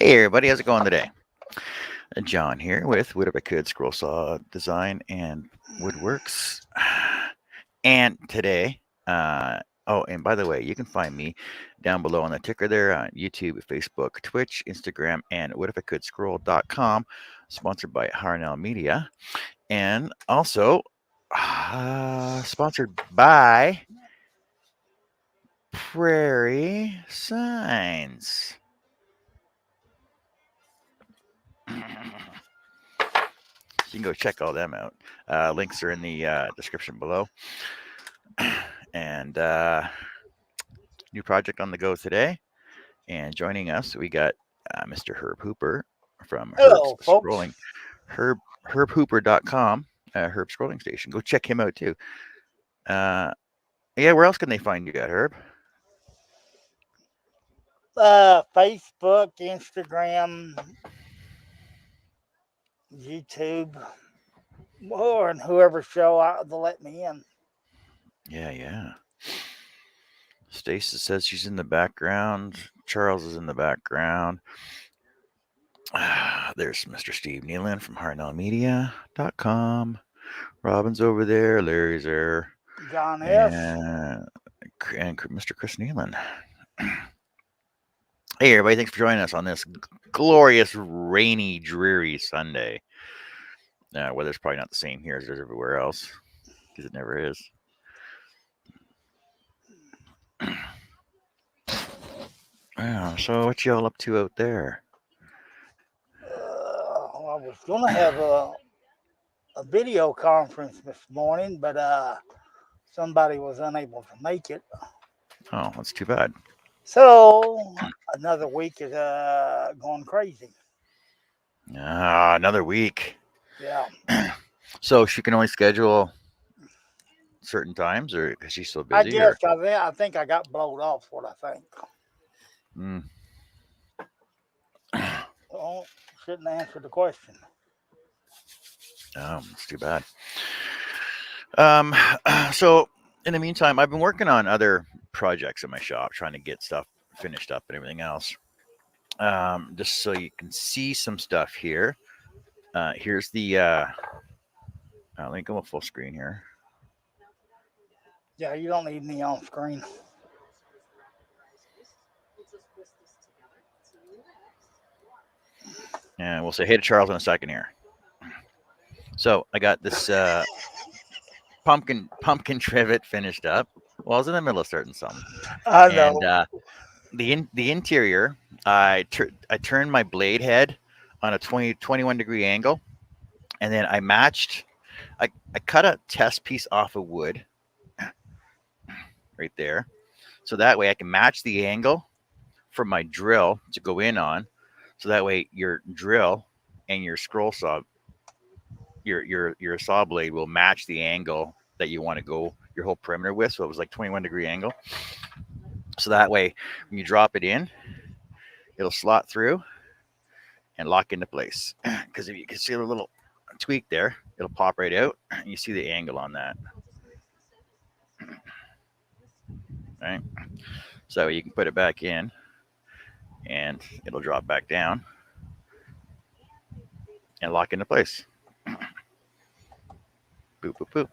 Hey everybody, how's it going today? John here with Wood If I Could Scroll Saw Design and Woodworks. And today, and by the way, you can find me down below on the ticker there on YouTube, Facebook, Twitch, Instagram, and whatifICouldScroll.com, sponsored by Harnell Media. And also sponsored by Prairie Signs. You can go check all them out. Links are in the description below. And new project on the go today. And joining us, we got Mr. Herb Hooper from Hello, Herb's folks. Scrolling, herbhooper.com, Herb Scrolling Station. Go check him out too. Yeah, where else can they find you at, Herb? Facebook, Instagram, YouTube, or whoever show they'll let me in. Yeah. Stacy says she's in the background. Charles is in the background. There's Mr. Steve Nealon from HarnellMedia.com. Robin's over there. Larry's there. John S. And Mr. Chris Nealon. Hey, everybody. Thanks for joining us on this glorious, rainy, dreary Sunday. Weather's probably not the same here as everywhere else because it never is. Yeah, so what y'all up to out there? I was going to have a video conference this morning, but somebody was unable to make it. Oh, that's too bad. So another week is going crazy. Another week. Yeah. So she can only schedule certain times, or because she's so busy? I guess I think I got blowed off. What I think. Well, shouldn't answer the question. Oh, it's too bad. So in the meantime, I've been working on other projects in my shop, trying to get stuff finished up and everything else. Just so you can see some stuff here. Here's the. Let me go full screen here. Yeah, you don't need me on screen. And we'll say hey to Charles in a second here. So I got this pumpkin trivet finished up. Well, I was in the middle of starting some. I know. And the interior, I turned my blade head on a 21 degree angle, and then I matched. I cut a test piece off of wood right there, so that way I can match the angle for my drill to go in on. So that way your drill and your scroll saw, your saw blade will match the angle that you want to go your whole perimeter with. So it was like 21 degree angle. So that way when you drop it in, it'll slot through and lock into place. Because if you can see a little tweak there, it'll pop right out and you see the angle on that. Right? So you can put it back in and it'll drop back down and lock into place. Boop, boop, boop.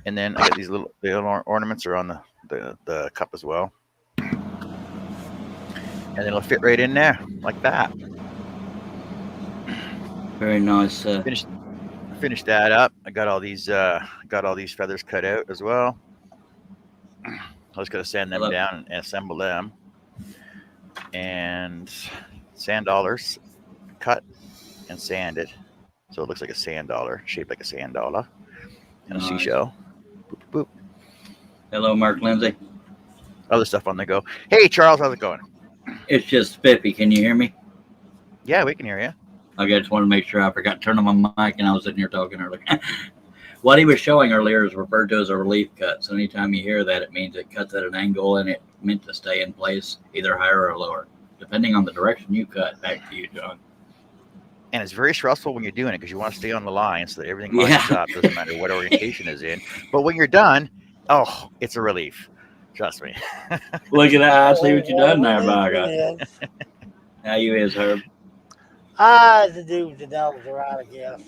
And then I got these little ornaments are on the cup as well. And then it'll fit right in there like that. Very nice. Finished that up. I got all these feathers cut out as well. I was gonna sand them down and assemble them. And sand dollars, cut and sanded, so it looks like a sand dollar, shaped like a sand dollar, and a seashell. Boop, boop. Hello, Mark Lindsay. Other stuff on the go. Hey, Charles, how's it going? It's just spiffy. Can you hear me? Yeah, we can hear you. Okay, I just wanted to make sure I forgot to turn on my mic, and I was sitting here talking earlier. What he was showing earlier is referred to as a relief cut. So anytime you hear that, it means it cuts at an angle and it meant to stay in place either higher or lower, depending on the direction you cut. Back to you, John. And it's very stressful when you're doing it because you want to stay on the line so that everything lines up. Doesn't matter what orientation is in. But when you're done, oh, it's a relief. Trust me. Look at that. I see what you done there, Baga. How you is, Herb? The dudes and elves are out, I guess.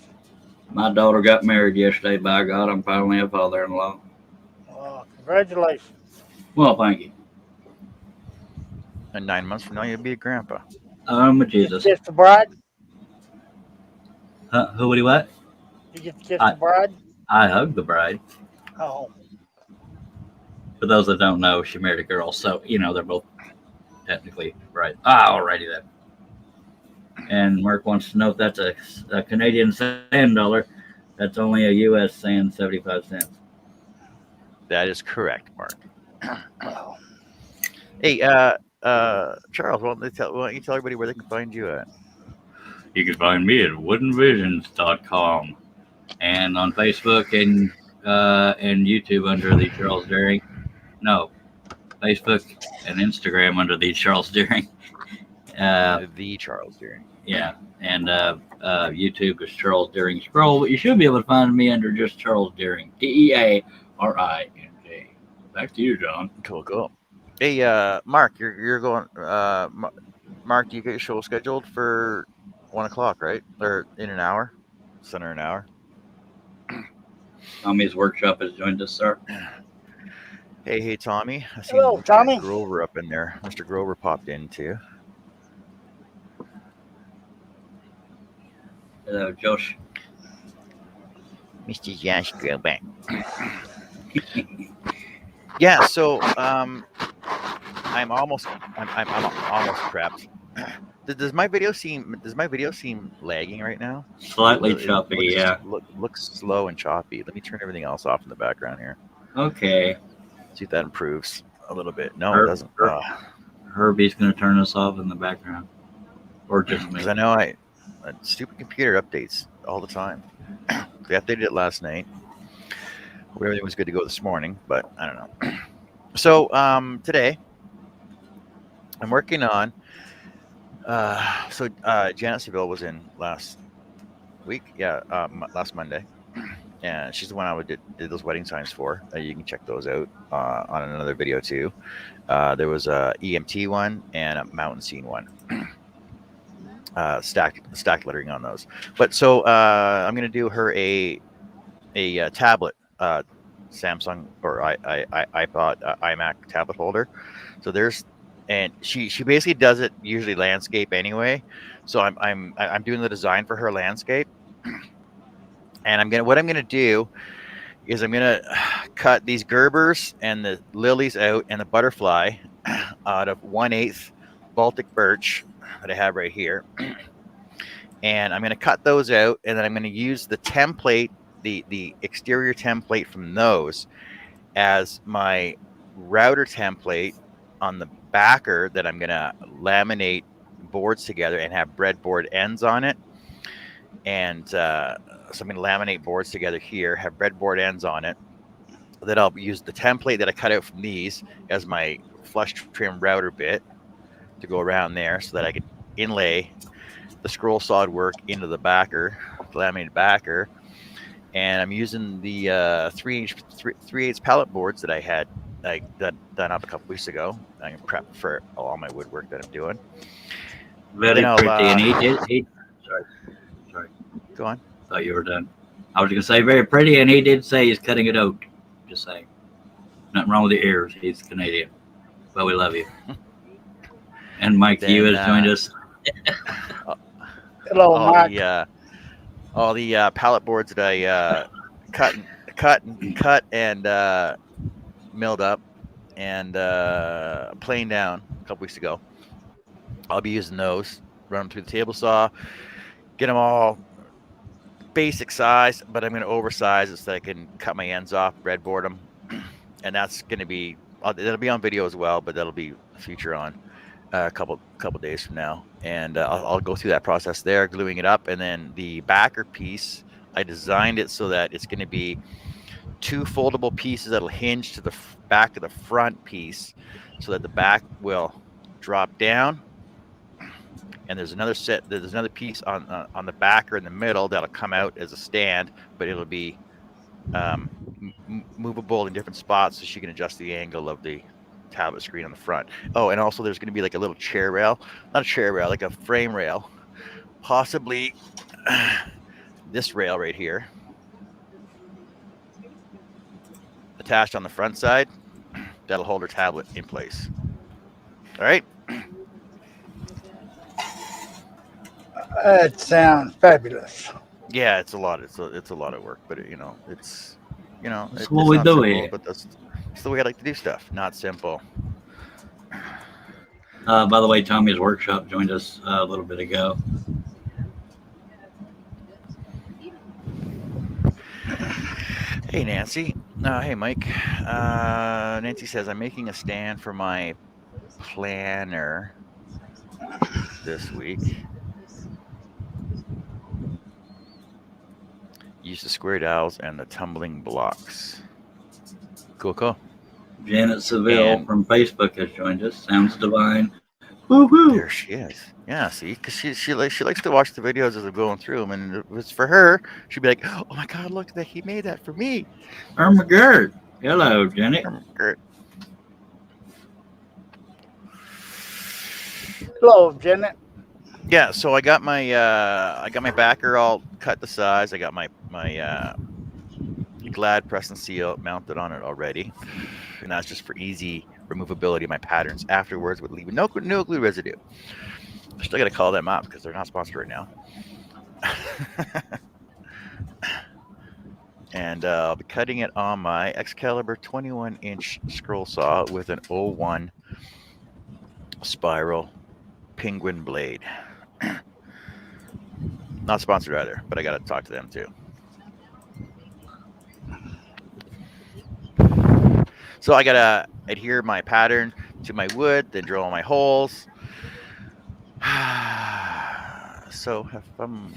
My daughter got married yesterday. By God, I'm finally a father-in-law. Congratulations. Well, thank you. And 9 months from now, you'll be a grandpa. You get Jesus. to kiss the bride? Who would he what? You get to kiss I the bride? I hugged the bride. Oh, For those that don't know, she married a girl, so they're both technically right. Alrighty then. And Mark wants to know if that's a Canadian sand dollar. That's only a U.S. sand 75 cents. That is correct, Mark. well. Hey, Charles, why don't you tell everybody where they can find you at? You can find me at woodenvisions.com and on Facebook and YouTube under the Charles Daring. No, Facebook and Instagram under the Charles Daring. The Charles Deering. Yeah, and YouTube is Charles Daring Scroll, but you should be able to find me under just Charles Daring. DeAring. Back to you, John. Cool, cool. Hey, Mark, you're going. Mark, do you get your show scheduled for 1 o'clock, right? Or in an hour? Just under an hour. Tommy's workshop has joined us, sir. Hey, Tommy. I see Hello, Mr. Tommy. Grover up in there. Mr. Grover popped in too. Hello, Josh. Mr. Josh Grover. Yeah, so I'm almost prepped. Does my video seem lagging right now? Slightly It choppy, looks, yeah. Looks slow and choppy. Let me turn everything else off in the background here. Okay. See if that improves a little bit. No, Her- it doesn't. her- Herbie's going to turn us off in the background. Or just me. Because I know stupid computer updates all the time. They updated it last night. Everything was good to go this morning, but I don't know. So today I'm working on. Janet Seville was in last week. Yeah, last Monday. And she's the one I did those wedding signs for. You can check those out on another video too. There was a EMT one and a mountain scene one. Stacked lettering on those. But so I'm gonna do her a tablet, Samsung or iPod, iMac tablet holder. So and she basically does it usually landscape anyway. So I'm doing the design for her landscape. And what I'm gonna do is I'm gonna cut these Gerbers and the lilies out and the butterfly out of 1/8 Baltic birch that I have right here. And I'm gonna cut those out, and then I'm gonna use the template, the exterior template from those as my router template on the backer that I'm gonna laminate boards together and have breadboard ends on it. And so I'm going to laminate boards together here, have breadboard ends on it. Then I'll use the template that I cut out from these as my flush trim router bit to go around there so that I can inlay the scroll solid work into the backer, the laminated backer. And I'm using the 3/8 pallet boards that I had done up a couple weeks ago. I'm going to prep for all my woodwork that I'm doing. Very pretty. And sorry. Go on. Thought you were done. I was going to say very pretty, and he did say he's cutting it out. Just saying. Nothing wrong with the ears. He's Canadian. But we love you. And Mike, you has joined us. Hello, Mark. All the pallet boards that I cut and milled up and planed down a couple weeks ago. I'll be using those, run them through the table saw, get them all basic size, but I'm going to oversize it so I can cut my ends off, breadboard them, and that's going to be that'll be on video as well, but that'll be a feature on a couple days from now, and I'll go through that process there, gluing it up, and then the backer piece, I designed it so that it's going to be 2 foldable pieces that'll hinge to the back of the front piece, so that the back will drop down. And there's another piece on the backer in the middle that'll come out as a stand, but it'll be movable in different spots so she can adjust the angle of the tablet screen on the front. Oh, and also there's going to be like a little chair rail, not a chair rail, like a frame rail possibly this rail right here, attached on the front side, that'll hold her tablet in place. All right. That sounds fabulous. Yeah, it's a lot. It's a lot of work, but it's That's it's what we not do simple, here. but that's the way I like to do stuff. Not simple. By the way, Tommy's workshop joined us a little bit ago. Hey, Nancy. Hey, Mike. Nancy says, I'm making a stand for my planner this week. Use the square dowels and the tumbling blocks. Cool. Janet Seville And from Facebook has joined us. Sounds divine. Woo-hoo. there she is. Yeah, see, because she likes to watch the videos as I'm going through them, and if it was for her, she'd be like, "Oh my God, look that he made that for me." Irma Gerd. Hello, Janet. Great. Hello, Janet. Yeah, so I got my backer all cut to size. I got my Glad press and seal mounted on it already, and that's just for easy removability of my patterns afterwards with leaving no glue residue. I still got to call them up because they're not sponsored right now. And I'll be cutting it on my Excalibur 21-inch scroll saw with an 01 spiral penguin blade. Not sponsored either, but I got to talk to them too. So I got to adhere my pattern to my wood, then drill all my holes. So if I'm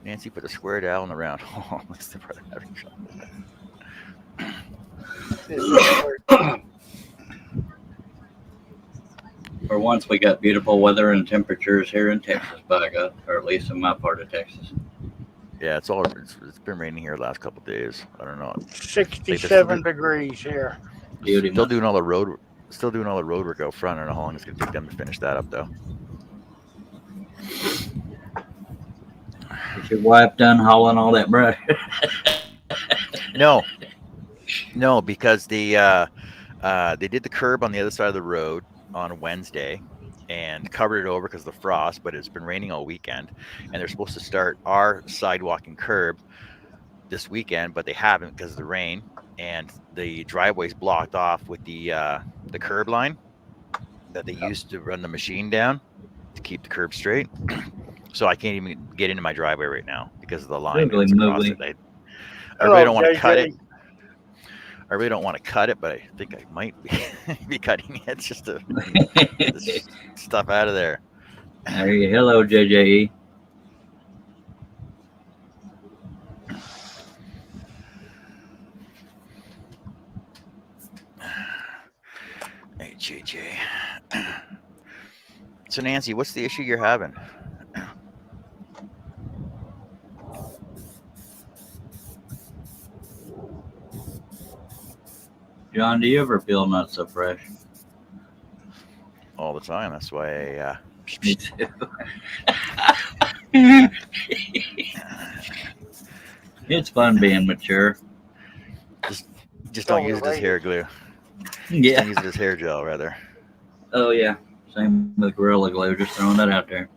Nancy put a square dowel in the round. Oh, that's the brother having trouble. For once, we got beautiful weather and temperatures here in Texas, by God, or at least in my part of Texas. Yeah, it's been raining here the last couple of days. I don't know. 67 degrees here. Beauty Still month. doing all the road work out front. I don't know how long it's gonna take them to finish that up though. Is your wife done hauling all that brush? No, because they did the curb on the other side of the road on Wednesday and covered it over because of the frost, but it's been raining all weekend, and they're supposed to start our sidewalk and curb this weekend, but they haven't because of the rain, and the driveway's blocked off with the curb line that they used to run the machine down to keep the curb straight. So I can't even get into my driveway right now because of the line that's across it. I really don't want to cut it. I really don't want to cut it, but I think I might be cutting it just to get this stuff out of there. There you hello, JJE. Hey, JJ. So, Nancy, what's the issue you're having? John, do you ever feel not so fresh? All the time. That's why I. Me too. It's fun being mature. Just don't use it as hair glue. Yeah. Just use it as hair gel, rather. Oh, yeah. Same with Gorilla Glue. Just throwing that out there.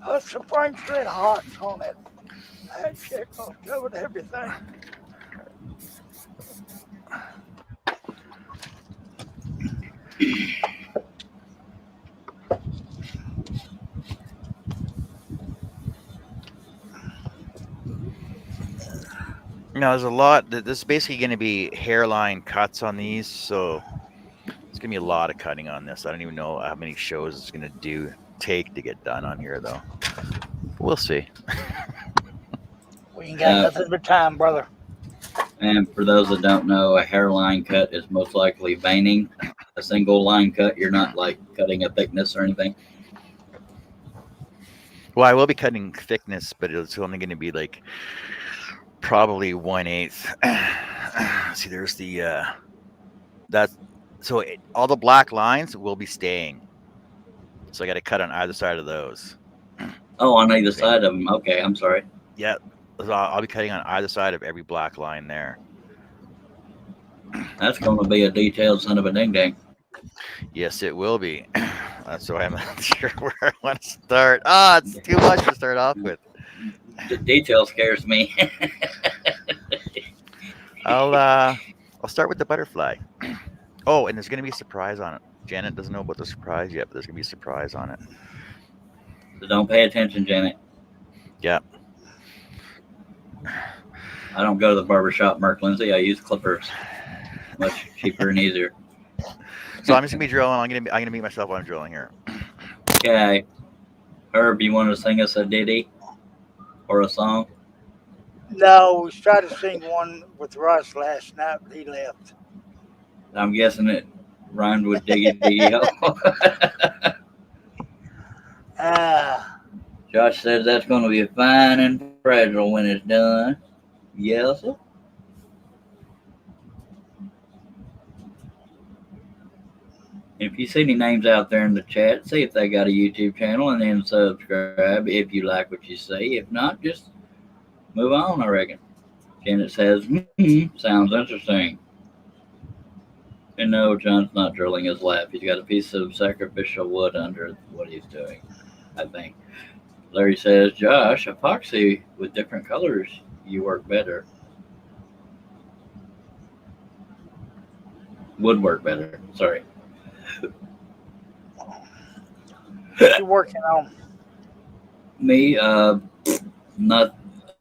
Put some Frank Street Hots on it. That shit covered everything. No, there's a lot. This is basically going to be hairline cuts on these, so it's going to be a lot of cutting on this. I don't even know how many shows it's going to take to get done on here, though. We'll see. We ain't got nothing but time, brother. And for those that don't know, a hairline cut is most likely veining. A single line cut, you're not like cutting a thickness or anything. Well, I will be cutting thickness, but it's only going to be like probably 1/8. See, there's the that's So all the black lines will be staying. So I got to cut on either side of those. Oh, on either See? side of them. Okay, I'm sorry. Yeah. So I'll be cutting on either side of every black line there. That's going to be a detailed son of a ding dang. Yes, it will be. So I'm not sure where I want to start. Ah, it's too much to start off with. The detail scares me. I'll start with the butterfly. Oh, and there's gonna be a surprise on it. Janet doesn't know about the surprise yet, but there's gonna be a surprise on it. So don't pay attention, Janet. Yeah. I don't go to the barbershop, Mark Lindsay. I use clippers. Much cheaper and easier. So I'm just gonna be drilling. I'm gonna meet myself while I'm drilling here. Okay. Herb, you want to sing us a ditty or a song? No, we tried to sing one with Russ last night, but he left. I'm guessing it rhymed with diggy diggy. Josh says that's going to be fine and fragile when it's done. Yes, sir. If you see any names out there in the chat, see if they got a YouTube channel and then subscribe if you like what you see. If not, just move on, I reckon. Janet says, sounds interesting. And no, John's not drilling his lap. He's got a piece of sacrificial wood under what he's doing, I think. Larry says, Josh, epoxy with different colors, you work better. Would work better. Sorry. What you working on? Me, not.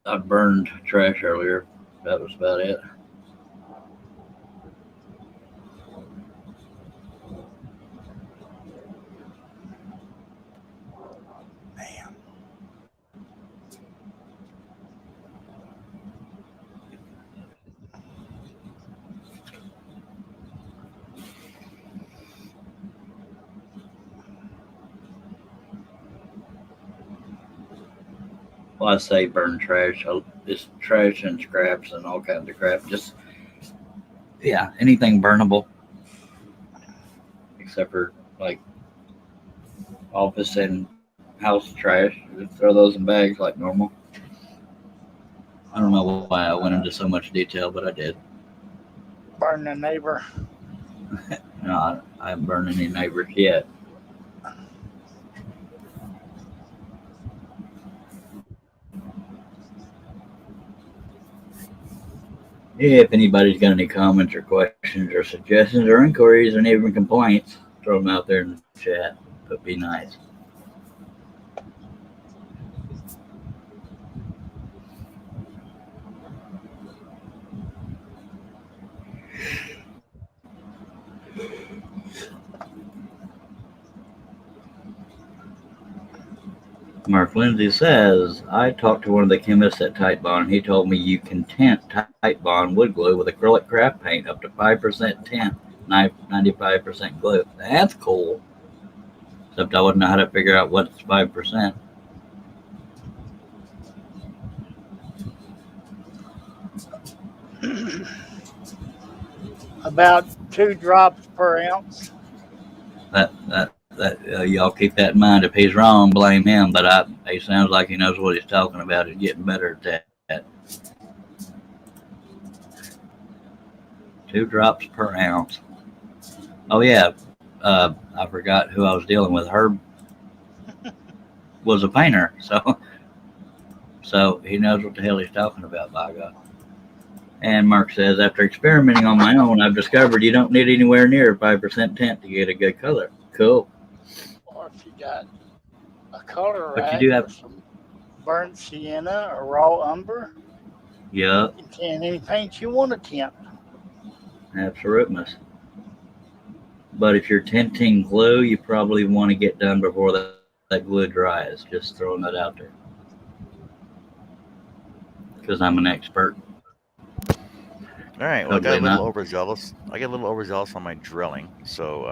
I burned trash earlier. That was about it. Man. Well, I say burn trash. It's trash and scraps and all kinds of crap. Just, yeah, anything burnable. Except for, like, office and house trash. Just throw those in bags like normal. I don't know why I went into so much detail, but I did. Burn the neighbor. No, I haven't burned any neighbors yet. If anybody's got any comments or questions or suggestions or inquiries or even complaints, throw them out there in the chat. But be nice. Mark Lindsay says, I talked to one of the chemists at Tight Bond, and he told me you can tint Tight Bond wood glue with acrylic craft paint up to 5% tint, 95% glue. That's cool. Except I wouldn't know how to figure out what's 5%. About 2 drops per ounce. Y'all keep that in mind. If he's wrong, blame him. But he sounds like he knows what he's talking about. He's getting better at that. 2 drops per ounce. Oh yeah, I forgot who I was dealing with. Herb was a painter, so he knows what the hell he's talking about. By God. And Mark says, after experimenting on my own, I've discovered you don't need anywhere near 5% tint to get a good color. Cool. Or if you got a color But rack you do have or some burnt sienna or raw umber, yeah, you can tint any paint you want to tint. absolutely. But if you're tinting glue, you probably want to get done before that glue dries. Just throwing that out there. Because I'm an expert. All right. Well, I got a Totally little not. overzealous. I get a little overzealous on my drilling. So,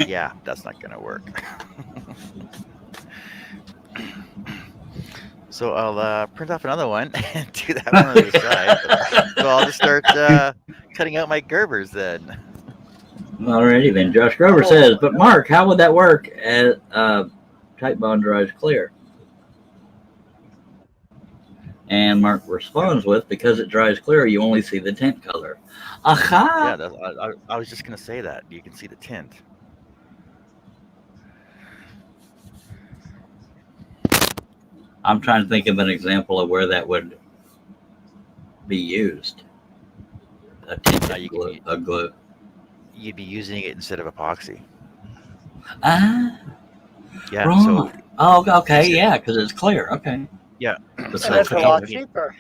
yeah, that's not gonna work. So I'll print off another one and do that one on the other side. So I'll just start cutting out my Gerbers then. Alrighty then. Josh Grover says, but Mark, how would that work as type bond dries clear? And Mark responds with, because it dries clear, you only see the tint color. Aha! Yeah, I was just gonna say that. You can see the tint. I'm trying to think of an example of where that would be used. A tinted glue. A glue. You'd be using it instead of epoxy. Ah, Yeah. right. So oh, okay, yeah, because it's clear. Okay. yeah. And So that's a lot I mean, cheaper.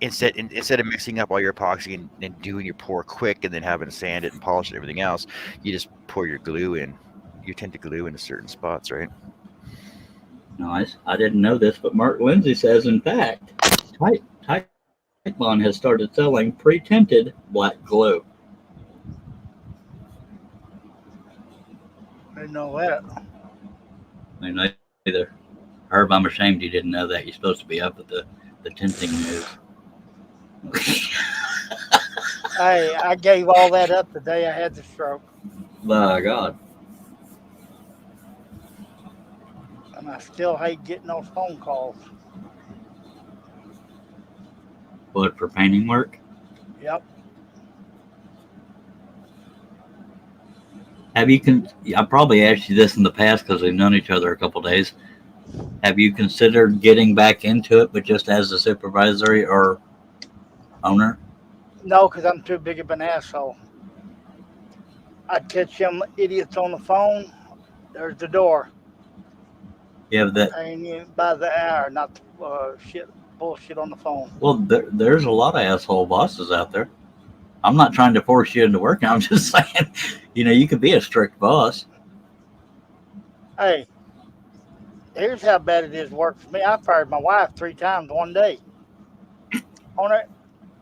instead of mixing up all your epoxy and doing your pour quick and then having to sand it and polish it and everything else, you just pour your glue in. You tend to glue into certain spots, right? Nice. I didn't know this, but Mark Lindsay says, in fact, Type Bond has started selling pre-tinted black glue. I didn't know that. I mean, either. Herb, I'm ashamed you didn't know that. You're supposed to be up with the tinting news. I gave all that up the day I had the stroke. By God. And I still hate getting those phone calls. What, for painting work? Yep. Have you I probably asked you this in the past because we've known each other a couple days. Have you considered getting back into it, but just as a supervisory or owner? No, because I'm too big of an asshole. I'd catch them idiots on the phone. There's the door. Yeah, that. Paying you by the hour, not bullshit on the phone. Well, there's a lot of asshole bosses out there. I'm not trying to force you into work. I'm just saying, you could be a strict boss. Hey, here's how bad it is work for me. I fired my wife 3 times one day.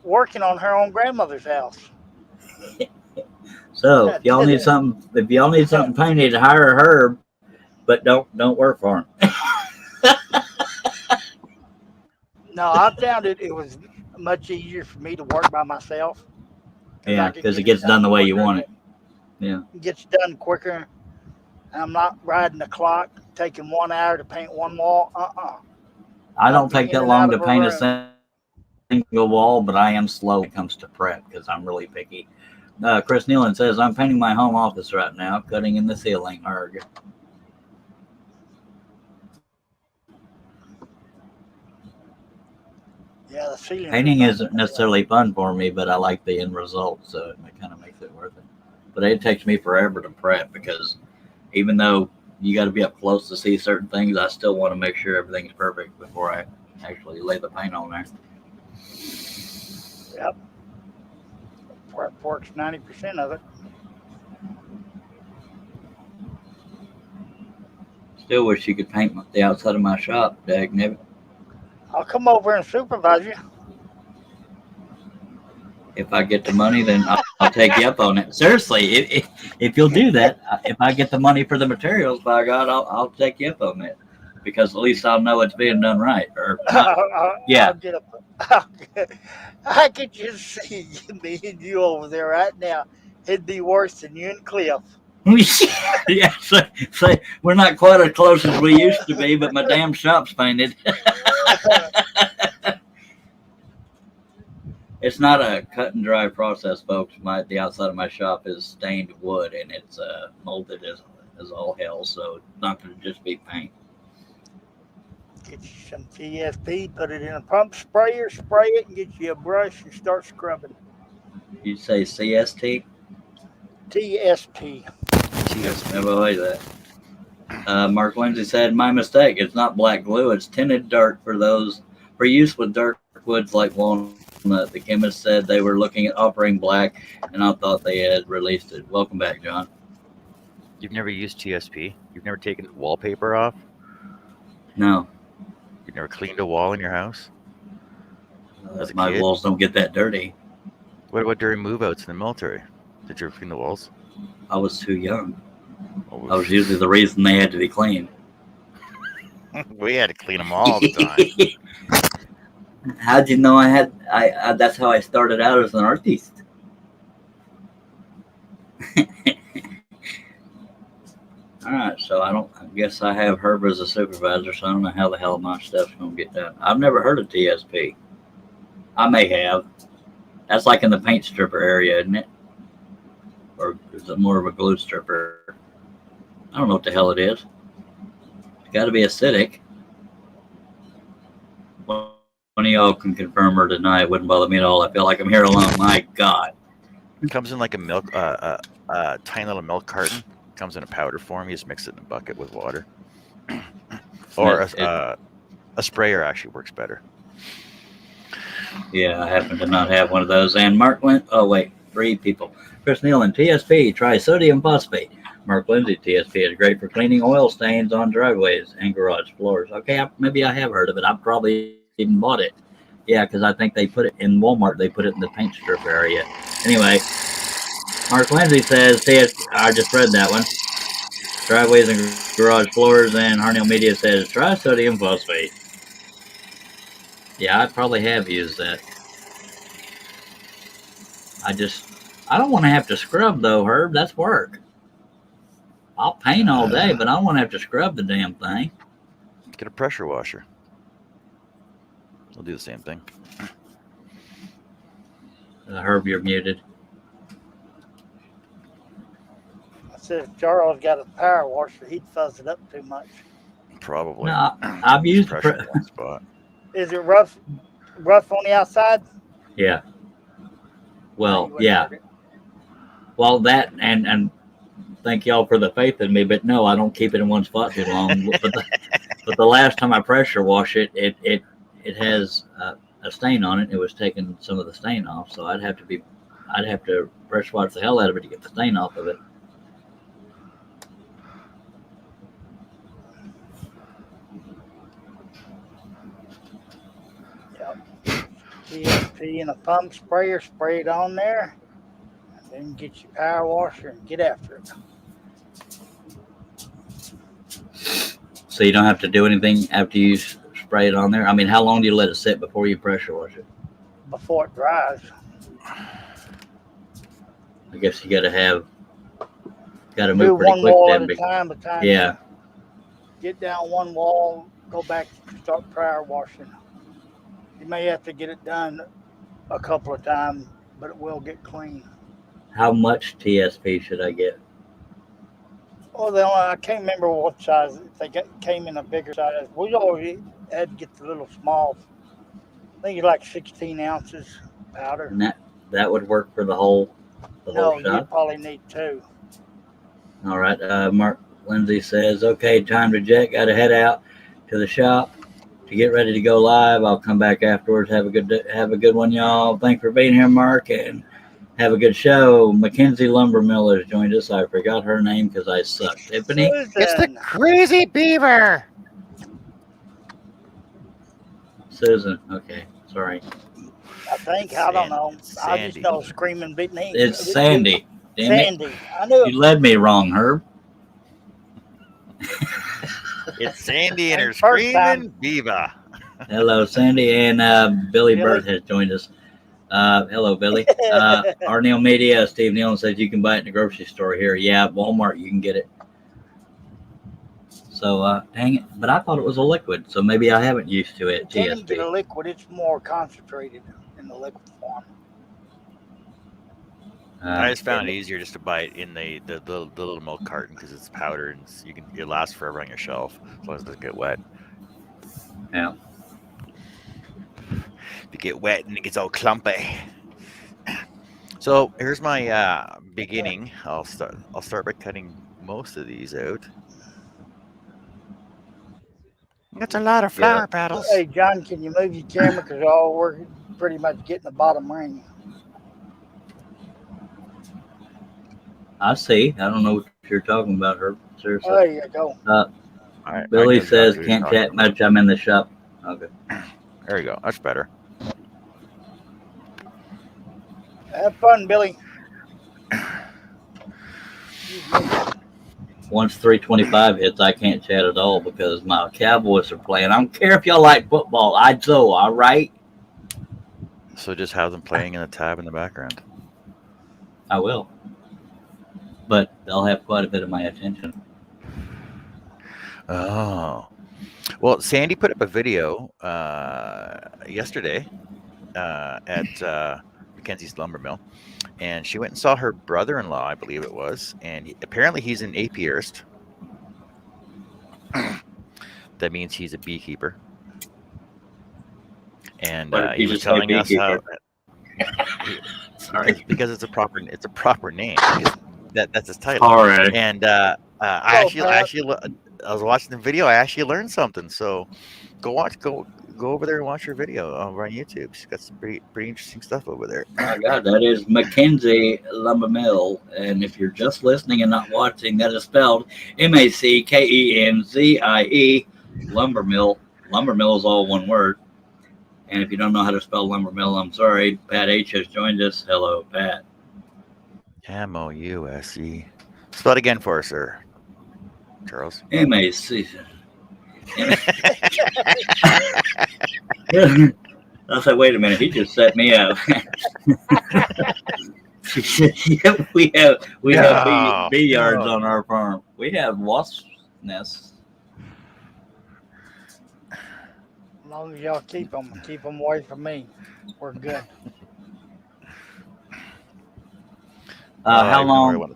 Working on her own grandmother's house. So if y'all need something painted, hire her, but don't work for him. No, I found it was much easier for me to work by myself. Yeah, because it gets done the way you want it. Yeah. It gets done quicker. And I'm not riding the clock, taking 1 hour to paint one wall. I don't take that long to paint a single wall, but I am slow when it comes to prep because I'm really picky. Chris Nealon says, I'm painting my home office right now, cutting in the ceiling. Arg. Yeah, the ceiling. Painting isn't necessarily fun for me, but I like the end result, so it kind of makes it worth it. But it takes me forever to prep because even though you got to be up close to see certain things, I still want to make sure everything's perfect before I actually lay the paint on there. Yep. Prep works 90% of it. Still wish you could paint the outside of my shop, dagnabbit. I'll come over and supervise you. If I get the money, then I'll take you up on it. Seriously, if you'll do that, if I get the money for the materials, by God, I'll take you up on it because at least I'll know it's being done right. Or yeah, I could just see me and you over there right now. It'd be worse than you and Cliff. Yeah, so we're not quite as close as we used to be, but my damn shop's painted. It's not a cut and dry process, folks. The outside of my shop is stained wood and it's molded as all hell, so it's not going to just be paint. Get you some TSP, put it in a pump sprayer, spray it, and get you a brush and start scrubbing. You say CST? TSP. Never heard of that. Mark Lindsay said, my mistake. It's not black glue. It's tinted dark for use with dark woods like walnut. The chemist said they were looking at offering black, and I thought they had released it. Welcome back, John. You've never used TSP? You've never taken wallpaper off? No. You've never cleaned a wall in your house? My kid? walls don't get that dirty. What about during move-outs in the military? Did you ever clean the walls? I was too young. I was usually the reason they had to be cleaned. We had to clean them all the time. How'd you know that's how I started out as an artist? All right, so I guess I have Herb as a supervisor, so I don't know how the hell my stuff's gonna get done. I've never heard of TSP. I may have. That's like in the paint stripper area, isn't it? Or is it more of a glue stripper? I don't know what the hell it is. It's got to be acidic. One of y'all can confirm or deny. It wouldn't bother me at all. I feel like I'm here alone. My God. It comes in like a milk, tiny little milk carton. Comes in a powder form. You just mix it in a bucket with water. Or a sprayer actually works better. Yeah, I happen to not have one of those. And Mark Lin. Oh wait, 3 people. Chris Nealon, TSP, try sodium phosphate. Mark Lindsay, TSP is great for cleaning oil stains on driveways and garage floors. Okay, maybe I have heard of it. I probably even bought it. Yeah, because I think they put it in Walmart. They put it in the paint strip area. Anyway, Mark Lindsay says, I just read that one. Driveways and garage floors, and Harnell Media says, try sodium phosphate. Yeah, I probably have used that. I don't want to have to scrub though, Herb. That's work. I'll paint all day, but I don't want to have to scrub the damn thing. Get a pressure washer. It'll do the same thing. Herb, you're muted. I said if Charles got a power washer, he'd fuzz it up too much. Probably. No, I've used pressure in one spot. Is it rough on the outside? Yeah. Well, yeah. Well, that and thank y'all for the faith in me, but no, I don't keep it in one spot too long. but the last time I pressure wash it, it has a stain on it. It was taking some of the stain off, so I'd have to pressure wash the hell out of it to get the stain off of it. TSP and a pump sprayer, spray it on there, and then get your power washer and get after it. So you don't have to do anything after you spray it on there? I mean, how long do you let it sit before you pressure wash it? Before it dries. I guess you got to Do move pretty one quick wall then. at a time. Yeah. Get down one wall, go back, start power washing. You may have to get it done a couple of times, but it will get clean. How much TSP should I get? Well, I can't remember what size. If they came in a bigger size, we already had to get the little small. I think it's like 16 ounces powder. And that would work for the whole No, shop? you probably need 2. All right. Mark Lindsay says, okay, time to jet. Got to head out to the shop to get ready to go live. I'll come back afterwards. Have a good one, y'all. Thanks for being here, Mark, and have a good show. Mackenzie Lumber Miller has joined us. I forgot her name because I suck. Tiffany? Susan. It's the crazy beaver. Susan. Okay. Sorry. I think. I don't know. I just Sandy. know Screaming Big Name. It's Sandy. Damn it. Sandy. I knew it. You led me wrong, Herb. It's Sandy and her And first time- screaming beaver. Hello, Sandy, and Billy Bird has joined us. Hello, Billy. Arnell Media, Steve Nealon says you can buy it in the grocery store here. Yeah, Walmart, you can get it. So, dang it. But I thought it was a liquid, so maybe I haven't used to it. Can you get a TSP. liquid? It's more concentrated in the liquid form. I just found it easier just to buy it in the little milk carton because it's powder and it lasts forever on your shelf as long as it doesn't get wet. Yeah. If you get wet and it gets all clumpy. So here's my beginning. I'll start by cutting most of these out. That's a lot of flower petals. Hey, John, can you move your camera? Because we're pretty much getting the bottom ring. I see. I don't know what you're talking about, Herb. Seriously. There you go. All right, Billy I can says, do can't talking chat about- much. I'm in the shop. Okay. There you go. That's better. Have fun, Billy. Once 325 hits, I can't chat at all because my Cowboys are playing. I don't care if y'all like football. All right? So just have them playing in the tab in the background. I will. But they'll have quite a bit of my attention. Oh, well, Sandy put up a video yesterday at Mackenzie's Lumber Mill, and she went and saw her brother-in-law, I believe it was, and apparently he's an apiarist. That means he's a beekeeper, and Why did he you was just say telling us how beekeeper? he, Sorry. because it's a proper name. That's his title. All right. And Hello, Pat. I was watching the video. I actually learned something. So go over there and watch her video over on YouTube. She's got some pretty interesting stuff over there. My God, that is Mackenzie Lumber Mill. And if you're just listening and not watching, that is spelled Mackenzie Lumber Mill. Lumber Mill is all one word. And if you don't know how to spell Lumber Mill, I'm sorry. Pat H has joined us. Hello, Pat. Mouse. Spell it again for us, sir. Charles. MAC. I said, wait a minute, he just set me up. we have bee yards on our farm. We have wasp nests. As long as y'all keep them away from me, we're good. How long?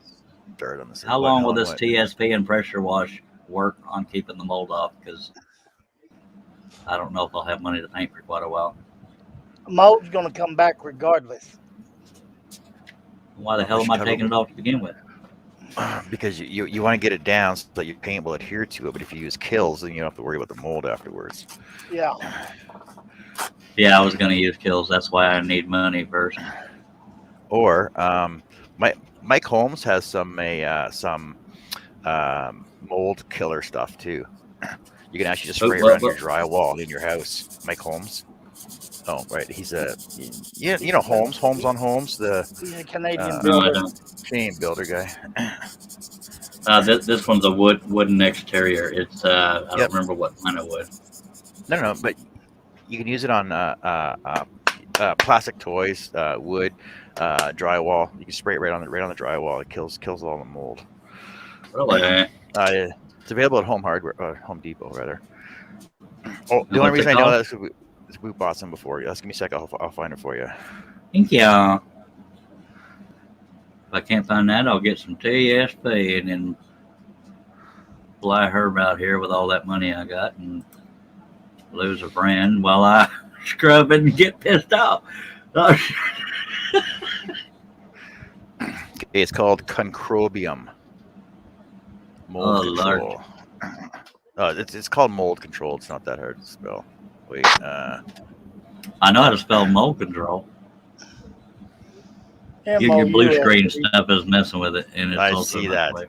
How Long will this TSP and pressure wash work on keeping the mold off? Because I don't know if I'll have money to paint for quite a while. Mold's gonna come back regardless. Why the hell am I taking it off to begin with? Because you want to get it down so that your paint will adhere to it. But if you use kills, then you don't have to worry about the mold afterwards. Yeah. Yeah, I was going to use kills. That's why I need money first. Or Mike Holmes has some mold killer stuff too. You can actually just spray around your drywall in your house. Mike Holmes. Oh, right. He's Holmes on Homes, He's a Canadian builder. Canadian builder guy. This one's a wooden exterior. It's I don't remember what kind of wood. No, but you can use it on plastic toys, wood, drywall. You can spray it right on the drywall. It kills all the mold. Really? It's available at Home Depot rather. Oh, the only reason I know that is we bought some before. Just give me a sec. I'll find it for you. Thank you. If I can't find that, I'll get some TSP and then fly Herb out here with all that money I got and lose a friend while I scrub it and get pissed off. It's called concrobium. Mold control. It's called mold control. It's not that hard to spell. Wait. I know how to spell mold control. Your blue screen stuff is messing with it, and it's I also see that.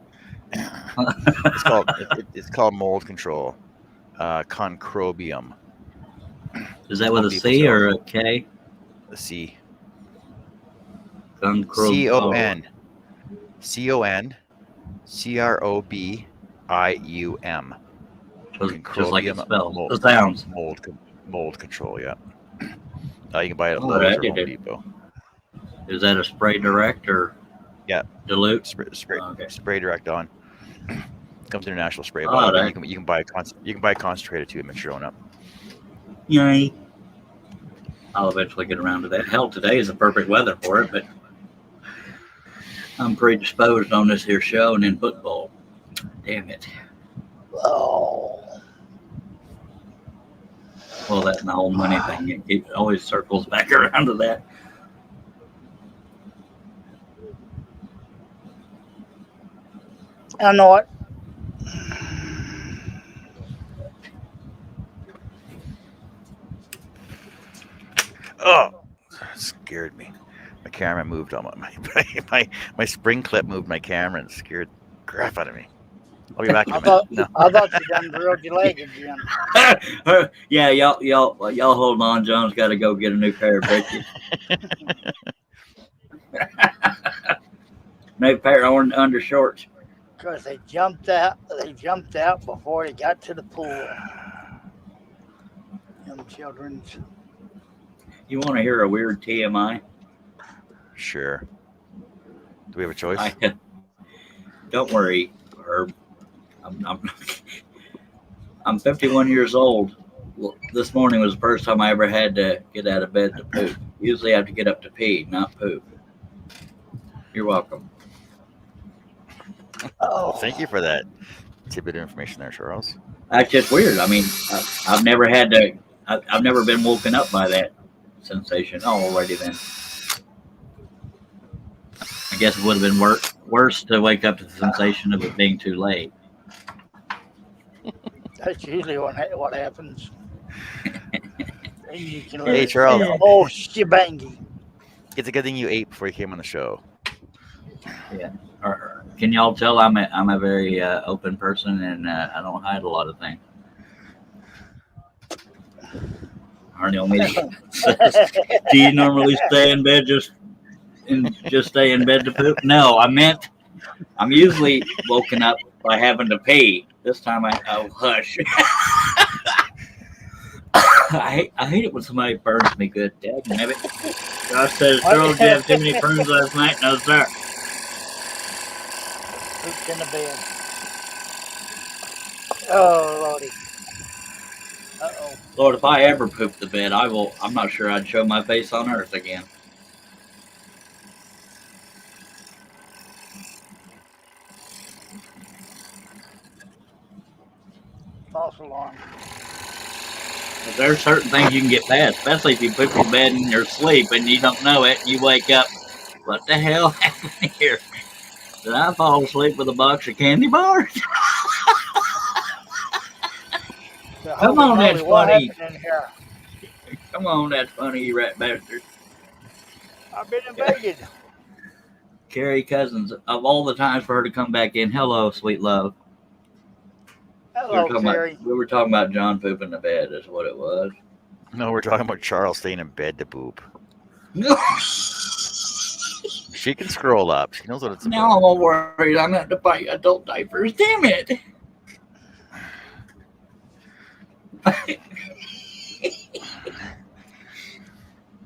It's called mold control. Concrobium. Is that with a C or a K? A C. Concrobium. CONCROBIUM. Just like it spells. The sounds. Mold control, yeah. You can buy it at Lowe's or Home Depot. Is that a spray direct or dilute? Spray direct on. Comes in a natural spray bottle. You can buy concentrated too. Mix your own up. Yay! I'll eventually get around to that. Hell, today is the perfect weather for it, but I'm predisposed on this here show and in football. Damn it. Oh. Well, that's the whole money thing. It always circles back around to that. I know it. Oh, scared me. My camera moved on my spring clip moved my camera and scared the crap out of me. I'll be back in a minute. I thought you done drilled your leg again. Yeah, y'all hold on. John's got to go get a new pair of britches. New pair of undershorts. Because they jumped out before they got to the pool. Them children. You want to hear a weird TMI? Sure. Do we have a choice? Don't worry, Herb. I'm 51 years old. Well, this morning was the first time I ever had to get out of bed to poop. Usually I have to get up to pee, not poop. You're welcome. Well, thank you Oh, for that tidbit of information there, Charles. That's just weird. I mean, I've never had to. I've never been woken up by that sensation. Oh, already then. I guess it would have been worse to wake up to the sensation of it being too late. that's usually what happens. And you can let Hey, it Charles. the whole shebangy. It's a good thing you ate before you came on the show. Yeah. Or, can y'all tell I'm a very open person and I don't hide a lot of things. Arnie me says, "Do you normally stay in bed just stay in bed to poop?" No, I meant I'm usually woken up by having to pee. This time oh hush. I hate it when somebody burns me good. Dagnabbit. Josh says, "Charles, did you have too many prunes last night?" No, sir. Pooped in the bed. Oh, Lordy. Uh-oh. Lord, if I ever poop the bed, I'm not sure I'd show my face on earth again. False alarm. There's certain things you can get past, especially if you poop your bed in your sleep and you don't know it. And you wake up, what the hell happened here? Did I fall asleep with a box of candy bars? Come on, that's What funny. happened in here? Come on, that's funny, you rat bastard. I've been invaded. Carrie Cousins, of all the times for her to come back in, hello, sweet love. Hello, Carrie. We were talking about John pooping the bed, is what it was. No, we're talking about Charles staying in bed to poop. No. She can scroll up. She knows what it's Now about. I'm all worried I'm going to have to buy adult diapers. Damn it.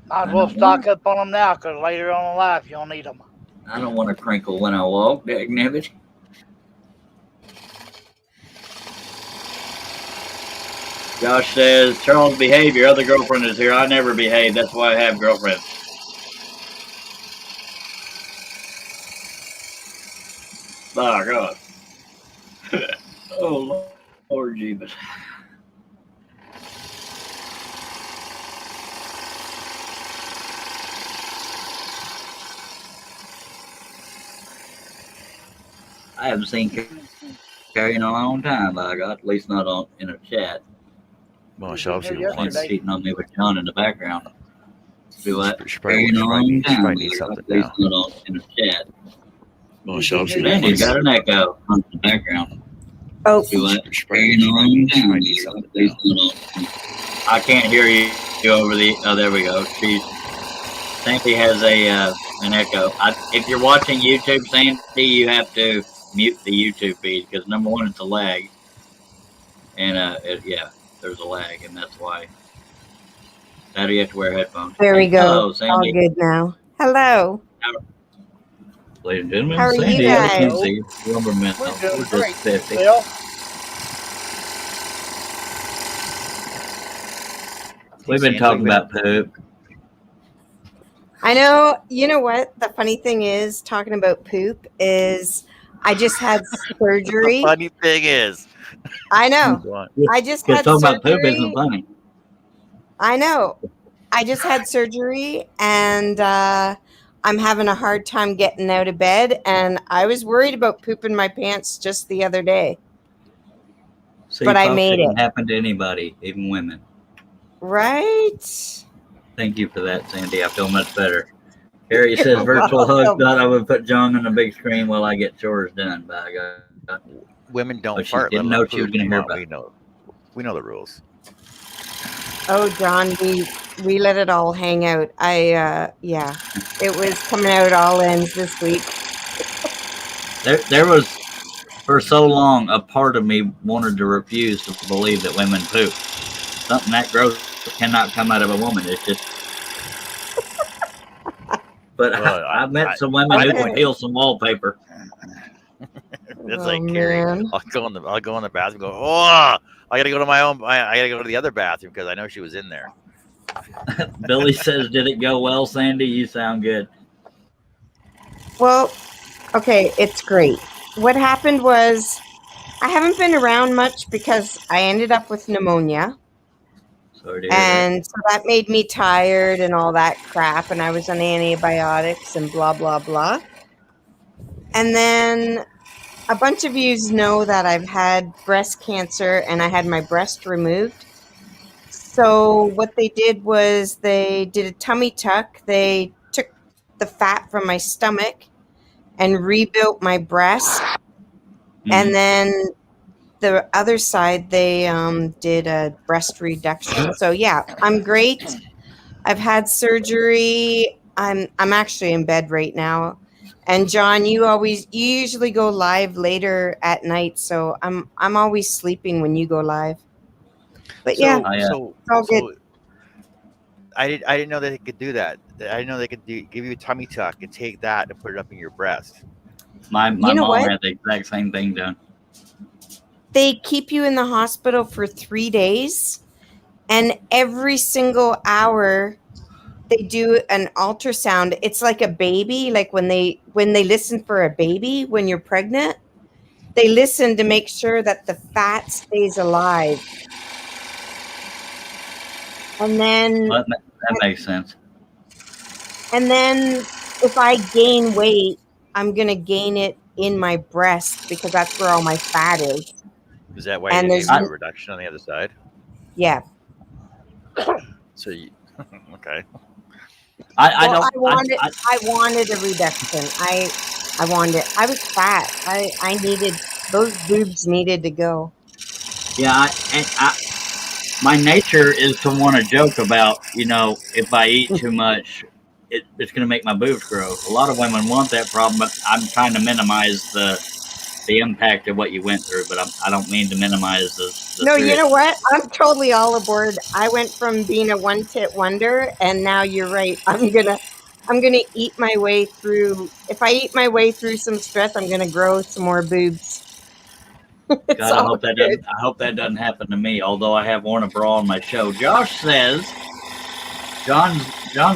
Might as well stock up on them now, because later on in life you'll need them. I don't want to crinkle when I walk, dagnabbit. Josh says, "Charles, behave. Your other girlfriend is here. I never behave. That's why I have girlfriends." Oh, God. Oh, Lord Jesus. I haven't seen Carrie in a long time, by God. At least not in a chat. Well, She's she obviously here wants. yesterday. Cheating on me with John in the background. Do what? She probably needs something At least now. not in a chat. Well, She's she obviously here Sandy's yesterday. got an echo on the background. Oh, Do what? She probably needs something now. I can't hear you over the. Oh, there we go. Sandy has an echo. If you're watching YouTube, Sandy, you have to mute the YouTube feed because number one, it's a lag, and there's a lag, and that's why. How do you have to wear headphones? there we go. Hello, All Sandy. good now. Hello. Ladies and gentlemen, How are you Sandy guys? McKenzie, Lumberman. We're We're doing just great. 50. Bill, We've been talking about poop. I know. You know what? The funny thing is, talking about poop is, I just had The surgery. funny thing is, I know. go on. I just Because had talking about poop isn't surgery. funny. I know. I just had surgery, and I'm having a hard time getting out of bed. And I was worried about pooping my pants just the other day. See, But I folks, made it can it. happen to anybody, even women. Right? Thank you for that, Sandy. I feel much better. Harry says, You're virtual hug. welcome. Thought I would put John on the big screen while I get chores done. By God. Women don't But she fart. didn't let know alone she was poop. going to Come hear on, about it. we know the rules. Oh, John, we let it all hang out. Yeah, it was coming out all ends this week. There was, for so long, a part of me wanted to refuse to believe that women poop. Something that gross cannot come out of a woman. It's just. But Well, I've met some women who can peel some wallpaper. That's Oh, like Carrie. man. I'll go in the bathroom and go, oh, I gotta go to my own. I gotta go to the other bathroom because I know she was in there. Billy says, "Did it go well, Sandy? You sound good." Well, okay, it's great. What happened was I haven't been around much because I ended up with pneumonia. Sorry to hear that. And so that made me tired and all that crap. And I was on antibiotics and blah, blah, blah. And then a bunch of you know that I've had breast cancer and I had my breast removed. So what they did was they did a tummy tuck. They took the fat from my stomach and rebuilt my breast. And then the other side, they did a breast reduction. So yeah, I'm great. I've had surgery. I'm actually in bed right now. And John, you usually go live later at night, so I'm always sleeping when you go live. But yeah, So, yeah. so, it's all good. so I didn't know that they could do that. I didn't know they could give you a tummy tuck and take that and put it up in your breast. My You know mom what? had the exact same thing done. They keep you in the hospital for 3 days, and every single hour they do an ultrasound. It's like a baby, like when they listen for a baby when you're pregnant. They listen to make sure that the fat stays alive. And then Well, that makes sense. And then if I gain weight, I'm going to gain it in my breast because that's where all my fat is. Is that why And they gave there's you a reduction on the other side? Yeah. So you, okay. I Well, don't. I wanted a reduction. I wanted. I was fat. I needed those boobs needed to go. Yeah, my nature is to want to joke about, if I eat too much, it's going to make my boobs grow. A lot of women want that problem, but I'm trying to minimize the impact of what you went through. But I don't mean to minimize the No, you serious. know what? I'm totally all aboard. I went from being a one-tit wonder, and now you're right. I'm gonna eat my way through. If I eat my way through some stress, I'm gonna grow some more boobs. It's God, I all hope that good. doesn't. I hope that doesn't happen to me. Although I have worn a bra on my show. Josh says John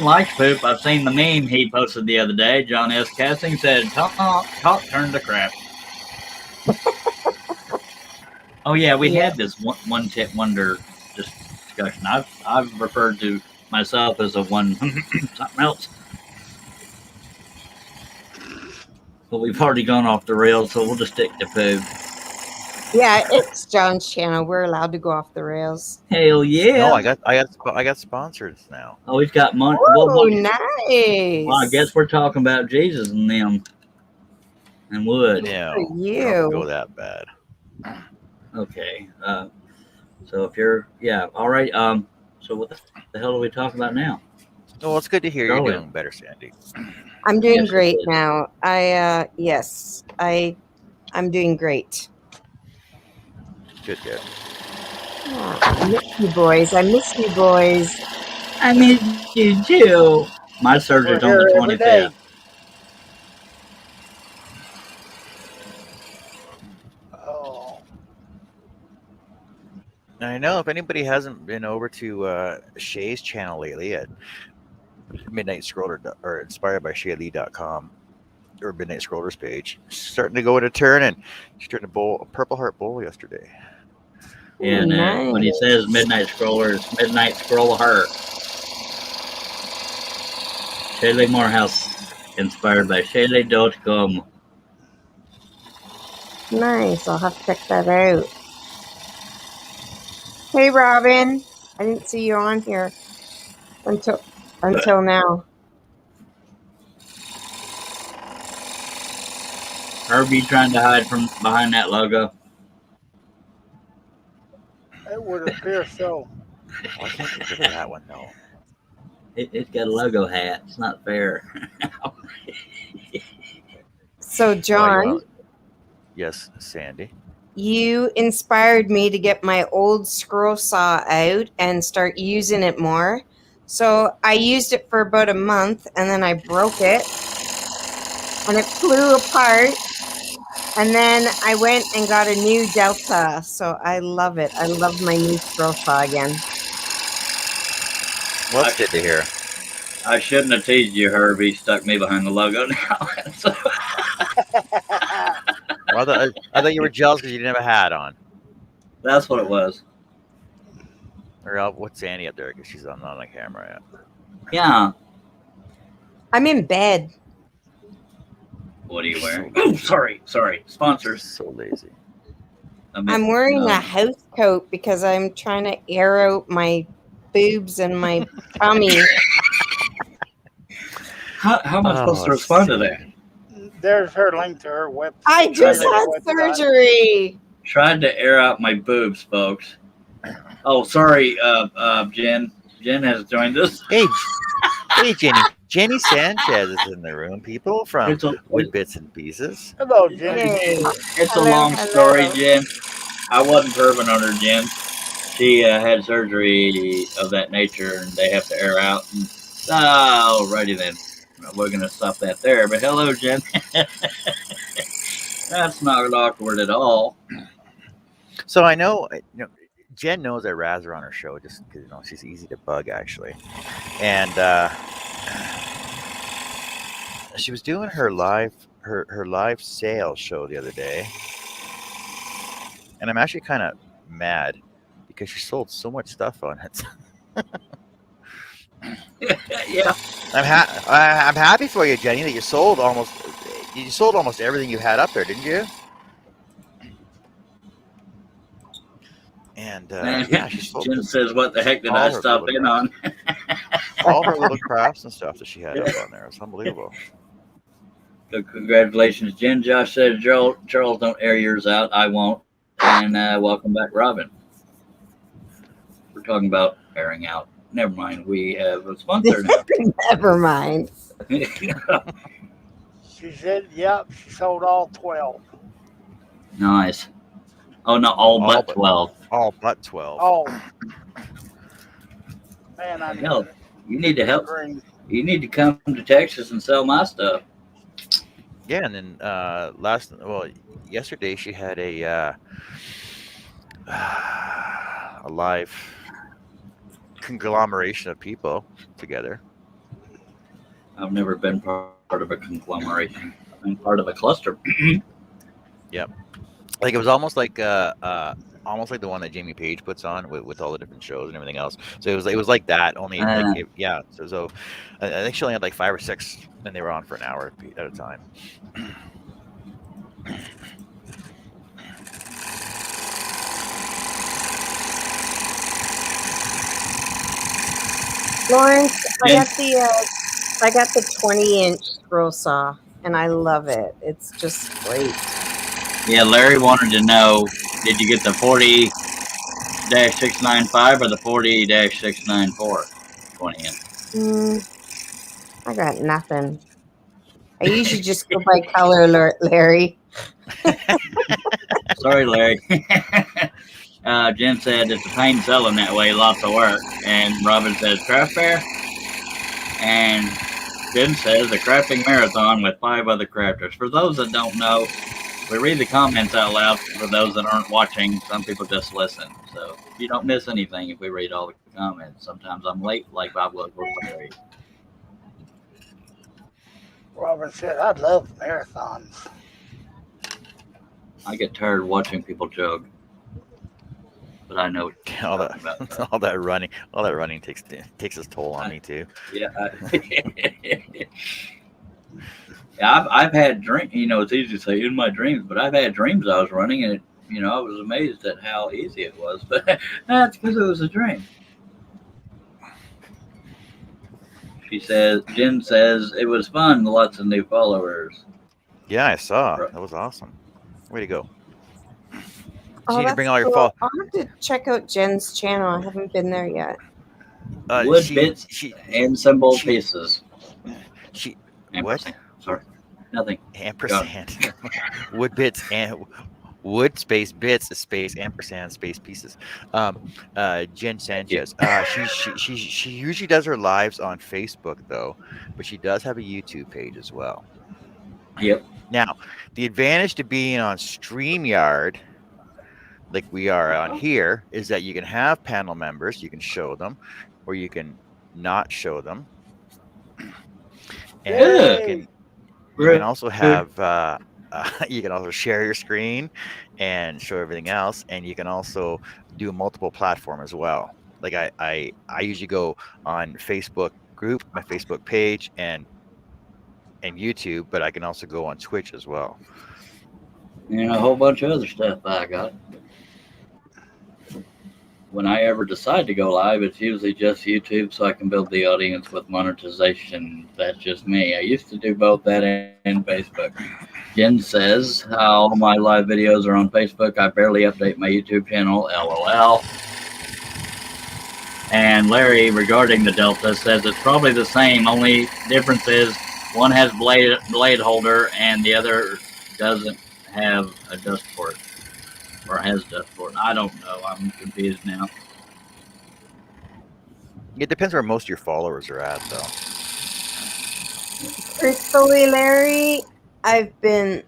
likes poop. I've seen the meme he posted the other day. John S. Casting said, "Talk, turn to crap." Oh yeah, we had this one tit wonder discussion. I've referred to myself as a one something else. But we've already gone off the rails, so we'll just stick to poop. Yeah, it's John's channel. We're allowed to go off the rails. Hell yeah! No, I got sponsors now. Oh, he's got money. Oh, Well, nice. I guess we're talking about Jesus and them and wood. No, For we don't have to go you. that bad. Okay. So if you're, all right. So what the hell are we talking about now? Well, it's good to hear Go you're ahead. doing better, Sandy. I'm doing Yes, it great is. now. I'm doing great. Good. Oh, I miss you boys. I miss you boys. I miss you too. My surgery's We're on the here every 25th. day. Oh, And I know if anybody hasn't been over to Shay's channel lately at Midnight Scroller or inspiredbyshaylee.com or Midnight Scrollers page, starting to go in a turn, and she turned a Purple Heart bowl yesterday. And Nice. when he says Midnight Scroller, it's Midnight Scroll Heart. Shaylee Morehouse, inspired by Shaylee.com. Nice. I'll have to check that out. Hey, Robin. I didn't see you on here until now. Herbie trying to hide from behind that logo. it would appear so. Why can't I get rid of that one though? It's got a logo hat. It's not fair. So, John, Yes, Sandy. you inspired me to get my old scroll saw out and start using it more. So I used it for about a month and then I broke it and it flew apart. And then I went and got a new Delta, so I love it. I love my new scroll saw again. Well, that's good to hear. I shouldn't have teased you, Herbie. Stuck me behind the logo now. So- Well, I thought you were jealous because you didn't have a hat on. that's what it was. Or what's Sandy up there? Because she's not on the camera yet. Yeah. I'm in bed. What are you wearing? Oh, sorry. Sponsors. So lazy. I'm wearing a house coat because I'm trying to air out my boobs and my tummy. How am I supposed to respond to that? There's her link to her website. I just had surgery. Tried to air out my boobs, folks. Oh, sorry, Jen. Jen has joined us. Hey, Jenny. Jenny Sanchez is in the room. People from Wood Bits and Pieces. Hello, Jenny. Hey. It's Hello, a long story, hello. Jen. I wasn't perving on her, Jen. She had surgery of that nature, and they have to air out. And, alrighty then. We're going to stop that there. But hello, Jen. That's not awkward at all. So I know, Jen knows I razz her on her show just because she's easy to bug actually, and she was doing her live sales show the other day, and I'm actually kind of mad because she sold so much stuff on it. Yeah. I'm happy for you, Jenny, that you sold almost everything you had up there, didn't you? And yeah, she sold Jen says, "What the heck did I stop in on?" all her little crafts and stuff that she had up on there. It's unbelievable. Congratulations, Jen. Josh said, Charles, don't air yours out. I won't. And welcome back, Robin. We're talking about airing out. Never mind. We have a sponsor now. Never mind. She said, yep, she sold all 12. Nice. Oh, no, all but 12. All but 12. Oh. Man, I Hell, you need to help. agree. You need to come to Texas and sell my stuff. Yeah, and then yesterday she had a live conglomeration of people together. I've never been part of a conglomeration. I've been part of a cluster. Yep. Like it was almost like the one that Jamie Page puts on with all the different shows and everything else. So it was like that only yeah. So I think she only had like 5 or 6, and they were on for an hour at a time. Lawrence, I got the 20-inch scroll saw, and I love it. It's just great. Yeah, Larry wanted to know, did you get the 40-695 or the 40-694 20-inch? I got nothing. I usually just go by color alert, Larry. Sorry, Larry. Jen said it's a pain selling that way, lots of work. And Robin says craft fair. And Jen says a crafting marathon with 5 other crafters. For those that don't know, we read the comments out loud. For those that aren't watching, some people just listen. So you don't miss anything if we read all the comments. Sometimes I'm late, like Bob was with Larry. Robin said, I love marathons. I get tired watching people jog. But I know all that running takes its toll on me too. Yeah. Yeah, I've had dreams. It's easy to say in my dreams, but I've had dreams I was running, and I was amazed at how easy it was. But that's because it was a dream. Jen says it was fun. Lots of new followers. Yeah, I saw. That was awesome. Way to go. Oh, you need to bring all your cool. I'll have to check out Jen's channel. I haven't been there yet. Wood bits and symbol pieces. What? Sorry, nothing. Ampersand. Wood bits and wood space bits space ampersand space pieces. Jen Sanchez. She usually does her lives on Facebook though, but she does have a YouTube page as well. Yep. Now, the advantage to being on StreamYard, like we are on here, is that you can have panel members, you can show them, or you can not show them, and Ugh, Yay! you can rude. also have you can also share your screen and show everything else, and you can also do multiple platform as well. Like I usually go on Facebook group, my Facebook page, and YouTube, but I can also go on Twitch as well. And a whole bunch of other stuff I got. When I ever decide to go live, it's usually just YouTube so I can build the audience with monetization. That's just me. I used to do both that and Facebook. Jen says, all my live videos are on Facebook. I barely update my YouTube channel. LOL. And Larry, regarding the Delta, says it's probably the same. Only difference is one has blade holder and the other doesn't have a dust port. Or has dust port. I don't know. I'm confused now. It depends where most of your followers are at, though. Truthfully, Larry, I've been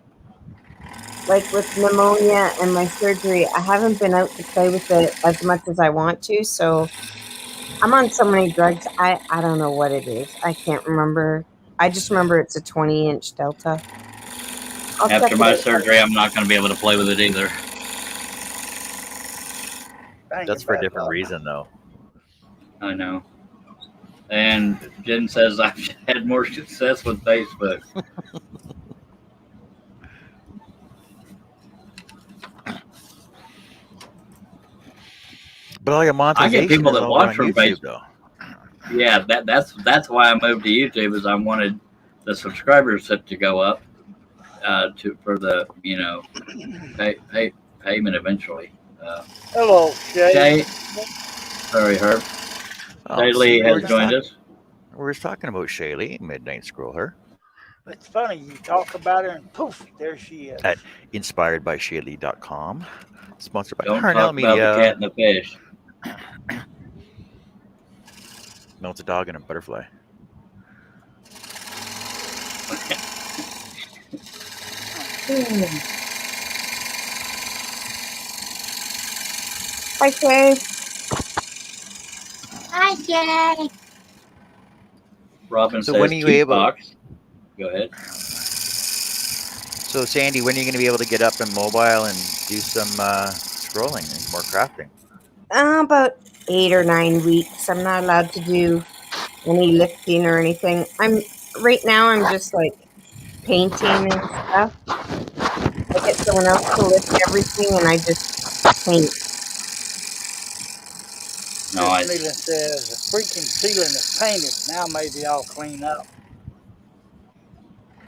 like with pneumonia and my surgery. I haven't been out to play with it as much as I want to. So I'm on so many drugs. I don't know what it is. I can't remember. I just remember it's a 20-inch Delta. I'll check After it my out. surgery, I'm not going to be able to play with it either. Bang That's it for a back different up. reason, though. I know. And Jen says I've had more success with Facebook. But all your I monetization get people is that over watch on from YouTube, Facebook. though. Yeah, that's why I moved to YouTube, is I wanted the subscribers to go up for the payment eventually. Hello, Shay. Shay, sorry, Herb. Oh, Shay see, Lee has joined us. we were talking about Shaylee, Midnight Scroller, It's funny, you talk about her and poof, there she is. at inspiredbyshaylee.com, sponsored by Don't Harnell talk about the Media. cat and the fish. No, it's a dog and a butterfly. Hi, Shay. Hi, Jay. Robin So says when are you cute able? box. Go ahead. So Sandy, when are you going to be able to get up and mobile and do some scrolling and more crafting? About 8 or 9 weeks. I'm not allowed to do any lifting or anything. I'm just like painting and stuff. I get someone else to lift everything and I just paint. Nice. Miss Nealon says the freaking ceiling is painted. Now maybe I'll clean up.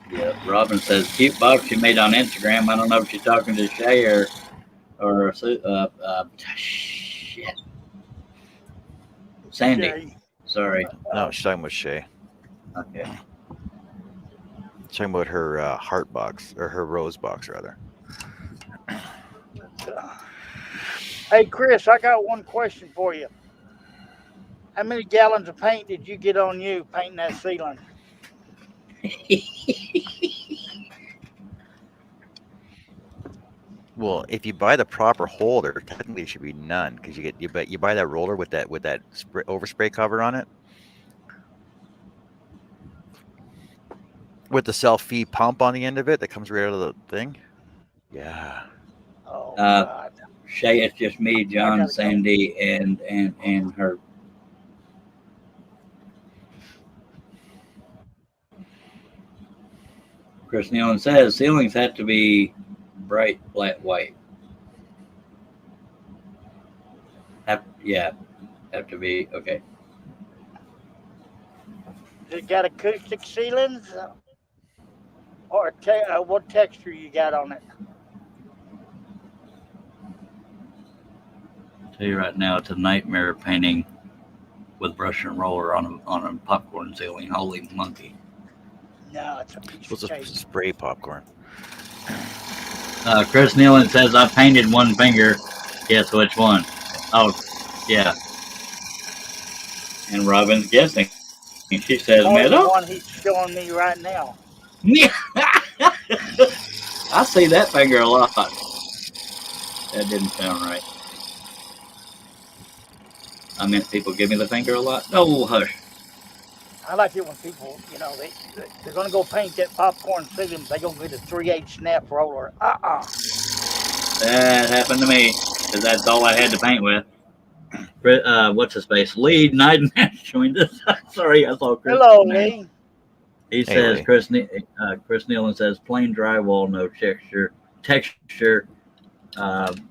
Yeah. Robin says cute box you made on Instagram. I don't know if she's talking to Shay or shit. Sandy. Shay. Sorry. No, she's talking about Shay. Okay. She's talking about her heart box, or her rose box, rather. Hey, Chris, I got one question for you. How many gallons of paint did you get on you painting that ceiling? Well, if you buy the proper holder, technically it should be none, because you buy that roller with that overspray cover on it, with the self-feed pump on the end of it that comes right out of the thing. Yeah. Oh, Uh, God. Shay, it's just me, John, gotta go. Sandy, and her. Chris Nealon says ceilings have to be bright flat white. Have to be okay. Has it got acoustic ceilings? Or what texture you got on it? Tell you right now, it's a nightmare painting with brush and roller on a popcorn ceiling. Holy monkey! No, it's a piece Supposed of to cake. spray popcorn. Chris Nealon says I painted one finger. Guess which one? Oh, yeah. And Robin's guessing. And she says Only the middle. one he's showing me right now. I see that finger a lot. That didn't sound right. I meant people give me the finger a lot. No, hush. I like it when people, they're gonna go paint that popcorn ceiling. They gonna get a 3/8 snap roller. That happened to me because that's all I had to paint with. What's his face? Lee Knighton joined us. Sorry, I saw Chris. Hello, Lee. He Hey, says Lee. Chris Nealon says plain drywall, no texture.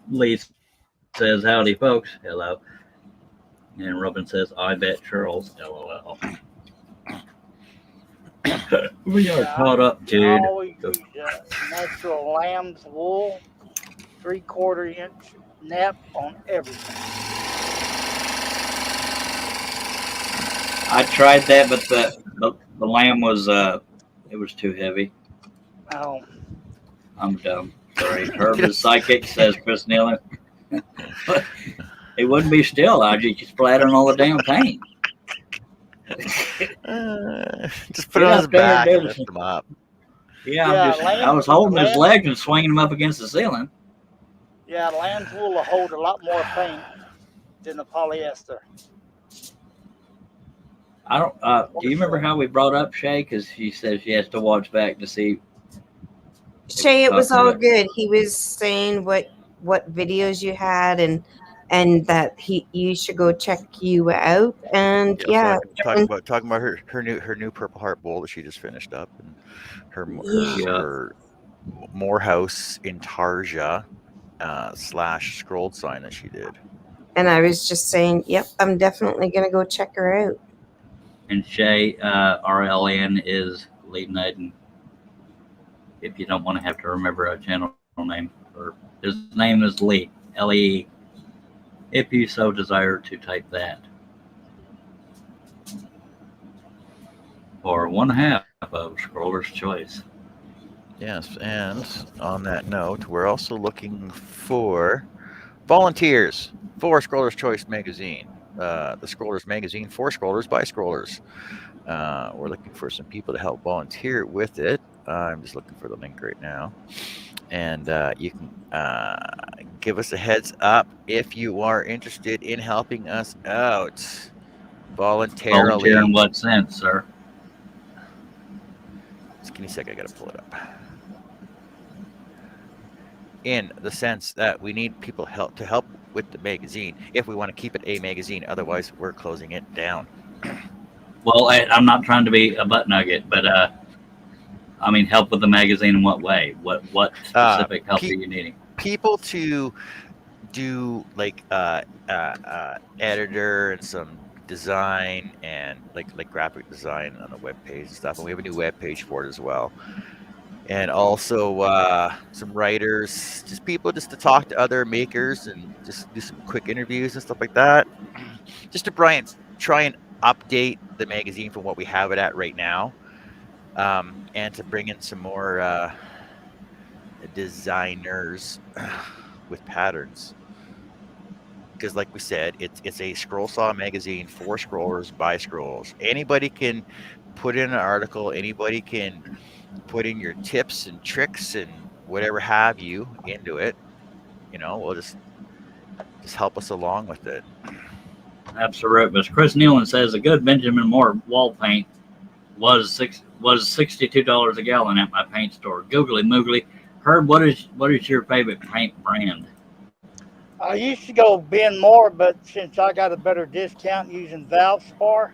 Lee says howdy, folks. Hello. And Robin says I bet Charles. LOL. We are caught up, I dude. always use natural lamb's wool, 3/4 inch nap on everything. I tried that, but the lamb was it was too heavy. Oh, I'm dumb. Sorry. Herb is psychic, says Chris Nealon. It wouldn't be still. I'd just splattering all the damn paint. Just put it on his back and lift Davidson. him up. Yeah, yeah, I was holding his legs and swinging him up against the ceiling. Yeah, lamb's wool will hold a lot more paint than the polyester. I don't. Do you remember how we brought up Shay? Because she says she has to watch back to see. Shay, it was Okay. all good. He was saying what videos you had and that you should go check you out. And Yeah, yeah, so talking about her new Purple Heart bowl that she just finished up, and her Morehouse Intarsia / scrolled sign that she did. and I was just saying, yep, I'm definitely gonna go check her out. And Shay, RLN is Lee Knighton. If you don't want to have to remember a channel name, or his name is Lee, Lee. If you so desire to type that. For 1/2 of Scroller's Choice. Yes, and on that note, we're also looking for volunteers for Scroller's Choice magazine. The Scrollers magazine for Scrollers by Scrollers. We're looking for some people to help volunteer with it. I'm just looking for the link right now. And you can give us a heads up if you are interested in helping us out voluntarily. Volunteer in what sense, sir? Just give me a sec, I gotta pull it up. In the sense that we need people to help with the magazine if we want to keep it a magazine. Otherwise, we're closing it down. Well, I'm not trying to be a butt nugget, but I mean, help with the magazine in what way? What specific help are you needing? People to do like editor and some design and like graphic design on the web page and stuff. And we have a new web page for it as well. And also some writers, just people just to talk to other makers and just do some quick interviews and stuff like that. Just to try and update the magazine from what we have it at right now, and to bring in some more designers with patterns. Because like we said, it's a scroll saw magazine for scrollers by scrollers. Anybody can put in an article. Anybody can put in your tips and tricks and whatever have you into it. We'll just help us along with it. Absolutely. Chris Nealon says a good Benjamin Moore wall paint was $62 a gallon at my paint store. Googly moogly. Herb, what is your favorite paint brand? I used to go Ben Moore, but since I got a better discount using Valspar,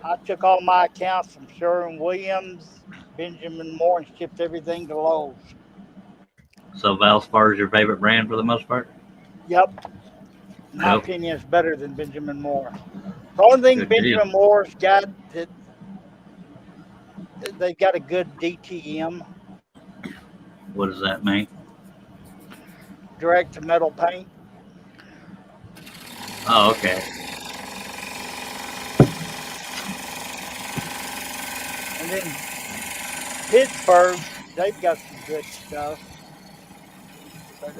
I took all my accounts from Sherwin-Williams, Benjamin Moore, and shipped everything to Lowe's. So Valspar is your favorite brand for the most part? Yep. In my opinion, it's better than Benjamin Moore. The only thing Good Benjamin Moore's got, that they got a good DTM, What does that mean? direct to metal paint. Oh, okay. And then Pittsburgh, they've got some good stuff. But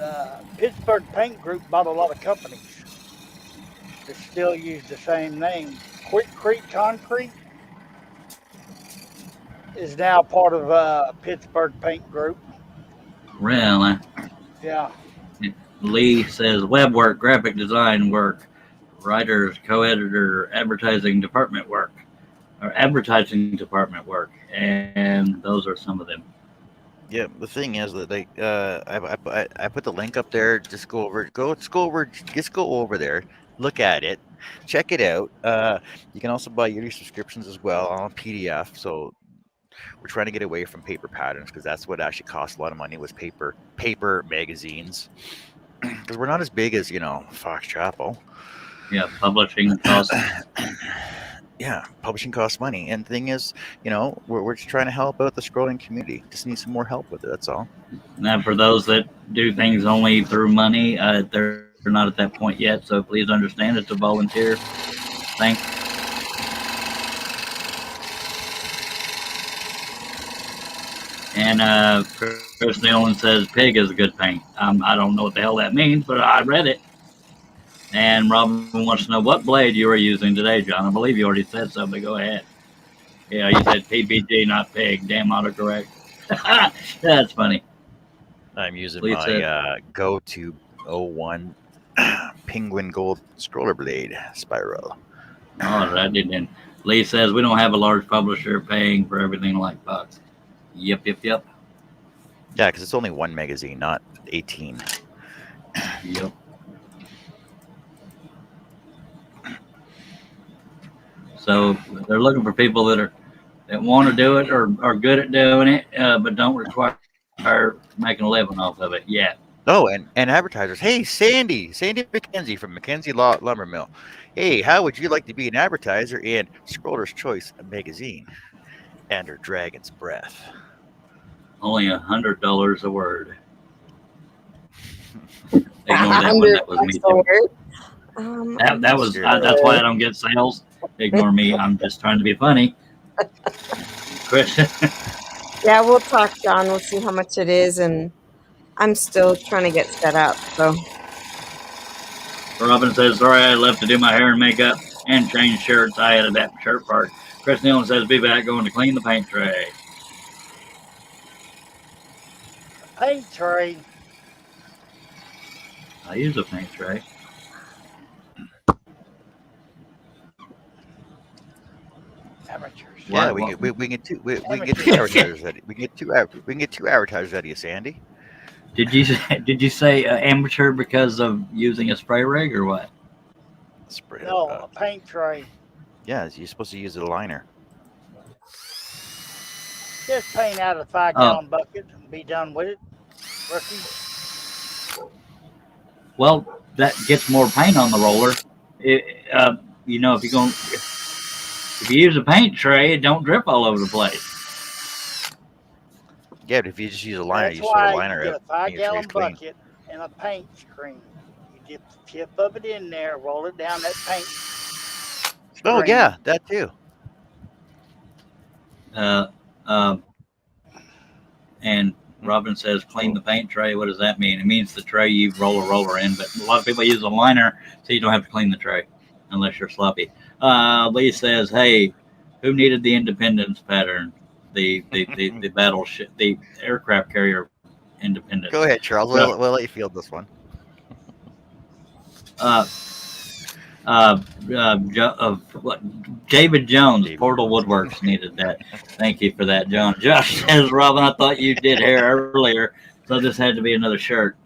Pittsburgh Paint Group bought a lot of companies that still use the same name. Quick Creek Concrete. is now part of Pittsburgh Paint Group. Really? Yeah. Lee says web work, graphic design work, writers, co-editor, advertising department work, and those are some of them. Yeah, the thing is that I put the link up there. Just go over there, look at it, check it out. You can also buy yearly subscriptions as well on PDF. So we're trying to get away from paper patterns because that's what actually costs a lot of money was paper magazines. Because we're not as big as Fox Chapel. Yeah, publishing costs. Yeah, publishing costs money, and the thing is, we're just trying to help out the scrolling community. Just need some more help with it. That's all. Now, for those that do things only through money, they're not at that point yet. So please understand it's a volunteer thing. And Chris Nealon says pig is a good paint. I don't know what the hell that means, but I read it. And Robin wants to know what blade you are using today, John. I believe you already said so, but go ahead. Yeah, you said PBG, not pig. Damn autocorrect. That's funny. I'm using Please my go-to 01 Penguin Gold scroller blade spiral. Oh, that didn't. Lee says we don't have a large publisher paying for everything like Fox. Yep. Yeah, because it's only one magazine, not 18. Yep. So they're looking for people that want to do it or are good at doing it, but don't require making a living off of it yet. Oh, and advertisers. Hey, Sandy McKenzie from McKenzie Lumber Mill. Hey, how would you like to be an advertiser in Scroller's Choice magazine and her Dragon's Breath? Only $100 a word. Ignore that one. That was me too. That was. That's why I don't get sales. Ignore me. I'm just trying to be funny. Christian. Yeah, we'll talk, John. We'll see how much it is, and I'm still trying to get set up. So Robin says, sorry, I left to do my hair and makeup and change shirts. I had a that shirt part. Chris Nealon says, be back going to clean the paint tray. Paint tray. I use a paint tray. Amateurs. Yeah, we can get two advertisers ready. We can get two advertisers ready, Sandy. Did you say amateur because of using a spray rig or what? Spray. No, a paint tray. Yeah, you're supposed to use a liner. Just paint out a 5-gallon bucket and be done with it. Rookie. Well, that gets more paint on the roller. If you use a paint tray, it don't drip all over the place. Yeah, but if you just use a liner, That's you sort why of liner you it. get a 5-gallon bucket and a paint screen. You dip the tip of it in there, roll it down that paint screen. Oh yeah, that too. And Robin says, clean the paint tray. What does that mean? It means the tray you roll a roller in, but a lot of people use a liner so you don't have to clean the tray unless you're sloppy. Lee says, hey, who needed the Independence pattern? The battleship, the aircraft carrier Independence. Go ahead, Charles. We'll let you field this one. David Jones, Portal Woodworks needed that. Thank you for that, John. Josh says, Robin, I thought you did hair earlier, so this had to be another shirt.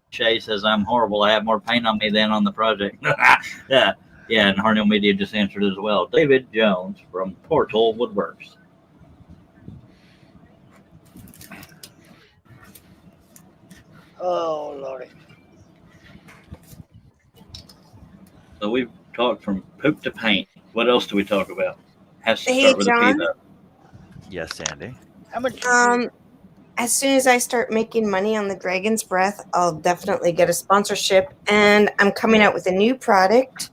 Shay says, I'm horrible. I have more paint on me than on the project. Yeah, and Harnell Media just answered as well. David Jones from Portal Woodworks. Oh, Lordy. So we've talked from poop to paint. What else do we talk about? Has to start with John? a P, though. Yes, Sandy. How much? As soon as I start making money on the Dragon's Breath, I'll definitely get a sponsorship. And I'm coming out with a new product.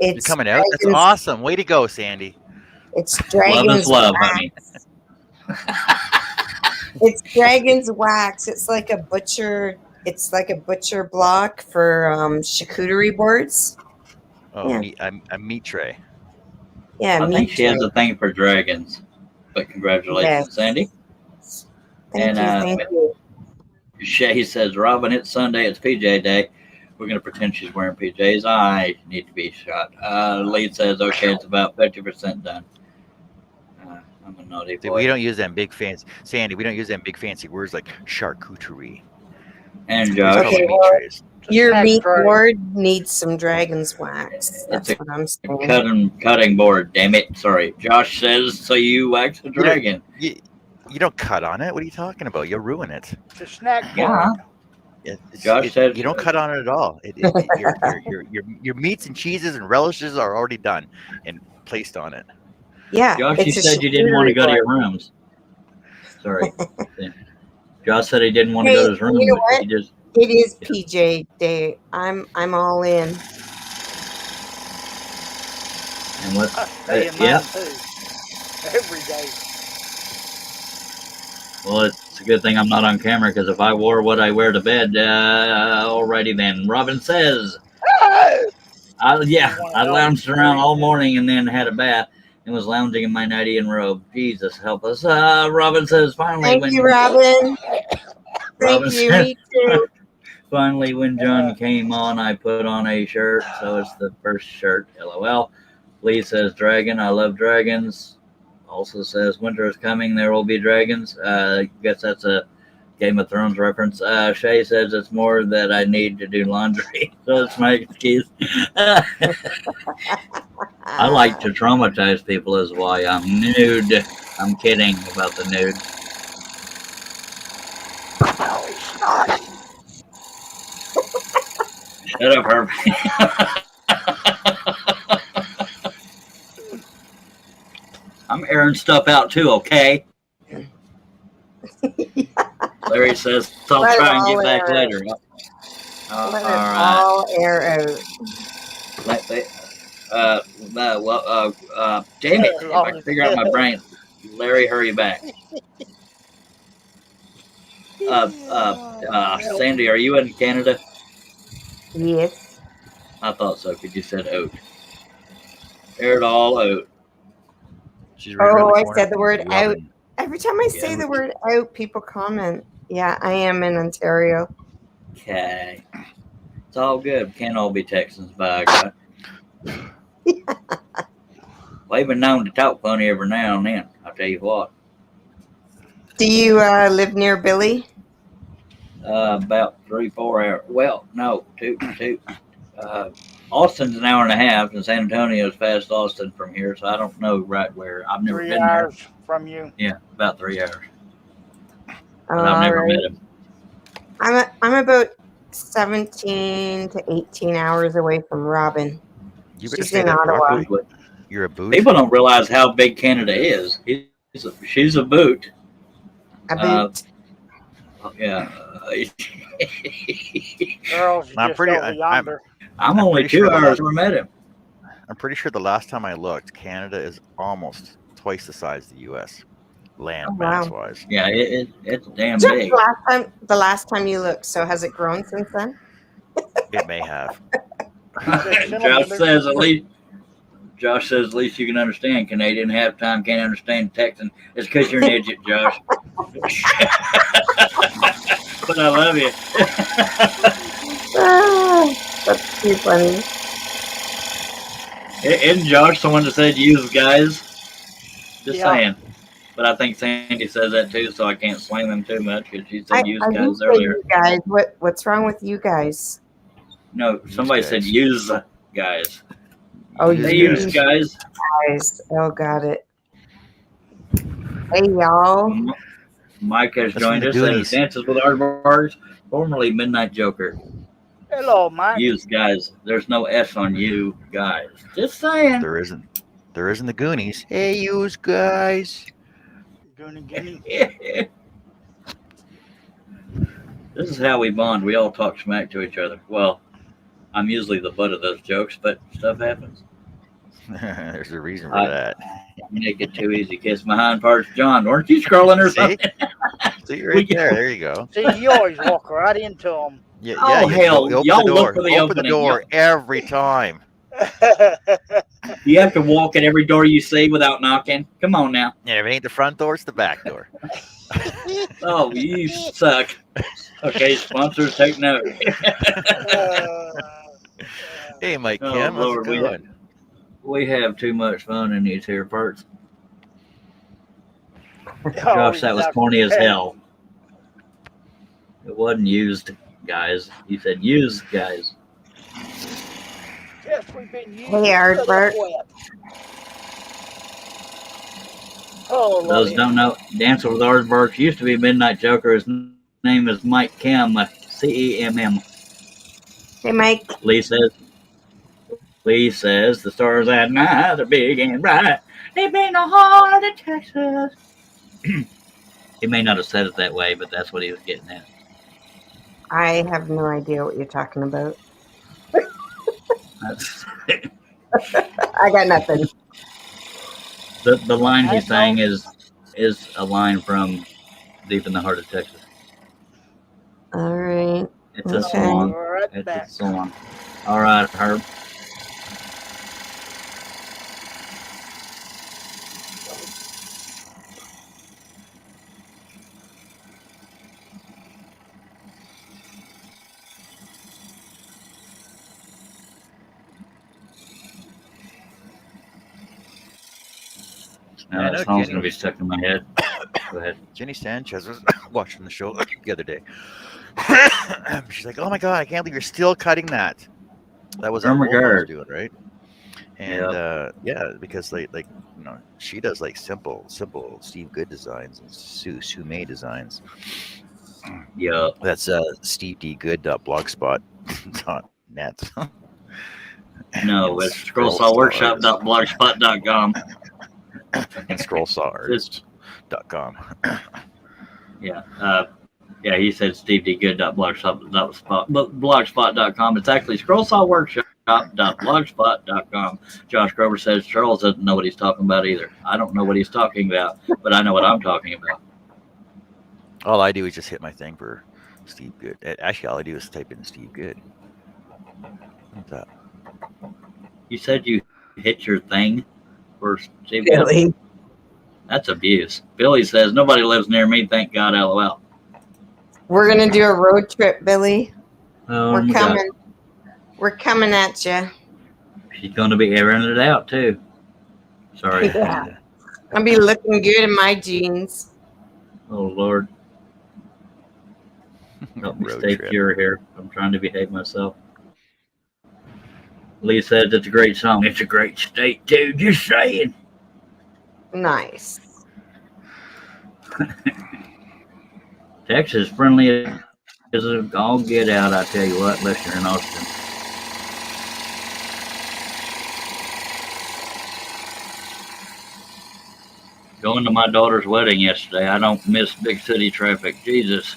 You're coming out? That's awesome. Way to go, Sandy. It's Dragon's love, Wax. honey. It's Dragon's Wax. It's like a butcher block for charcuterie boards. Oh, Yeah. a meat tray. Yeah, I think she has a thing for dragons. But congratulations, Yes. Sandy. Thank you. Thank you. Shay says, Robin, it's Sunday. It's PJ day. We're going to pretend she's wearing PJs. I need to be shot. Lee says, okay, it's about 50% done. I'm a naughty boy. We don't use them big fancy, Sandy. We don't use them big fancy words like charcuterie. And We just call Josh, them Okay, meat well, trays. your Snack meat tray. board needs some dragon's wax. That's It's what I'm saying. cutting board. Damn it. Sorry. Josh says, so you wax a dragon. You don't cut on it. What are you talking about? You'll ruin it. It's a snack Yeah. board. Josh said you don't cut on it at all. Your meats and cheeses and relishes are already done and placed on it. Yeah. Josh, you it's a said you didn't want to go to your charcuterie rooms. Sorry. Josh said he didn't want to Hey, go to his room. you know but what? he just board. It is PJ day. I'm all in. and what? I stay in mine Yeah. too. Every day. Well, it's a good thing I'm not on camera because if I wore what I wear to bed, alrighty then. Robin says, I lounged around all morning and then had a bath and was lounging in my nightie and robe. Jesus help us. Robin says, finally, Thank you, Robin. Robin Thank you. says, Me too. finally, when John came on, I put on a shirt, so it's the first shirt. LOL. Lee says, dragon. I love dragons. Also says, winter is coming. There will be dragons. Guess that's a Game of Thrones reference. Shay says it's more that I need to do laundry, so it's my excuse. I like to traumatize people, is why I'm nude. I'm kidding about the nude. No, it's not. Shut up, Herb. I'm airing stuff out too, okay? Larry says, I'll Let it try and all get back air later. Let All it right. all air out. Damn it. If I can figure out my brain. Larry, hurry back. Sandy, are you in Canada? Yes. I thought so because you said oat. Air it all out. She's right around Oh, the I corner said the from word out. Robin. Every time I say the word out, people comment. Yeah, I am in Ontario. Okay. It's all good. Can't all be Texans, by God. We've been known to talk funny every now and then. I'll tell you what. Do you live near Billy? About 3-4 hours. Well, no, two. Austin's an hour and a half, and San Antonio's past Austin from here, so I don't know right where. I've never 3 been hours from you. there. Yeah, about 3 hours. Oh, But I've never all right. met him. I'm about 17 to 18 hours away from Robin. You better She's say in that Ottawa. properly. You're a boot. People don't realize how big Canada is. She's a boot. A boot. Yeah. Girls are I'm just pretty- over yonder. I'm I'm only pretty sure 2 the hours last- from met him. I'm pretty sure the last time I looked, Canada is almost twice the size of the U.S. land Oh, wow. mass wise. Yeah, it's damn Just big. the last time you looked. So has it grown since then? It may have. Josh says at least you can understand Canadian. Half time can't understand Texan. It's because you're an idiot, Josh. But I love you. That's too funny. Isn't Josh the one that said use guys? Just Yeah. saying. But I think Sandy says that too, so I can't slam him too much because she said use I do guys say earlier. you guys. What's wrong with you guys? No, somebody said guys. use guys. Oh, They you use guys. guys. Oh, got it. Hey, y'all. Mike has That's joined from us the as Goonies. Dances with Aardvarks, formerly Midnight Joker. Hello, Mike. Use guys. There's no S on you guys. Just saying. There isn't. There isn't the Goonies. Hey, yous guys. Goonie. This is how we bond. We all talk smack to each other. Well, I'm usually the butt of those jokes, but stuff happens. There's a reason for I- that. Make it too easy. Kiss my hind parts, John. Weren't you scrolling or See? something? See right there. There you go. See, you always walk right into them. Yeah, Oh, you hell, open y'all the look door. for the Open the opening. door every time. You have to walk at every door you see without knocking. Come on now. Yeah, if it ain't the front door, it's the back door. Oh, you suck. Okay, sponsors, take note. Hey, Mike Oh Kim, how's it Lord, going? we have too much fun in these here parts. Oh, Josh, that was not corny as crazy. hell. It wasn't used, guys. You said used, guys. Yes, we've been used. Hey, Aardbert. Oh, For those who don't know, Dancer with Aardvark used to be Midnight Joker. His name is Mike Kim, CEMM. Hey, Mike. Lee says the stars at night are big and bright. They've been the heart of Texas. He may not have said it that way, but that's what he was getting at. I have no idea what you're talking about. That's, I got nothing. the line I he's saying know. is a line from Deep in the Heart of Texas. All right. It's a Okay. song. Right It's back. a song. All right, Herb. Now Yeah, I that know song's Jenny. gonna be stuck in my head. Go ahead. Jenny Sanchez was watching the show the other day. She's like, "Oh my god, I can't believe you're still cutting that." That was that From wolf I was regard. doing, right? And Yeah. yeah, because like she does like simple Steve Good designs and Sue May designs. Yeah. That's stevedgood.blogspot.net. No, it's scrollsawworkshop.blogspot.com. And scrollsawartist.com. Yeah. Yeah, he said stevedgood.blogspot.com. It's actually scrollsawworkshop.blogspot.com. Josh Grover says Charles doesn't know what he's talking about either. I don't know what he's talking about, but I know what I'm talking about. All I do is just hit my thing for Steve Good. Actually, all I do is type in Steve Good. What's that? You said you hit your thing for Steve Good? Billy. That's abuse. Billy says nobody lives near me, thank God, LOL. We're gonna do a road trip, Billy. Oh, We're my coming. God. We're coming at you. She's going to be airing it out, too. Sorry. Yeah. I'll be looking good in my jeans. Oh, Lord. Help me Road stay trip. pure here. I'm trying to behave myself. Lee says it's a great song. It's a great state, too. Just saying. Nice. Texas friendly as all get out, I tell you what, unless you're in Austin. Going to my daughter's wedding yesterday. I don't miss big city traffic. Jesus.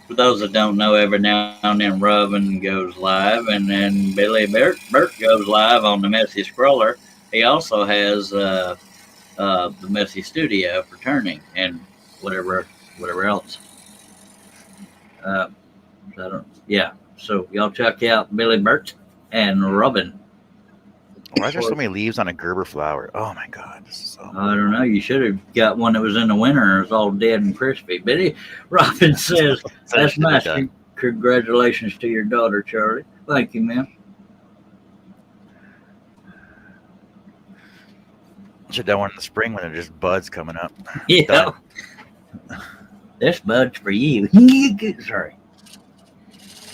For those that don't know, every now and then Robin goes live, and then Billy Burt goes live on the Messy Scroller. He also has the Messy Studio for turning and whatever else. Yeah. So y'all check out Billy Burt and Robin. Why is there so many leaves on a Gerber flower? Oh my God, this is so. I don't know. You should have got one that was in the winter and it was all dead and crispy. But Robin says, that's nice. Congratulations to your daughter, Charlie. Thank you, ma'am. Should have done one in the spring when they're just buds coming up. Yeah. Done. This bud's for you. Sorry.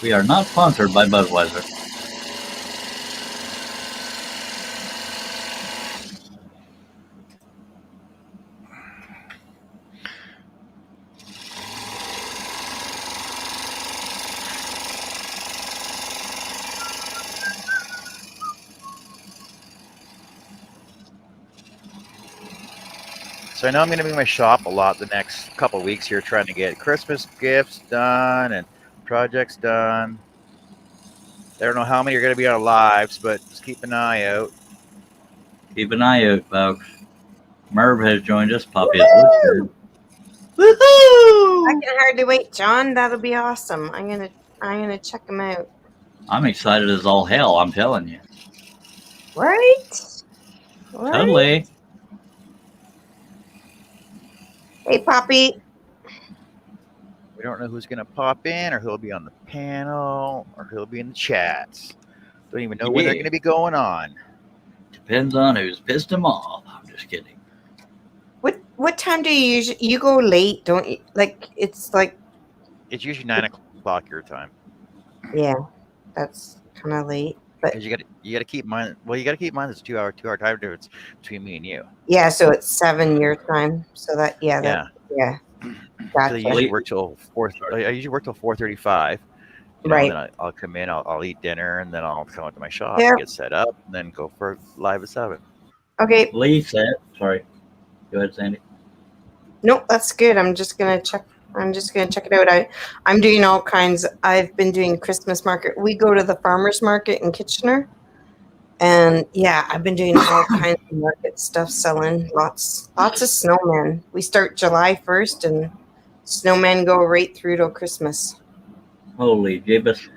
We are not sponsored by Budweiser. So I know I'm going to be in my shop a lot the next couple of weeks here, trying to get Christmas gifts done and projects done. I don't know how many are going to be on lives, but just keep an eye out. Keep an eye out, folks. Merv has joined us. Poppy is Woohoo! listening. I Woohoo! can hardly wait, John. That'll be awesome. I'm gonna check them out. I'm excited as all hell, I'm telling you. Right? Right? Totally. Hey, Poppy. We don't know who's going to pop in or who'll be on the panel or who'll be in the chats. Don't even know when they're Yeah. going to be going on. Depends on who's pissed him off. I'm just kidding. What time do you usually you go late? Don't you? Like it's like It's usually 9 o'clock your time. yeah, that's kind of late. But Because you got to keep in mind. Well, you got to keep in mind there's a 2 hour time difference between me and you. yeah, so it's 7 your time. So that yeah, Yeah. yeah, So gotcha. I usually work till 4. I usually work till 4:35. Right. Then I'll come in. I'll eat dinner, and then I'll come up to my shop, Yeah. get set up, and then go for live at 7. Okay. Lee said, sorry. Go ahead, Sandy. Nope, that's good. I'm just gonna check it out. I'm doing all kinds. I've been doing Christmas market. We go to the farmers market in Kitchener, and yeah, I've been doing all kinds of market stuff, selling lots of snowmen. We start July 1st, and snowmen go right through till Christmas. Holy gibbous.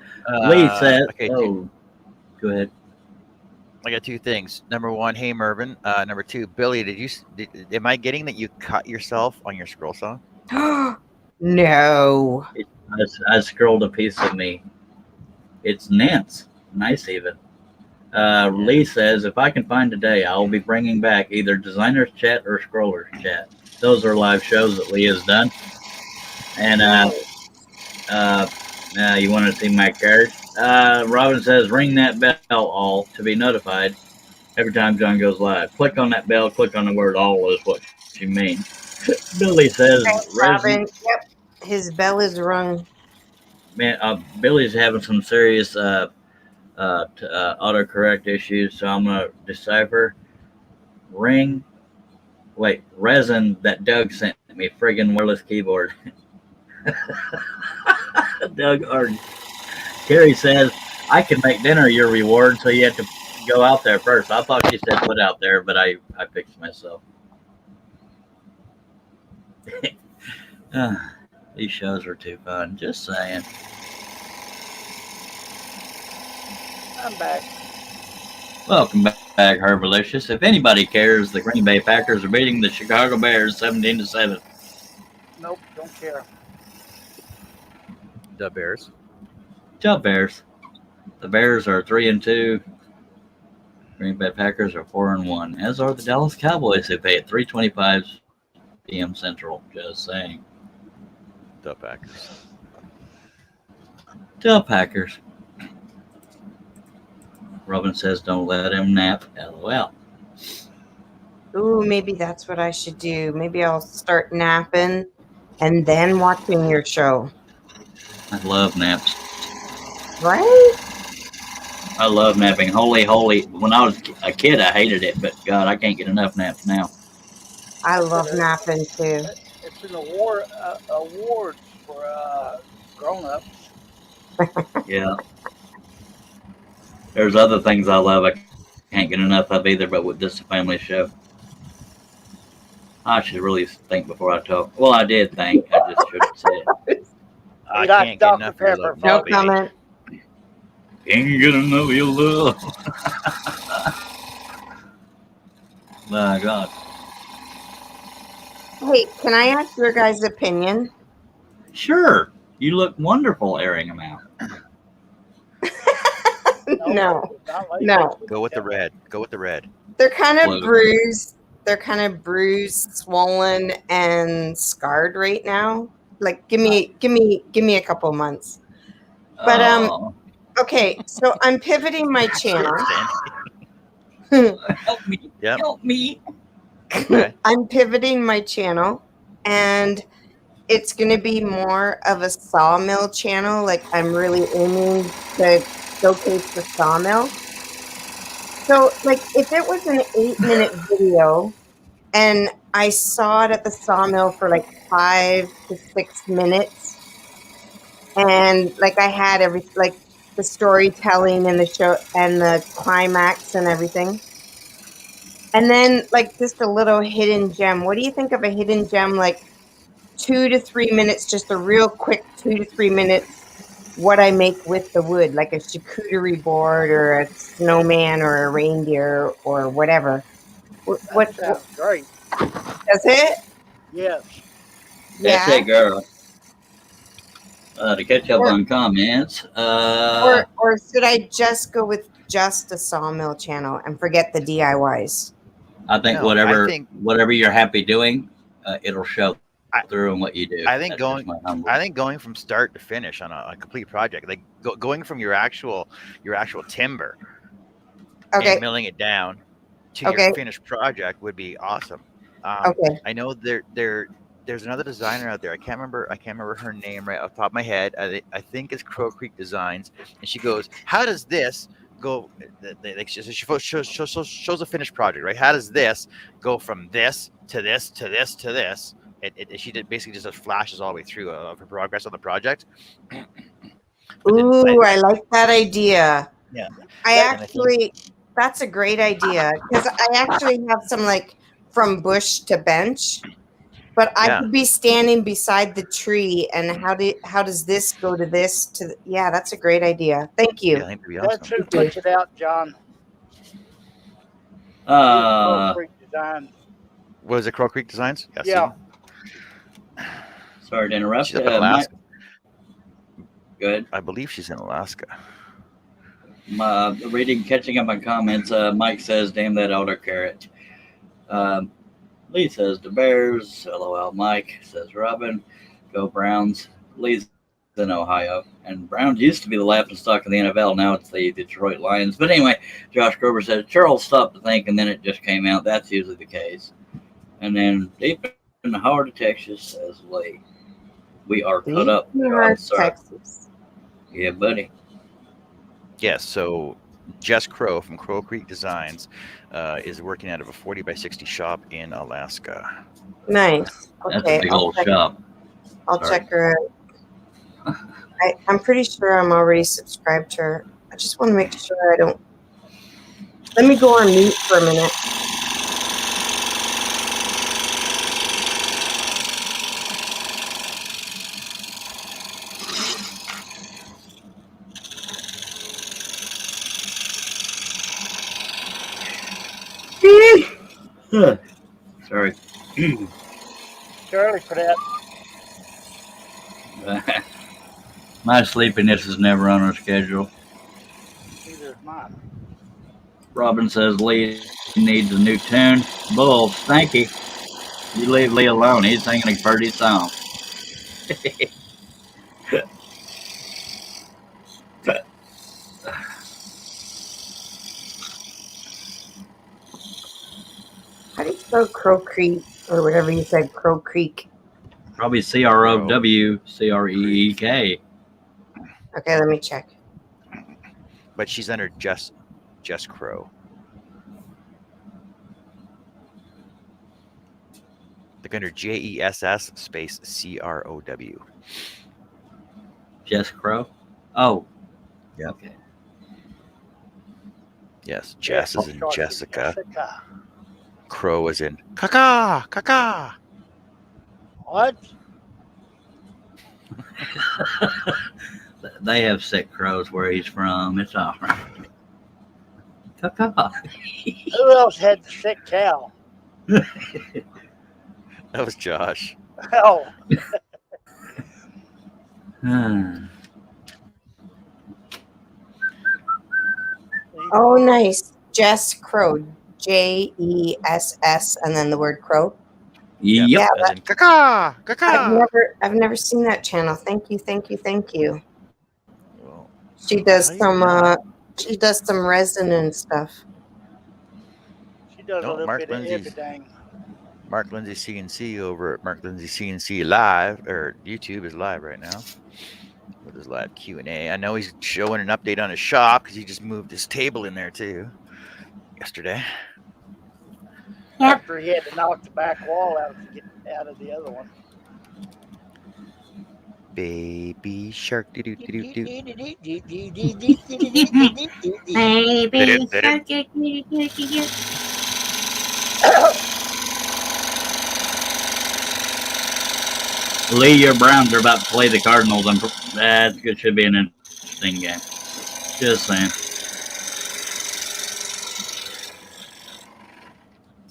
Lee said, Okay, oh, go ahead. I got 2 things. Number 1, hey Mervin. Number 2, Billy. Am I getting that you cut yourself on your scroll saw? No. I scrolled a piece of me. It's nice even. Lee says, if I can find a day, I will be bringing back either Designer's Chat or Scroller's Chat. Those are live shows that Lee has done. And you want to see my card? Robin says, ring that bell all to be notified every time John goes live. Click on that bell, click on the word all is what you mean. Billy says, Thanks, Robin. Yep, his bell is rung. man, Billy's having some serious autocorrect issues, so I'm going to decipher resin that Doug sent me, friggin' wireless keyboard. Doug or Carrie says, I can make dinner your reward, so you have to go out there first. I thought she said put out there, but I fixed myself. These shows are too fun. Just saying. I'm back. Welcome back, Herbalicious. If anybody cares, the Green Bay Packers are beating the Chicago Bears 17-7. Nope, don't care. The Bears. Job Bears. The Bears are 3-2. Green Bay Packers are 4-1. As are the Dallas Cowboys, who pay at 3:25 p.m. Central. Just saying. The Packers. Tell Packers. Robin says, don't let him nap. LOL. Ooh, maybe that's what I should do. Maybe I'll start napping and then watching your show. I love naps. Right? I love napping. Holy. When I was a kid, I hated it, but God, I can't get enough naps now. I love napping too. It's an awards for grown-ups. Yeah. There's other things I love I can't get enough of either, but with this family show. I should really think before I talk. Well, I did think. I just shouldn't say it. I like can't get Dr. enough of your Pepper, love, No baby. comment. Can't get enough of your love. My God. Hey, can I ask your guys' opinion? Sure. You look wonderful airing them out. No. not like No. Go with the red. Go with the red. They're kind of Blue. bruised. They're kind of bruised, swollen, and scarred right now. Like, give me a couple months. But Oh. okay, so I'm pivoting my channel. Help me. Yep. Help me. Okay. I'm pivoting my channel, and it's going to be more of a sawmill channel. Like, I'm really aiming to showcase the sawmill. So, like, if it was an 8-minute video and I saw it at the sawmill for like 5 to 6 minutes, and like I had the storytelling and the show and the climax and everything, And then, like, just a little hidden gem. What do you think of a hidden gem, like 2 to 3 minutes, just a real quick 2 to 3 minutes, what I make with the wood, like a charcuterie board or a snowman or a reindeer or whatever. What That sounds great. does it? Yes. That's Yeah. it, girl. To catch up Or, on comments, or should I just go with just a sawmill channel and forget the DIYs? I think No, I whatever you're happy doing, it'll show I, through in what you do. I think That's just my humble. I think going from start to finish on a complete project, like going from your actual timber Okay. and milling it down to Okay. your finished project would be awesome. Okay. I know there's another designer out there. I can't remember her name right off the top of my head. I think it's Crow Creek Designs, and she goes, "How does this go?" Like she shows a finished project, right? How does this go from this to this to this to this? She did basically just flashes all the way through of her progress on the project. Ooh, I like that idea. Yeah, That's a great idea because I actually have some like from bush to bench, but I Yeah. could be standing beside the tree and how does this go to this to yeah, that's a great idea. Thank you. I think it'd be That's awesome. who puts it out, John. Uh, Creek Design. Was it Crow Creek Designs? Yeah. sorry to interrupt. She's up in Alaska. Good. I believe she's in Alaska. Catching up on comments. Mike says, "Damn that autocarrot." Lee says, "The Bears." LOL. Mike says, "Robin, go Browns." Lee's in Ohio, and Browns used to be the laughing stock in the NFL. Now it's the Detroit Lions. But anyway, Josh Grover said, "Charles stopped to think, and then it just came out." That's usually the case. And then deep in the heart of Texas, says Lee, "We are cut up, Texas. Yeah, buddy. Yes, so Jess Crow from Crow Creek Designs is working out of a 40 by 60 shop in Alaska. Nice. That's Okay. a big old shop. I'll Sorry. check her out. I'm pretty sure I'm already subscribed to her. I just want to make sure I don't. Let me go on mute for a minute. Sorry. Shirley for that. My sleepiness is never on a schedule. Neither is mine. Robin says Lee needs a new tune. Bulls, thank you. You leave Lee alone. He's singing a pretty song. How do you spell Crow Creek or whatever you said? Crow Creek. Probably CROWCREEK. Okay, let me check. But she's under Jess Crow. Look under JESS space CROW. Jess Crow? Oh. Yep. Okay. Yes, Jess is in Jessica. Jessica. Crow is in caca, caca. What? They have sick crows where he's from. It's all right. Caca. Who else had the sick cow? That was Josh. Oh, Oh, nice. Jess Crow. JESS and then the word crow. Yep. Yeah, As in caca, caca. I've never seen that channel. Thank you. Well, She does how you some resin and stuff. she does No, a little Mark bit of Lindsay's- everything. Mark Lindsay CNC over at Mark Lindsay CNC Live, or YouTube is live right now with his live Q&A. I know he's showing an update on his shop because he just moved his table in there too yesterday. After he had to knock the back wall out to get out of the other one. Baby shark, doo doo doo doo doo. Baby Did it? shark, Lee, your Browns are about to play the Cardinals. That should be an interesting game. Just saying.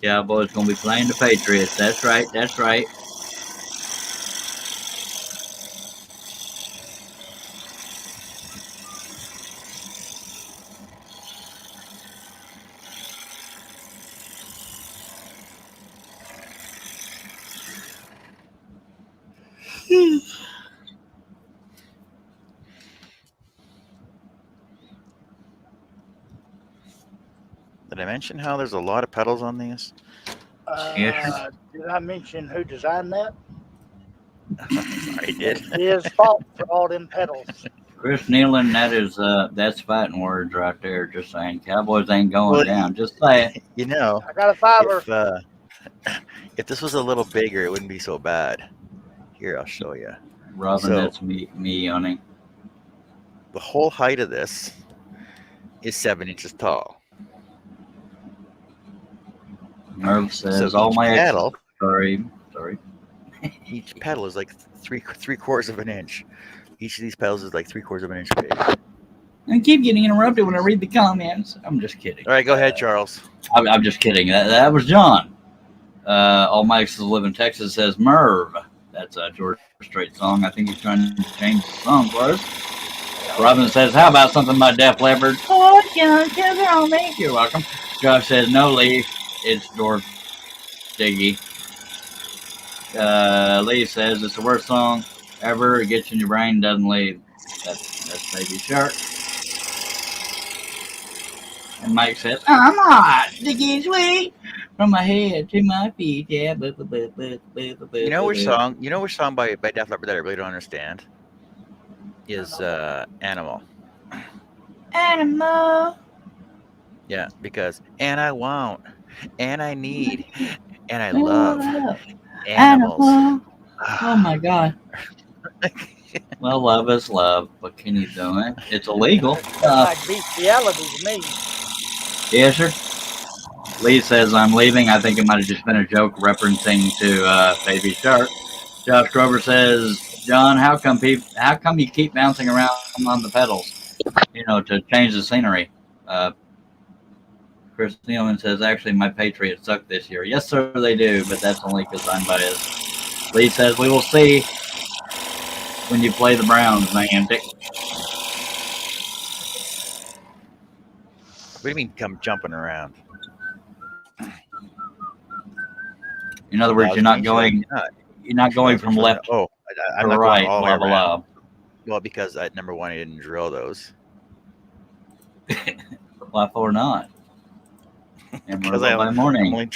Cowboys gonna be playing the Patriots. That's right. That's right. Did I mention how there's a lot of pedals on these? Yes, Did I mention who designed that? I did. It's his fault for all them pedals. Chris Nealon, that's fighting words right there. Just saying, Cowboys ain't going Well, down. Just saying. you know, I got a fiver. if this was a little bigger, it wouldn't be so bad. Here, I'll show you. Robin, So- that's me yawning. The whole height of this is 7 inches tall. Merv says So all each my exes. pedal, Sorry. each pedal is like three quarters of an inch. Each of these pedals is like 3/4 of an inch big. I keep getting interrupted when I read the comments. I'm just kidding. All right, go ahead, Charles. I'm just kidding. That was John. All my exes live in Texas says Merv. That's a George Strait song. I think he's trying to change the song for us. Robin says, how about something by Def Leppard? Oh, John, on me. You're welcome. Josh says, no, Lee. It's Dorf Diggy. Lee says, it's the worst song ever. It gets in your brain, doesn't leave. That's Baby Shark. And Mike says, I'm hot. Diggy sweet. From my head to my feet. Yeah. You know which song by Def Leppard that I really don't understand is Animal. Animal. Yeah, because and I won't, and I need, and I love animals. Animal. Oh my God. Well, love is love. What can you do? It's illegal. That's like bestiality to me. Yes, sir. Lee says I'm leaving. I think it might have just been a joke referencing to Baby Shark. Josh Grover says, John, how come you keep bouncing around on the pedals? To change the scenery. Chris Nealman says, actually, my Patriots suck this year. Yes, sir, they do, but that's only because I'm biased. Lee says, we will see when you play the Browns, man. What do you mean come jumping around? In other words, you're not going from left Oh, I'm to not right. going all the way Blah, around. blah. Well, because number one, I didn't drill those. Why for not? And Because by I'm morning.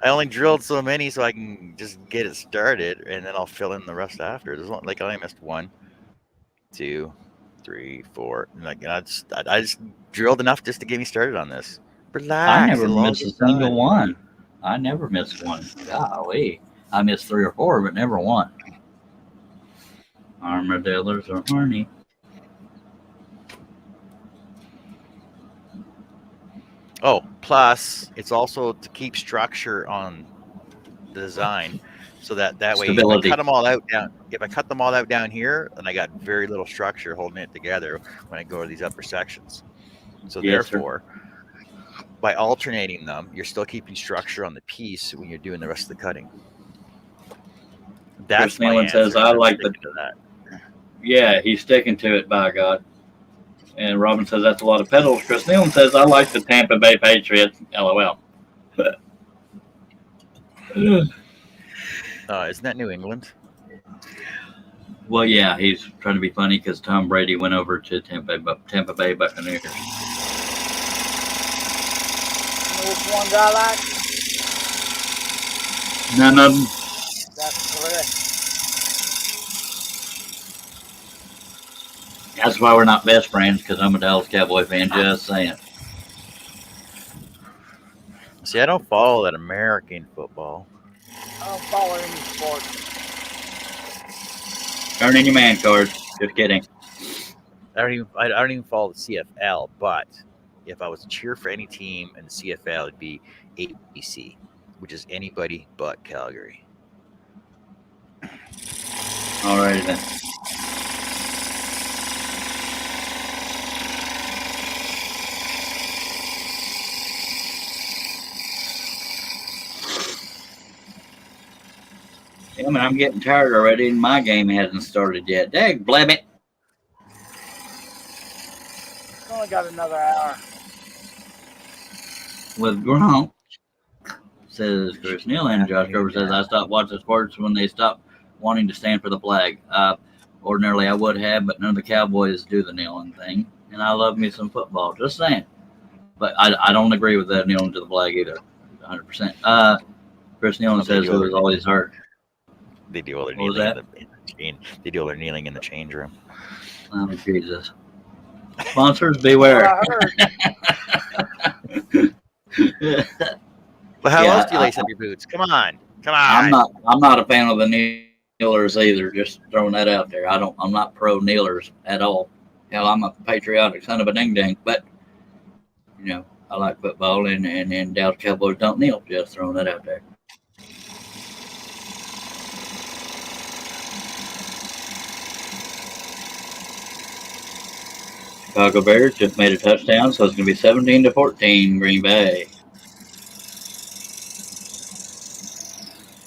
I only drilled so many so I can just get it started, and then I'll fill in the rest after. There's not, like I only missed 1, 2, 3, 4. And I just drilled enough just to get me started on this. Relax. I never it'll all missed a get single done. one. I never missed one. Golly. I missed 3 or 4, but never one. Armadillos are horny. Oh, plus it's also to keep structure on the design, so that way if I Stability. cut them all out down. If I cut them all out down here, then I got very little structure holding it together when I go to these upper sections. So Yes, sir. therefore, by alternating them, you're still keeping structure on the piece when you're doing the rest of the cutting. That's Chris my Nealon answer. says, I I'm like sticking to that. Yeah, he's sticking to it, by God. And Robin says that's a lot of pedals. Chris Nealon says, I like the Tampa Bay Patriots. LOL. Isn't that New England? Well, yeah, he's trying to be funny because Tom Brady went over to Tampa Bay Buccaneers. You know which ones I like? None of them. That's correct. That's why we're not best friends, because I'm a Dallas Cowboy fan. Just saying. See, I don't follow that American football. I don't follow any sport. Turn in your man card. Just kidding. I don't even follow the CFL. But if I was to cheer for any team in the CFL, it'd be ABC, which is anybody but Calgary. Alrighty then. Yeah, man, I'm getting tired already, and my game hasn't started yet. Dag blabbit. It's only got another hour. With Gronk, says Chris Neal, and Josh Grover says, I stopped watching sports when they stopped wanting to stand for the flag. Ordinarily, I would have, but none of the Cowboys do the kneeling thing. And I love me some football. Just saying. But I don't agree with that kneeling to the flag either. 100%. Chris Nealon says it was always hurt. They do all their What was kneeling that? in the chain. They do all their kneeling in the change room. Oh, Jesus. Sponsors, beware. What I heard. But how Yeah, else do you lace up your boots? Come on. I'm not a fan of the kneelers either. Just throwing that out there. I'm not pro kneelers at all. Hell, I'm a patriotic son of a ding ding. But you know, I like football, and Dallas Cowboys don't kneel. Just throwing that out there. Chicago Bears just made a touchdown, so it's going to be 17-14 Green Bay.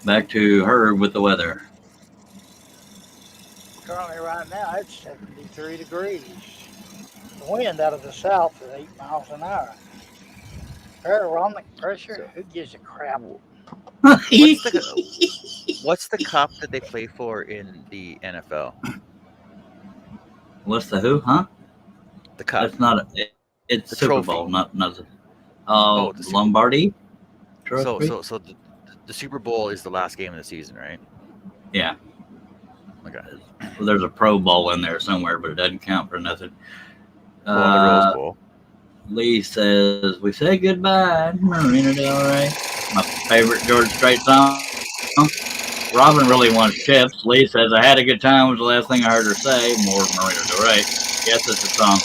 Back to Herb with the weather. Currently, right now, it's 73 degrees. The wind out of the south is 8 miles an hour. Barometric pressure, who gives a crap? What's the cup that they play for in the NFL? What's the who? Huh? The cup. That's not. It's The Super trophy. Bowl, not. The Lombardi. Trophy? So the Super Bowl is the last game of the season, right? Yeah. Okay. Well, there's a Pro Bowl in there somewhere, but it doesn't count for nothing. The Rose Bowl. Lee says, "We say goodbye, Marina Del Rey." My favorite George Strait song. Robin really wants chips. Lee says, "I had a good time." Was the last thing I heard her say. More Marina Del Rey. Yes, it's a song.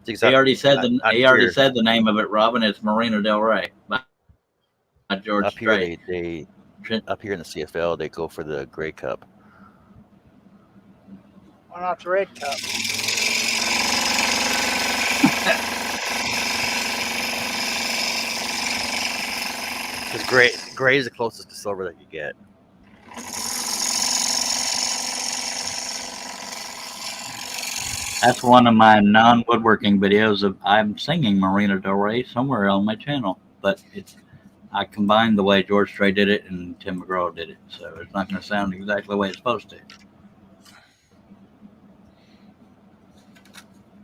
He already said the name of it, Robin. It's Marina Del Rey by George Strait. They up here in the CFL, they go for the Grey Cup. Why not the Red Cup? Because gray is the closest to silver that you get. That's one of my non-woodworking videos of I'm singing Marina Del Rey somewhere on my channel, but I combined the way George Strait did it and Tim McGraw did it, so it's not going to sound exactly the way it's supposed to.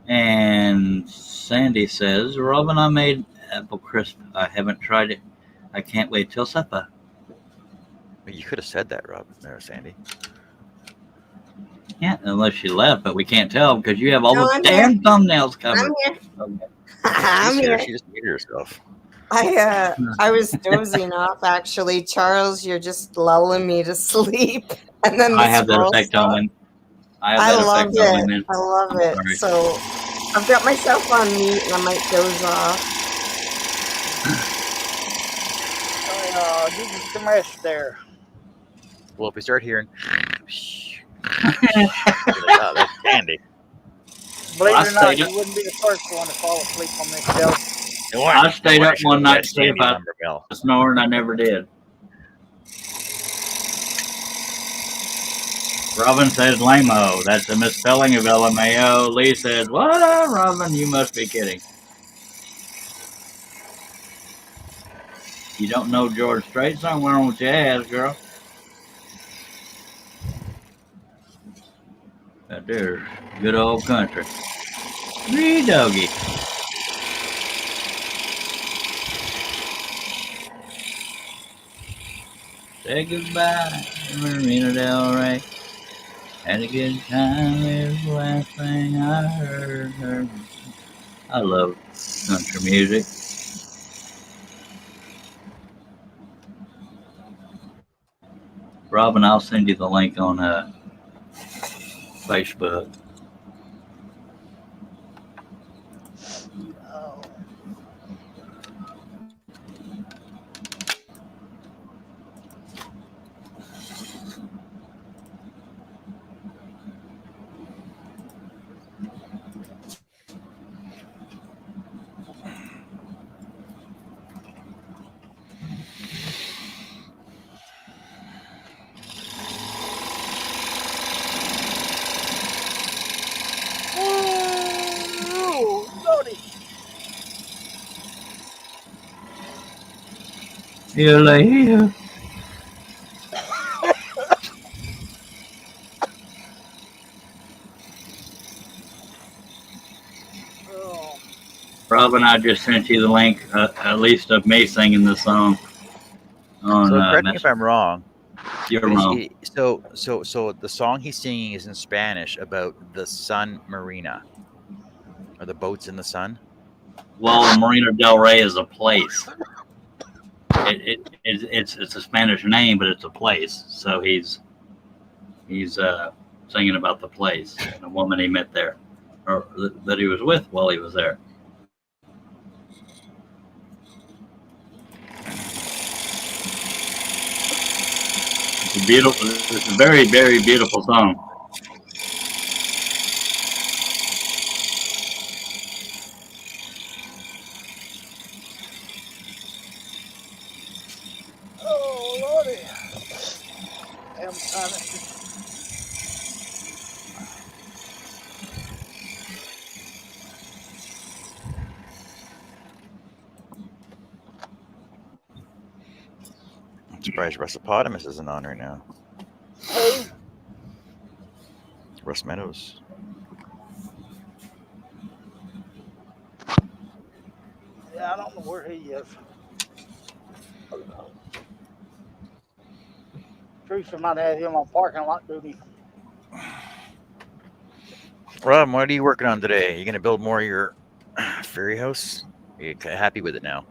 And Sandy says, Robin, I made apple crisp. I haven't tried it. I can't wait till supper. You could have said that, Sandy. Yeah, unless she left, but we can't tell because you have all the damn thumbnails covered. I'm here. Okay. I'm here. She just muted herself. I was dozing off actually. Charles, you're just lulling me to sleep. And then I have that effect on women. I love it. I love it. Sorry. So I've got myself on mute and I might doze off. Give you some rest there. Well, if we start hearing, oh, that's Sandy. Believe it or not, you wouldn't be the first one to fall asleep on this show. I stayed up one night to see if I snored, and I never did. Robin says lame-o. That's a misspelling of LMAO. Lee says, what, Robin? You must be kidding. You don't know George Strait song? Why don't you ask, girl? Right there's good old country. Wee doggy. Say goodbye, Marina Del Rey. Had a good time, is the last thing I heard. I love country music. Robin, I'll send you the link on Facebook. lordy. You lay here. Oh, Robin, I just sent you the link, at least of me singing the song on So correct me if Messenger. I'm wrong. You're wrong. So the song he's singing is in Spanish about the sun marina, or the boats in the sun. Well, Marina del Rey is a place. It's a Spanish name, but it's a place. So he's singing about the place and a woman he met there, or that he was with while he was there. It's a beautiful. It's a very, very beautiful song. oh lordy. I'm trying to. I'm surprised Russopotamus isn't on right now. Who? Russ Meadows. Yeah, I don't know where he is. Teresa might have him on parking lot duty. Rob, what are you working on today? You gonna build more of your fairy house? Are you happy with it now?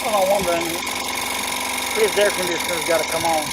Well, I'm wondering, his air conditioner's got to come on.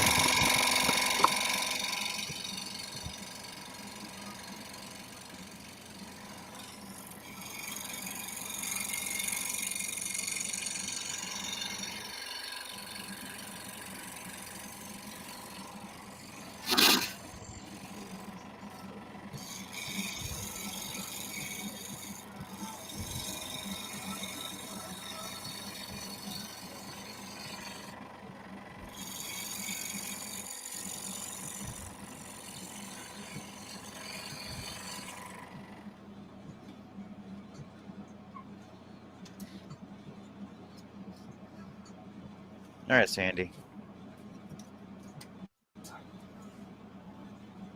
All right, Sandy.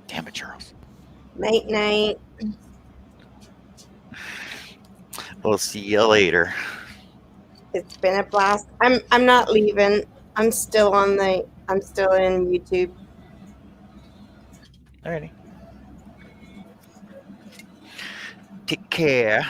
Damn it, Charles. Night night. We'll see you later. It's been a blast. I'm not leaving. I'm still in YouTube. Alrighty. Take care.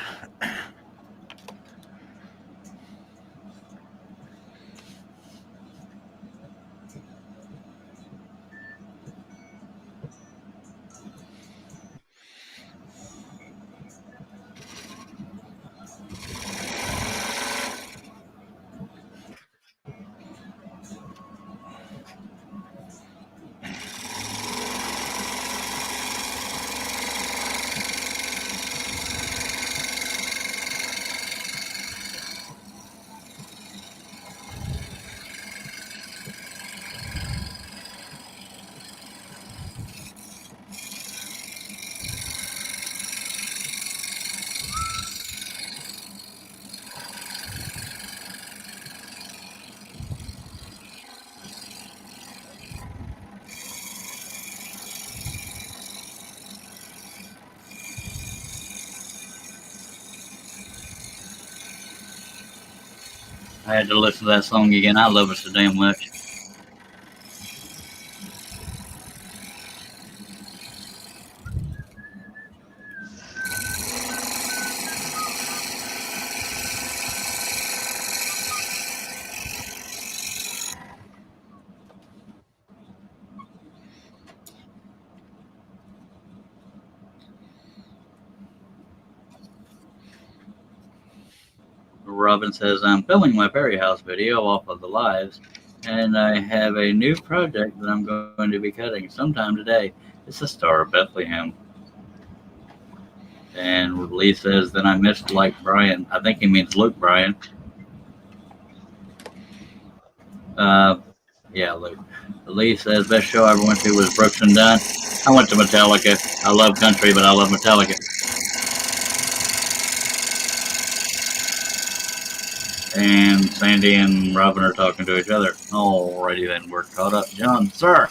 I had to listen to that song again. I love it so damn much. Robin says, I'm filming my fairy house video off of the lives, and I have a new project that I'm going to be cutting sometime today. It's the Star of Bethlehem. And Lee says, then I missed like Brian. I think he means Luke Bryan. Yeah, Luke. Lee says best show I ever went to was Brooks and Dunn. I went to Metallica. I love country, but I love Metallica. And Sandy and Robin are talking to each other. Alrighty then, we're caught up. John, sir.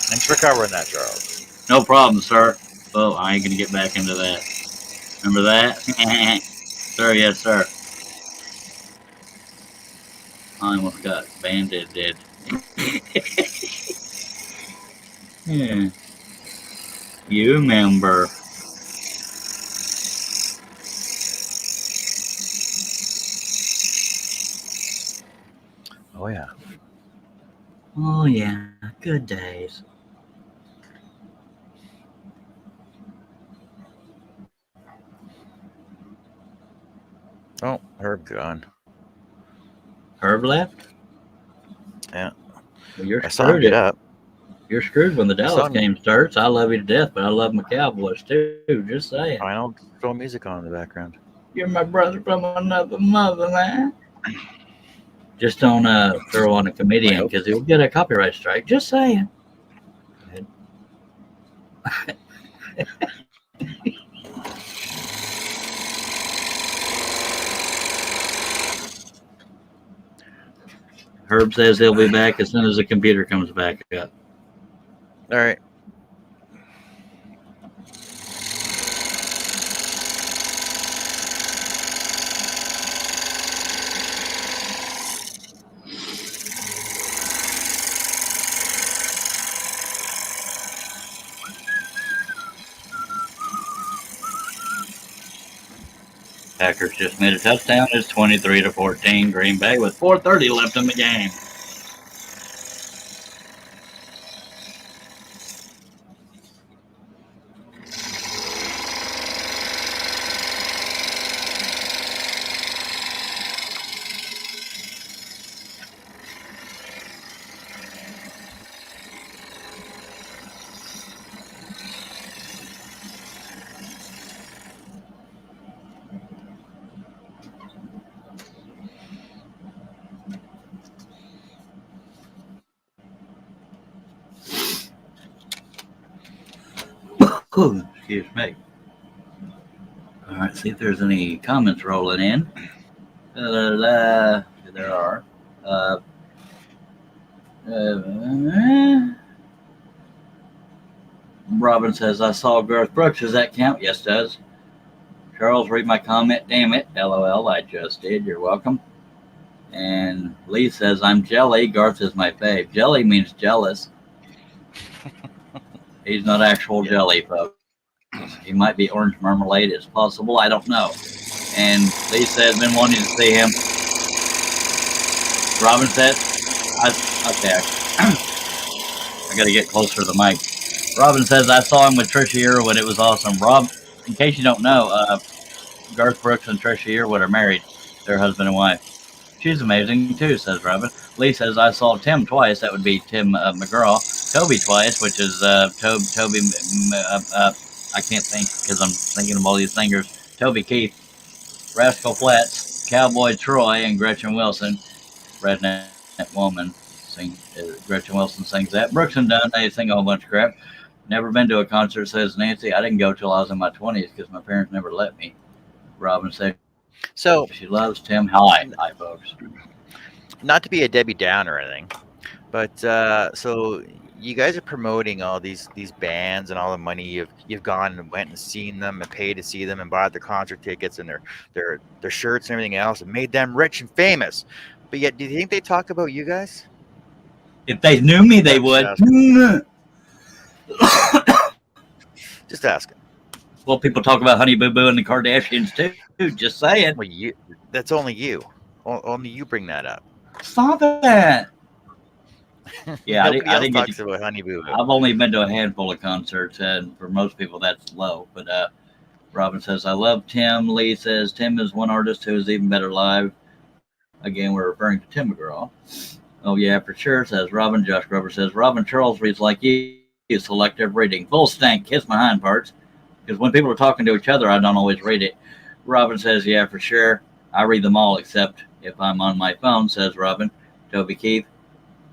Thanks for covering that, Charles. No problem, sir. Oh, I ain't gonna get back into that. Remember that? Sir, yes, sir. I almost got banded dead. Yeah. You remember. Oh yeah. Oh, yeah. Good days. Oh, Herb gone. Herb left? Yeah. Well, you're I saw him screwed. get up. You're screwed when the I saw Dallas him. game starts. I love you to death, but I love my Cowboys too. Just saying. I don't throw music on in the background. You're my brother from another mother, man. Just don't throw on a comedian because he'll get a copyright strike. Just saying. Herb says he'll be back as soon as the computer comes back up. All right. Packers just made a touchdown. It's 23-14. Green Bay with 4:30 left in the game. Excuse me. All right, see if there's any comments rolling in. There are. Robin says, I saw Garth Brooks. Does that count? Yes, does. Charles, read my comment. Damn it. LOL, I just did. You're welcome. And Lee says, I'm jelly. Garth is my fave. Jelly means jealous. He's not actual jelly, folks. He might be orange marmalade. It's possible. I don't know. And Lee says, been wanting to see him. Robin says, okay. I got to get closer to the mic. Robin says, I saw him with Trisha Yearwood. It was awesome. Rob, in case you don't know, Garth Brooks and Trisha Yearwood are married. They're husband and wife. She's amazing too, says Robin. Lee says, I saw Tim twice. That would be Tim McGraw. Toby twice, which is Toby. I can't think because I'm thinking of all these singers. Toby Keith, Rascal Flatts, Cowboy Troy, and Gretchen Wilson. Redneck Woman. Gretchen Wilson sings that. Brooks and Dunn, they sing a whole bunch of crap. Never been to a concert, says Nancy. I didn't go till I was in my 20s because my parents never let me. Robin said, So she loves Tim. Hi, folks. Not to be a Debbie Downer or anything, but so you guys are promoting all these bands and all the money you've gone and went and seen them and paid to see them and bought their concert tickets and their shirts and everything else and made them rich and famous. But yet, do you think they talk about you guys? If they knew me, they would. Just asking. Well, people talk about Honey Boo Boo and the Kardashians too. Just saying. Well, that's only you. Only you bring that up. Stop it. Yeah, Nobody else talks about Honey Boo Boo. I've only been to a handful of concerts, and for most people, that's low. But Robin says, I love Tim. Lee says, Tim is one artist who is even better live. Again, we're referring to Tim McGraw. Oh, yeah, for sure, says Robin. Josh Grover says, Robin Charles reads like you. Selective reading. Full stank. Kiss my hind parts. Because when people are talking to each other, I don't always read it. Robin says, yeah, for sure. I read them all except if I'm on my phone, says Robin. Toby Keith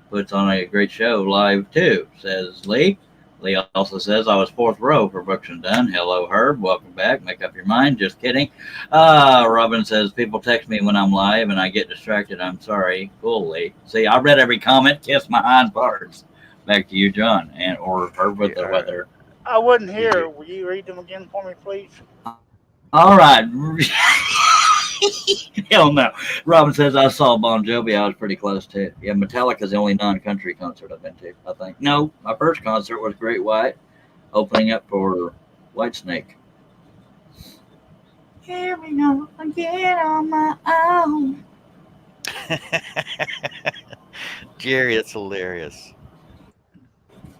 puts on a great show live too, says Lee. Lee also says, I was fourth row for Brooks and Dunn. Hello, Herb. Welcome back. Make up your mind. Just kidding. Robin says, people text me when I'm live and I get distracted. I'm sorry. Cool, Lee. See, I read every comment. Kiss my hind parts. Back to you, John, and or Herb with the weather. I wasn't here. Will you read them again for me, please? All right. Hell no. Robin says, I saw Bon Jovi. I was pretty close to it. Yeah, Metallica's the only non-country concert I've been to, I think. No, my first concert was Great White, opening up for Whitesnake. Here we go again on my own. Jerry, that's hilarious.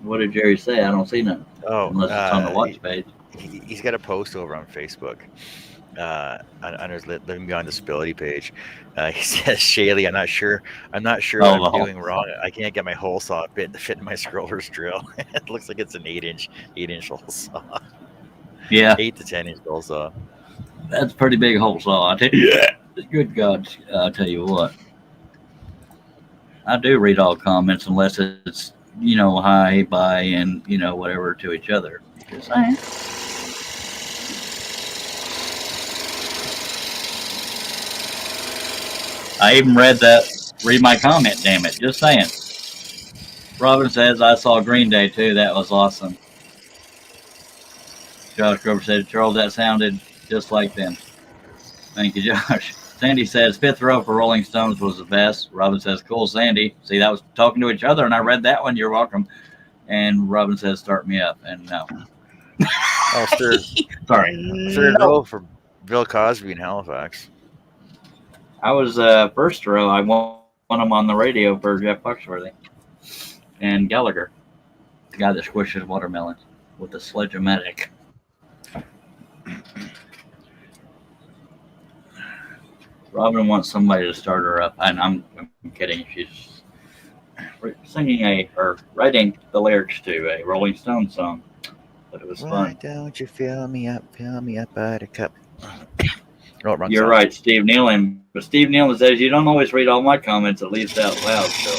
What did Jerry say? I don't see nothing. Oh, Unless it's on the watch page. He's got a post over on Facebook. On his Living Beyond Disability page, he says, "Shaylee, I'm not sure what I'm doing wrong. I can't get my hole saw fit in my scroller's drill. It looks like it's an 8-inch hole saw. Yeah, 8 to 10 inch hole saw. That's a pretty big hole saw. I tell you, good God, I tell you what. I do read all comments unless it's hi, bye, and whatever to each other. Just saying. I even read my comment, damn it. Just saying. Robin says, I saw Green Day too. That was awesome. Josh Grover said, Charles, that sounded just like them. Thank you, Josh. Sandy says, fifth row for Rolling Stones was the best. Robin says, cool, Sandy. See, that was talking to each other, and I read that one. You're welcome. And Robin says, start me up. And no. Oh, third. Sorry. Third row for Bill Cosby in Halifax. I was first row. I won them on the radio for Jeff Foxworthy and Gallagher, the guy that squishes watermelons with the Sledge-O-Matic. Robin wants somebody to start her up, and I'm kidding. She's singing or writing the lyrics to a Rolling Stones song, but it was fun. Why don't you fill me up, buttercup? Oh, You're song. right, Steve Nealon. But Steve Nealon says you don't always read all my comments, at least out loud. So.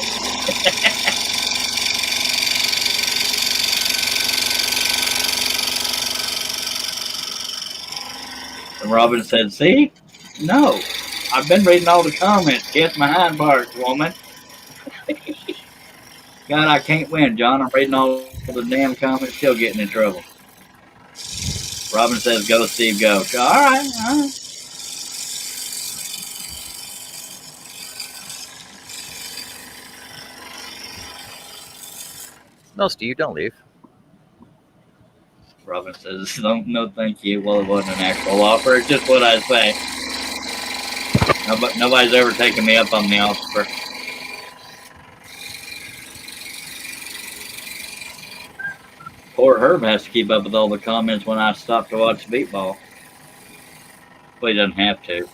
And Robin said, "See, no, I've been reading all the comments. Kiss my hind parts, woman." God, I can't win, John. I'm reading all the damn comments, still getting in trouble. Robin says, "Go, Steve, go." All right, all right. No, Steve, don't leave. Robin says, no, thank you. Well, it wasn't an actual offer. It's just what I say. Nobody's ever taken me up on the offer. Poor Herb has to keep up with all the comments when I stop to watch Beatball. Well, he doesn't have to.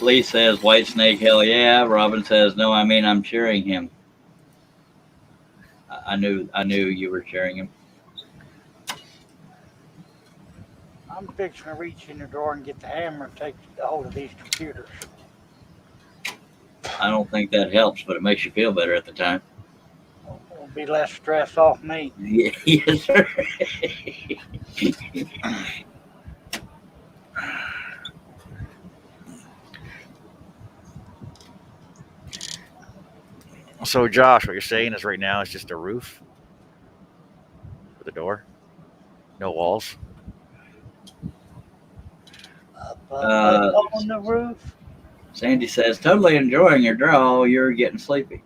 Lee says, Whitesnake, hell yeah. Robin says, no, I mean, I'm cheering him. I knew you were cheering him. I'm fixing to reach in the drawer and get the hammer and take a hold of these computers. I don't think that helps, but it makes you feel better at the time. It'll be less stress off me. Yeah, yes, sir. So, Josh, what you're saying is right now it's just a roof with a door, no walls. On the roof. Sandy says, totally enjoying your draw. You're getting sleepy.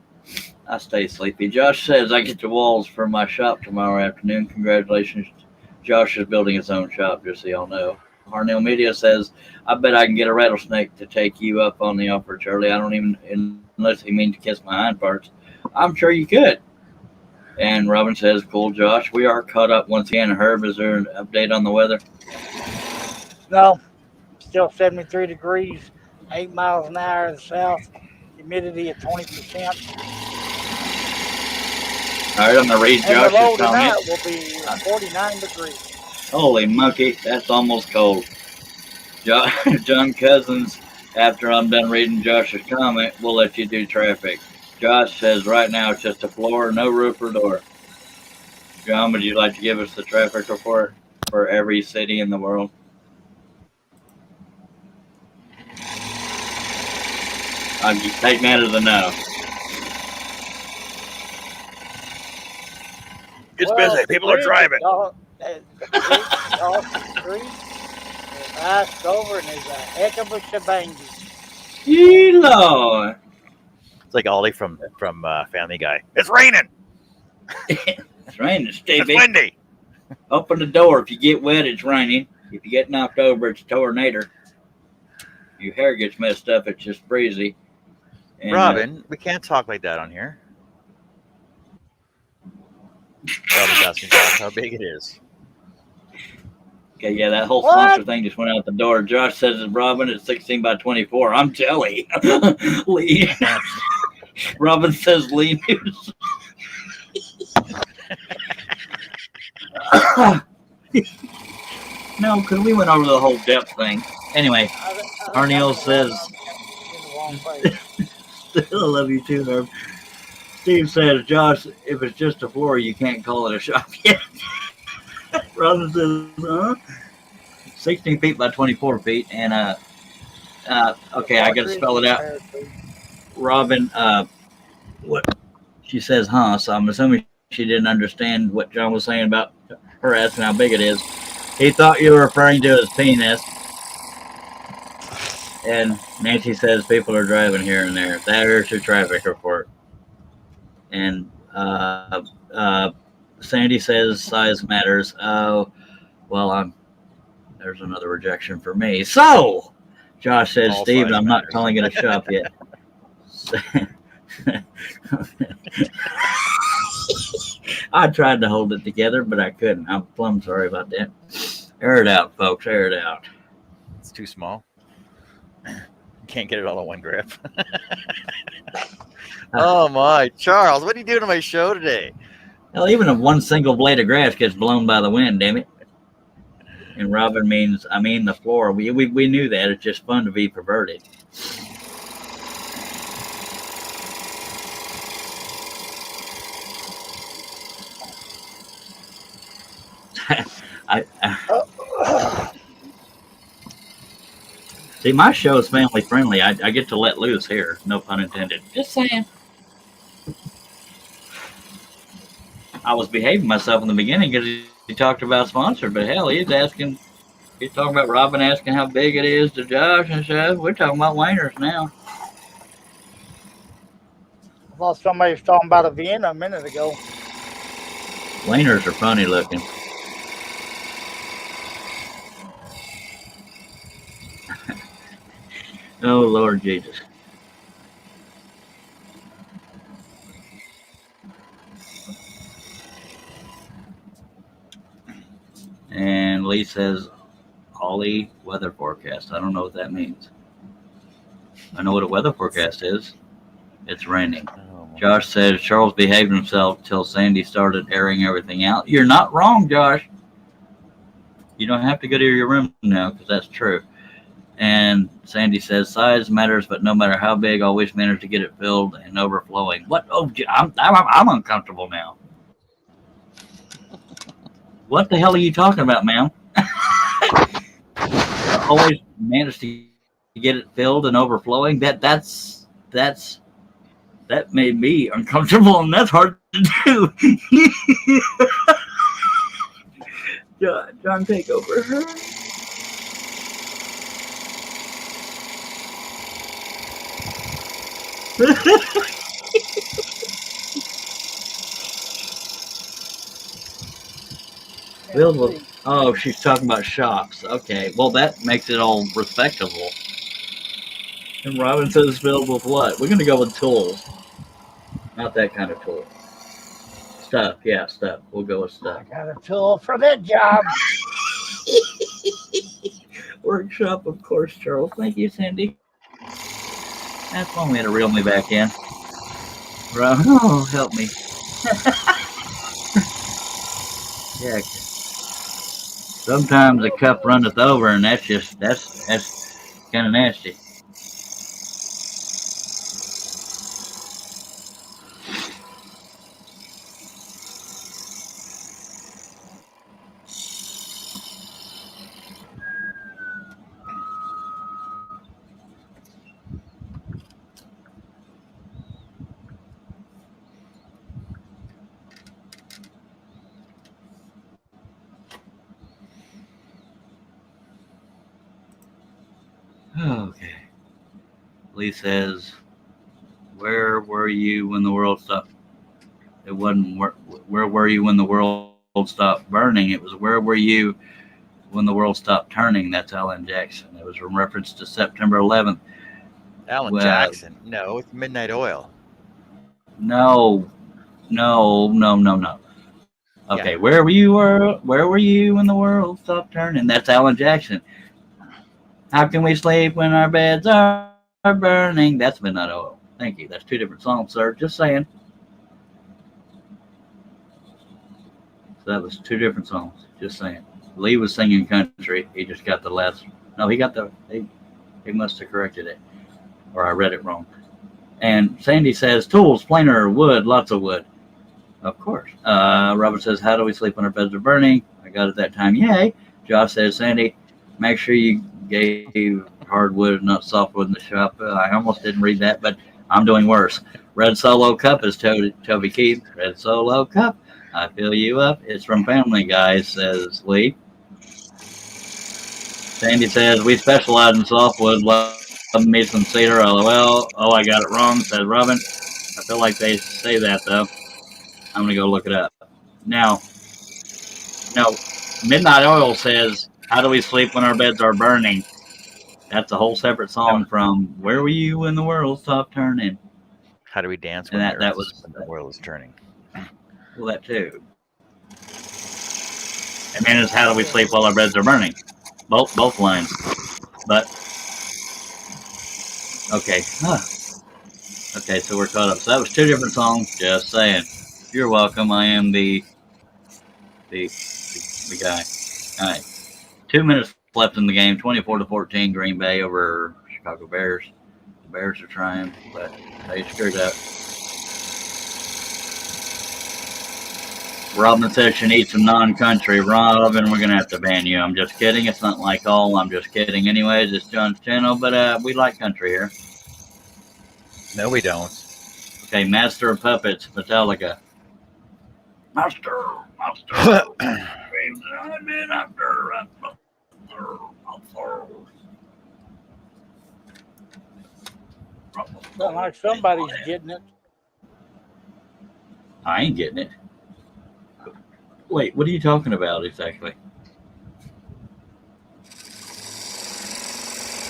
I stay sleepy. Josh says, I get the walls for my shop tomorrow afternoon. Congratulations. Josh is building his own shop, just so y'all know. Harnell Media says, I bet I can get a rattlesnake to take you up on the offer, Charlie. I don't even, unless he means to kiss my hind parts. I'm sure you could. And Robin says, cool, Josh. We are caught up once again. Herb, is there an update on the weather? No. Still 73 degrees, 8 miles an hour to the south, humidity at 20%. All right, I'm gonna read And the low Josh's comment. tonight will be 49 degrees. Holy monkey, that's almost cold. John Cousins, after I'm done reading Josh's comment, we'll let you do traffic. Josh says right now it's just a floor, no roof or door. John, would you like to give us the traffic report for every city in the world? I'll just take that as a no. It's busy. People are driving. Street is iced over and is a heck of a shebang. Yee Lord. It's like Ollie from Family Guy. It's raining. It's raining, It's Stevie. windy. Open the door. If you get wet, it's raining. If you get knocked over, it's a tornado. Your hair gets messed up, it's just breezy. And, Robin, we can't talk like that on here. Robin's asking Josh how big it is. Okay, yeah, that whole What? sponsor thing just went out the door. Josh says it's Robin, it's 16 by 24. I'm jelly. Lee. Robin says Lee News. No, because we went over the whole depth thing. Anyway, Arniel says, I love you too, Herb. Steve says, Josh, if it's just a floor, you can't call it a shop yet. Robin says, huh? 16 feet by 24 feet. And, okay, I got to spell it out. Robin, what? She says, huh? So I'm assuming she didn't understand what John was saying about her asking how big it is. He thought you were referring to his penis. And Nancy says people are driving here and there. There's your traffic report. And Sandy says size matters. Oh, well, there's another rejection for me. So, Josh says, All Steve, size I'm not matters. calling it a shop yet. I tried to hold it together, but I couldn't. I'm plumb sorry about that. Air it out, folks. Air it out. It's too small. Can't get it all in one grip. Oh my, Charles, what are you doing to my show today? Hell, even if one single blade of grass gets blown by the wind, damn it. And Robin means, I mean the floor. We knew that. It's just fun to be perverted. See, my show is family friendly. I get to let loose here. No pun intended. Just saying. I was behaving myself in the beginning because he talked about sponsored, but hell, he's talking about Robin asking how big it is to Josh and stuff. We're talking about Wainers now. I thought somebody was talking about a Vienna a minute ago. Wainers are funny looking. Oh, Lord Jesus. And Lee says, Ollie weather forecast. I don't know what that means. I know what a weather forecast is. It's raining. Oh, Josh says Charles behaved himself till Sandy started airing everything out. You're not wrong, Josh. You don't have to go to your room now because that's true. And Sandy says size matters, but no matter how big, always manage to get it filled and overflowing. What? Oh, I'm uncomfortable now. What the hell are you talking about, ma'am? Always manage to get it filled and overflowing. That made me uncomfortable, and that's hard to do. John, take over. Oh, she's talking about shops. Okay, well, that makes it all respectable. And Robin says filled with what? We're going to go with tools. Not that kind of tool. Stuff, yeah, stuff. We'll go with stuff. I got a tool for that job. Workshop, of course, Charles. Thank you, Cindy. That's one way to reel me back in. Oh, help me. Heck. Sometimes the cup runneth over, and that's kind of nasty. Okay. Lee says, "Where were you when the world stopped?" It wasn't where were you when the world stopped burning? It was where were you when the world stopped turning? That's Alan Jackson. It was in reference to September 11th. Alan Well, Jackson. No, it's Midnight Oil. no, no. Okay, Yeah. where were you when the world stopped turning? That's Alan Jackson. How can we sleep when our beds are burning? That's Midnight Oil. Thank you. That's two different songs, sir. Just saying. So that was two different songs. Just saying. Lee was singing country. He just got the last. No, he got the. He must have corrected it, or I read it wrong. And Sandy says tools, planer, wood, lots of wood. Of course. Robert says, how do we sleep when our beds are burning? I got it that time. Yay. Josh says, Sandy, make sure you gave hardwood, not softwood in the shop. I almost didn't read that, but I'm doing worse. Red Solo Cup is Toby Keith. Red Solo Cup. I fill you up. It's from Family Guy, says Lee. Sandy says, we specialize in softwood. Love me some cedar. LOL. Oh, I got it wrong, says Robin. I feel like they say that, though. I'm going to go look it up. Now, no, Midnight Oil says, how do we sleep when our beds are burning? That's a whole separate song from Where Were You When the World Stopped Turning? How do we dance And when that was, the world is turning? well, that too. And then it's How Do We Sleep While Our Beds Are Burning? Both lines. But, okay. Okay, so we're caught up. So that was two different songs. Just saying. You're welcome. I am the guy. All right. 2 minutes left in the game. 24-14, Green Bay over Chicago Bears. The Bears are trying, but they screwed up. Robin says she needs some non-country. Robin, we're gonna have to ban you. I'm just kidding. It's not like all. I'm just kidding. Anyways, it's John's channel, but we like country here. No, we don't. Okay, Master of Puppets, Metallica. Master. Sound like somebody's getting it. I ain't getting it. Wait, what are you talking about exactly?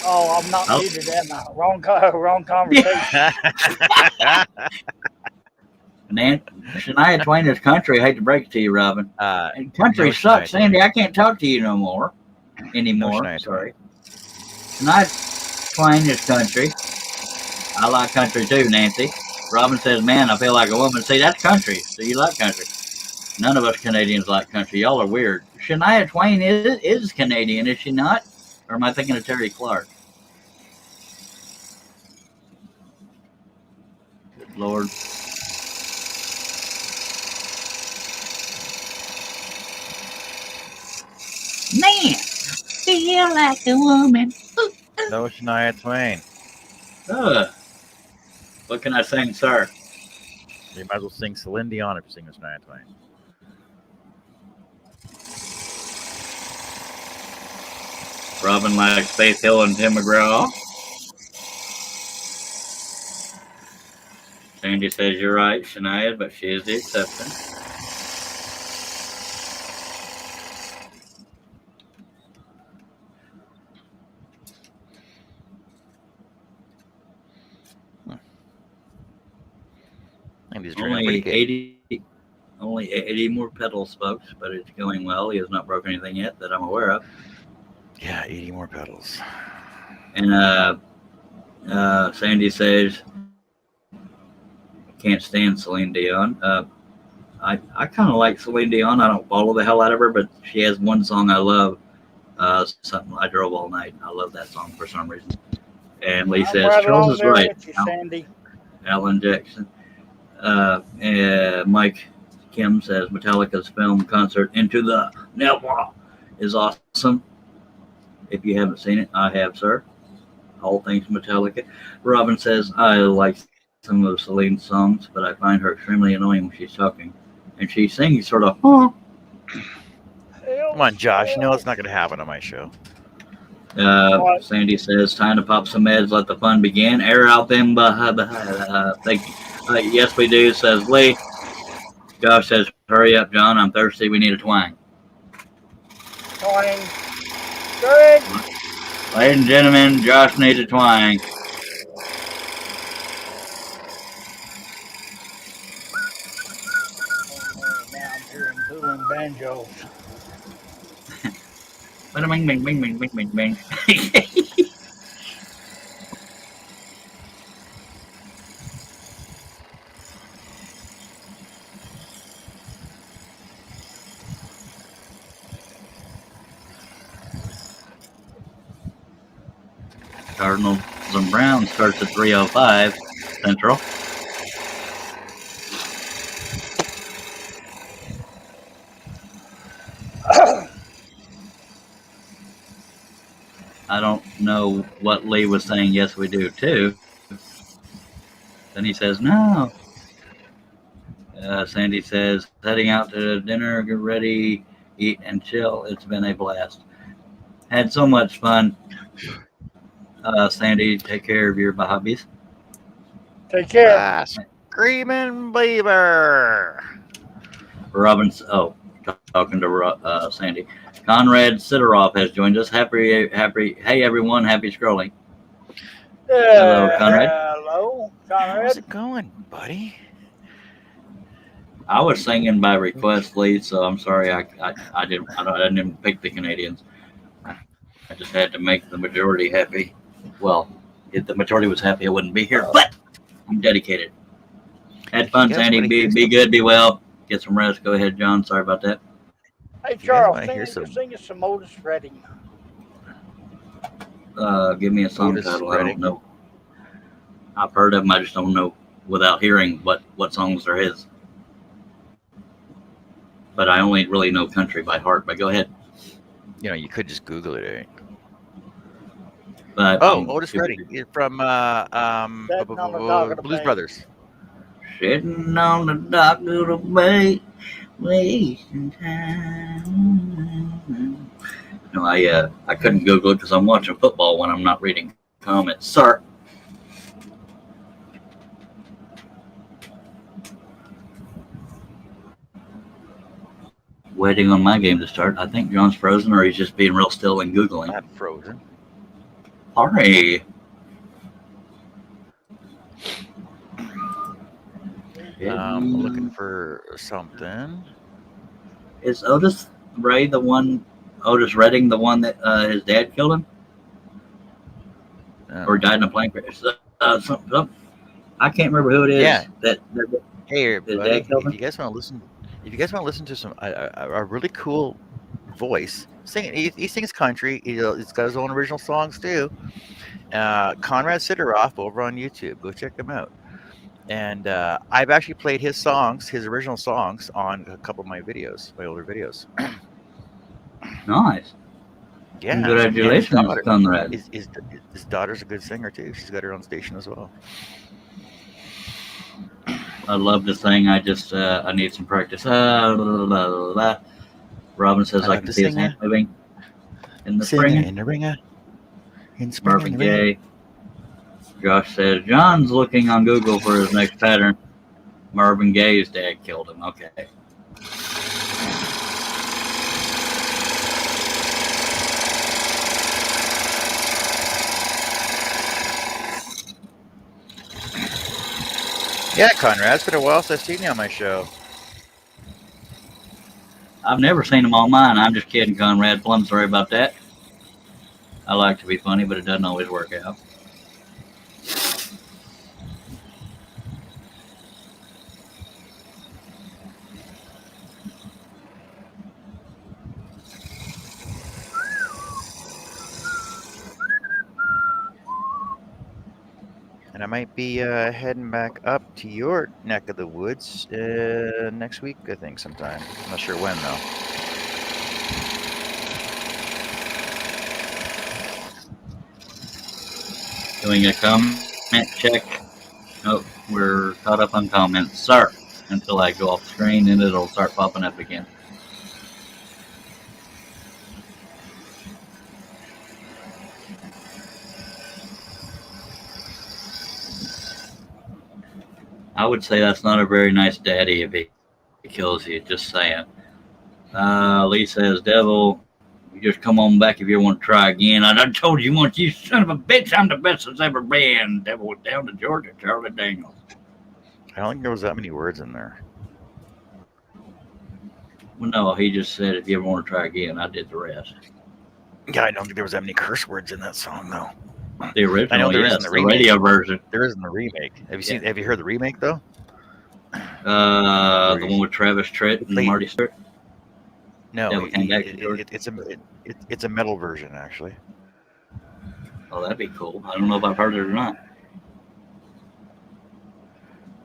Oh, I'm not muted, am I? Wrong conversation. Shania Twain is country. I hate to break it to you, Robin. And country sucks, Sandy. I can't talk to you anymore. Sorry. Shania Twain is country. I like country too, Nancy. Robin says, man, I feel like a woman. See, that's country. So you like country. None of us Canadians like country. Y'all are weird. Shania Twain is Canadian, is she not? Or am I thinking of Terry Clark? Good Lord. Man, feel like a woman. No Shania Twain. What can I sing, sir? You might as well sing Celine Dion if you sing Shania Twain. Robin likes Faith Hill and Tim McGraw. Sandy says you're right, Shania, but she is the exception. Only 80 more petals, folks, but it's going well. He has not broken anything yet that I'm aware of. Yeah, 80 more petals. And Sandy says, can't stand Celine Dion. I kind of like Celine Dion. I don't follow the hell out of her, but she has one song I love. Something I drove all night. I love that song for some reason. And Lee I'm says right Charles along is there right. with you, Sandy. Alan Jackson. Mike Kim says Metallica's film concert Into the Never is awesome. If you haven't seen it, I have, sir. All things Metallica. Robin says I like some of Celine's songs, but I find her extremely annoying when she's talking, and she sings sort of. Huh. Come on, Josh. No, it's not going to happen on my show. What? Sandy says, time to pop some meds, let the fun begin. Air out them. Thank you. Yes, we do, says Lee. Josh says, hurry up, John. I'm thirsty. We need a twang. Twang. Good. Ladies and gentlemen, Josh needs a twang. Now I'm hearing dueling banjos. Bing, bing, bing, bing, bing, bing, bing. Cardinals and Browns starts at 3:05 Central. I don't know what Lee was saying. Yes, we do too. Then he says, no. Sandy says, heading out to dinner, get ready, eat, and chill. It's been a blast. Had so much fun. Sandy, take care of your hobbies. Take care. Ah, screaming beaver. Robin's, talking to Sandy. Conrad Sidoroff has joined us. Hey everyone, happy scrolling. Hello, Conrad. Hello, How's Conrad. it going, buddy? I was singing by request, Lee, so I'm sorry I didn't pick the Canadians. I just had to make the majority happy. Well, if the majority was happy, I wouldn't be here. But I'm dedicated. Had fun, Sandy. Be good, be well. Get some rest. Go ahead, John. Sorry about that. Hey, You guys Charles, wanna hear sing us some Otis Redding. Give me a song Otis title. I Redding. don't know. I've heard of him. I just don't know without hearing what songs are his. But I only really know country by heart. But go ahead. You know, you could just Google it. Eh? But, Otis Redding from Sitting on the dock of the Blues bay. Brothers. Sitting on the dock of the bay, wasting time. No, I couldn't Google it because I'm watching football when I'm not reading comments. Sir. Waiting on my game to start. I think John's frozen or he's just being real still and Googling. Not frozen. Sorry. I'm looking for something. Is Otis Redding the one that his dad killed him? Or died in a plane crash? Some, I can't remember who it is. Yeah. That Hey, everybody! dad killed him? If you guys want to listen to some a really cool voice singing, he sings country. He's got his own original songs too. Conrad Sidoroff over on YouTube. Go check him out. And I've actually played his original songs, on a couple of my older videos. Nice. Yeah. Congratulations, And Conrad. his daughter's a good singer too. She's got her own station as well. I love to sing. I just I need some practice. Robin says I can see his hand moving in the spring. In the ringer. In spring. Marvin Gaye. Josh says John's looking on Google for his next pattern. Marvin Gaye's dad killed him. Okay. Yeah, Conrad. It's been a while since I've seen you on my show. I've never seen them on mine. I'm just kidding, Conrad. Plum, sorry about that. I like to be funny, but it doesn't always work out. I might be heading back up to your neck of the woods next week, I think, sometime. I'm not sure when, though. Doing a comment check. Oh, we're caught up on comments. Sir, until I go off screen and it'll start popping up again. I would say that's not a very nice daddy if he kills you. Just saying. Lee says, Devil, you just come on back if you want to try again. I done told you once, you son of a bitch, I'm the best that's ever been. Devil went down to Georgia, Charlie Daniels. I don't think there was that many words in there. Well, no, he just said, if you ever want to try again, I did the rest. Yeah, I don't think there was that many curse words in that song, though. The original, I know there is yes, in the the remake. radio version. There is in the remake. Have you heard the remake, though? The one with Travis Tritt and Played- Marty Stewart. No, Devil came back to Georgia. it's a metal version, actually. Oh, that'd be cool. I don't know if I've heard it or not.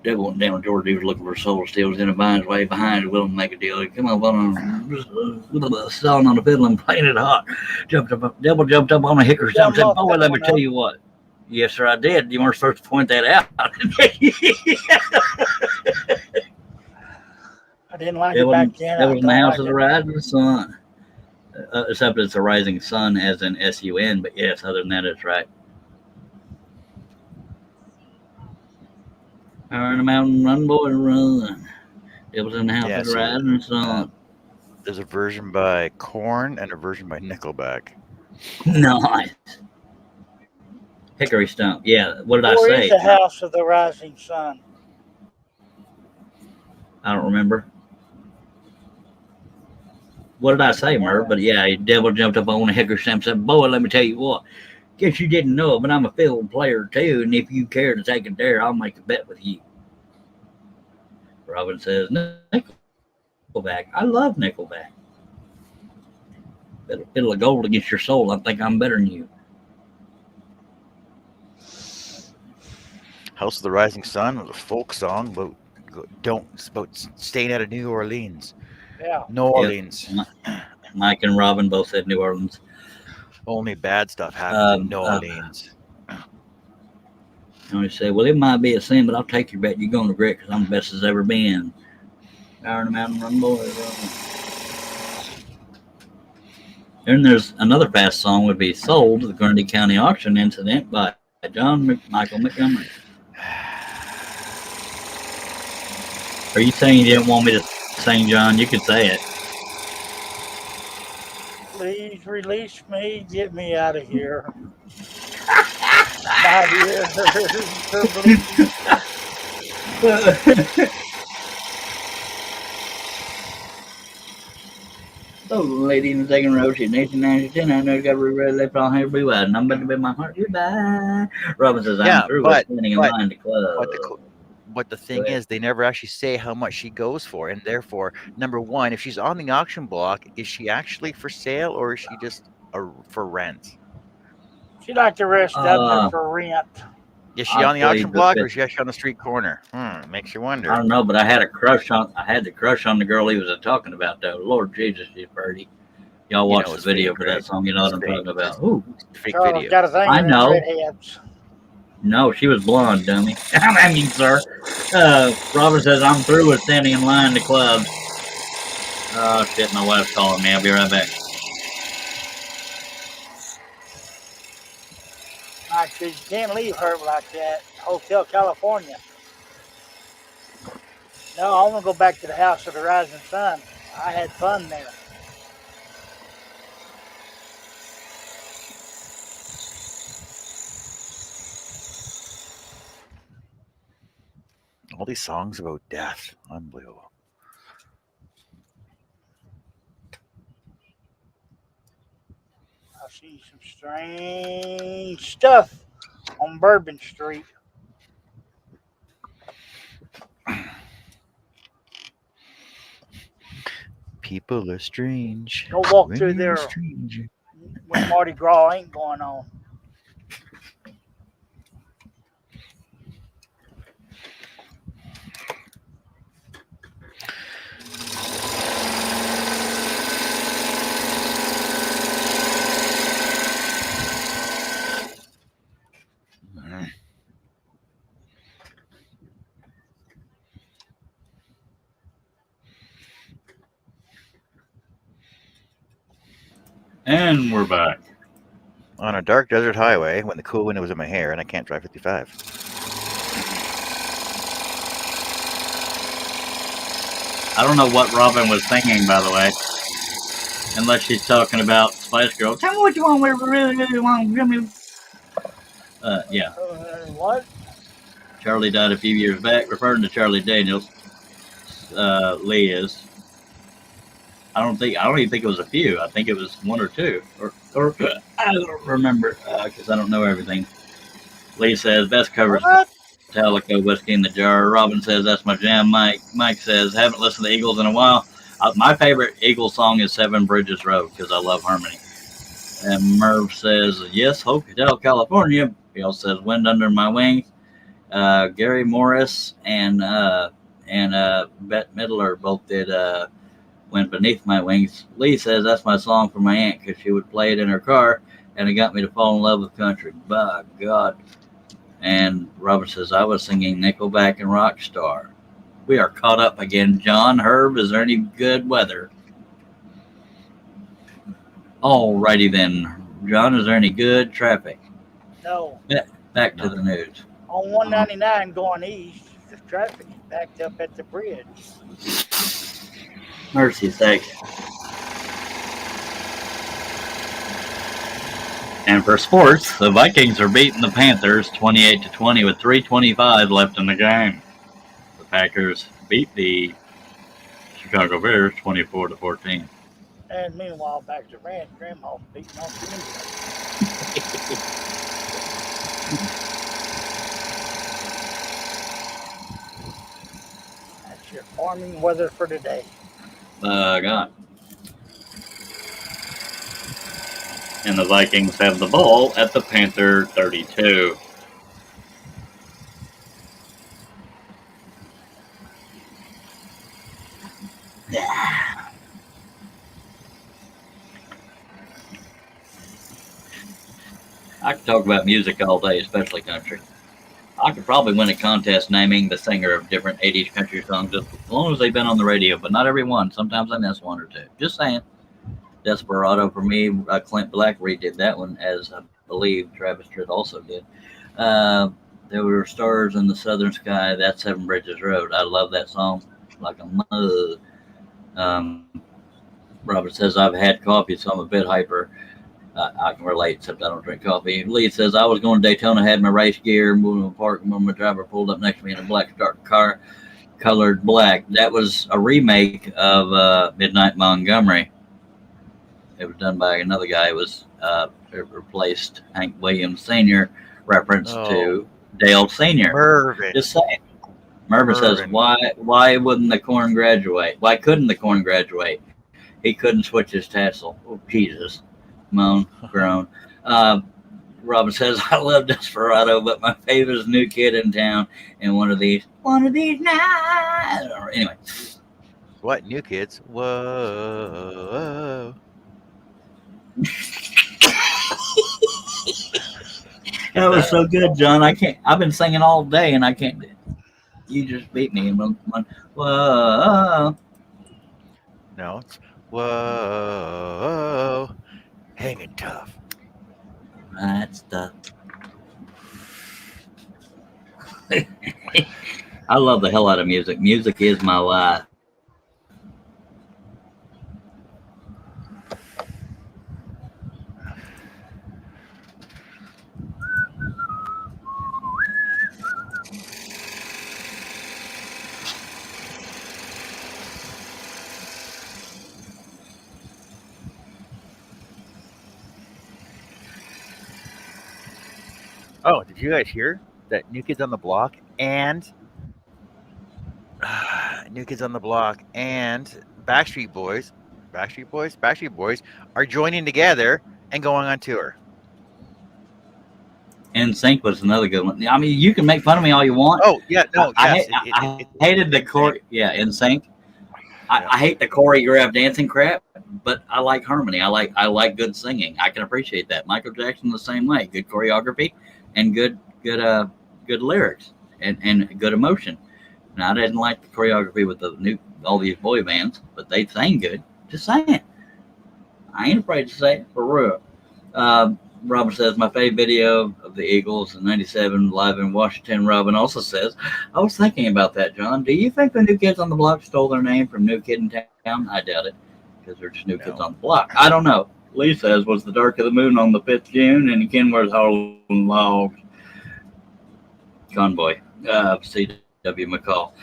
Devil went down to Georgia. He was looking for soul steals in a vine's way behind, willing to make a deal. He come up on sawing on the fiddle and playing it hot. Devil jumped up on a hickory stump and said, "Boy, let me tell you what." Yes, sir, I did. You weren't supposed to point that out. I didn't like Devil, it back then. Devil I in the don't house like of the it. rising sun. Except it's a rising sun as in S-U-N, but yes, other than that, it's right. Power in the mountain, run, boy, run. Devil's in the house Yeah, of the so, rising sun. There's a version by Korn and a version by Nickelback. Nice. Hickory stump. Yeah, what did I Where say? is the house of the rising sun? I don't remember. What did I say, Merv? But yeah, Devil jumped up on a hickory stump and said, "Boy, let me tell you what. Guess you didn't know it, but I'm a field player too, and if you care to take a dare, I'll make a bet with you." Robin says, "Nickelback. I love Nickelback. Fiddle of gold against your soul. I think I'm better than you." House of the Rising Sun was a folk song about staying out of New Orleans. Yeah. New Orleans. Mike and Robin both said New Orleans. Only bad stuff happens in New Orleans. And we say, "Well, it might be a sin, but I'll take your bet. You're going to regret because I'm the best as ever been." Power in the mountain, run, boy, run. Then there's another fast song would be "Sold," the Grundy County auction incident by Michael Montgomery. Are you saying you didn't want me to sing, John? You could say it. Please release me. Get me out of here. My ears are bleeding. So, lady in the second row, she's 1890, I know you got to reread left on here, be wide, and I'm about to bid my heart goodbye. Robin says, "I'm through with standing in line to club." But the thing is, they never actually say how much she goes for, and therefore, number one, if she's on the auction block, is she actually for sale or is she just for rent? She like the rest of them for rent. Is she on the auction block or is she actually on the street corner? Makes you wonder. I don't know, but I had the crush on the girl he was talking about, though. Lord Jesus, she's pretty. Y'all watch the video for that song. You know what I'm talking about. Ooh, fake Charles video. got a thing I know. redheads. No, she was blonde, dummy. I mean, sir. Robert says, "I'm through with standing in line to club." Oh, shit, my wife's calling me. I'll be right back. Actually, you can't leave her like that. Hotel California. No, I want to go back to the House of the Rising Sun. I had fun there. All these songs about death. Unbelievable. I see some strange stuff on Bourbon Street. People are strange. Go walk When through you're there a stranger. when Mardi Gras ain't going on. And we're back. On a dark desert highway when the cool wind was in my hair and I can't drive 55. I don't know what Robin was thinking, by the way. Unless she's talking about Spice Girl. Tell me what you want, whatever you really want. Give me. Yeah. What? Charlie died a few years back, referring to Charlie Daniels. Lee is. I don't even think it was a few. I think it was one or two, or I don't remember because I don't know everything. Lee says best covers Metallica, Whiskey in the Jar. Robin says that's my jam. Mike says haven't listened to Eagles in a while. My favorite Eagles song is Seven Bridges Road because I love harmony. And Merv says yes, Hotel California. He also says Wind Under My Wings. Gary Morris and Bette Midler both did Wind Beneath My Wings. Lee says that's my song for my aunt because she would play it in her car and it got me to fall in love with country. By God. And Robert says I was singing Nickelback and Rockstar. We are caught up again. John, Herb, is there any good weather? Alrighty then. John, is there any good traffic? No. Back to the news. On 199 going east, the traffic is backed up at the bridge. Mercy sakes. And for sports, the Vikings are beating the Panthers 28-20 with 3:25 left in the game. The Packers beat the Chicago Bears 24-14. And meanwhile, back to ranch, Grandma's beating on the Indians. That's your farming weather for today. God. And the Vikings have the ball at the Panther 32. I could talk about music all day, especially country. I could probably win a contest naming the singer of different 80s country songs as long as they've been on the radio, but not every one. Sometimes I miss one or two. Just saying. Desperado for me, Clint Black redid that one, as I believe Travis Tritt also did. There were stars in the southern sky. That's Seven Bridges Road. I love that song like a mother. Robert says I've had coffee, so I'm a bit hyper. I can relate, except I don't drink coffee. Lee says I was going to Daytona, had my race gear, moving to the park, when my driver pulled up next to me in a black dark car, colored black. That was a remake of Midnight Montgomery. It was done by another guy. It was it replaced Hank Williams Sr. reference to Dale Sr. Mervin. Just saying. Mervin says, why wouldn't the corn graduate? Why couldn't the corn graduate? He couldn't switch his tassel. Oh, Jesus. Moan, groan. Robin says, I love Desperado, but my favorite is New Kid in Town and one of these nights. Anyway. What? New Kids? Whoa. That was so good, John. I've been singing all day and I can't. You just beat me. Whoa. No, it's whoa. Hanging tough. That's the. I love the hell out of music. Music is my life. Oh, did you guys hear that New Kids on the Block and New Kids on the Block and Backstreet Boys are joining together and going on tour? NSYNC was another good one. I mean, you can make fun of me all you want. Oh yeah, no, yes. I hated the NSYNC. I hate the choreographed dancing crap, but I like harmony. I like good singing. I can appreciate that. Michael Jackson the same way. Good choreography and good lyrics and good emotion. And I didn't like the choreography with all these boy bands, but they sang good. Just saying. I ain't afraid to say it, for real. Robin says, my favorite video of the Eagles in 97 live in Washington. Robin also says, I was thinking about that, John. Do you think the New Kids on the Block stole their name from New Kid in Town? I doubt it, because they're just New Kids No. on the Block. I don't know. Lee says, was the Dark of the Moon on the 5th of June and Kenworth Harlem Logs Convoy. C.W. McCall.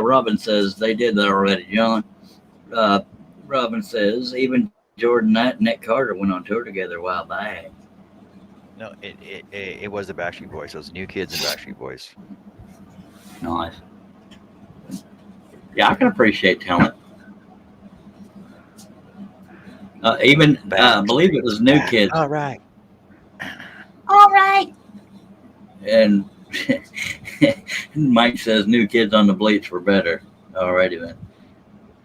Robin says, they did that already, John. Robin says, even Jordan Knight and Nick Carter went on tour together a while back. No, it was the Backstreet Boys. It was New Kids and Backstreet Boys. Nice. Yeah, I can appreciate talent. Even I believe it was New Kids. All right. All right. And Mike says New Kids on the Bleach were better. Alrighty then.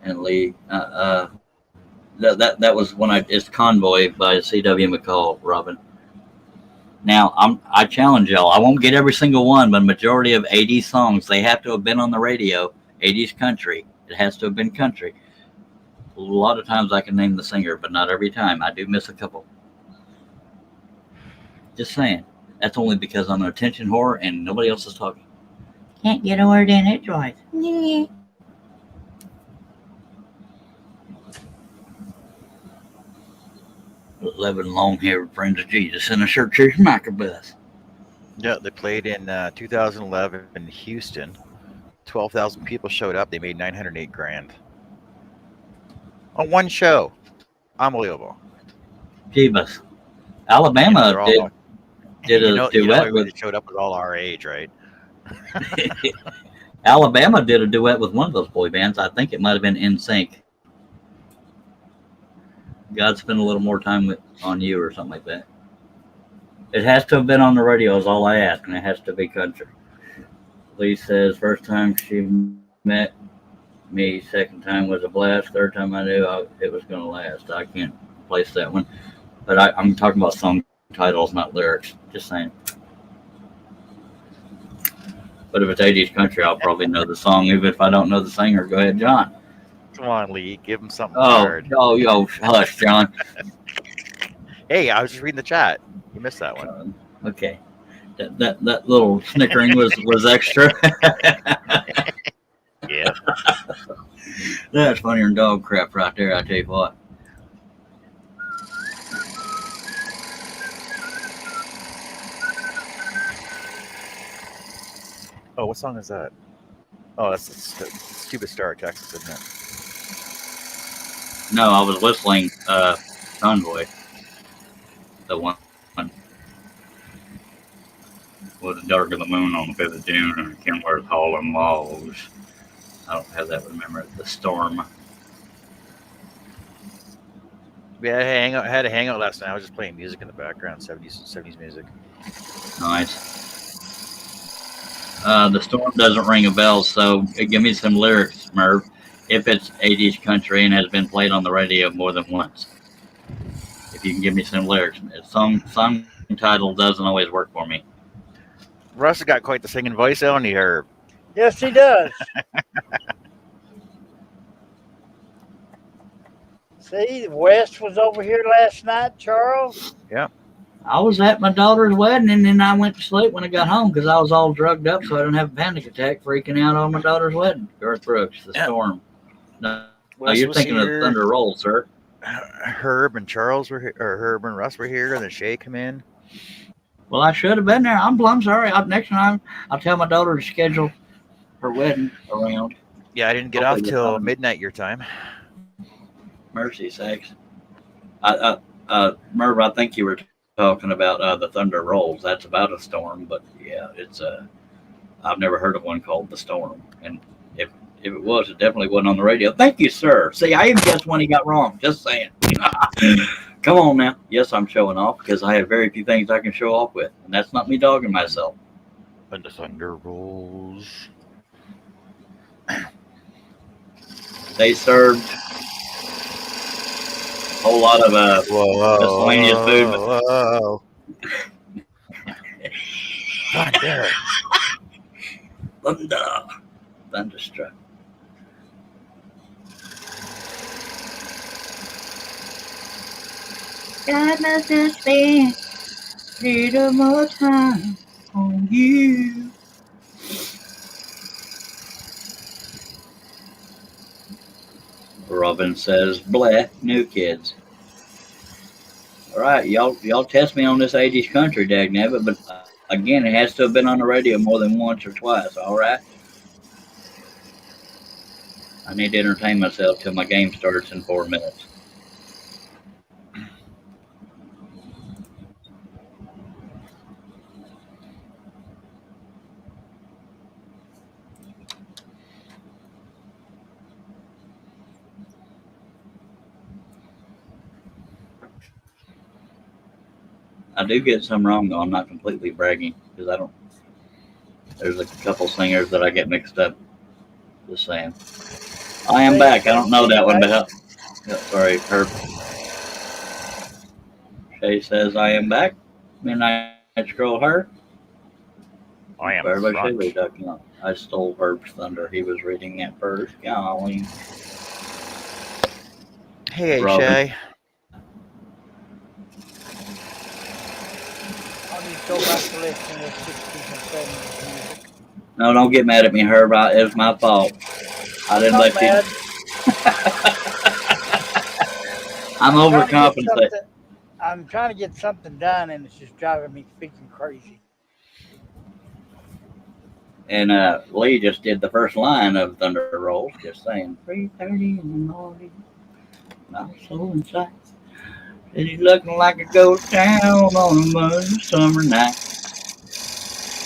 And Lee, that was when it's Convoy by C.W. McCall, Robin. Now I challenge y'all. I won't get every single one, but majority of 80s songs, they have to have been on the radio. 80s country. It has to have been country. A lot of times I can name the singer, but not every time. I do miss a couple. Just saying. That's only because I'm an attention whore and nobody else is talking. Can't get a word in edgewise. 11 long-haired friends of Jesus in a church microbus. Yeah, they played in 2011 in Houston. 12,000 people showed up. They made 908 grand on one show. Unbelievable. Jeebus. Alabama did a duet with. They showed up with all our age, right? Alabama did a duet with one of those boy bands. I think it might have been In Sync. God spend a little more time on you or something like that. It has to have been on the radio is all I ask, and it has to be country. Lee says, first time she met me, second time was a blast, third time I knew it was going to last. I can't place that one. But I'm talking about song titles, not lyrics. Just saying. But if it's 80s country, I'll probably know the song, even if I don't know the singer. Go ahead, John. Come on, Lee. Give him something hard. Hush, John. Hey, I was just reading the chat. You missed that one. Okay. That little snickering was extra. Yeah. That's funnier than dog crap right there, I tell you what. Oh, what song is that? Oh, that's the Stupid Star of Texas, isn't it? No, I was whistling Convoy. The one with the Dark of the Moon on the 5th of June and Kenworth Harlem Logs. I don't have that remember. The Storm. We had a hangout last night. I was just playing music in the background, 70s music. Nice. The Storm doesn't ring a bell, so give me some lyrics, Merv. If it's 80s country and has been played on the radio more than once. If you can give me some lyrics. Song title doesn't always work for me. Russ has got quite the singing voice, hasn't he, Herb? Yes, he does. See, West was over here last night, Charles. Yeah. I was at my daughter's wedding, and then I went to sleep when I got home because I was all drugged up, so I didn't have a panic attack freaking out on my daughter's wedding. Garth Brooks, The Storm. No, you're thinking of Thunder Roll, sir. Herb and Charles were here, or Herb and Russ were here, and then Shay come in. Well, I should have been there. I'm sorry. Next time, I'll tell my daughter to schedule her wedding around. Yeah, I didn't get off till midnight your time. Mercy sakes. Merv, I think you were talking about the Thunder Rolls. That's about a storm, but yeah, it's I've never heard of one called The Storm, and if it was, it definitely wasn't on the radio. Thank you, sir. See, I even guessed one he got wrong. Just saying. Come on now. Yes, I'm showing off because I have very few things I can show off with, and that's not me dogging myself. And the Thunder Rolls. They served a whole lot of miscellaneous food. Whoa. Thunder. Thunderstruck. God must have spent a little more time on you. Robin says, bleh, new kids. All right, y'all test me on this 80s country, dagnabbit, but again, it has to have been on the radio more than once or twice, all right? I need to entertain myself till my game starts in 4 minutes. I do get some wrong though. I'm not completely bragging because I don't. There's a couple singers that I get mixed up. Just saying. I am back. I don't know that one, but sorry, Herb. Shay says I am back. Midnight Scroll her. I am Everybody front. Shay ducking up. I stole Herb's thunder. He was reading that first. Golly. Hey, Robin. Shay. I'll just go back to listening to 60s and 70s music. No, don't get mad at me, Herb. It was my fault. I didn't let mad. I'm overcompensating. I'm trying to get something done, and it's just driving me freaking crazy. And Lee just did the first line of Thunder Rolls, just saying 3:30 in the morning. Not so inside. And he's looking like a ghost town on a moon summer night.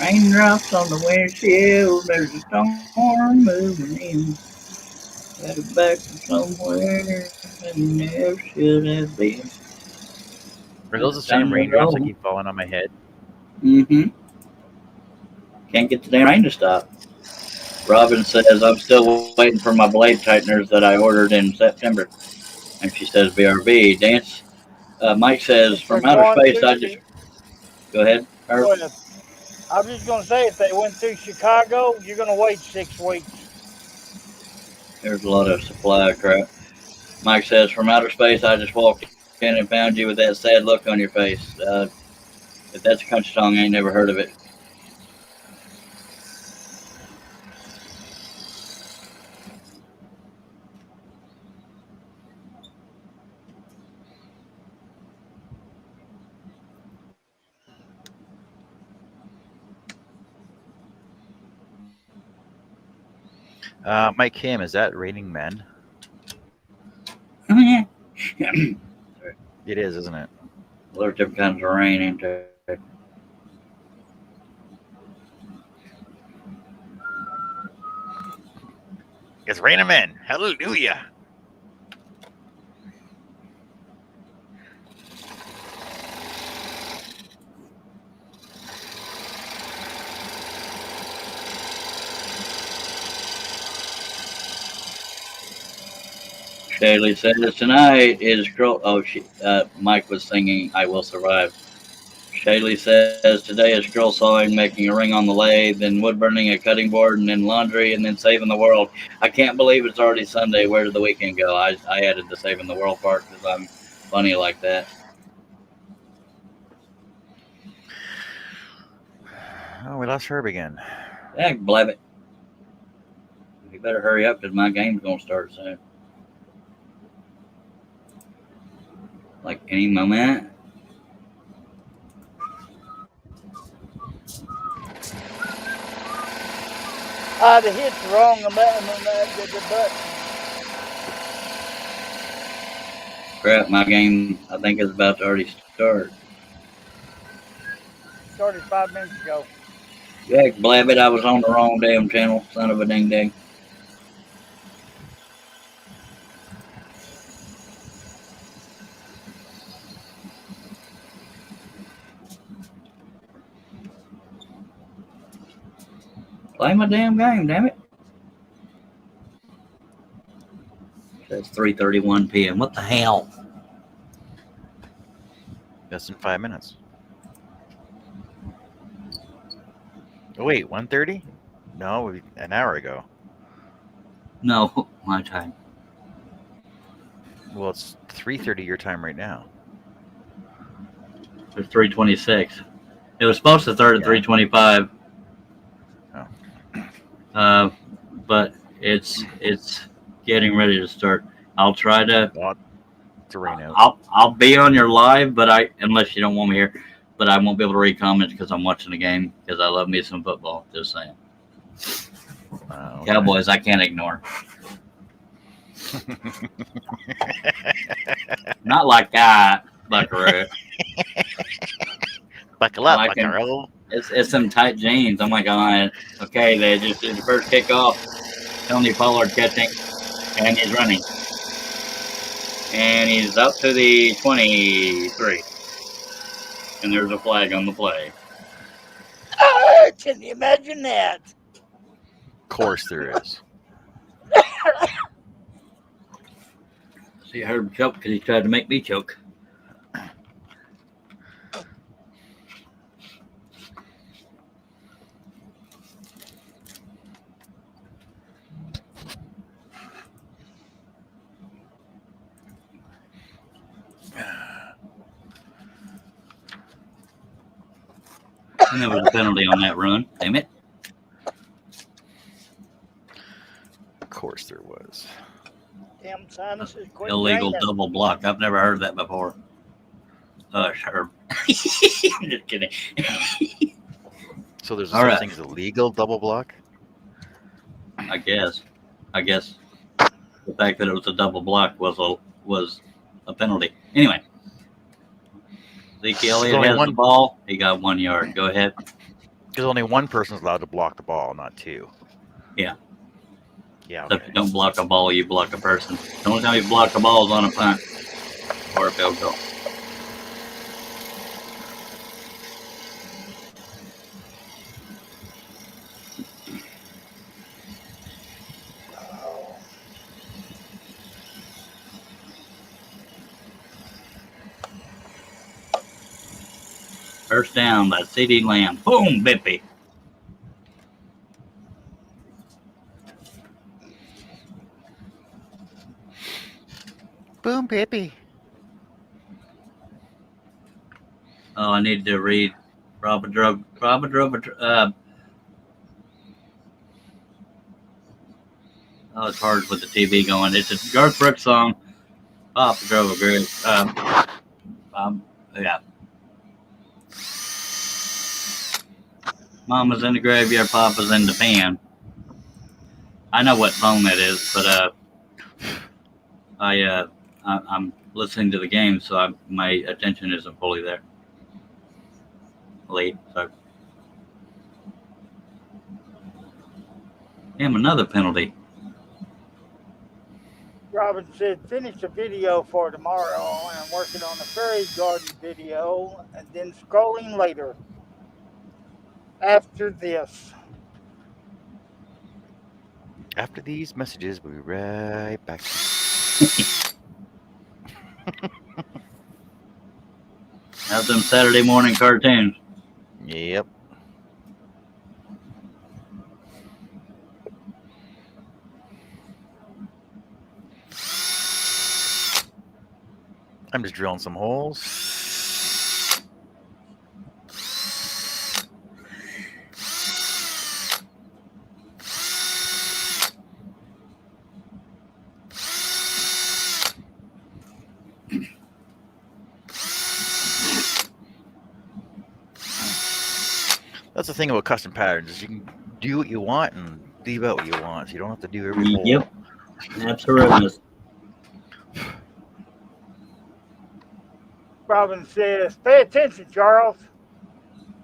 Raindrops on the windshield, there's a storm moving in. Headed back from somewhere that you never should have been. Are those the same raindrops that keep falling on my head? Mm-hmm. Can't get the damn rain to stop. Robin says, I'm still waiting for my blade tighteners that I ordered in September. And she says, BRB. Dance. Mike says, from outer space, I just... Go ahead. Go ahead. I was just going to say, if they went through Chicago, you're going to wait 6 weeks. There's a lot of supply crap. Mike says, from outer space, I just walked in and found you with that sad look on your face. If that's a country song, I ain't never heard of it. Mike Kim, is that Raining Men? Oh, yeah. It is, isn't it? Well, there's different kinds of rain, ain't there? It's Raining Men. Hallelujah. Shaylee says tonight is girl. Oh, Mike was singing "I Will Survive." Shaylee says today is scroll sawing, making a ring on the lathe, then wood burning, a cutting board, and then laundry, and then saving the world. I can't believe it's already Sunday. Where did the weekend go? I added the saving the world part because I'm funny like that. Oh, we lost Herb again. Heck, blab it. You better hurry up because my game's gonna start soon. Like any moment. The hit's wrong on the button. Crap, my game I think is about to already start. Started 5 minutes ago. Heck, blab it, I was on the wrong damn channel, son of a ding ding. Play my damn game, damn it. That's 3:31 p.m. What the hell? Less than 5 minutes. Oh, wait, 1:30? No, an hour ago. No, my time. Well, it's 3:30 your time right now. There's 326. It was supposed to start at Yeah. 325. Oh. But it's getting ready to start. I'll try to. Well, it's a rain out. I'll be on your live, but unless you don't want me here, but I won't be able to read comments because I'm watching the game because I love me some football. Just saying. Okay. Cowboys, I can't ignore. Not like that, Buckaroo. Buckle up, I can- Buckaroo. It's some tight jeans. I'm like, oh, okay, they just did the first kickoff. Tony Pollard catching, and he's running. And he's up to the 23. And there's a flag on the play. Can you imagine that? Of course there is. See, I heard him choke because he tried to make me choke. And there was a penalty on that run. Damn it. Of course there was. Damn sinuses quit Illegal draining. double block. I've never heard that before. Sure. I'm just kidding. So there's All such right. thing as a legal double block? I guess the fact that it was a double block was a penalty. Anyway, Zeke Elliott only has one- the ball. He got 1 yard. Go ahead. Because only one person's allowed to block the ball, not two. Yeah. Yeah. So if Okay. you don't block a ball, you block a person. The only time you block a ball is on a punt or a field goal. First down by CeeDee Lamb. Boom, Bippy. Boom, Pippi. Oh, I need to read Robert Drug. It's hard with the TV going. It's a Garth Brooks song. Papa drove a great. Yeah. Mama's in the graveyard, Papa's in the pan. I know what song that is, but I'm listening to the game, so my attention isn't fully there. Late, so. Damn, another penalty. Robin said, finish the video for tomorrow. I'm working on the fairy garden video and then scrolling later. After this. After these messages, we'll be right back. Have them Saturday morning cartoons. Yep. I'm just drilling some holes. That's the thing about custom patterns is you can do what you want and leave out what you want. So you don't have to do every hole. Yep. Absolutely. Robin says, pay attention, Charles.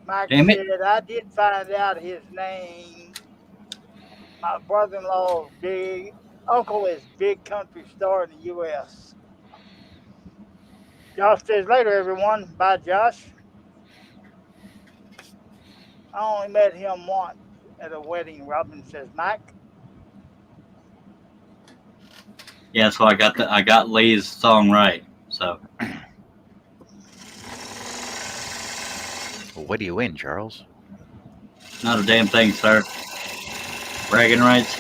Mike Damn it. said, I did find out his name. My brother-in-law's uncle is big country star in the U.S. Josh says, later, everyone. Bye, Josh. I only met him once at a wedding, Robin says, Mike. Yeah, so I got Lee's song right. So Well, what do you win, Charles? not a damn thing, sir. Bragging rights.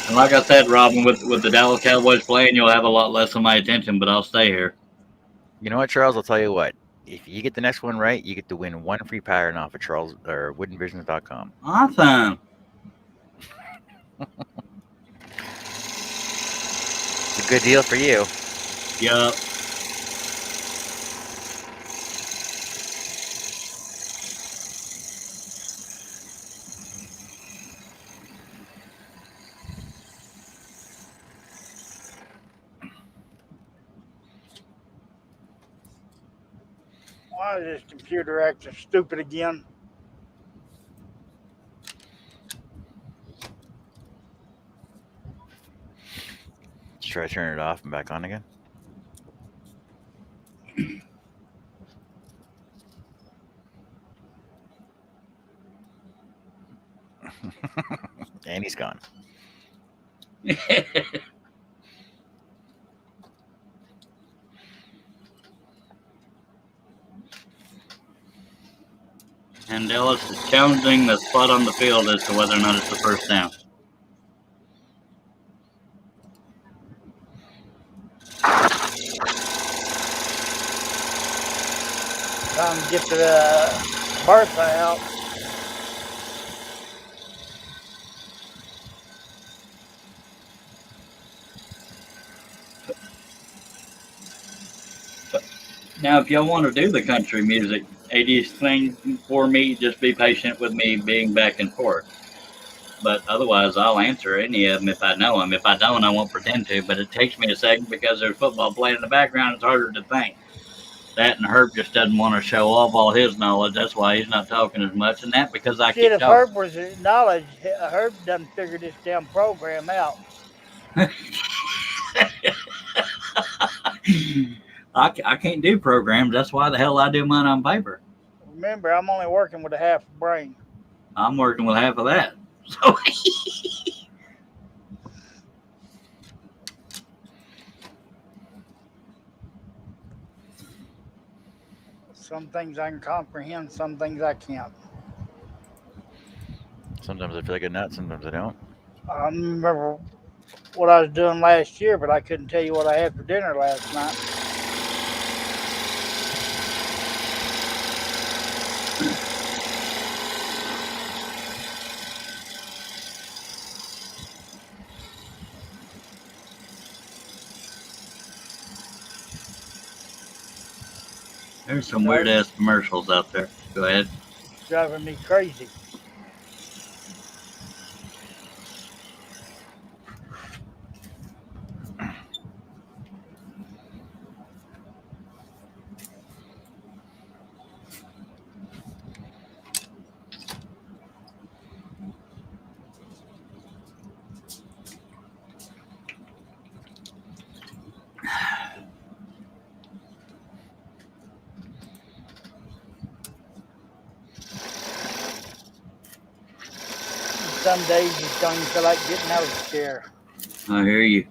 And like I said, Robin, with the Dallas Cowboys playing, you'll have a lot less of my attention, but I'll stay here. You know what, Charles? I'll tell you what. If you get the next one right, you get to win one free pattern off of Charles or woodenvisions.com. Awesome. It's a good deal for you. Yup. Why is this computer acting stupid again? Let's try to turn it off and back on again. And he's gone. And Dallas is challenging the spot on the field as to whether or not it's the first down. Time to get to the Bertha out. Now, if y'all want to do the country music 80s thing for me, just be patient with me being back and forth. But otherwise, I'll answer any of them if I know them. If I don't, I won't pretend to. But it takes me a second because there's football playing in the background. It's harder to think. That and Herb just doesn't want to show off all his knowledge. That's why he's not talking as much. And that because I Shit, keep if talking. Herb was in knowledge, Herb done figured this damn program out. I can't do programs. That's why the hell I do mine on paper. Remember, I'm only working with a half a brain. I'm working with half of that. So Some things I can comprehend, some things I can't. Sometimes I feel like a nut, sometimes I don't. I remember what I was doing last year, but I couldn't tell you what I had for dinner last night. there's some weird ass commercials out there. Go ahead. It's driving me crazy. Some days you don't even feel like getting out of the chair. I hear you.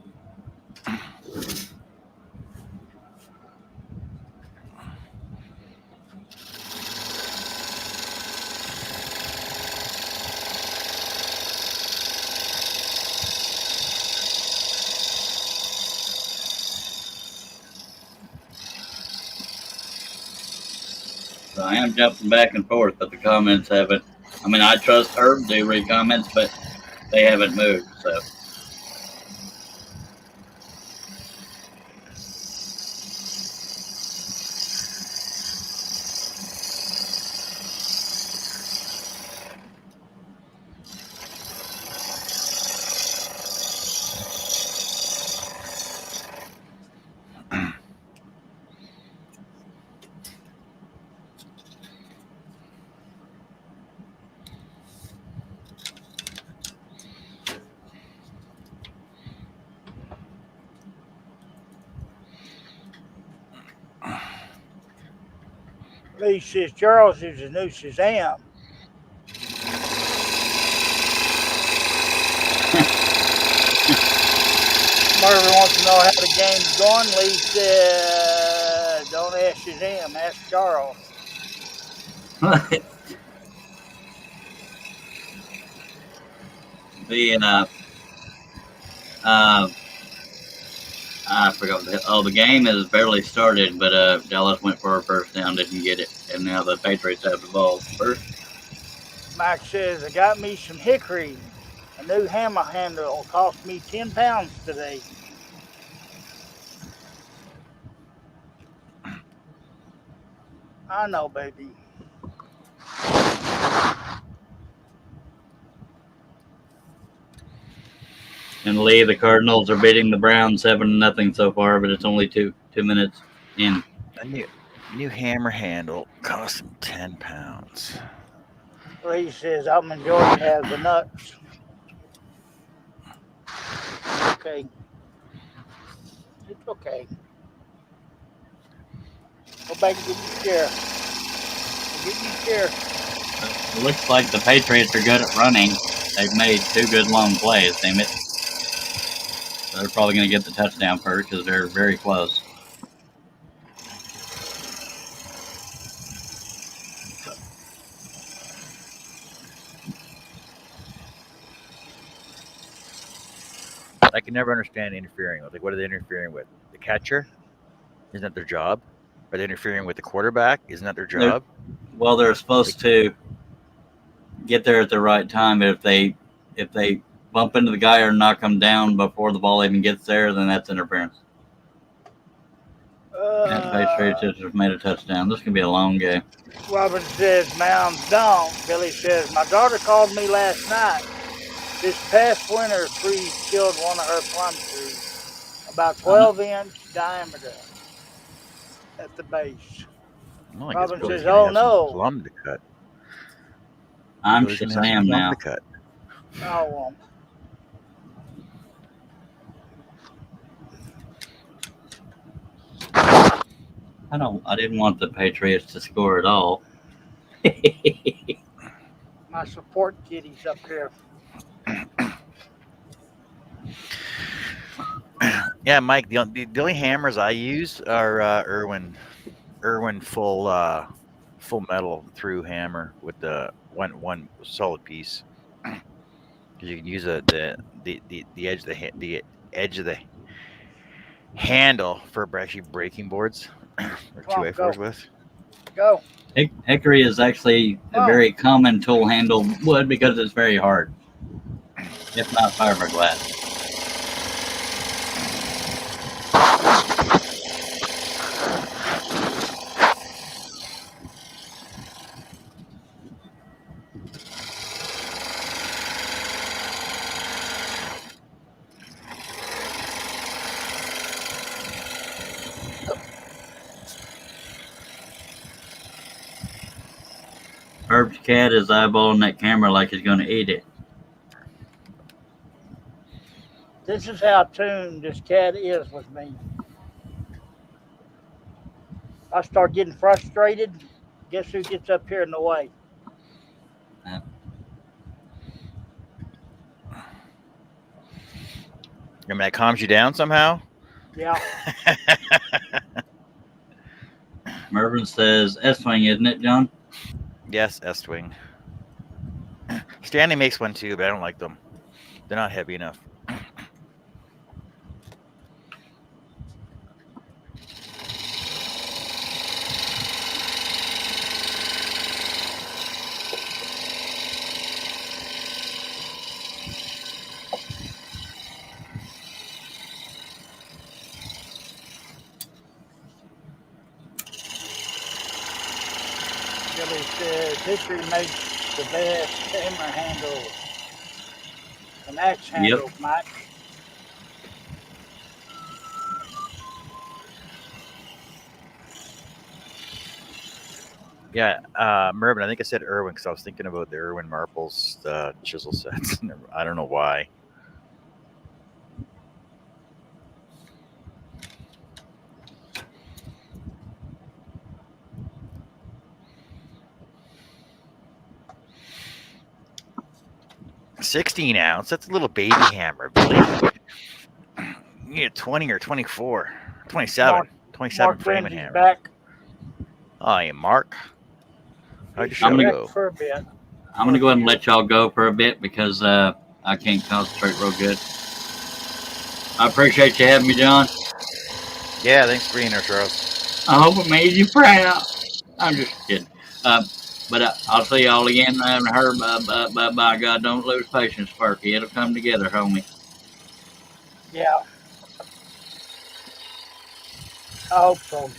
So I am jumping back and forth, but the comments haven't. I mean, I trust Herb to read comments, but they haven't moved. So Lee says Charles is the new Shazam. Murray wants to know how the game's going. Lee said, don't ask Shazam, ask Charles. the I forgot. The game has barely started, but Dallas went for a first down, didn't get it, and now the Patriots have the ball first. Mike says, I got me some hickory. A new hammer handle will cost me 10 pounds today. I know, baby. And Lee, the Cardinals are beating the Browns 7-0 so far, but it's only two minutes in. A new hammer handle costs him 10 pounds. Lee says, I'm enjoying has the nuts. Okay. It's okay. Go back and get your chair. Get your chair. It looks like the Patriots are good at running. They've made 2 good long plays, damn it. They're probably going to get the touchdown first because they're very close. I can never understand interfering. Like, what are they interfering with? The catcher? Isn't that their job? Are they interfering with the quarterback? Isn't that their job? Well, they're supposed to get there at the right time, but if they bump into the guy or knock him down before the ball even gets there, then that's interference. The Patriots just made a touchdown. This could be a long game. Robin says, Mounds don't. Billy says, my daughter called me last night. This past winter, freeze killed one of her plum trees. About 12-inch diameter at the base. Well, I guess Robin Billy's says, gonna oh have some no. plum to cut. I'm Billy's gonna have Shazam some plum now. to cut. Oh, I didn't want the Patriots to score at all. my support kitty's up here. Yeah, Mike. The only hammers I use are Irwin full metal through hammer with the one solid piece. Because you can use the edge of the handle for actually breaking boards or Come on, 2x4s go. with. Go. Hickory is actually a very common tool handle wood because it's very hard, if not fiberglass. Herb's cat is eyeballing that camera like he's going to eat it. This is how tuned this cat is with me. I start getting frustrated. Guess who gets up here in the way? I mean, that calms you down somehow. Yeah. Mervyn says S-wing, isn't it, John? Yes, S-wing. Stanley makes one too, but I don't like them. They're not heavy enough. Billy says Hickory makes the best hammer handle. An axe handle, Mike. Yeah, Mervyn, I think I said Irwin because I was thinking about the Irwin Marples chisel sets. I don't know why. $16-ounce. That's a little baby hammer, Billy. You need a 20 or 24. 27. 27 Mark framing Ramsey's hammer. back. Oh, yeah, Mark. How'd your He's show gonna go? for a bit. I'm going to go ahead and let y'all go for a bit because I can't concentrate real good. I appreciate you having me, John. Yeah, thanks for being here, Charles. I hope it made you proud. I'm just kidding. But I'll see y'all again. I haven't heard. By God, don't lose patience, Perky. It'll come together, homie. Yeah, I hope so.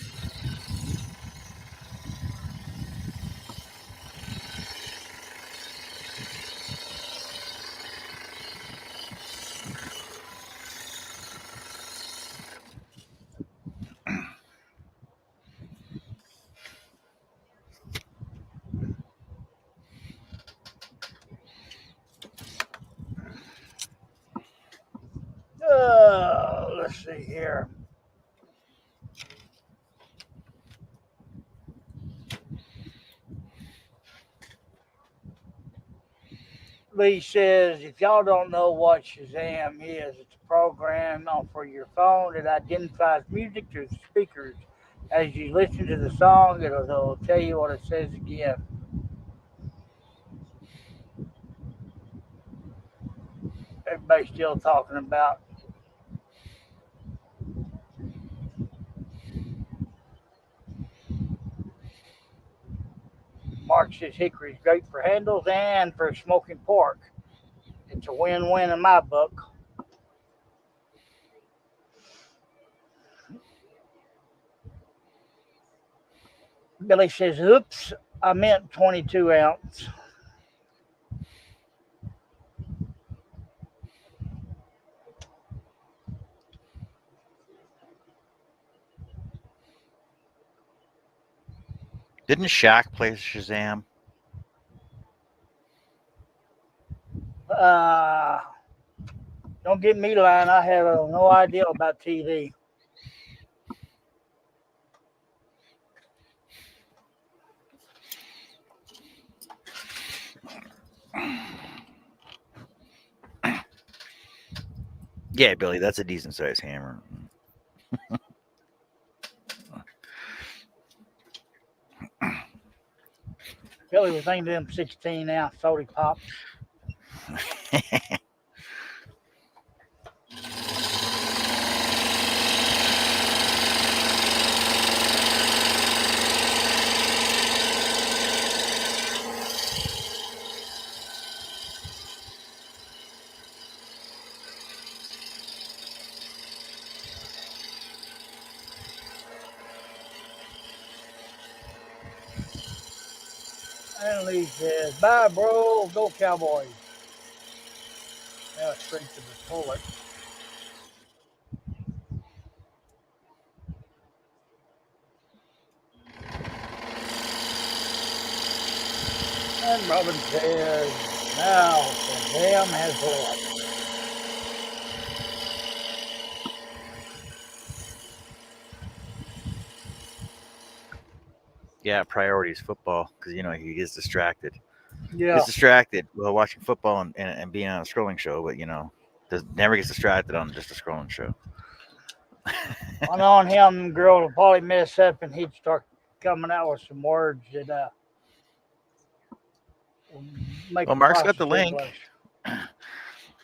Let's see here. Lee says, if y'all don't know what Shazam is, it's a program for your phone that identifies music through the speakers. As you listen to the song, it'll tell you what it says again. Everybody's still talking about. Mark says hickory is great for handles and for smoking pork. It's a win-win in my book. Billy says, oops, I meant 22 ounce. Didn't Shaq play Shazam? Uh, don't get me lying. I have no idea about TV. Yeah, Billy, that's a decent sized hammer. Billy was thinking them 16 ounce soda pops. And Lee says, bye, bro. Go Cowboys. Now straight to the toilet. And Robin says, now the dam has left. Yeah, priorities football because he gets distracted. Yeah. Gets distracted while watching football and being on a scrolling show, but never gets distracted on just a scrolling show. I know him, girl will probably mess up and he'd start coming out with some words that will make Well, them Mark's got process the link. English.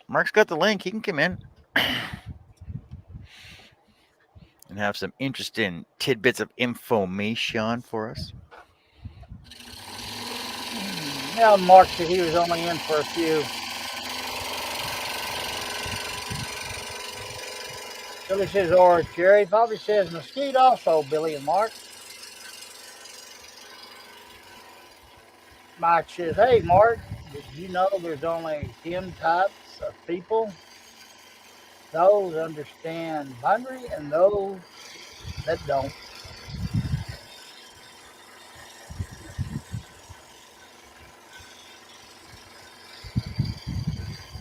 Mark's got the link. He can come in and have some interesting tidbits of information for us. Yeah, Mark said he was only in for a few. Billy says orange. Jerry probably says mesquite also, Billy and Mark. Mike says, hey, Mark, did you know there's only 10 types of people? Those understand boundary and those that don't.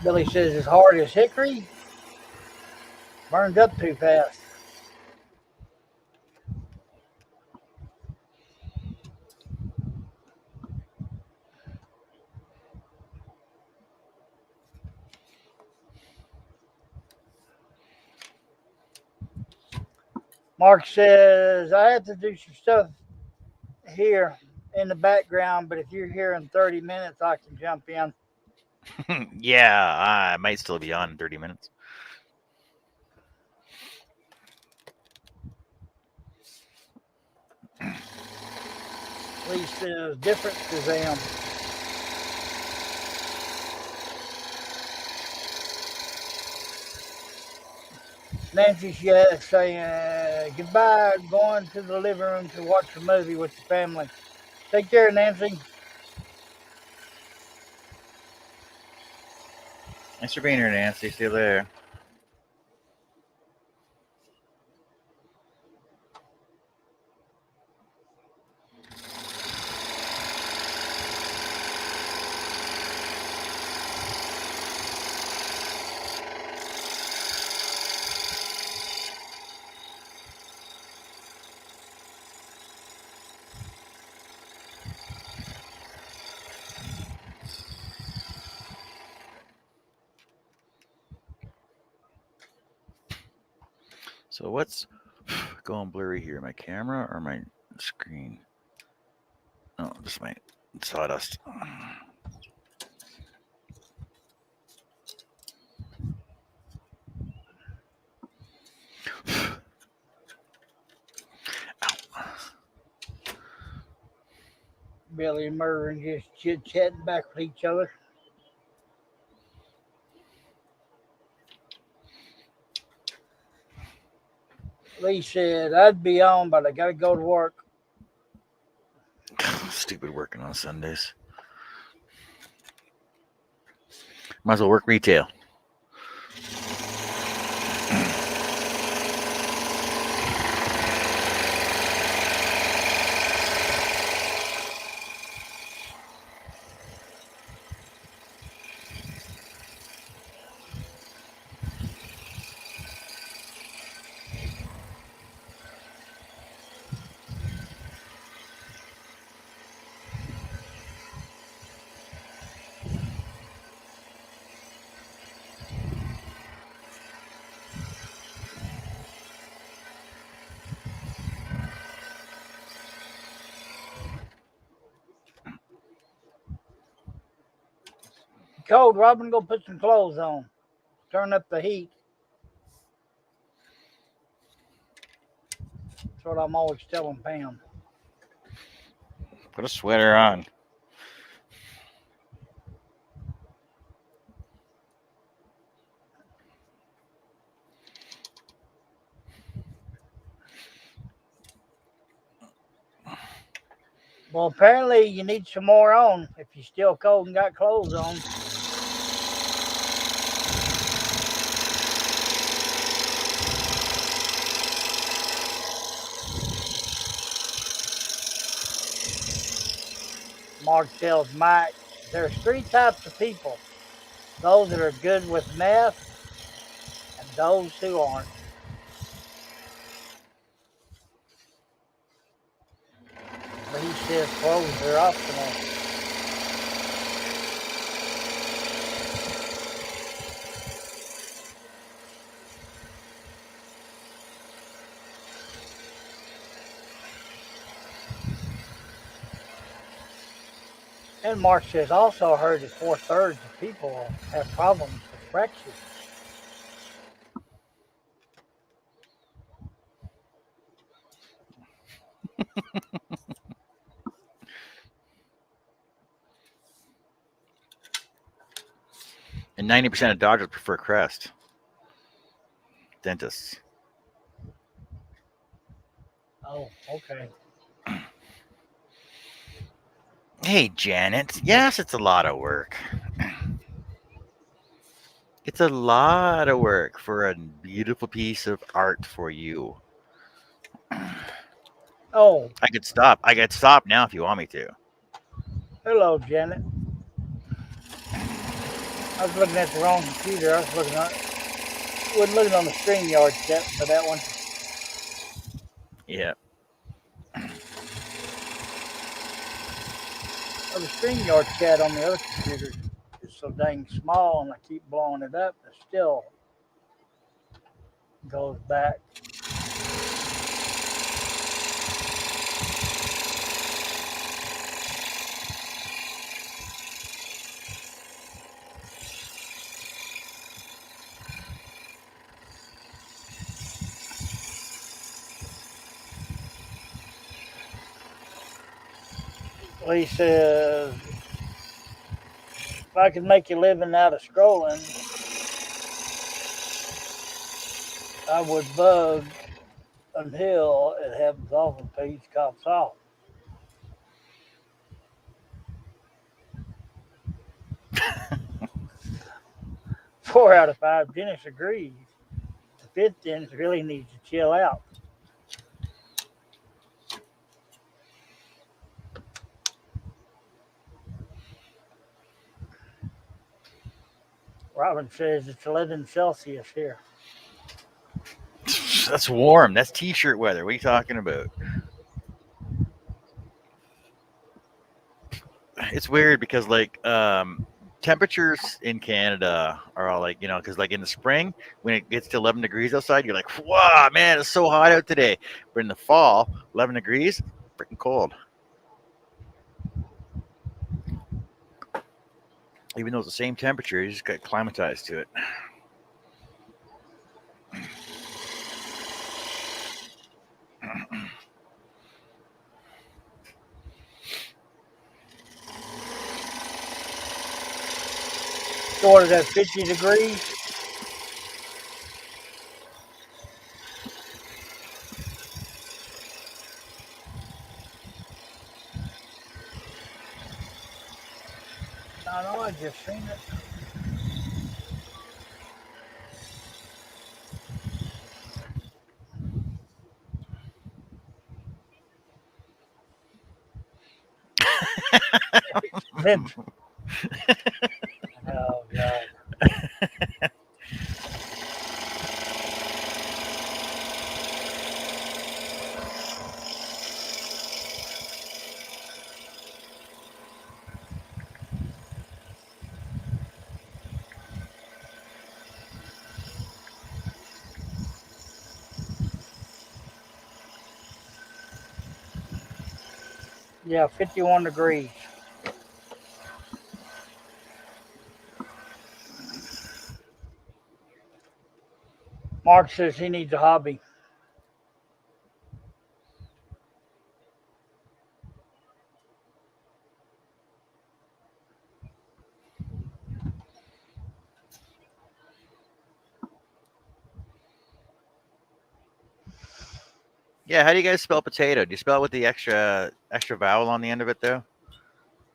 Billy says, as hard as hickory, burns up too fast. Mark says, I have to do some stuff here in the background, but if you're here in 30 minutes, I can jump in. Yeah, I might still be on in 30 minutes. Lee says different Shazam. Nancy's saying goodbye, going to the living room to watch a movie with the family. Take care, Nancy. Thanks for being here, Nancy. See you later. So what's going blurry here? My camera or my screen? Oh, just my sawdust. Billy and Mervin just chit chatting back with each other. Lee said, I'd be on, but I got to go to work. Stupid working on Sundays. Might as well work retail. Cold, Robin, go put some clothes on. Turn up the heat. That's what I'm always telling Pam. Put a sweater on. Well, apparently you need some more on if you're still cold and got clothes on. Mark tells Mike, there's three types of people. Those that are good with meth and those who aren't. But he says clothes are optional. And Mark says, also heard that 4/3 of people have problems with fractures. And 90% of doctors prefer Crest. Dentists. Oh, okay. Hey, Janet. Yes, it's a lot of work. It's a lot of work for a beautiful piece of art for you. Oh, I could stop. I could stop now if you want me to. hello, Janet. I was looking at the wrong computer. I was looking at, wasn't looking on the StreamYard chat for that one. Yeah. Well, the StreamYard chat on the other computer is so dang small, and I keep blowing it up. It still goes back. Lee says, if I could make a living out of scrolling, I would bug until it happens often. Peace, cops off. 4 out of 5 dentists agrees. The fifth dentist really needs to chill out. Robin says it's 11 Celsius here. That's warm. That's t-shirt weather. What are you talking about? It's weird because temperatures in Canada are all like, because like in the spring when it gets to 11 degrees outside, you're like, wow, man, it's so hot out today. But in the fall, 11 degrees, freaking cold. Even though it's the same temperature, you just got acclimatized to it. So what is that, 50 degrees? I know, I just seen it. Vince. Oh, God. Yeah, 51 degrees. Mark says he needs a hobby. Yeah, how do you guys spell potato? Do you spell it with the extra vowel on the end of it though?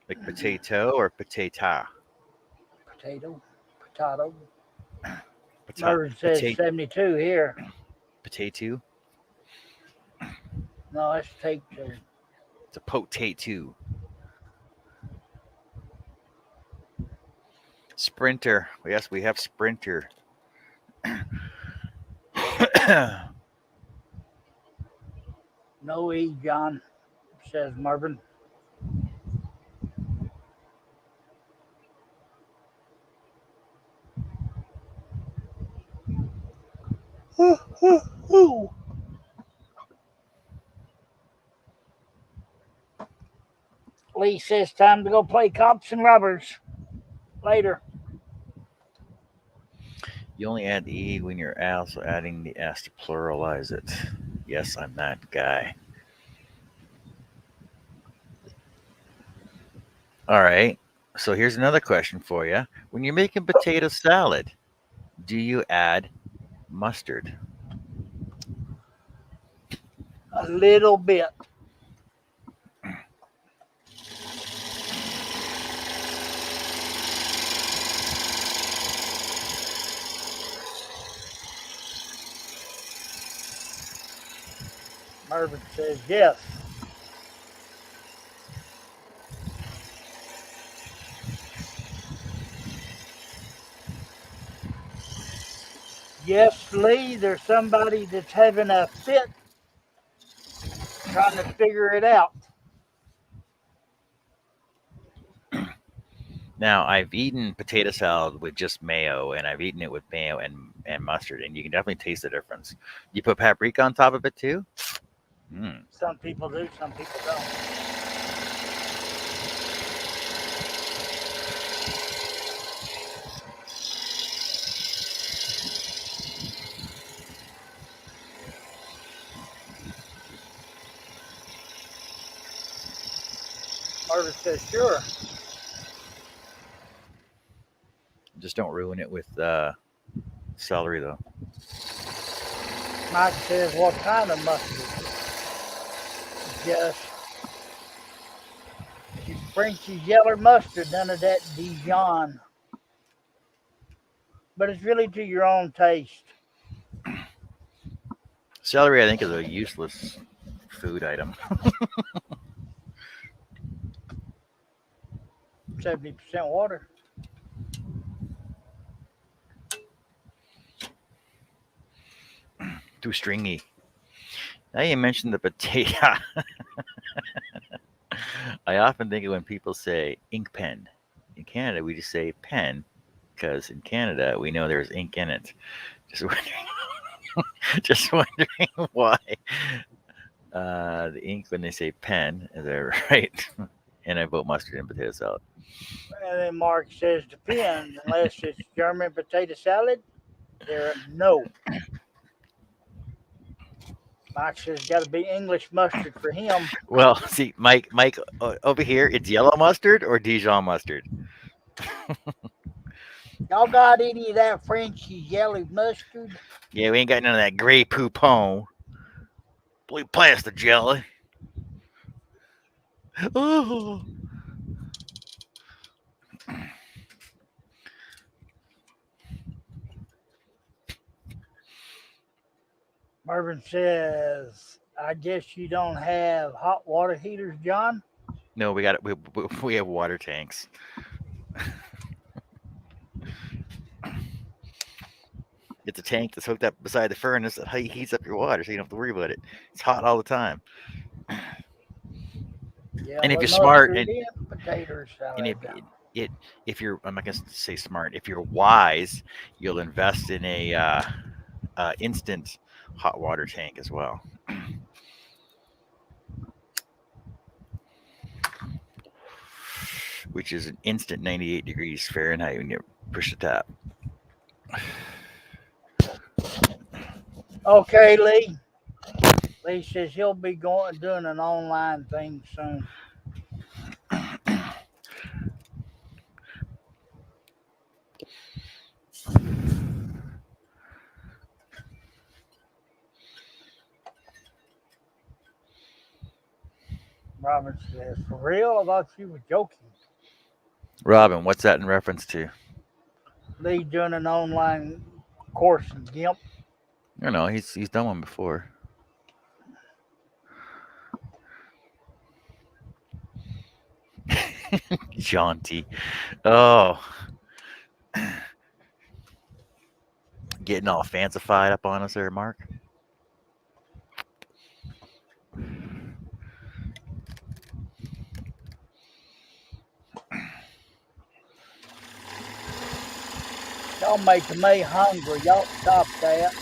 Like potato or potata? Potato. Potato. Potato. Mervin says 72 here. Potato. No, that's take two. It's a potato. Sprinter. Yes, we have sprinter. No E, John, says Mervin. Lee says time to go play cops and robbers. Later. You only add the E when you're also adding the S to pluralize it. Yes, I'm that guy. All right. So here's another question for you. When you're making potato salad, do you add mustard? A little bit. Mervin says yes. Yes, Lee, there's somebody that's having a fit trying to figure it out. Now, I've eaten potato salad with just mayo, and I've eaten it with mayo and mustard, and you can definitely taste the difference. You put paprika on top of it too? Mm. Some people do, some people don't. Marvin says, sure. Just don't ruin it with celery, though. Mike says, what kind of mustard? Just French's yellow mustard, none of that Dijon. But it's really to your own taste. Celery, I think, is a useless food item. 70% water. Too stringy. Now you mentioned the potato. I often think of when people say ink pen. In Canada, we just say pen because in Canada we know there's ink in it. Just wondering, just wondering why the ink when they say pen. Is that right? And I vote mustard and potato salad. And then Mark says, depends. Unless it's German potato salad, there no. Mike says, got to be English mustard for him. Well, see, Mike, over here, it's yellow mustard or Dijon mustard. Y'all got any of that Frenchy yellow mustard? Yeah, we ain't got none of that gray poupon. Blue plastic jelly. Oh. Marvin says, I guess you don't have hot water heaters, John? No, we got it. We have water tanks. It's a tank that's hooked up beside the furnace that heats up your water, so you don't have to worry about it. It's hot all the time. Yeah, And if with you're smart, mustard and potato and salad. if you're, I'm not gonna say smart. If you're wise, you'll invest in a instant hot water tank as well. Which is an instant 98 degrees Fahrenheit when you push the tap. Okay, Lee. Lee says he'll be doing an online thing soon. Robin says, for real? I thought you were joking. Robin, what's that in reference to? Lee doing an online course in GIMP. I don't know. He's done one before. Jaunty. Oh. Getting all fancified up on us there, Mark. Y'all making me hungry. Y'all stop that.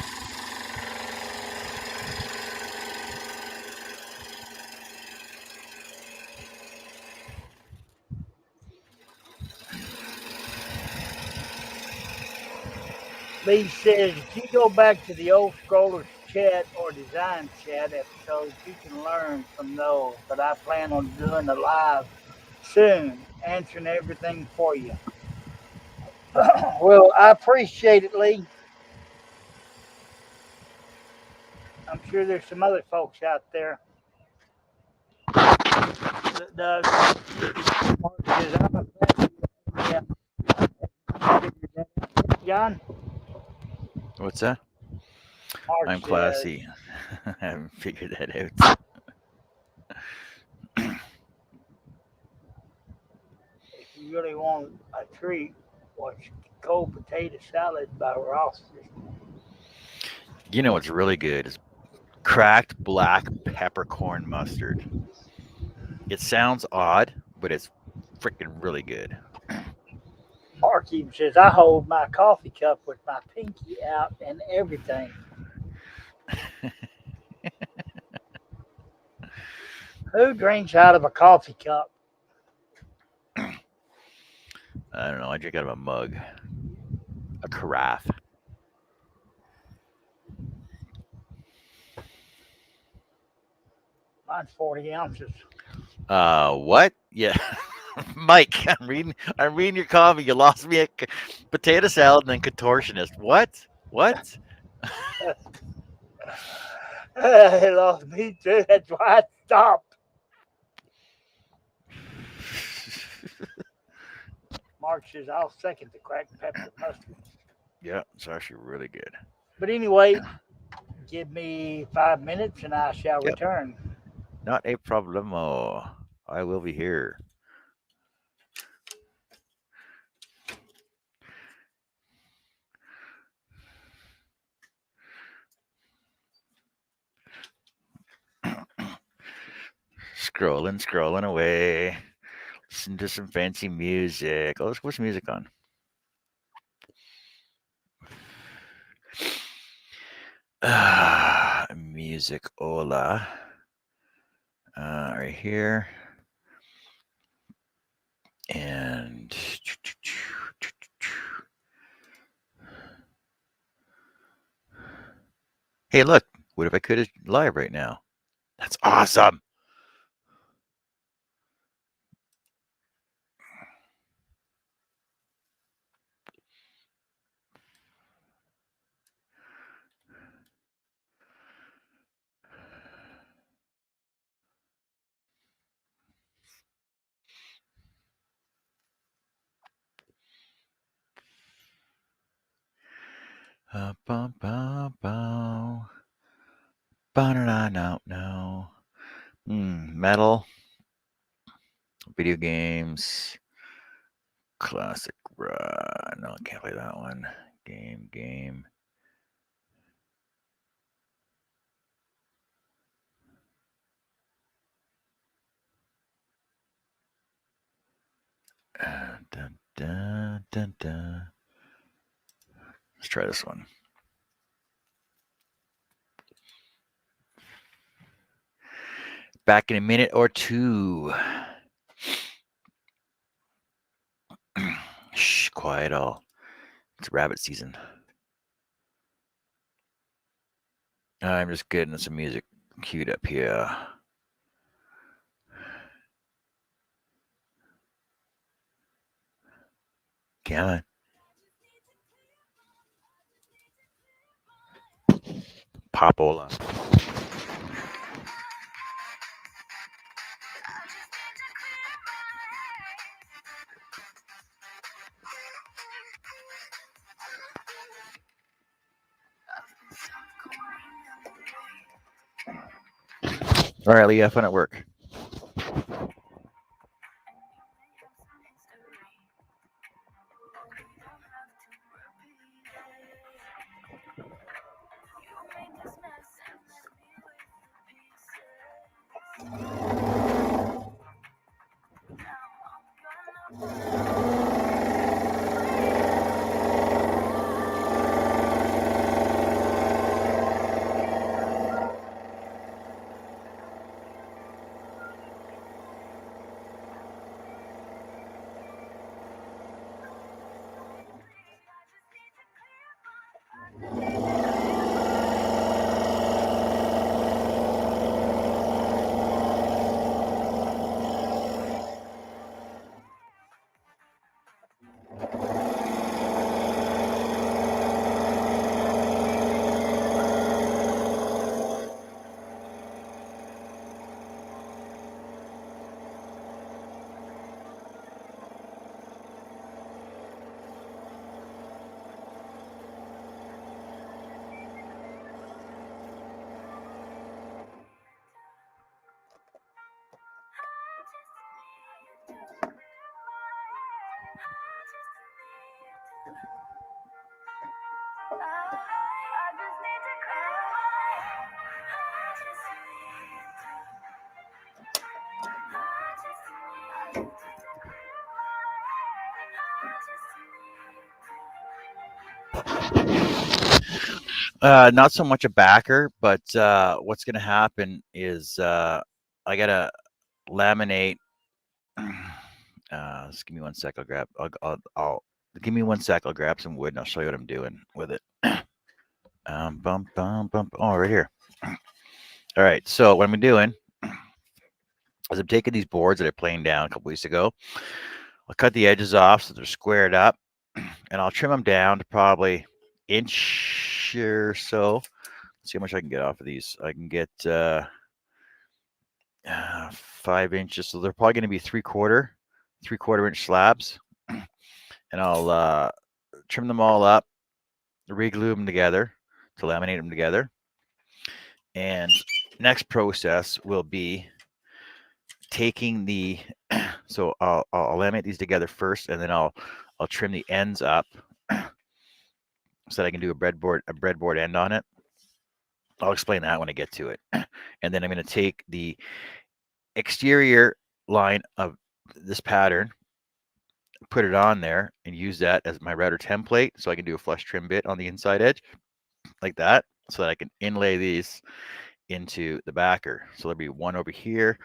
Lee says if you go back to the old scrollers chat or design chat episodes, you can learn from those. But I plan on doing a live soon, answering everything for you. Well, I appreciate it, Lee. I'm sure there's some other folks out there that does. Mark says, I'm a fan. Yeah. John? What's that? Mark I'm says, classy. I haven't figured that out. if you really want a treat, watch Cold Potato Salad by Ross. You know what's really good is cracked black peppercorn mustard. It sounds odd, but it's freaking really good. Mark even says, I hold my coffee cup with my pinky out and everything. Who drinks out of a coffee cup? I don't know. I drink out of a mug, a carafe. Mine's 40 ounces. What? Yeah, Mike, I'm reading your comment. You lost me at potato salad and then contortionist. What? What? He lost me too. That's why I stopped. Mark says, I'll second the cracked pepper mustard. Yeah, it's actually really good. But anyway, give me 5 minutes and I shall Yep, return. not a problemo. I will be here. Scrolling away. Listen to some fancy music. Oh, what's music on? Music Ola. Right here. And hey, look, what if I could live right now? That's awesome. Bum, bum, bum. Ba-na-na, no. Metal, video games, classic rock. No, I can't play that one. Game. Dun, dun, dun, dun. Let's try this one. Back in a minute or two. Shh, quiet all. It's rabbit season. I'm just getting some music queued up here. Come on. Popola. All right, Lee, have fun at work. Not so much a backer, but what's going to happen is I got to laminate. Just give me 1 sec. I'll give me 1 sec. I'll grab some wood and I'll show you what I'm doing with it. Bump. Oh, right here. All right. So what I'm doing is I'm taking these boards that I planed down a couple weeks ago. I'll cut the edges off so they're squared up, and I'll trim them down to probably inch or so. Let's see how much I can get off of these. I can get 5 inches, so they're probably going to be three quarter inch slabs, and I'll trim them all up, reglue them together to laminate them together. And next process will be taking the so I'll laminate these together first, and then I'll trim the ends up so that I can do a breadboard end on it. I'll explain that when I get to it. And then I'm going to take the exterior line of this pattern, put it on there, and use that as my router template so I can do a flush trim bit on the inside edge like that, so that I can inlay these into the backer. So there'll be one over here,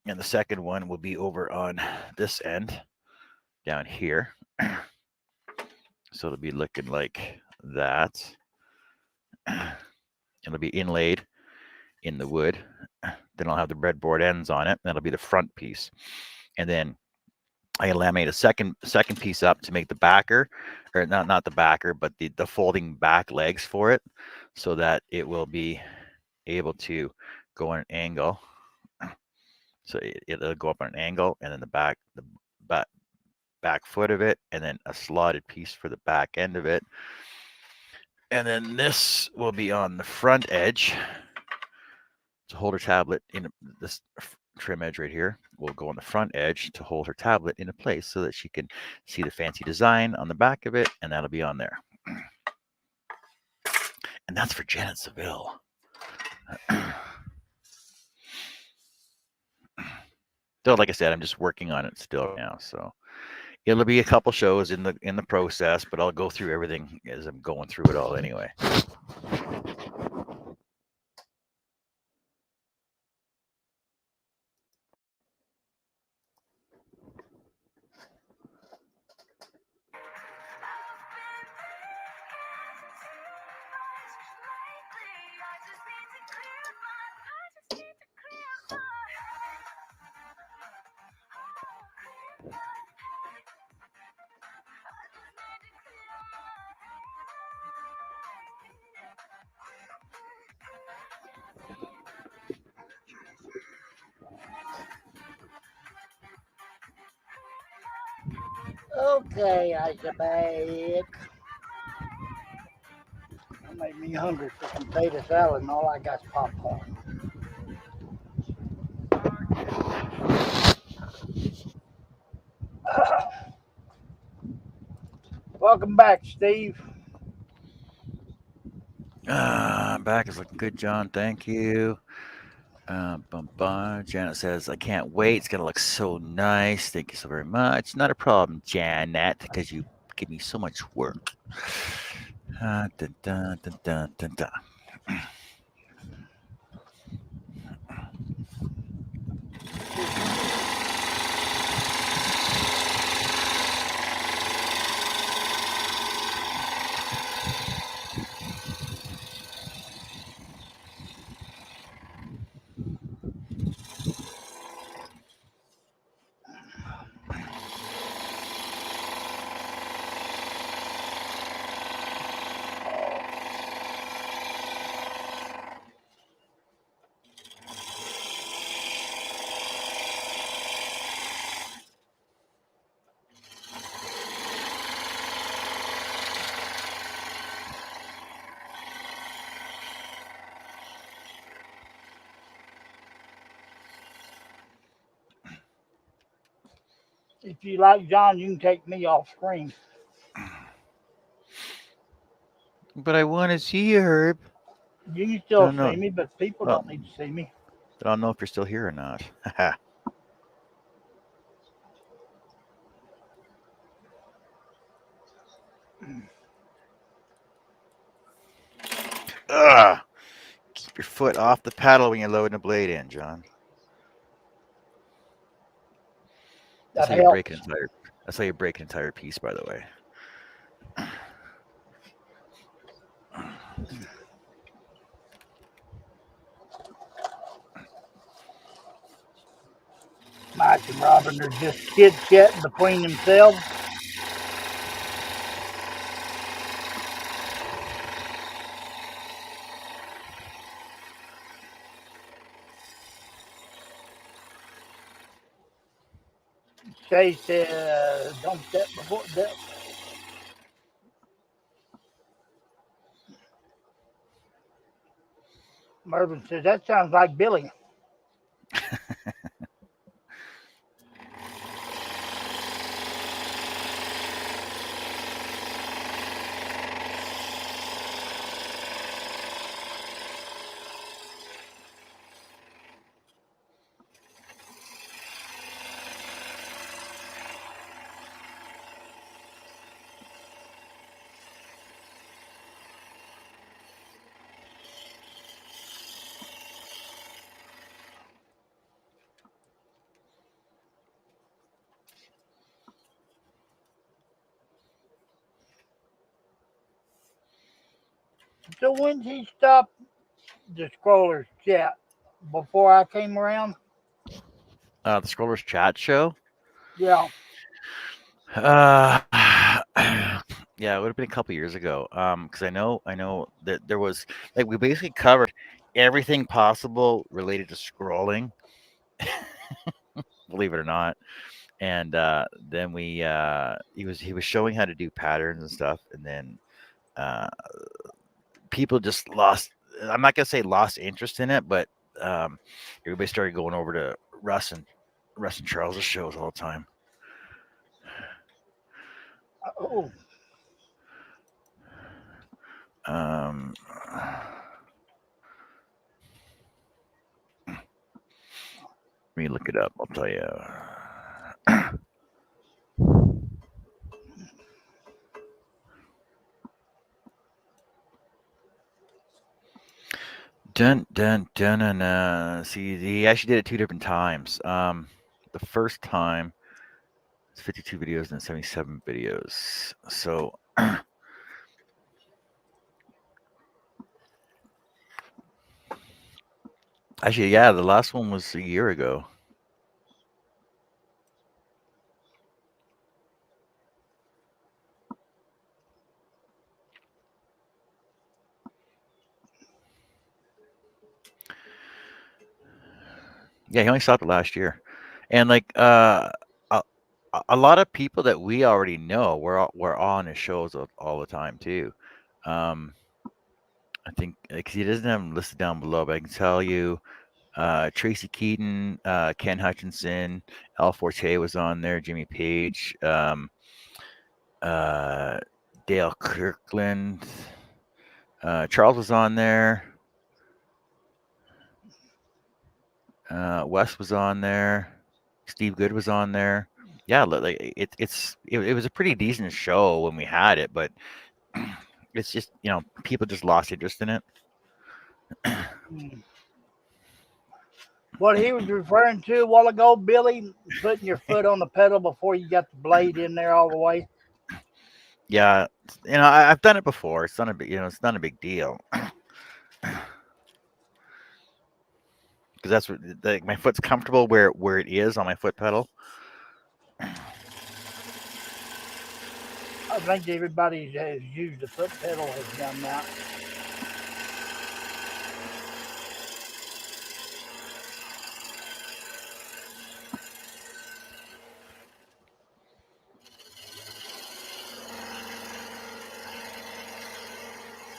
and the second one will be over on this end down here. So it'll be looking like that. It'll be inlaid in the wood. Then I'll have the breadboard ends on it. That'll be the front piece. And then I laminate a second piece up to make the backer, or not the backer, but the folding back legs for it, so that it will be able to go on an angle. So it'll go up on an angle, and then the back foot of it, and then a slotted piece for the back end of it. And then this will be on the front edge to hold her tablet in. This trim edge right here will go on the front edge to hold her tablet into place so that she can see the fancy design on the back of it, and that'll be on there. And that's for Janet Seville. So like I said, I'm just working on it still now, so it'll be a couple shows in the process, but I'll go through everything as I'm going through it all anyway. Okay, I back. That made me hungry for some potato salad, and all I got is popcorn. Welcome back, Steve. Back is looking good, John. Thank you. Janet says, I can't wait. It's going to look so nice. Thank you so very much. Not a problem, Janet, because you give me so much work. Dun, dun, dun, dun, dun, dun. If you like John, you can take me off screen. But I want to see you, Herb. You can still No. see me, but people Well, don't need to see me. I don't know if you're still here or not. Ugh. Keep your foot off the paddle when you're loading a blade in, John. That's That how you break helps. That's how you break an entire piece, by the way. And Robin are just chit chatting between themselves. Shay said, "Don't that before that." Mervin says, "That sounds like Billy." So when he stopped the scrollers chat before I came around, The Scrollers Chat Show. yeah, Uh, yeah, it would have been a couple years ago. Because I know that there was like we basically covered everything possible related to scrolling, believe it or not. And then he was showing how to do patterns and stuff, and then uh, people just lost. I'm not gonna say lost interest in it, but um, everybody started going over to Russ and Charles's shows all the time. oh, Um, Let me look it up. I'll tell you. Dun dun dun dun. See, he actually did it two different times. The first time it's 52 videos and 77 videos. So actually, yeah, the last one was a year ago. Yeah, he only stopped it last year, and like a, a lot of people that we already know were on his shows all the time too. Um, I think because he doesn't have them listed down below, but I can tell you, Tracy Keaton, Ken Hutchinson, Al Forte was on there, Jimmy Page, uh, Dale Kirkland, Charles was on there, Wes was on there, Steve Good was on there. Yeah, like it was a pretty decent show when we had it, but it's just people just lost interest in it. hmm. What he was referring to a while ago, Billy, putting your foot on the pedal before you got the blade in there all the way. Yeah, I've done it before. It's not a big, it's not a big deal because that's what like my foot's comfortable where it is on my foot pedal. I think everybody that has used the foot pedal has done that.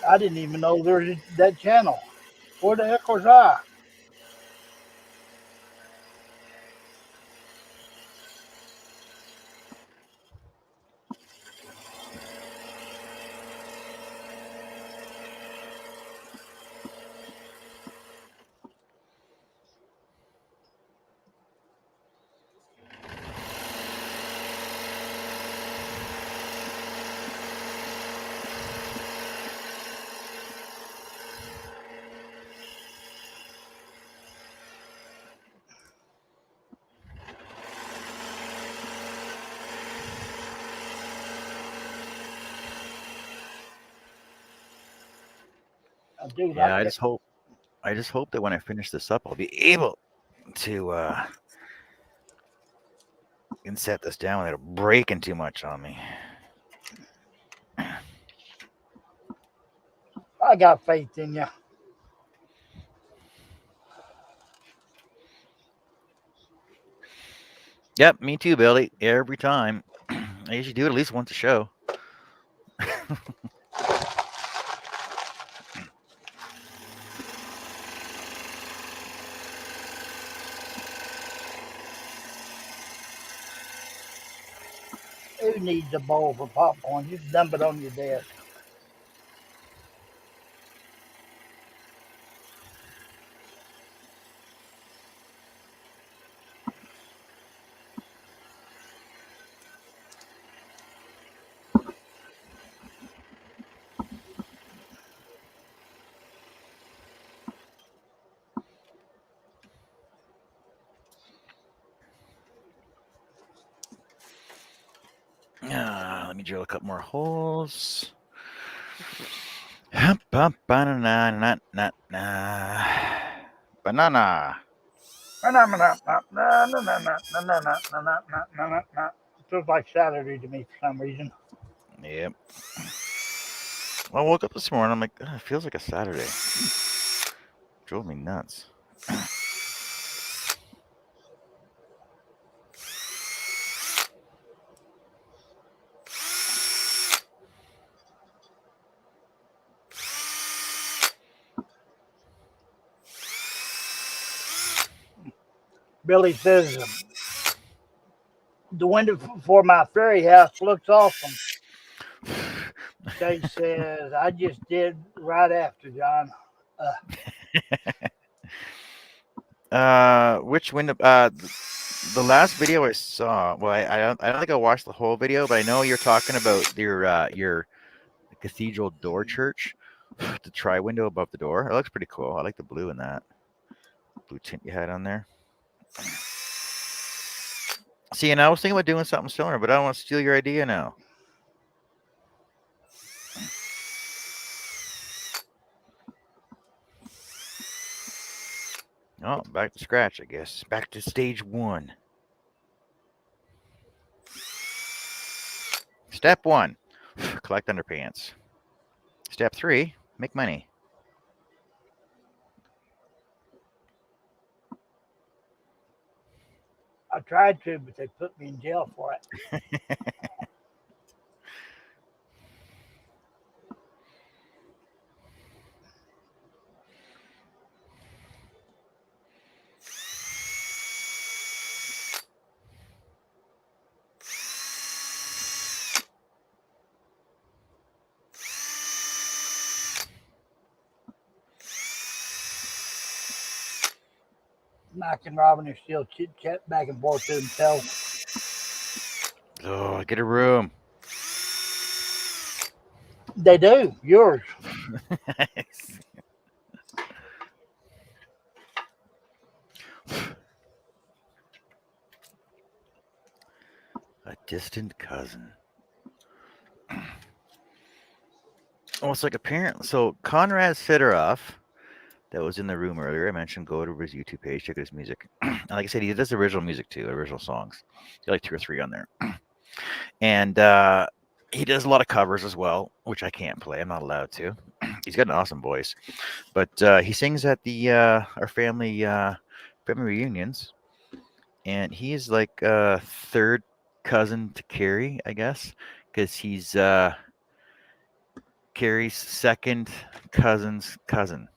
I didn't even know there was that channel. Where the heck was I? Dude, I Yeah, can't. I just hope that when I finish this up, I'll be able to can set this down without breaking too much on me. I got faith in you. Yep, me too, Billy. Every time. I usually do it at least once a show. Who needs a bowl for popcorn? Just dump it on your desk. Let me drill a couple more holes. Banana. Banana. Feels like Saturday to me for some reason. Yep. I woke up this morning. I'm like, it feels like a Saturday. Drove me nuts. Billy says the window for my fairy house looks awesome. Shay says I just did right after John. Which window? The last video I saw. Well, I don't think I watched the whole video, but I know you're talking about your cathedral door church, the tri window above the door. It looks pretty cool. I like the blue in that blue tint you had on there. See, and I was thinking about doing something similar, but I don't want to steal your idea now. Oh, back to scratch, I guess. Back to stage 1. Step 1, collect underpants. Step 3, make money. I tried to, but they put me in jail for it. Mike and Robin are still chit chat back and forth to themselves. Oh, get a room. They do. Yours. A distant cousin. Oh, it's like a parent. So Conrad Sidoroff, that was in the room earlier, I mentioned, go to his YouTube page, check out his music. And like I said, he does original music too, original songs. He like 2 or 3 on there. And he does a lot of covers as well, which I can't play. I'm not allowed to. He's got an awesome voice, but he sings at the our family reunions, and he's like third cousin to Carrie, I guess, because he's Carrie's second cousin's cousin.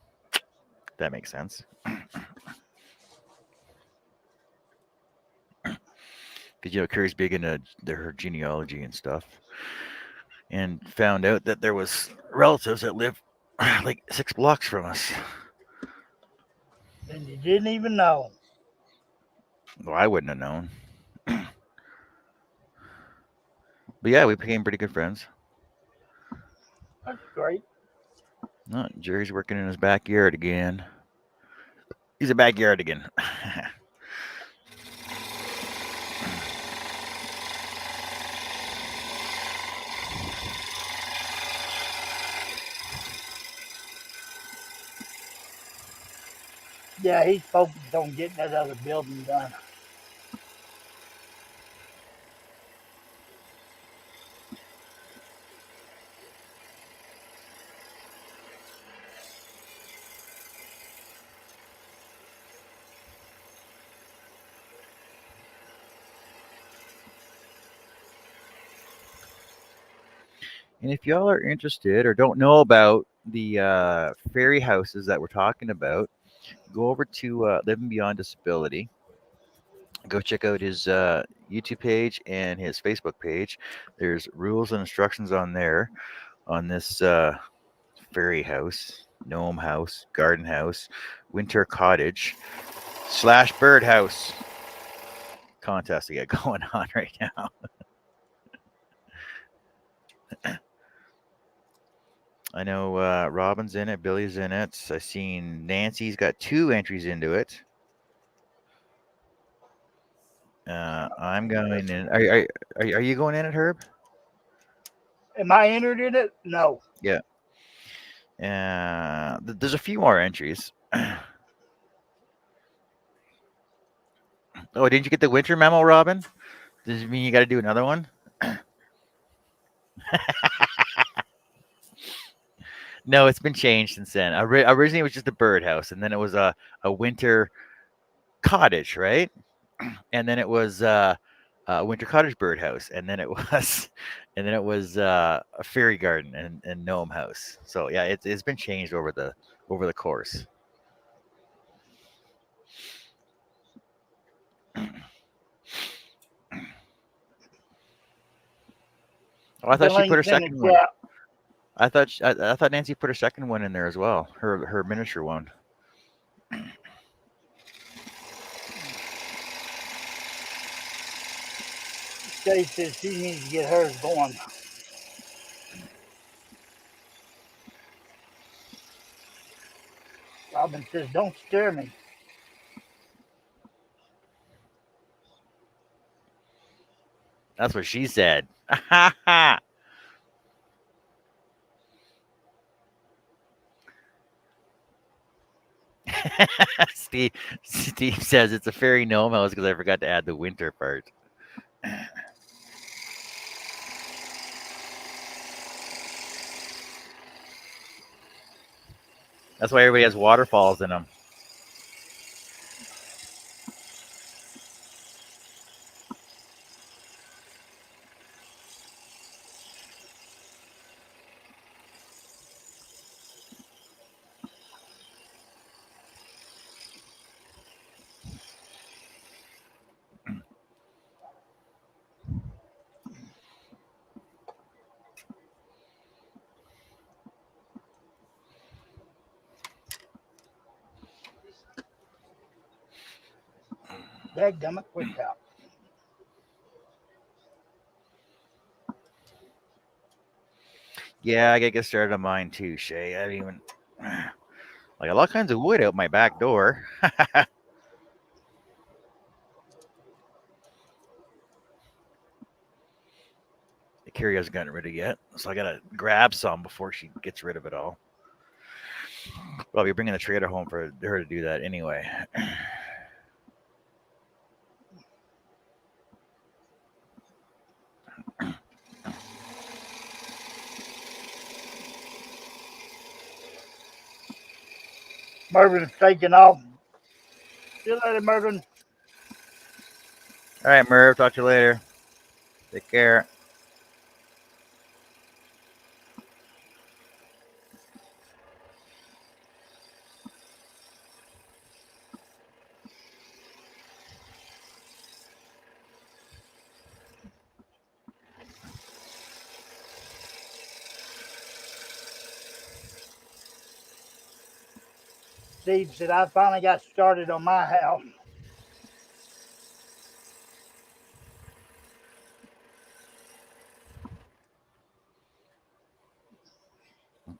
That makes sense. Because Carrie's big into her genealogy and stuff, and found out that there was relatives that live like 6 blocks from us. And you didn't even know. Well, I wouldn't have known. But yeah, we became pretty good friends. That's great. Oh, Jerry's working in his backyard again. He's a backyard again. Yeah, he's focused on getting that other building done. And if y'all are interested or don't know about the fairy houses that we're talking about, go over to Living Beyond Disability. Go check out his YouTube page and his Facebook page. There's rules and instructions on there on this fairy house, gnome house, garden house, winter cottage / bird house contest we got going on right now. I know Robin's in it, Billy's in it. I seen Nancy's got 2 entries into it. I'm going in. Are you going in it, Herb? Am I entered in it? No. Yeah. There's a few more entries. Oh, didn't you get the winter memo, Robin? Does it mean you got to do another one? No, it's been changed since then. Originally, it was just a birdhouse, and then it was a winter cottage, right? And then it was a winter cottage birdhouse, and then it was, a fairy garden and gnome house. So yeah, it's been changed over the course. Oh, I thought The she put her link's in the second one. chat. I thought Nancy put her second one in there as well. Her miniature one. Shay says she needs to get hers going. Robin says, "Don't scare me." That's what she said. Steve says it's a fairy gnome house because I forgot to add the winter part. That's why everybody has waterfalls in them. Dadgummit, wake up. Yeah, I gotta get started on mine too, Shay. I haven't even like a lot of kinds of wood out my back door. Carrie hasn't gotten rid of it yet, so I gotta grab some before she gets rid of it all. Well, I'll be bringing the trailer home for her to do that anyway. Mervin's taking off. See you later, Mervin. All right, Merv. Talk to you later. Take care. Steve said, "I finally got started on my house."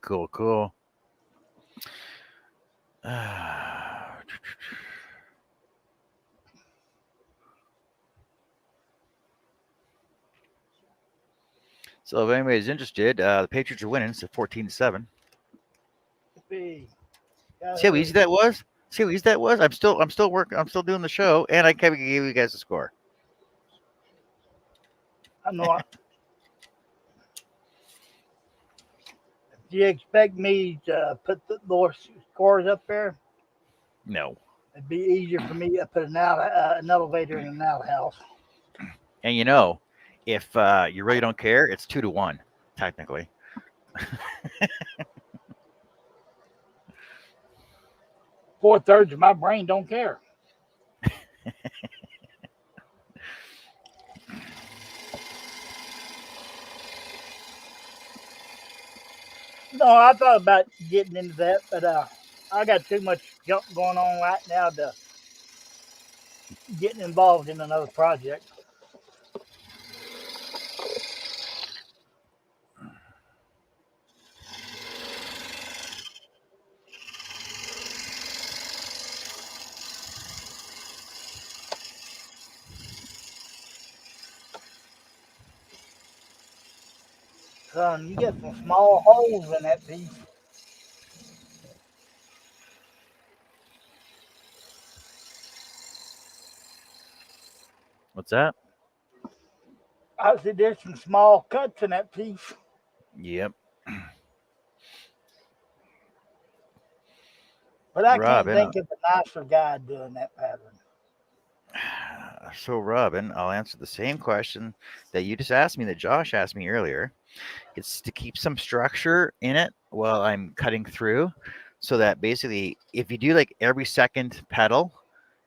Cool, cool. So if anybody's interested, the Patriots are winning. So 14-7. Hey, See how easy that was? See how easy that was? I'm still working. I'm still doing the show, and I can give you guys a score. I know. Do you expect me to put the more scores up there? No. It'd be easier for me to put an elevator in an outhouse. And if you really don't care, it's 2-1. technically. 4/3 of my brain don't care. No, I thought about getting into that, but I got too much junk going on right now to getting involved in another project. Son, you get some small holes in that piece. What's that? I said there's some small cuts in that piece, Yep. but I can't Robin. think of a nicer guy doing that pattern. So, Robin, I'll answer the same question that you just asked me, that Josh asked me earlier. It's to keep some structure in it while I'm cutting through, so that basically, if you do like every second pedal,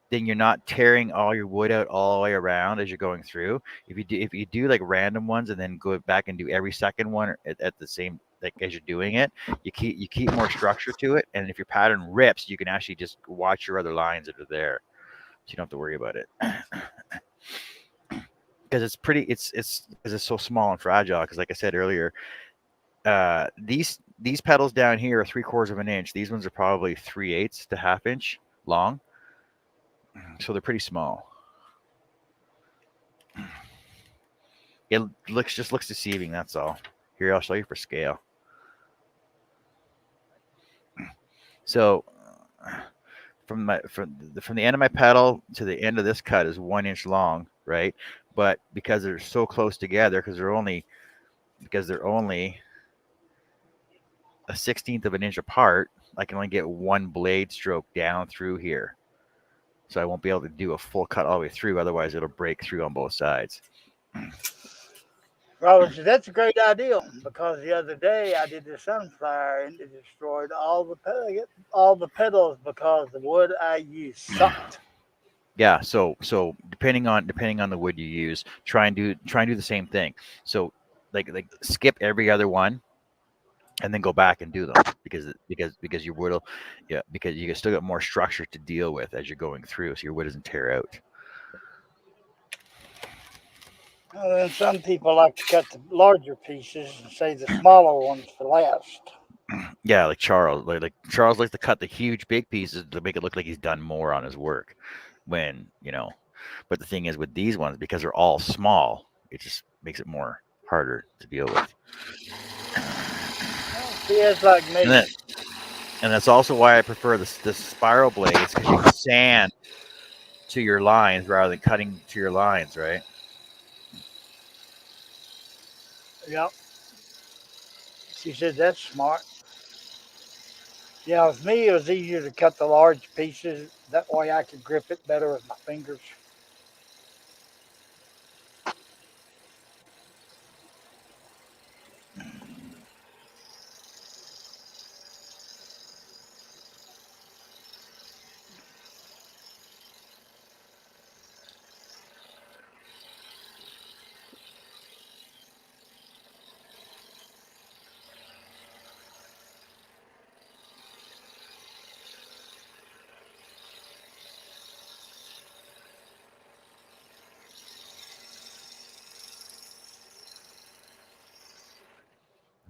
then you're not tearing all your wood out all the way around as you're going through. If you do like random ones and then go back and do every second one at the same, like as you're doing it, you keep more structure to it. And if your pattern rips, you can actually just watch your other lines that are there, so you don't have to worry about it. Because it's because it's so small and fragile. Because like I said earlier, these pedals down here are 3/4 of an inch. These ones are probably 3/8 to half inch long, so they're pretty small. It looks deceiving. That's all. Here, I'll show you for scale. So from the end of my pedal to the end of this cut is 1 inch long, right? But because they're so close together, because they're only a 16th of an inch apart, I can only get one blade stroke down through here. So I won't be able to do a full cut all the way through. Otherwise, it'll break through on both sides. Robert said, that's a great idea because the other day I did the sunflower and it destroyed all the petals because the wood I used sucked. Yeah. So depending on the wood you use, try and do the same thing. So like skip every other one and then go back and do them, because your wood will, yeah, because you still got more structure to deal with as you're going through, so your wood doesn't tear out. And then some people like to cut the larger pieces and save the smaller ones for last. Yeah, like Charles, like Charles likes to cut the huge big pieces to make it look like he's done more on his work, when but the thing is with these ones, because they're all small, it just makes it more harder to deal with. See, it's like And me. then and that's also why I prefer this spiral blades, because you can sand to your lines rather than cutting to your lines, right? Yep. She said, that's smart. Yeah, with me, it was easier to cut the large pieces. That way I could grip it better with my fingers.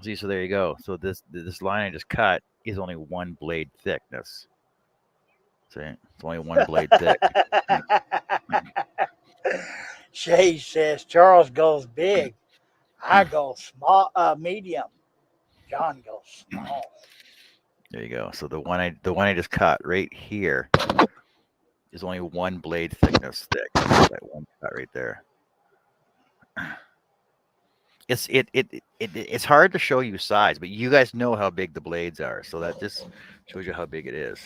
See, so there you go. So this line I just cut is only one blade thickness. See, it's only one blade thick. Shay says, Charles goes big. I go small, medium. John goes small. There you go. So the one I just cut right here is only one blade thickness thick. That one cut right there. It's hard to show you size, but you guys know how big the blades are, so that just shows you how big it is.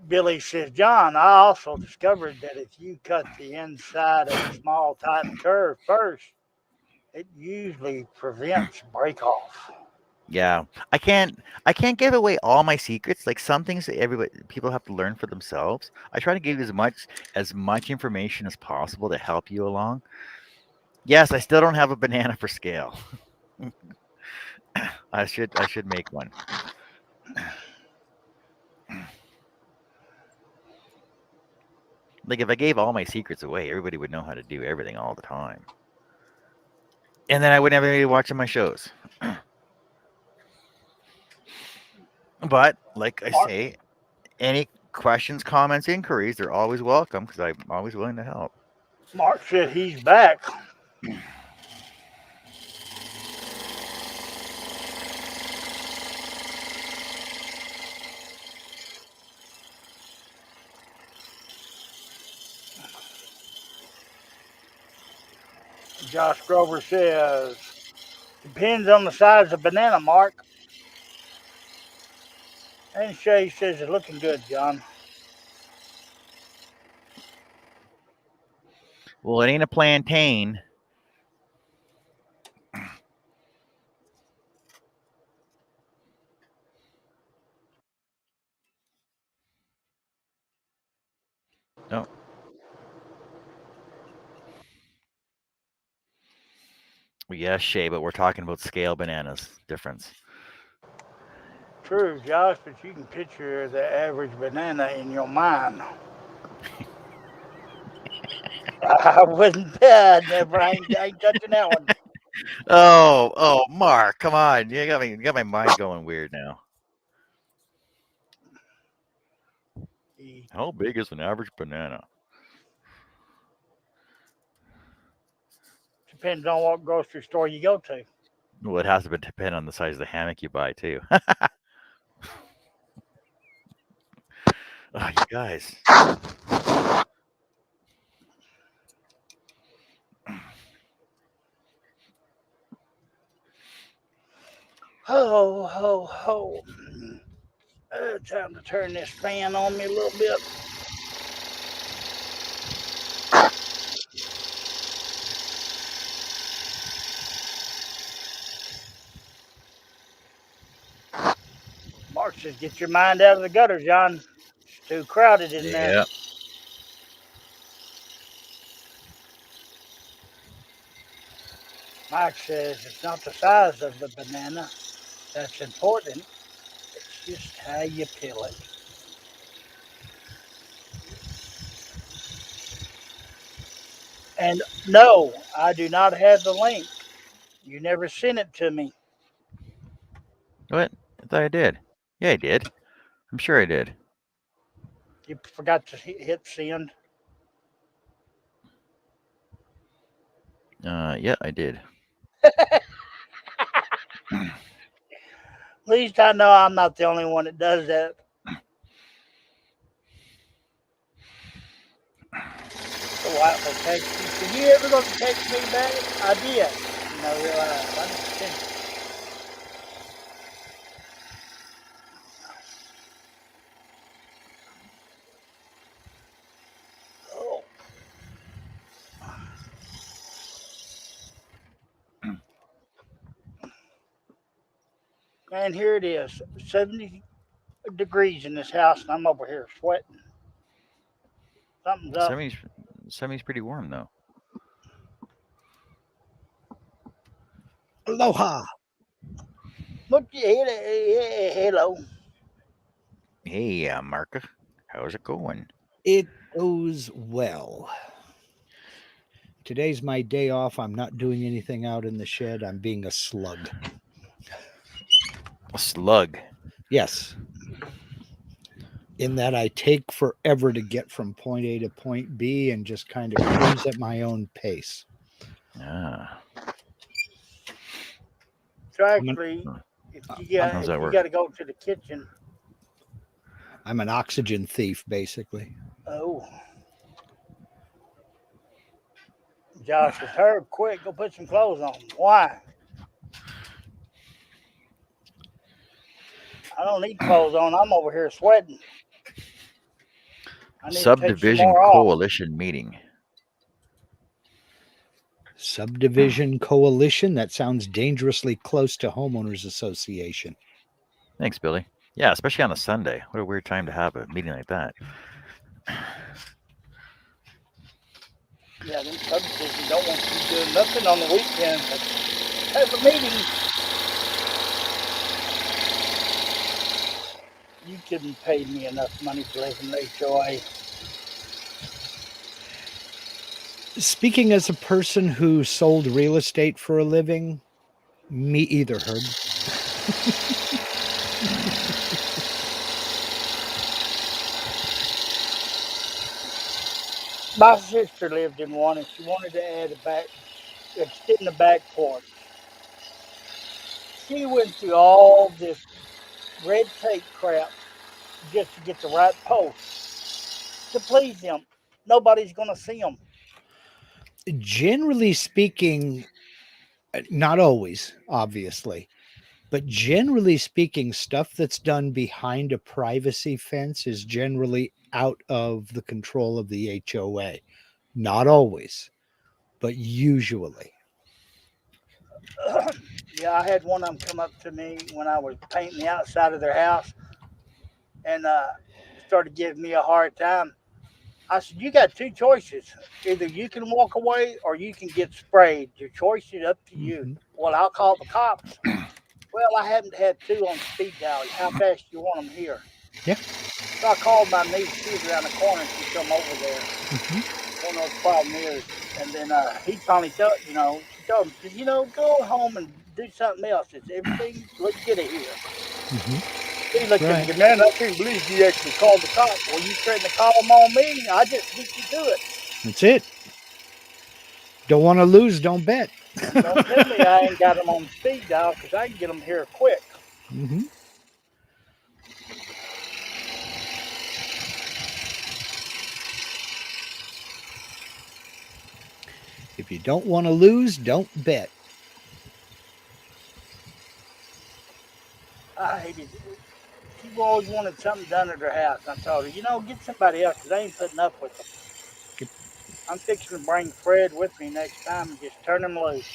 Billy says, John, I also discovered that if you cut the inside of a small tightened curve first, it usually prevents break off. Yeah, I can't give away all my secrets. Like some things that everybody people have to learn for themselves. I try to give you as much information as possible to help you along. Yes, I still don't have a banana for scale. I should make one. Like if I gave all my secrets away, everybody would know how to do everything all the time. And then I wouldn't have anybody watching my shows. But like I Mark, say, any questions, comments, inquiries, they're always welcome because I'm always willing to help. Mark said he's back. Josh Grover says, depends on the size of banana, Mark. And Shay says it's looking good, John. Well, it ain't a plantain. No. Well, yes, Shay, but we're talking about scale bananas. Difference. True, Josh, but you can picture the average banana in your mind. I wouldn't. Never. I ain't touching that one. Oh, Mark, come on. You got my mind going weird now. It How big is an average banana? depends on what grocery store you go to. Well, it has to depend on the size of the hammock you buy too. Oh, you guys. Ho, ho, ho. Time to turn this fan on me a little bit. Mark says, get your mind out of the gutter, John. It's too crowded in there. Yeah. Mike says, it's not the size of the banana that's important. It's just how you peel it. And no, I do not have the link. You never sent it to me. What? I thought I did. Yeah, I did. I'm sure I did. You forgot to hit send. Yeah, I did. At least I know I'm not the only one that does that. The wife will text me. Said, you ever going to text me back? I did. No, I didn't send it. Oh. Man, here it is. 70 degrees in this house, and I'm over here sweating. Something's up. 70's pretty warm though. Aloha. Look, hello. Hey, Mark, how's it going? It goes well. Today's my day off. I'm not doing anything out in the shed. I'm being a slug. A slug. Yes. In that I take forever to get from point A to point B and just kind of cruise at my own pace. Ah. So actually, if you How's that work? got to go to the kitchen. I'm an oxygen thief, basically. Oh. Josh says, Herb, quick, go put some clothes on. Why? I don't need clothes on. I'm over here sweating. I need to take some Subdivision more off. coalition meeting. Subdivision coalition. That sounds dangerously close to homeowners association. Thanks, Billy. Yeah, especially on a Sunday. What a weird time to have a meeting like that. Yeah, them subdivisions don't want you doing nothing on the weekend, but have a meeting. You couldn't pay me enough money to live in the HOA. Speaking as a person who sold real estate for a living, me either, Herb. My sister lived in one, and she wanted to extend the back porch. She went through all this red tape crap just to get the right post to please him. Nobody's going to see them. Generally speaking, not always, obviously, but generally speaking, stuff that's done behind a privacy fence is generally out of the control of the HOA. Not always, but usually. Yeah, I had one of them come up to me when I was painting the outside of their house and started giving me a hard time. I said, you got two choices. Either you can walk away or you can get sprayed. Your choice is up to you. Mm-hmm. Well, I'll call the cops. Well, I haven't had two on speed dial. How fast do you want them here? Yeah. So I called my niece. She was around the corner. She come over there. Mm-hmm. Don't know what the problem is. And then he finally told, she told him, she said, go home and do something else. It's everything looks good here. Mm-hmm. He looked Right. at me, man, I can't believe you actually called the cops. Well, you threatened to call them on me. I just beat you to it. That's it. Don't want to lose, don't bet. Don't tell me I ain't got them on speed dial because I can get them here quick. Mm-hmm. If you don't want to lose, don't bet. I hated it. She always wanted something done at her house. I told her, get somebody else because I ain't putting up with them. I'm fixing to bring Fred with me next time and just turn them loose.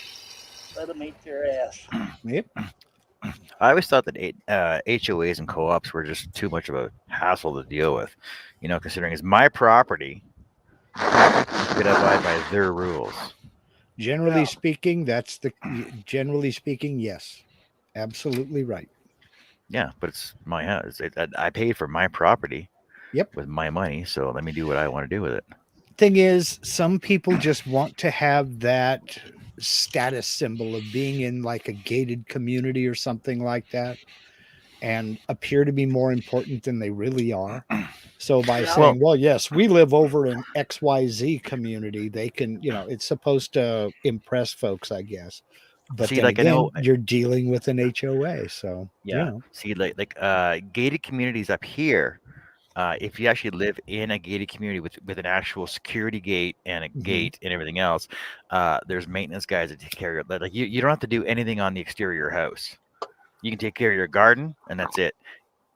Let them eat their ass. Yep. I always thought that HOAs and co-ops were just too much of a hassle to deal with. Considering it's my property, you could abide by their rules. Generally Yeah. speaking, generally speaking, yes. Absolutely right. Yeah, but it's my house. I paid for my property. Yep. With my money, so let me do what I want to do with it. Thing is, some people just want to have that status symbol of being in like a gated community or something like that and appear to be more important than they really are. So by Yeah. saying, well, yes, we live over in XYZ community, they can, it's supposed to impress folks, I guess. But See, then like I again, know, you're dealing with an HOA. So, yeah. See, like gated communities up here. If you actually live in a gated community with an actual security gate and a gate and everything else, there's maintenance guys that take care of it. Like you don't have to do anything on the exterior of your house. You can take care of your garden, and that's it.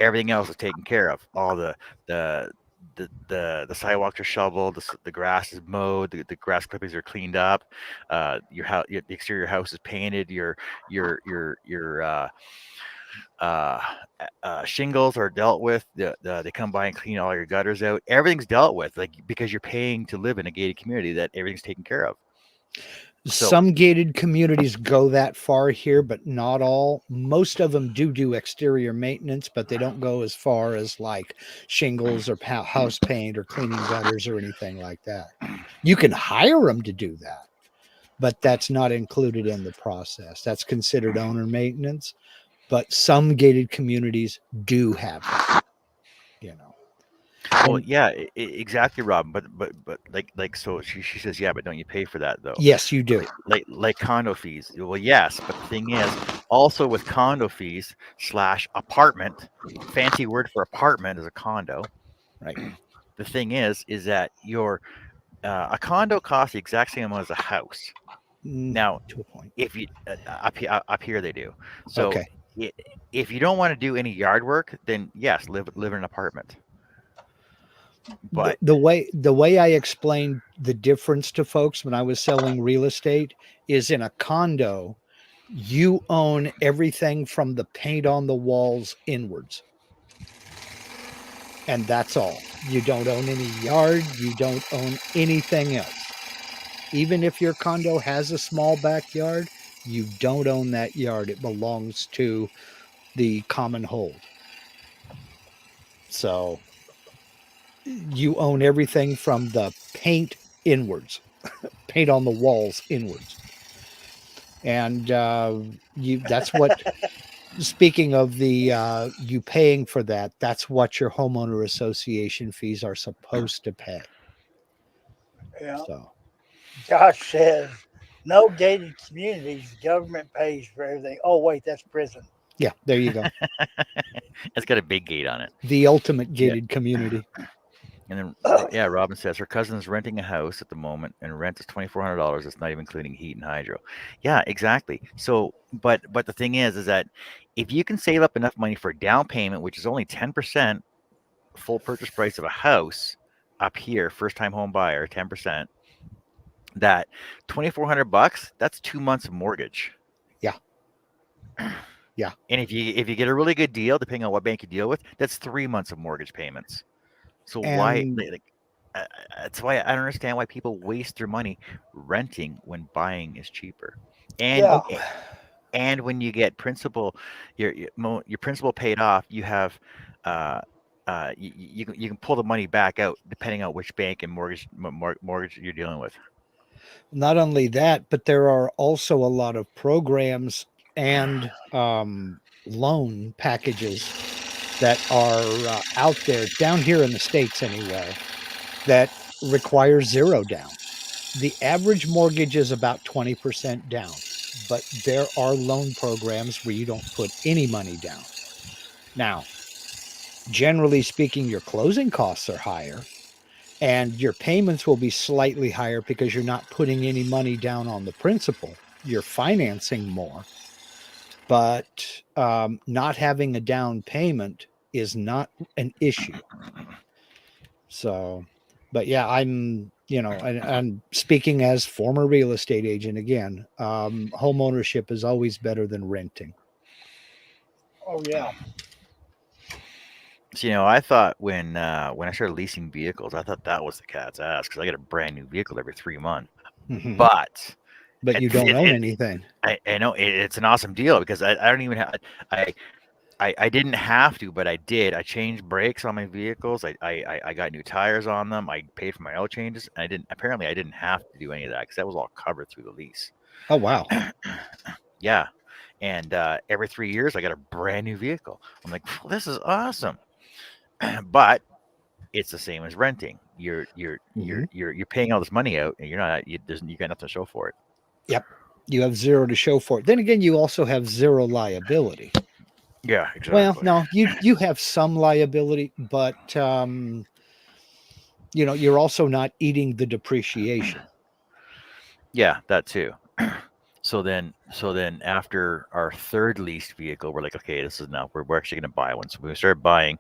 Everything else is taken care of. All the the sidewalks are shoveled, the grass is mowed, the grass clippings are cleaned up, your house, the exterior house is painted, your uh, shingles are dealt with. They come by and clean all your gutters out. Everything's dealt with, like because you're paying to live in a gated community that everything's taken care of. So, some gated communities go that far here, but not all. Most of them do exterior maintenance, but they don't go as far as like shingles or house paint or cleaning gutters or anything like that. You can hire them to do that, but that's not included in the process. That's considered owner maintenance, but some gated communities do have it, well, And yeah, exactly, Rob. But like so she says, yeah, but don't you pay for that though? yes, you do. Like condo fees. Well, yes, but the thing is, also with condo fees / apartment, fancy word for apartment is a condo. Right. The thing is that your a condo costs the exact same amount as a house. Now, To a point. if you up here they do. So Okay. if you don't want to do any yard work, then yes, live in an apartment. But the way I explained the difference to folks when I was selling real estate is in a condo, you own everything from the paint on the walls inwards. And that's all. You don't own any yard, you don't own anything else. Even if your condo has a small backyard, you don't own that yard. It belongs to the common hold. So you own everything from the paint inwards, paint on the walls inwards. And that's what, speaking of the you paying for that, that's what your homeowner association fees are supposed to pay. Yeah. So Josh says, no gated communities, government pays for everything. Oh, wait, that's prison. yeah, there you go. it's got a big gate on it. The ultimate Yeah. gated community. And then, yeah, Robin says her cousin's renting a house at the moment, and rent is $2,400. It's not even including heat and hydro. Yeah, exactly. So, but the thing is that if you can save up enough money for a down payment, which is only 10% full purchase price of a house up here, first time home buyer, 10%, that $2,400, that's 2 months of mortgage. Yeah. Yeah. And if you get a really good deal, depending on what bank you deal with, that's 3 months of mortgage payments. So why? And That's why I don't understand why people waste their money renting when buying is cheaper. And Yeah. and when you get principal, your principal paid off, you have you can pull the money back out depending on which bank and mortgage you're dealing with. not only that, but there are also a lot of programs and loan packages that are out there down here in the States anyway, that require zero down. The average mortgage is about 20% down, but there are loan programs where you don't put any money down. Now, generally speaking, your closing costs are higher and your payments will be slightly higher because you're not putting any money down on the principal. You're financing more, but not having a down payment is not an issue. So, but yeah, I'm speaking as former real estate agent again. Home ownership is always better than renting. Oh, yeah. So, I thought when I started leasing vehicles, I thought that was the cat's ass because I get a brand new vehicle every 3 months. Mhm. But But you don't own anything. I know it's an awesome deal because I don't even have I didn't have to, but I did. I changed brakes on my vehicles. I got new tires on them. I paid for my oil changes. And I didn't have to do any of that because that was all covered through the lease. Oh wow. Yeah. And every 3 years I got a brand new vehicle. I'm like, this is awesome. But it's the same as renting. You're paying all this money out and you got nothing to show for it. Yep. You have zero to show for it. Then again, you also have zero liability. Yeah, exactly. Well, no, you have some liability, but you're also not eating the depreciation. Yeah, that too. So then after our third leased vehicle, we're like, okay, this is enough. We're actually going to buy one. So we started buying,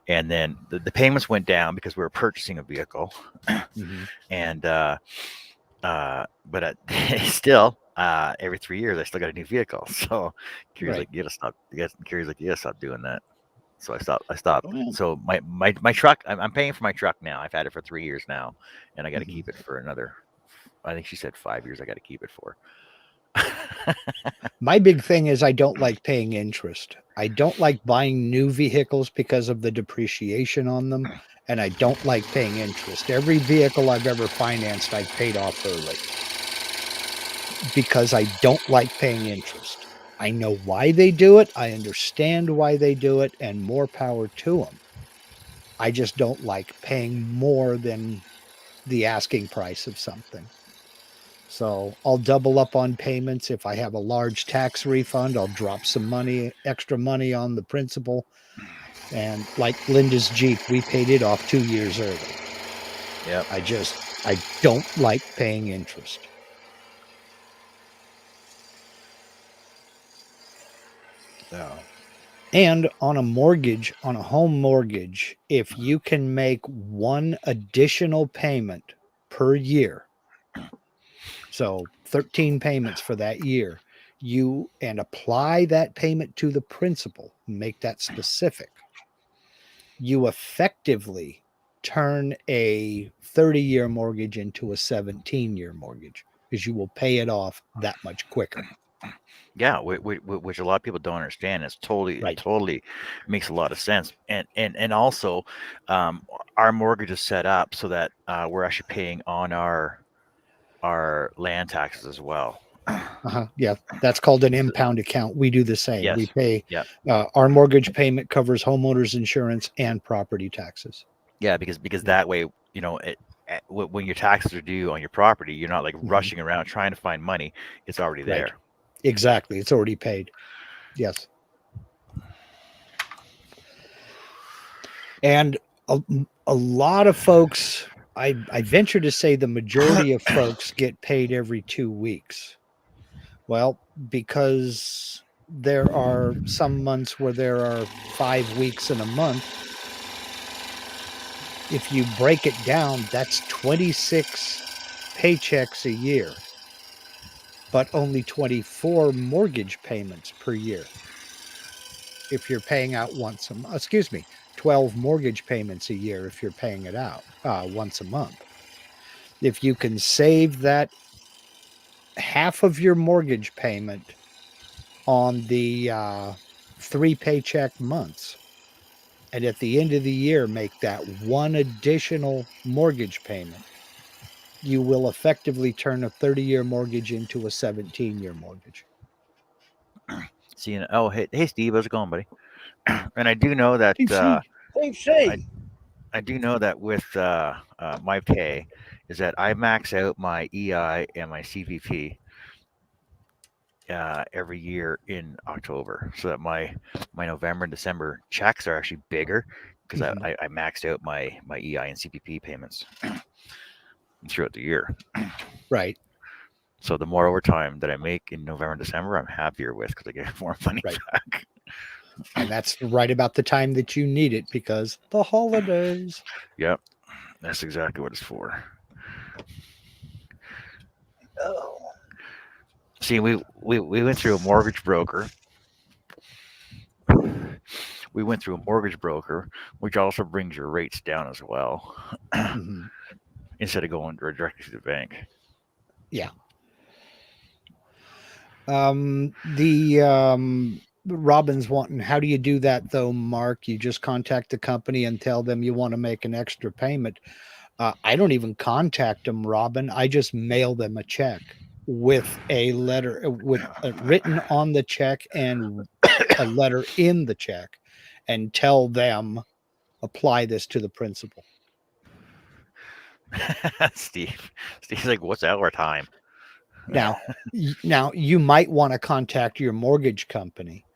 and then the payments went down because we were purchasing a vehicle, Mhm. and but still, every 3 years I still got a new vehicle. So Kiri's Right. like, you gotta stop. Kiri's like, you gotta stop doing that. So I stopped. Well. So my truck, I'm paying for my truck now. I've had it for 3 years now, and I got to Mhm. keep it for another. I think she said 5 years. I got to keep it for. My big thing is I don't like paying interest. I don't like buying new vehicles because of the depreciation on them, and I don't like paying interest. Every vehicle I've ever financed, I've paid off early because I don't like paying interest. I know why they do it. I understand why they do it, and more power to them. I just don't like paying more than the asking price of something. So I'll double up on payments. If I have a large tax refund, I'll drop some extra money on the principal. And like Linda's Jeep, we paid it off 2 years early. Yep. I don't like paying interest. So And on a mortgage, on a home mortgage, if you can make one additional payment per year, so 13 payments for that year, you and apply that payment to the principal, make that specific, you effectively turn a 30-year mortgage into a 17-year mortgage because you will pay it off that much quicker. Yeah, which a lot of people don't understand. It's totally, it Right. totally makes a lot of sense. And also, our mortgage is set up so that we're actually paying on our land taxes as well. Yeah, that's called an impound account. We do the same. We Yes. pay Yeah. our mortgage payment covers homeowners insurance and property taxes. Yeah, because Yeah. that way, when your taxes are due on your property, you're not like Mhm. rushing around trying to find money. It's already Right. there. Exactly. It's already paid. Yes. And a lot of folks, I venture to say the majority of folks get paid every 2 weeks. Well, because there are some months where there are 5 weeks in a month. If you break it down, that's 26 paychecks a year, but only 24 mortgage payments per year. If you're paying out once a month, excuse me, 12 mortgage payments a year if you're paying it out once a month. If you can save that half of your mortgage payment on the 3 paycheck months, and at the end of the year, make that one additional mortgage payment, you will effectively turn a 30-year mortgage into a 17-year mortgage. Seeing, oh, hey, Steve, how's it going, buddy? And I do know that Steve C. Steve I C. I do know that with my pay is that I max out my EI and my CVP every year in October, so that my November and December checks are actually bigger because Mhm. I maxed out my EI and CPP payments throughout the year. Right, So the more overtime that I make in November and December, I'm happier with because I get more money right. back. And that's right about the time that you need it because the holidays. Yep, that's exactly what it's for. Oh, See, we went through a mortgage broker. We went through a mortgage broker, which also brings your rates down as well, Mhm. instead of going directly to the bank. Yeah. The Robin's wanting, how do you do that though, Mark? You just contact the company and tell them you want to make an extra payment. I don't even contact them, Robin. I just mail them a check with a letter with written on the check and a letter in the check and tell them apply this to the principal. Steve, Steve's like, "What's our time?" Now, now you might want to contact your mortgage company,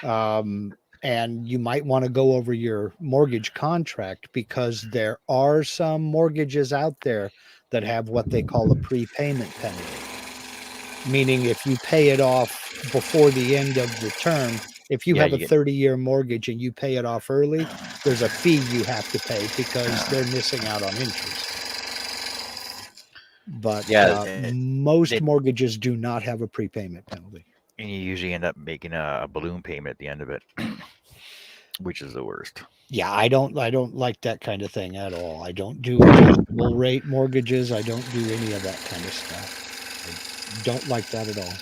and you might want to go over your mortgage contract because there are some mortgages out there that have what they call a prepayment penalty. Meaning, if you pay it off before the end of the term, if you Yeah, have a you get 30-year mortgage and you pay it off early, there's a fee you have to pay because they're missing out on interest. But yeah, most they, mortgages do not have a prepayment penalty. and you usually end up making a balloon payment at the end of it, which is the worst. Yeah, I don't like that kind of thing at all. I don't do adjustable rate mortgages. I don't do any of that kind of stuff. I don't like that at all.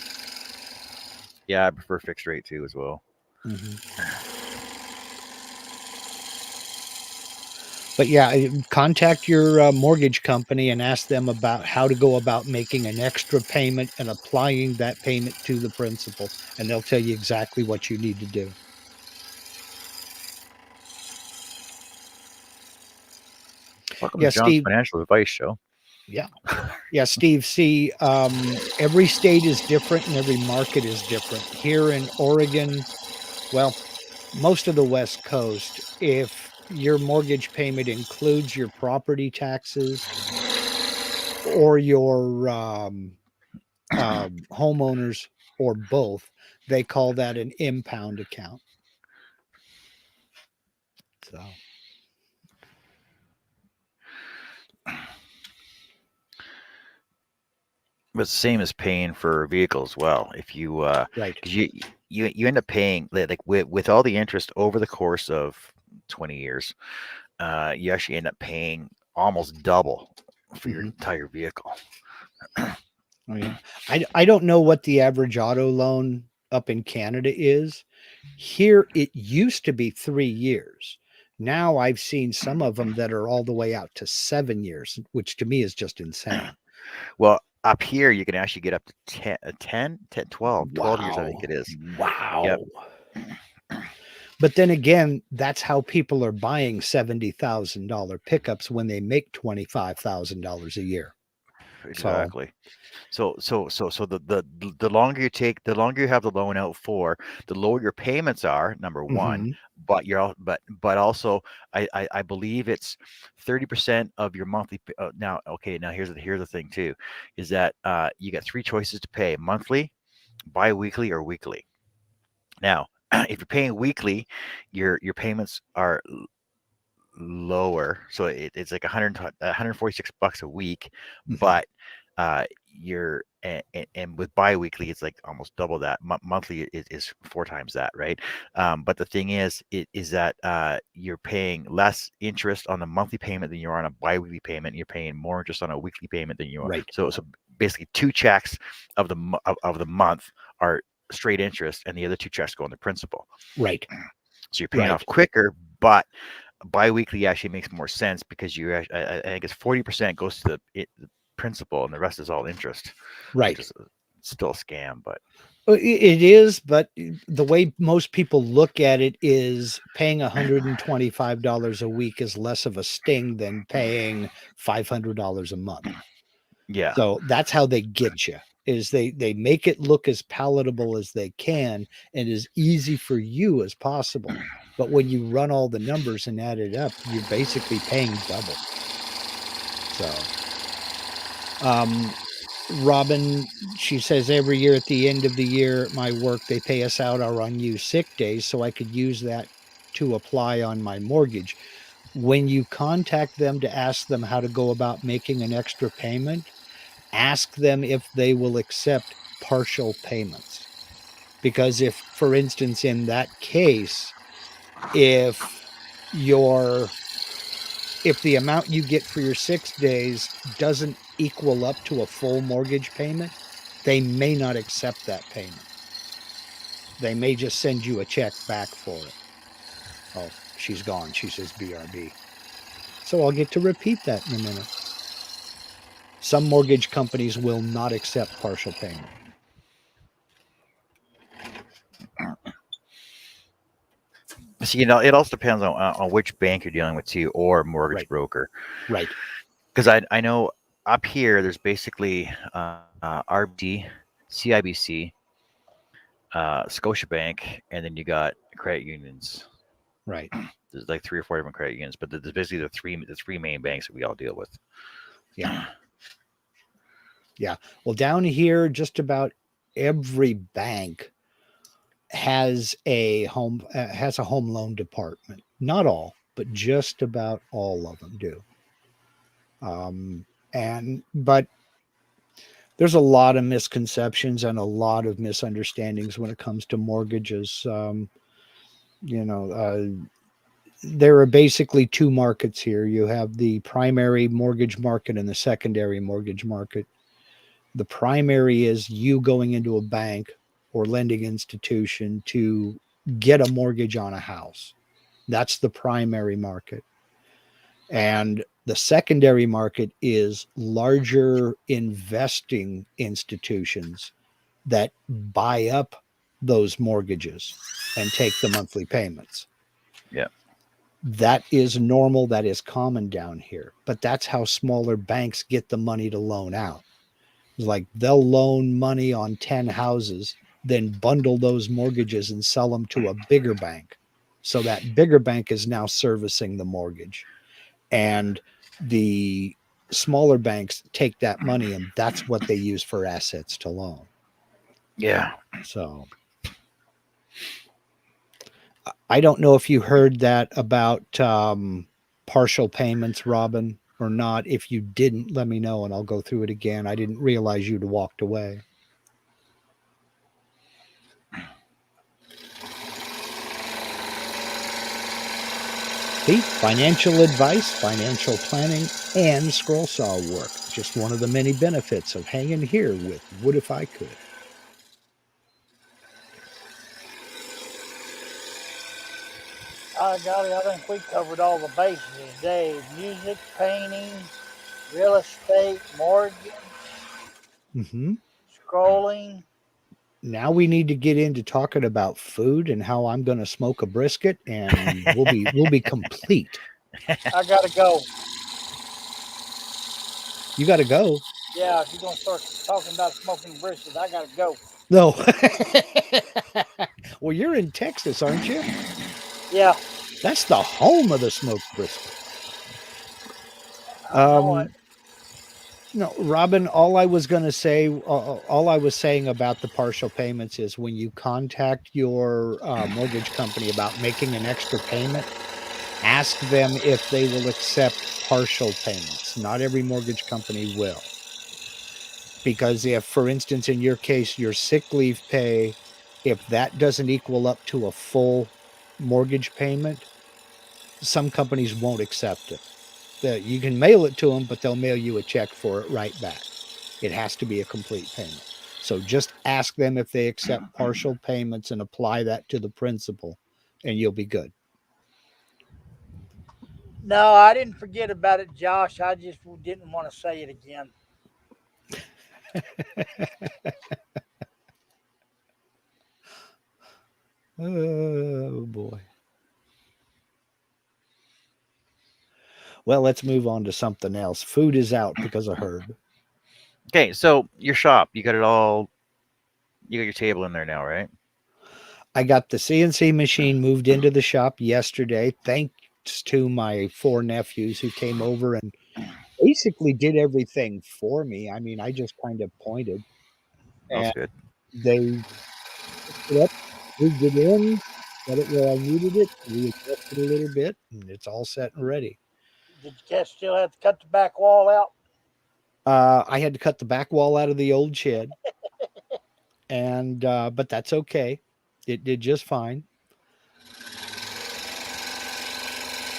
Yeah, I prefer fixed rate too as well. Mhm. But yeah, contact your mortgage company and ask them about how to go about making an extra payment and applying that payment to the principal, and they'll tell you exactly what you need to do. Welcome to Yeah, John's Steve. Financial Advice Show. Yeah, yeah, Steve. See, every state is different and every market is different. Here in Oregon, well, most of the West Coast, if your mortgage payment includes your property taxes or your homeowners or both, they call that an impound account. So But it's the same as paying for a vehicle as well. If you, right. because you end up paying like with all the interest over the course of 20 years, you actually end up paying almost double for your Hmm. entire vehicle. Oh yeah. I don't know what the average auto loan up in Canada is. Here it used to be 3 years. Now I've seen some of them that are all the way out to 7 years, which to me is just insane. Well, up here you can actually get up to 12 years, I think Wow. it is. Yep. Wow. But then again, that's how people are buying $70,000 pickups when they make $25,000 a year. So, Exactly. So the longer you take, the longer you have the loan out for, the lower your payments are. Number one, mhm, but but also, I believe it's 30% of your monthly. Now, okay, now here's the thing too, is that you got three choices to pay: monthly, bi-weekly, or weekly. Now, if you're paying weekly, your payments are lower. So it's like 146 bucks a week, mhm, but you're and with biweekly, it's like almost double that. Monthly is four times that, right? But the thing is that you're paying less interest on the monthly payment than you are on a biweekly payment. And you're paying more interest on a weekly payment than you are. right, So basically, two checks of the month are straight interest, and the other two checks go on the principal. right, So you're paying right, off quicker, but biweekly actually makes more sense because I think it's 40% goes to the principal and the rest is all interest, which right. is still a scam. But It is, but the way most people look at it is paying $125 a week is less of a sting than paying $500 a month. yeah, So that's how they get you. Is they make it look as palatable as they can and as easy for you as possible. But when you run all the numbers and add it up, you're basically paying double. So Robin, she says every year at the end of the year at my work, they pay us out our unused sick days so I could use that to apply on my mortgage. When you contact them to ask them how to go about making an extra payment, ask them if they will accept partial payments. Because if, for instance, in that case, if your if the amount you get for your 6 days doesn't equal up to a full mortgage payment, they may not accept that payment. They may just send you a check back for it. Oh, she's gone. She says BRB. So I'll get to repeat that in a minute. Some mortgage companies will not accept partial payment. so it also depends on which bank you're dealing with too, or mortgage Right, broker. right. Because I know up here there's basically RBC, CIBC, Scotiabank, and then you got credit unions. Right. There's like three or four different credit unions, but there's basically the three main banks that we all deal with. Yeah. Yeah. Well, down here, just about every bank has a home loan department. Not all, but just about all of them do. And but there's a lot of misconceptions and a lot of misunderstandings when it comes to mortgages. You know, there are basically two markets here. You have the primary mortgage market and the secondary mortgage market. The primary is you going into a bank or lending institution to get a mortgage on a house. That's the primary market. And the secondary market is larger investing institutions that buy up those mortgages and take the monthly payments. Yeah. That is normal. That is common down here. But that's how smaller banks get the money to loan out. It's like they'll loan money on 10 houses, then bundle those mortgages and sell them to a bigger bank. So that bigger bank is now servicing the mortgage. And the smaller banks take that money and that's what they use for assets to loan. Yeah. So I don't know if you heard that about partial payments, Robin, or not. If you didn't, let me know and I'll go through it again. I didn't realize you'd walked away. See, financial advice, financial planning, and scroll saw work. Just one of the many benefits of hanging here with What If I Could. I got it. I think we covered all the bases today. Music, painting, real estate, mortgage, Mm-hmm. scrolling. Now we need to get into talking about food and how I'm going to smoke a brisket, and we'll be complete. I gotta go. You got to go. Yeah, if you're gonna start talking about smoking brisket, I gotta go. No. Well, you're in Texas, aren't you? Yeah, That's the home of the smoked brisket. I know it. No, Robin, all I was going to say, all I was saying about the partial payments is when you contact your mortgage company about making an extra payment, ask them if they will accept partial payments. Not every mortgage company will. Because if, for instance, in your case, your sick leave pay, if that doesn't equal up to a full mortgage payment, some companies won't accept it. You can mail it to them, but they'll mail you a check for it right back. It has to be a complete payment. So just ask them if they accept partial payments and apply that to the principal, and you'll be good. No, I didn't forget about it, Josh. I just didn't want to say it again. Oh boy. Well, let's move on to something else. Food is out because of Herb. Okay, so your shop, you got it all. You got your table in there now, right? I got the CNC machine moved into the shop yesterday, thanks to my 4 nephews who came over and basically did everything for me. I mean, I just kind of pointed, That's and good. they picked it up, moved it in, set it where I needed it, readjusted a little bit, and it's all set and ready. Did you guys still have to cut the back wall out? I had to cut the back wall out of the old shed, and but that's okay. It did just fine.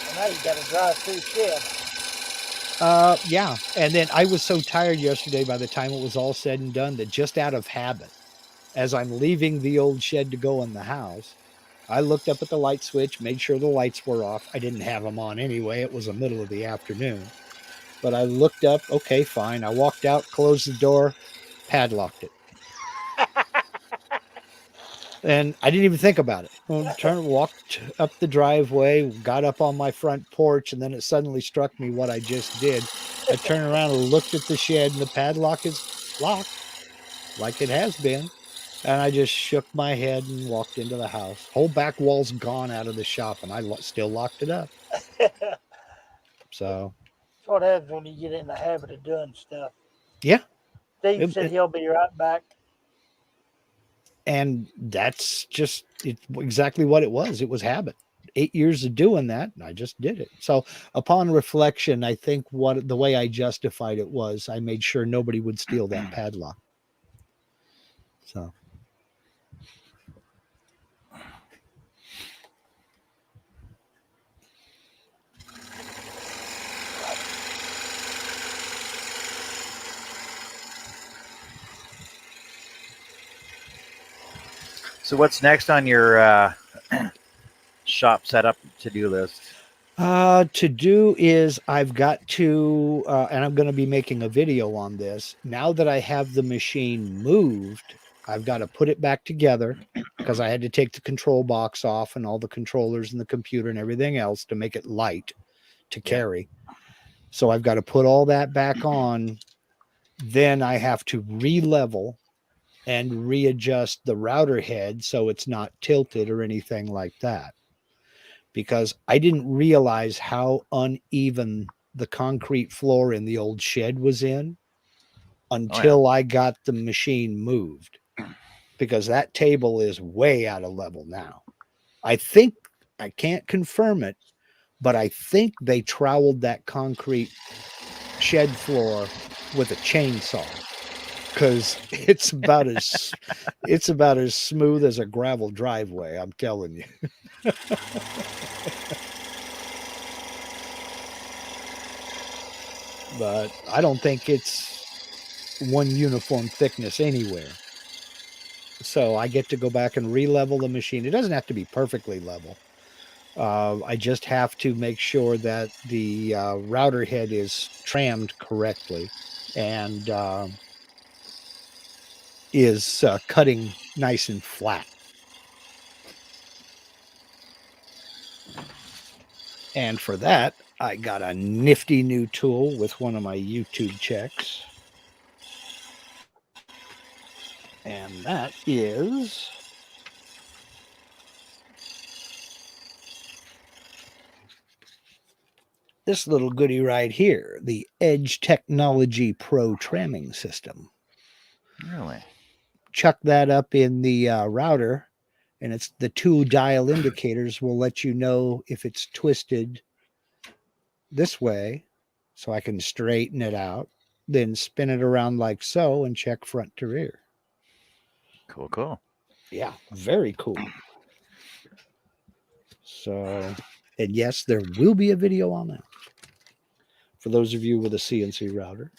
Well, now you got to drive through shed. Yeah. And then I was so tired yesterday by the time it was all said and done that just out of habit, as I'm leaving the old shed to go in the house, I looked up at the light switch, made sure the lights were off. I didn't have them on anyway. It was the middle of the afternoon. But I looked up, okay, fine. I walked out, closed the door, padlocked it. And I didn't even think about it. Walked up the driveway, got up on my front porch, and then it suddenly struck me what I just did. I turned around and looked at the shed, and the padlock is locked, like it has been. And I just shook my head and walked into the house. Whole back wall's gone out of the shop, and I still locked it up. That's So, what happens when you get in the habit of doing stuff. yeah. Steve said he'll be right back. And that's just exactly what it was. It was habit. 8 years of doing that, and I just did it. So upon reflection, I think what the way I justified it was I made sure nobody would steal that padlock. So So what's next on your shop setup to-do list? to do is I've got to, and I'm going to be making a video on this. Now that I have the machine moved, I've got to put it back together because I had to take the control box off and all the controllers and the computer and everything else to make it light to carry. So I've got to put all that back on. Then I have to re-level and readjust the router head so it's not tilted or anything like that. Because I didn't realize how uneven the concrete floor in the old shed was in until I got the machine moved. Because that table is way out of level now. I think I can't confirm it, but I think they troweled that concrete shed floor with a chainsaw because it's about as smooth as a gravel driveway. I'm telling you. But I don't think it's one uniform thickness anywhere. So I get to go back and re-level the machine. It doesn't have to be perfectly level. I just have to make sure that the router head is trammed correctly and is cutting nice and flat. And for that, I got a nifty new tool with one of my YouTube checks. And that is this little goodie right here, the Edge Technology Pro Tramming System. Really? Chuck that up in the router, and it's the two dial indicators will let you know if it's twisted this way, so I can straighten it out, then spin it around like so and check front to rear. Cool, cool. Yeah, very cool. So, and yes, there will be a video on that for those of you with a CNC router.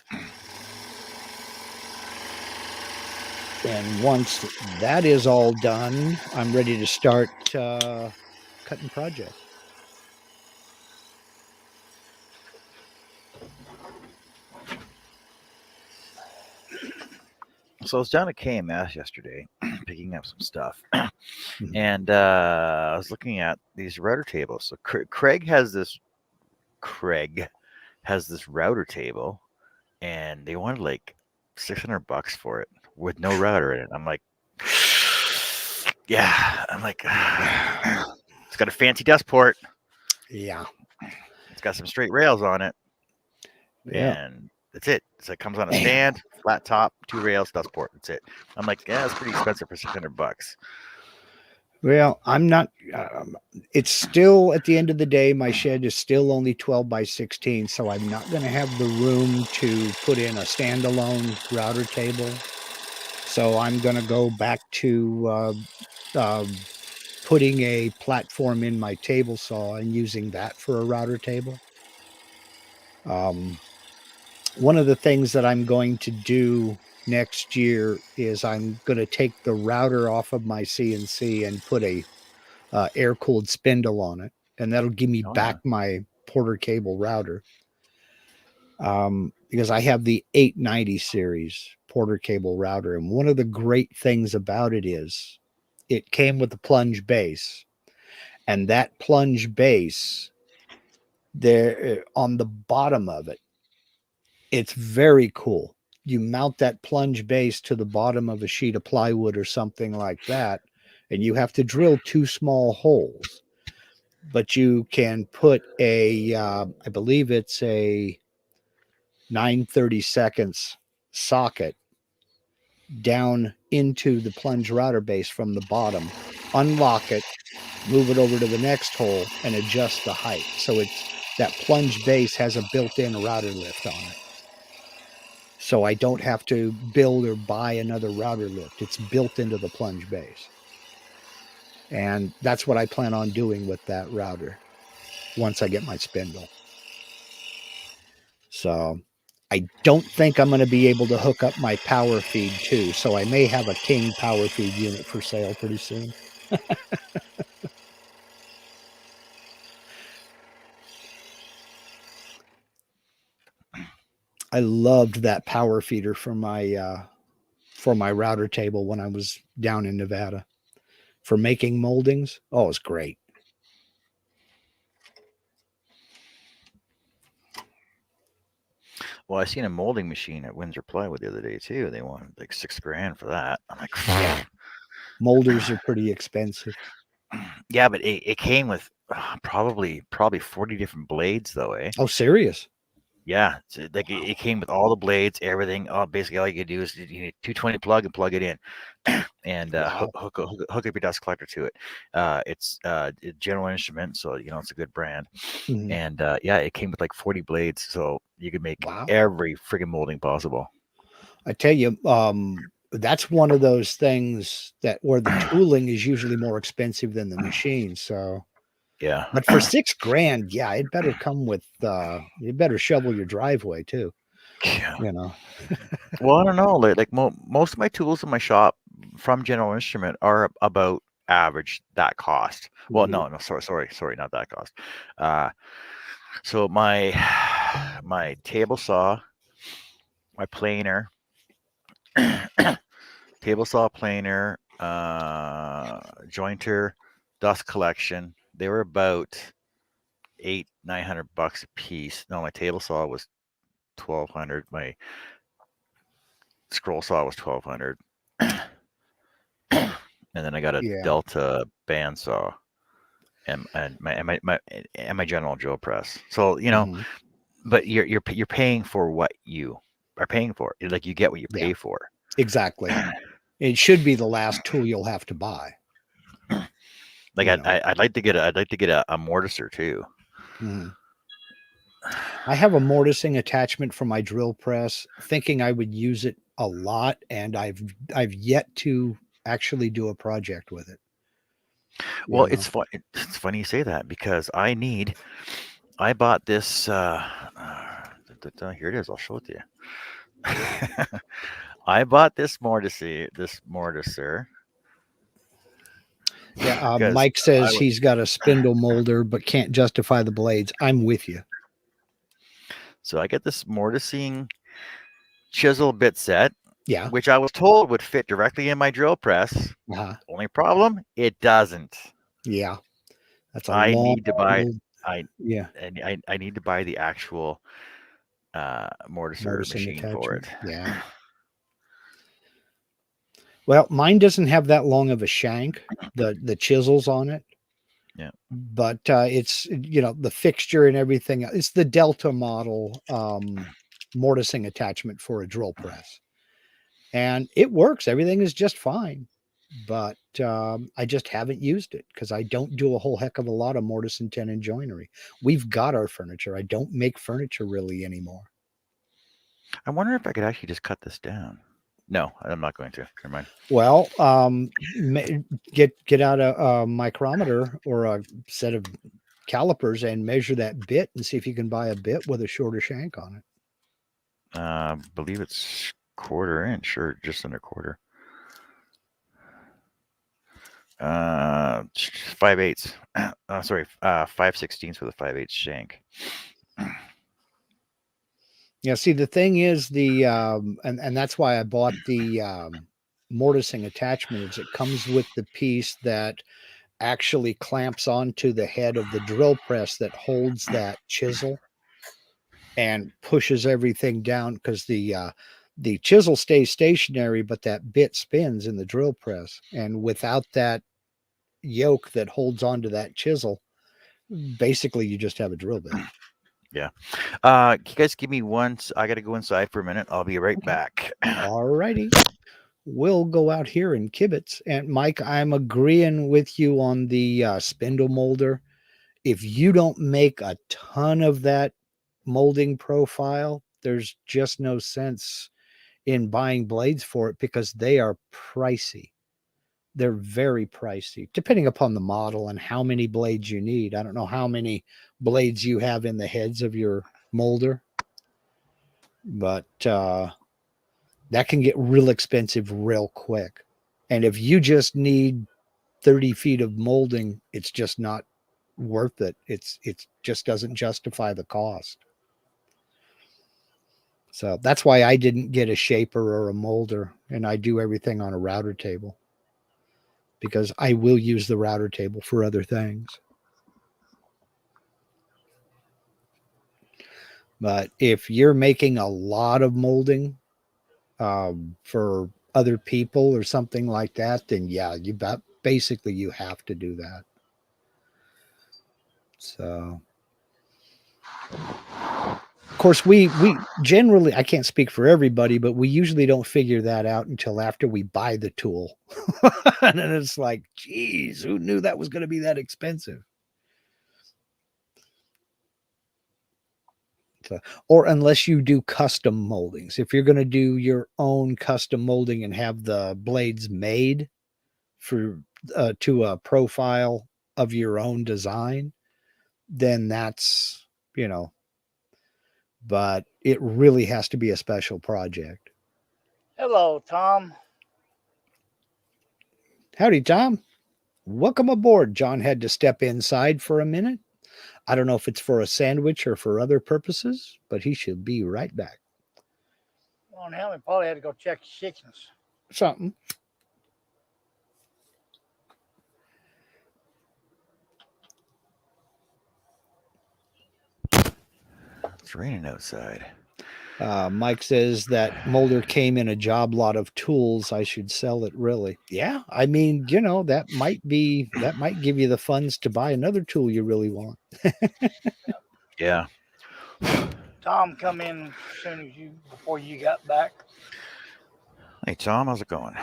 And once that is all done, I'm ready to start cutting project. So I was down at KMS yesterday picking up some stuff. Mhm. And I was looking at these router tables. So Craig has this router table, and they wanted like $600 for it with no router in it. I'm like, yeah. I'm like, it's got a fancy dust port. Yeah. It's got some straight rails on it, Yeah. and that's it. So it comes on a stand, flat top, 2 rails, dust port. That's it. I'm like, yeah, it's pretty expensive for $600. Well, I'm not. It's still at the end of the day, my shed is still only 12 by 16, so I'm not going to have the room to put in a standalone router table. So I'm going to go back to putting a platform in my table saw and using that for a router table. One of the things that I'm going to do next year is I'm going to take the router off of my CNC and put a air-cooled spindle on it, and that'll give me back my Porter cable router. Because I have the 890 series Porter cable router, and one of the great things about it is it came with a plunge base, and that plunge base there on the bottom of it, it's very cool. You mount that plunge base to the bottom of a sheet of plywood or something like that, and you have to drill 2 small holes. But you can put a, I believe it's a 9/32 socket down into the plunge router base from the bottom, unlock it, move it over to the next hole, and adjust the height. So it's that plunge base has a built-in router lift on it. So I don't have to build or buy another router lift. It's built into the plunge base. And that's what I plan on doing with that router once I get my spindle. So I don't think I'm going to be able to hook up my power feed too. So I may have a King power feed unit for sale pretty soon. I loved that power feeder for my router table when I was down in Nevada for making moldings. Oh, it was great. Well, I seen a molding machine at Windsor Plywood the other day too. They wanted like $6,000 for that. I'm like, Yeah. Molders are pretty expensive. yeah, but it came with probably 40 different blades though, eh? Oh, serious? Yeah, so, like it came with all the blades, everything. Basically, all you could do is you need 220 plug and plug it in, and Wow. hook up your dust collector to it. It's General Instrument, so it's a good brand. Mhm. And yeah, it came with like 40 blades, so you could make Wow. every friggin' molding possible. I tell you, that's one of those things that where the tooling is usually more expensive than the machine. So, Yeah. but for 6 grand, yeah, it better come with, you better shovel your driveway too, Yeah. you know. Well, I don't know. Like most of my tools in my shop from General Instrument are about average that cost. Well, Mhm. no, sorry, not that cost. Uh, so my my table saw, my planer, table saw planer, jointer, dust collection. They were about 800-900 bucks a piece. No, my table saw was 1,200. My scroll saw was 1,200, and then I got a Yeah. Delta bandsaw and my general drill press. So Mhm. but you're paying for what you are paying for. Like you get what you Yeah, pay for. exactly. It should be the last tool you'll have to buy, Like you know. I'd like to get a mortiser too. Mhm. I have a mortising attachment for my drill press, thinking I would use it a lot, and I've yet to actually do a project with it. You Well, know, it's funny you say that because I bought this. Here it is. I'll show it to you. I bought this mortiser yeah. because Mike says he's got a spindle molder, but can't justify the blades. I'm with you. I get this mortising chisel bit set, Yeah. which I was told would fit directly in my drill press. Uh-huh. Only problem, it doesn't. Yeah. That's a I long. need to buy I Yeah. I need to buy the actual mortiser Mortising machine for attachment. it. Yeah. Well, mine doesn't have that long of a shank. The chisels on it, Yeah. but it's the fixture and everything. It's the Delta model mortising attachment for a drill press, and it works. Everything is just fine, but I just haven't used it because I don't do a whole heck of a lot of mortise and tenon joinery. We've got our furniture. I don't make furniture really anymore. I wonder if I could actually just cut this down. No, I'm not going to. Never mind. Well, get out a micrometer or a set of calipers and measure that bit and see if you can buy a bit with a shorter shank on it. Believe it's quarter inch or just under quarter. 5/8. Sorry, 5/16 with a 5/8 shank. Yeah, see, the thing is and that's why I bought the mortising attachment is it comes with the piece that actually clamps onto the head of the drill press that holds that chisel and pushes everything down because the chisel stays stationary, but that bit spins in the drill press. And without that yoke that holds onto that chisel, basically you just have a drill bit. Yeah. Can you guys give me one? I got to go inside for a minute. I'll be right Okay. back. All righty. We'll go out here in kibitz. And Mike, I'm agreeing with you on the spindle molder. If you don't make a ton of that molding profile, there's just no sense in buying blades for it because they are pricey. They're very pricey, depending upon the model and how many blades you need. I don't know how many blades you have in the heads of your molder, but that can get real expensive real quick. And if you just need 30 feet of molding, it's just not worth it. It just doesn't justify the cost. So that's why I didn't get a shaper or a molder, and I do everything on a router table because I will use the router table for other things. But if you're making a lot of molding for other people or something like that, then yeah, basically you have to do that. So course, we generally, I can't speak for everybody, but we usually don't figure that out until after we buy the tool. And then it's like, geez, who knew that was going to be that expensive? So, or unless you do custom moldings. If you're going to do your own custom molding and have the blades made for to a profile of your own design, then that's, but it really has to be a special project. Hello, Tom. Howdy, Tom. Welcome aboard. John had to step inside for a minute. I don't know if it's for a sandwich or for other purposes, but he should be right back. Well, hell, we probably had to go check the chickens. Something. It's raining outside. Mike says that molder came in a job lot of tools. I should sell it, really. Yeah, I mean, that might give you the funds to buy another tool you really want. Yeah. Tom come in as soon as before you got back. Hey, Tom, how's it going?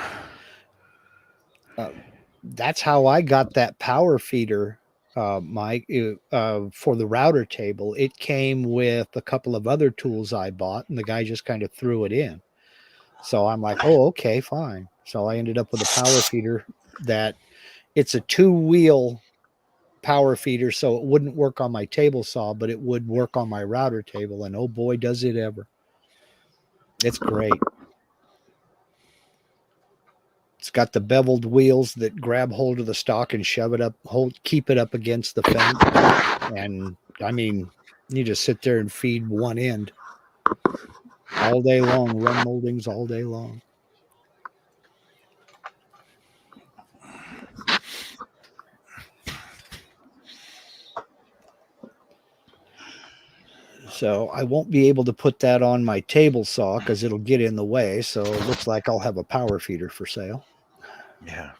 That's how I got that power feeder, Mike, for the router table. It came with a couple of other tools I bought, and the guy just kind of threw it in. So I'm like, oh, okay, fine. So I ended up with a power feeder that it's a 2-wheel power feeder, so it wouldn't work on my table saw, but it would work on my router table. And oh boy, does it ever. It's great. It's got the beveled wheels that grab hold of the stock and shove it up, keep it up against the fence. And I mean, you just sit there and feed one end all day long, run moldings all day long. So I won't be able to put that on my table saw because it'll get in the way. So it looks like I'll have a power feeder for sale. Yeah.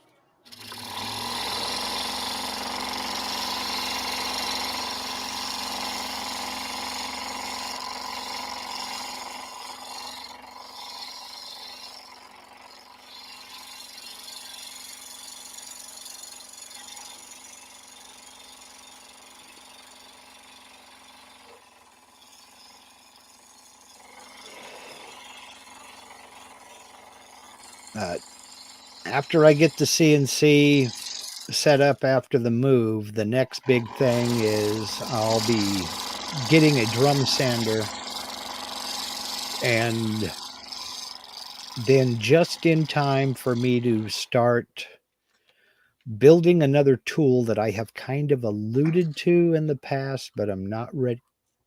After I get the CNC set up after the move, the next big thing is I'll be getting a drum sander, and then just in time for me to start building another tool that I have kind of alluded to in the past, but I'm not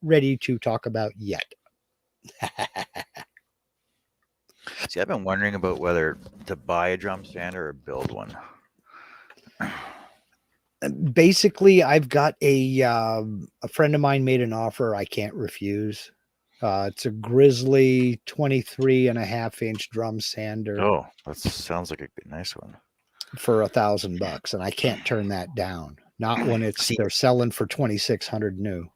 ready to talk about yet. See, I've been wondering about whether to buy a drum sander or build one. Basically, I've got a friend of mine made an offer I can't refuse. It's a Grizzly 23.5-inch drum sander Oh, that sounds like a nice one. for $1,000, and I can't turn that down. Not when See, they're selling for 2,600 new.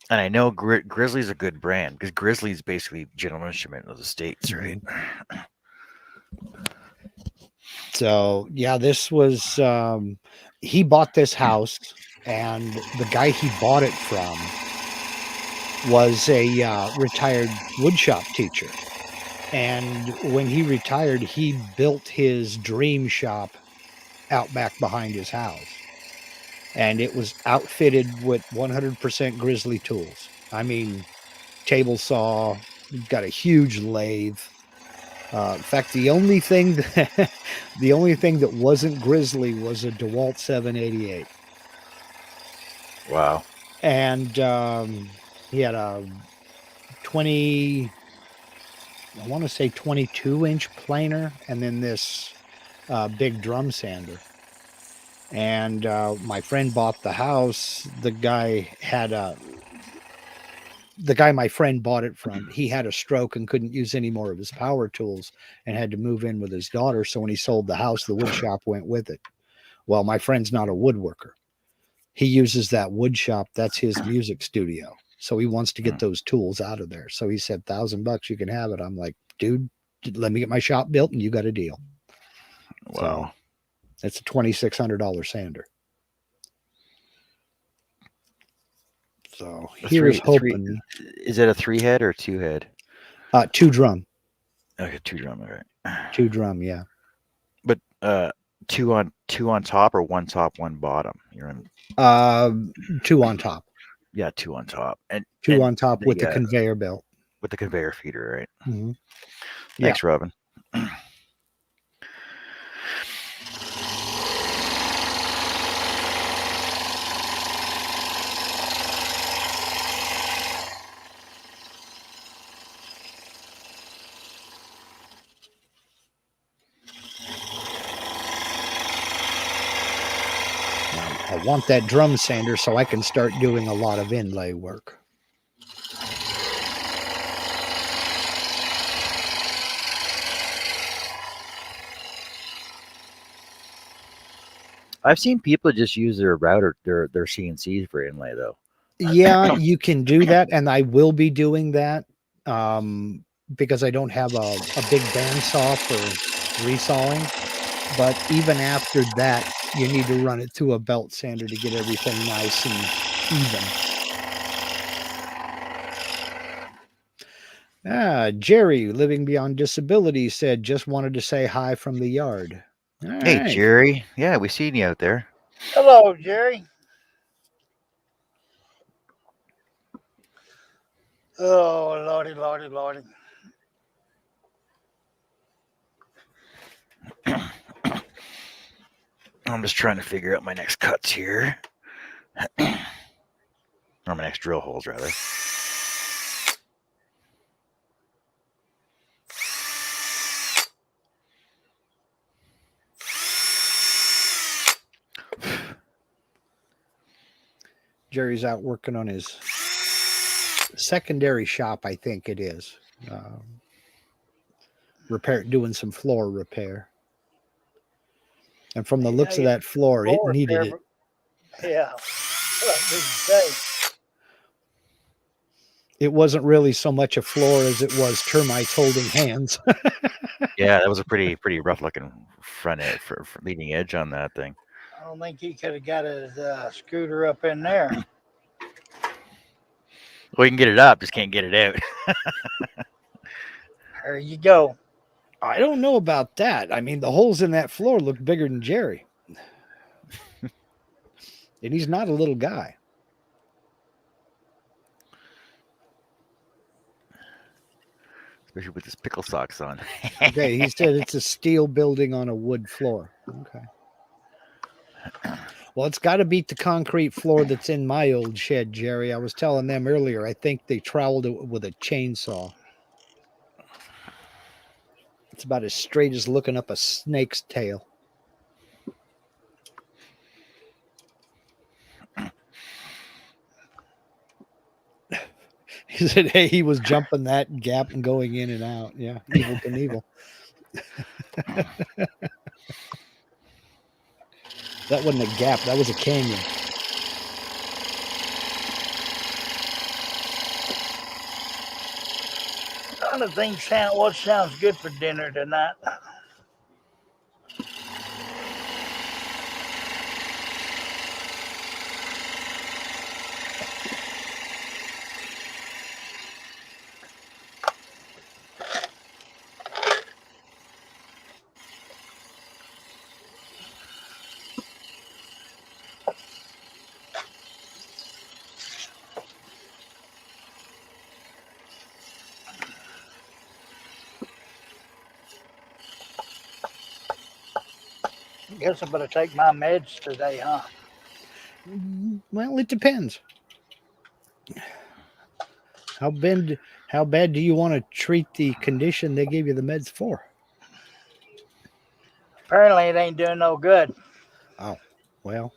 and I know Grizzly's a good brand because Grizzly's basically General Instrument of the States, right? So yeah, this was he bought this house, and the guy he bought it from was a retired woodshop teacher. And when he retired, he built his dream shop out back behind his house. And it was outfitted with 100% Grizzly tools. I mean, table saw, got a huge lathe. In fact, the only thing that wasn't Grizzly was a DeWalt 788. Wow. And he had a 22-inch planer, and then this big drum sander. And my friend bought the house. The guy my friend bought it from, he had a stroke and couldn't use any more of his power tools and had to move in with his daughter. So when he sold the house, the wood shop went with it. Well, my friend's not a woodworker. He uses that wood shop. That's his music studio. So he wants to get those tools out of there. So he said, $1,000, you can have it. I'm like, dude, let me get my shop built and you got a deal. Wow. So it's a $2,600 sander. So here's hoping. Is it a 3-head or 2-head? 2 drum. Okay, 2 drum. All right. 2 drum, yeah. But two on top or 1 top, 1 bottom. You're in. 2 on top. Yeah, 2 on top and 2 on top with the conveyor belt. With the conveyor feeder, right? Mm-hmm. Thanks, Robin. I want that drum sander so I can start doing a lot of inlay work. I've seen people just use their router, their CNCs for inlay, though. Yeah, you can do that, and I will be doing that because I don't have a big bandsaw for resawing. But even after that, you need to run it through a belt sander to get everything nice and even. Jerry, living beyond disability, said, just wanted to say hi from the yard. All Hey, right. Jerry. Yeah, we seen you out there. Hello, Jerry. Oh, Lordy, Lordy, Lordy. I'm just trying to figure out my next cuts here. Or my next drill holes, rather. Jerry's out working on his secondary shop, I think it is. Doing some floor repair. And from the looks of that floor, it needed it. Yeah. It wasn't really so much a floor as it was termites holding hands. Yeah, that was a pretty rough looking front edge for leading edge on that thing. I don't think he could have got his scooter up in there. Well, you can get it up, just can't get it out. There you go. I don't know about that. I mean, the holes in that floor look bigger than Jerry. And he's not a little guy. Especially with his pickle socks on. Okay, he said it's a steel building on a wood floor. Okay. Well, it's got to beat the concrete floor that's in my old shed, Jerry. I was telling them earlier, I think they troweled it with a chainsaw. It's about as straight as looking up a snake's tail. He said, hey, he was jumping that gap and going in and out. Yeah, Evel Knievel. That wasn't a gap. That was a canyon. I'm trying to think what sounds good for dinner tonight. Guess I better take my meds today, huh? Well, it depends. How bad do you want to treat the condition they gave you the meds for? Apparently it ain't doing no good. Oh, well.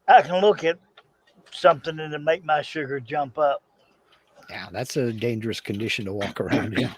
I can look at something and make my sugar jump up. Yeah, that's a dangerous condition to walk around in.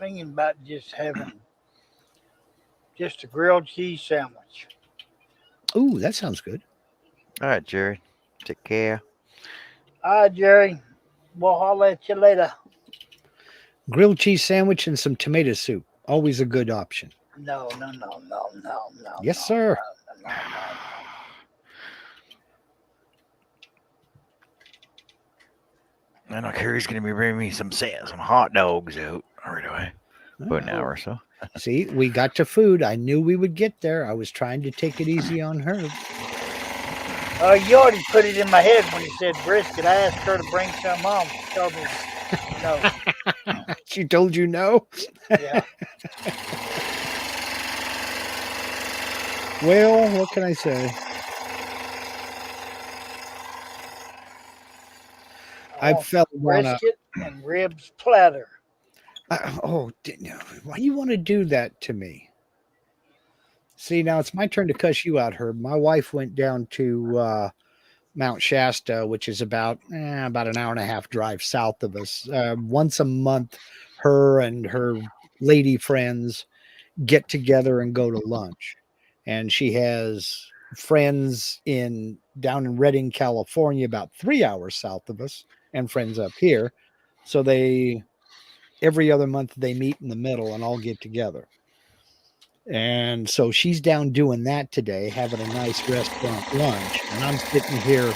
thinking about just having just a grilled cheese sandwich. Ooh, that sounds good. All right, Jerry. Take care. All right, Jerry. We'll holler at you later. Grilled cheese sandwich and some tomato soup. Always a good option. No, no, no, no, no, no, Yes, no, sir. no, no, no. I know Carrie's gonna be bringing me some hot dogs out right away. About an Oh, hour or so. see, we got to food. I knew we would get there. I was trying to take it easy on her. You already put it in my head when you said brisket. I asked her to bring some home. She told me no. She told you no? Yeah. Well, what can I say? I I want fell some on a. brisket and ribs platter. Oh, why you want to do that to me? See, now it's my turn to cuss you out, Herb. My wife went down to Mount Shasta, which is about an hour and a half drive south of us. Once a month, her and her lady friends get together and go to lunch. And she has friends in down in Redding, California, about 3 hours south of us, and friends up here. So they every other month they meet in the middle and all get together. And so she's down doing that today, having a nice restaurant lunch. And I'm sitting here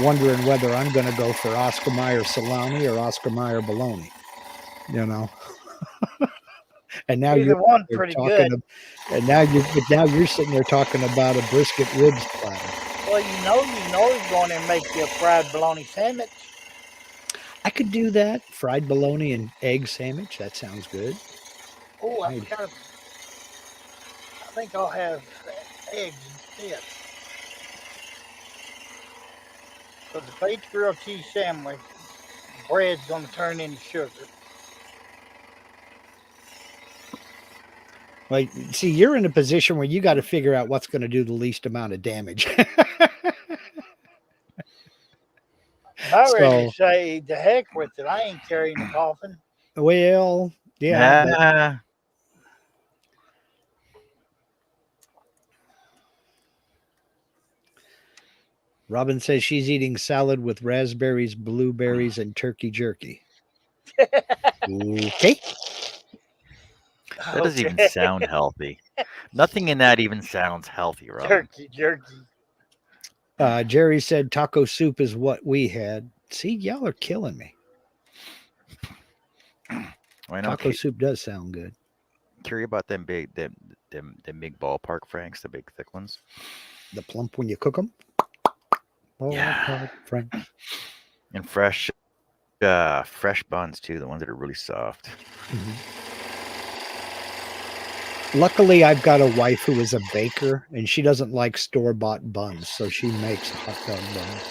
wondering whether I'm going to go for Oscar Mayer salami or Oscar Mayer bologna, you know. And now Either you're one there pretty talking, good. and now you're sitting there talking about a brisket ribs platter. Well, he's going to make you a fried bologna sandwich. I could do that. Fried bologna and egg sandwich. That sounds good. Oh, I I'd- forgot. I think I'll have eggs instead. Because if I eat the grilled cheese sandwich, bread's going to turn into sugar. Like, see, you're in a position where you got to figure out what's going to do the least amount of damage. About ready to So, say, the heck with it. I ain't carrying the coffin. well, yeah, but Ah, Robin says she's eating salad with raspberries, blueberries, and turkey jerky. Okay. that doesn't even Okay. sound healthy. Nothing in that even sounds healthy, Robin. Jerky. Jerry said taco soup is what we had. See, y'all are killing me. I know Taco soup does sound good. Carrie about them big ballpark franks, the big thick ones. The plump when you cook them. Yeah. Franks. And fresh buns too, the ones that are really soft. Luckily, I've got a wife who is a baker, and she doesn't like store-bought buns, so she makes hot dog buns.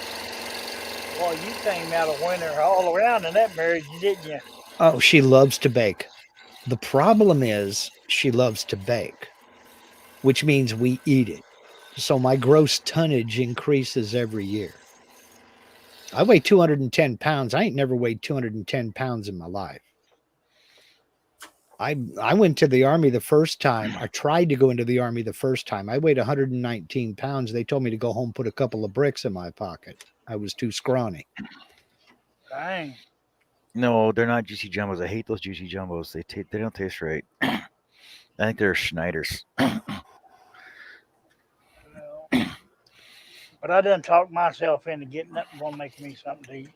Well, you came out of winter all around in that marriage, didn't you? Oh, she loves to bake. The problem is she loves to bake, which means we eat it. So my gross tonnage increases every year. I weigh 210 pounds. I ain't never weighed 210 pounds in my life. I went to the army the first time. I tried to go into the army the first time. I weighed 119 pounds. They told me to go home, put a couple of bricks in my pocket. I was too scrawny. Dang. No, they're not juicy jumbos. I hate those juicy jumbos. They don't taste right. I think they're Schneiders. Well, but I done talked myself into getting up and going to make me something to eat.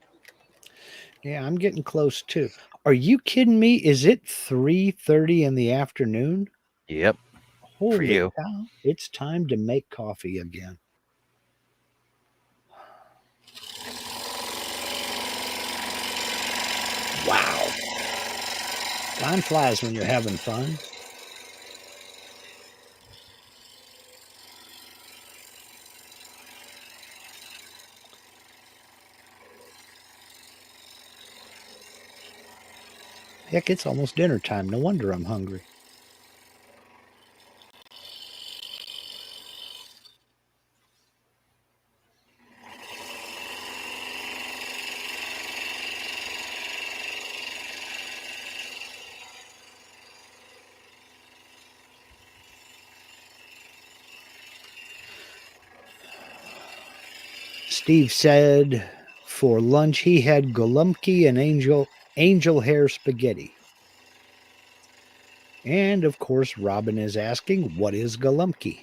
Yeah, I'm getting close too. Are you kidding me? Is it 3:30 in the afternoon? Yep, for Holy you. cow. It's time to make coffee again. Wow. Time flies when you're having fun. Heck, it's almost dinner time. No wonder I'm hungry. Steve said for lunch he had golumki and angel hair spaghetti. And of course, Robin is asking, what is golumki?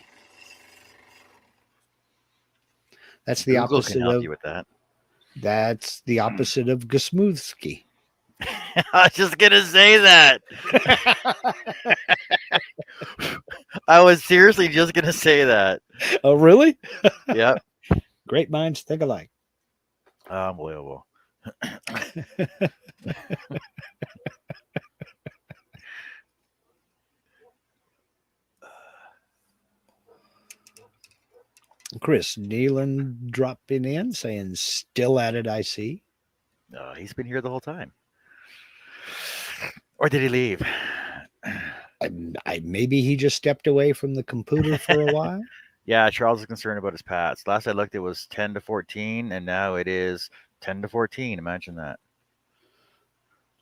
That's the Google can opposite help of you with that. that's the opposite of Gosmoothski. I was just gonna say that. I was seriously just gonna say that. Oh, really? Yep. Great minds think alike. Unbelievable. Chris Nealon dropping in saying, still at it, I see. He's been here the whole time. Or did he leave? Maybe he just stepped away from the computer for a while. Yeah, Charles is concerned about his Pats. Last I looked, it was 10-14, and now it is 10-14. Imagine that.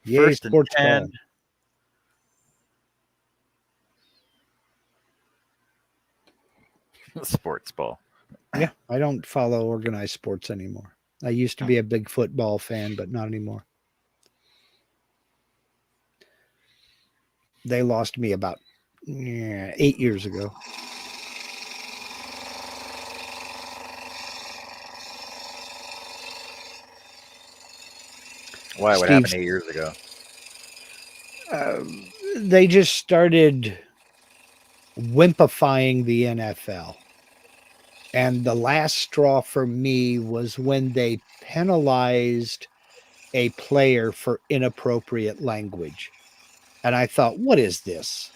Yay, First and sports 10. Sports ball. Yeah, I don't follow organized sports anymore. I used to be a big football fan, but not anymore. They lost me about 8 years ago. Why? What happened 8 years ago? They just started wimpifying the NFL. And the last straw for me was when they penalized a player for inappropriate language. And I thought, what is this?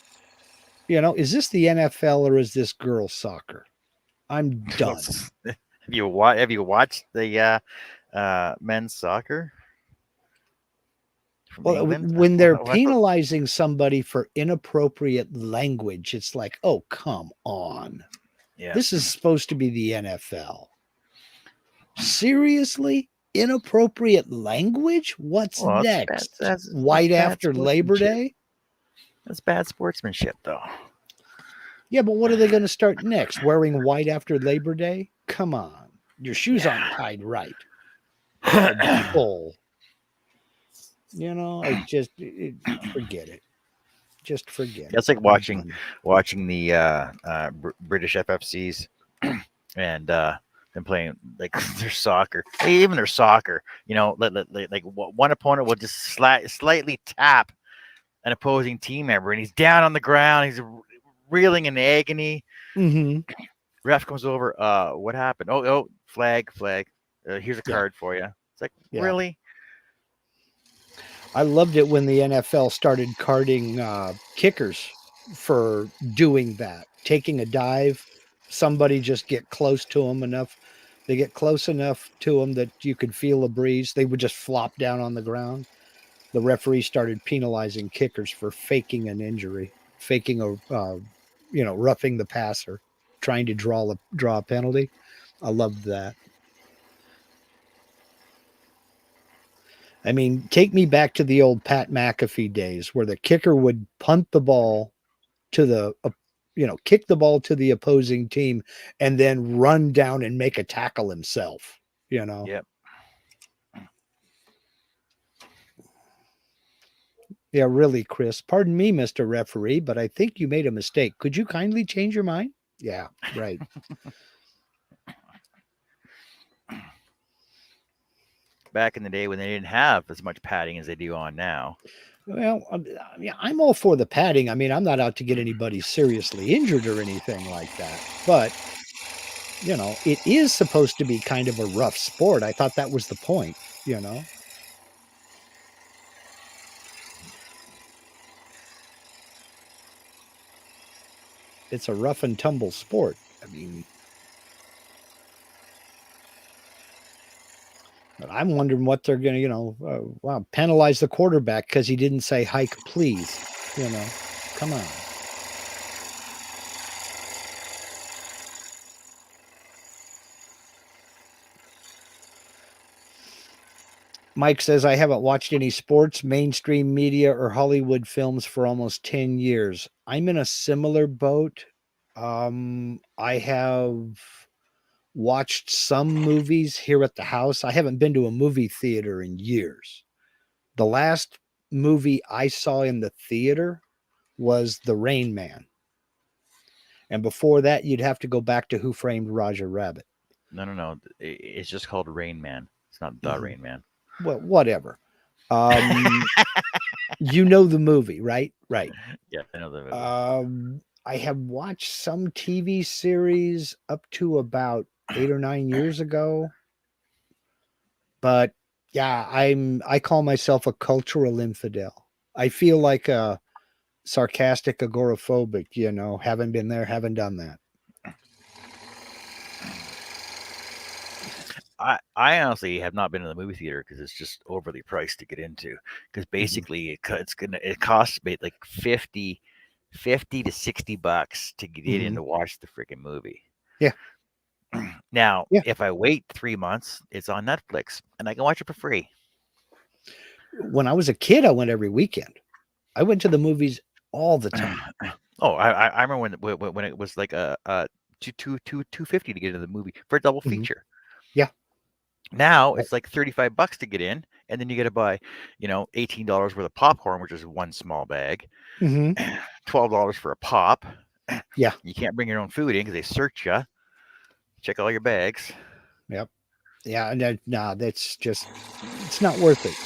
Is this the NFL or is this girls' soccer? I'm done. Have you watched the men's soccer? From Well, England? when they're What? penalizing somebody for inappropriate language, it's like, oh, come on. Yeah. This is supposed to be the NFL. Seriously? Inappropriate language? What's Well, next? that's White bad after Labor sportsmanship. Day? That's bad sportsmanship, though. Yeah, but what are they going to start next? Wearing white after Labor Day? Come on. Your shoes aren't tied right. Bull. I just forget it. Just forget That's it. like watching the British FFCs and them playing like their soccer. Even their soccer, like one opponent will just slightly tap an opposing team member, and he's down on the ground. He's reeling in agony. Mm-hmm. Ref comes over. What happened? Oh, flag. Here's a card for you. It's like, really? I loved it when the NFL started carding kickers for doing that, taking a dive. Somebody just get close to them enough. They get close enough to them that you could feel a breeze. They would just flop down on the ground. The referee started penalizing kickers for faking an injury, faking roughing the passer, trying to draw a penalty. I loved that. I mean, take me back to the old Pat McAfee days where the kicker would punt the ball to kick the ball to the opposing team and then run down and make a tackle himself, Yep. Yeah, really, Chris. Pardon me, Mr. Referee, but I think you made a mistake. Could you kindly change your mind? Yeah, right. Back in the day when they didn't have as much padding as they do on now. Well, I'm all for the padding. I mean, I'm not out to get anybody seriously injured or anything like that. But, it is supposed to be kind of a rough sport. I thought that was the point, It's a rough and tumble sport. I mean, but I'm wondering what they're going to, penalize the quarterback because he didn't say hike, please. Come on. Mike says, I haven't watched any sports, mainstream media, or Hollywood films for almost 10 years. I'm in a similar boat. I have watched some movies here at the house. I haven't been to a movie theater in years. The last movie I saw in the theater was The Rain Man. And before that, you'd have to go back to Who Framed Roger Rabbit. No. It's just called Rain Man. It's not the Rain Man. Well, whatever. You know the movie, right? Right. Yeah, I know the movie. I have watched some TV series up to about 8 or 9 years ago. But yeah, I call myself a cultural infidel. I feel like a sarcastic agoraphobic, haven't been there, haven't done that. I honestly have not been in the movie theater because it's just overly priced to get into. Because basically, it costs me like 50 to $60 to get in to watch the freaking movie. Yeah. Now, Yeah. if I wait 3 months, it's on Netflix and I can watch it for free. When I was a kid, I went every weekend. I went to the movies all the time. Oh, I remember when it was like a $250 to get into the movie for a double feature. Yeah. Now it's like $35 to get in, and then you got to buy, $18 worth of popcorn, which is one small bag, $12 for a pop. Yeah. You can't bring your own food in because they search you, check all your bags. Yep. Yeah, that's just, it's not worth it.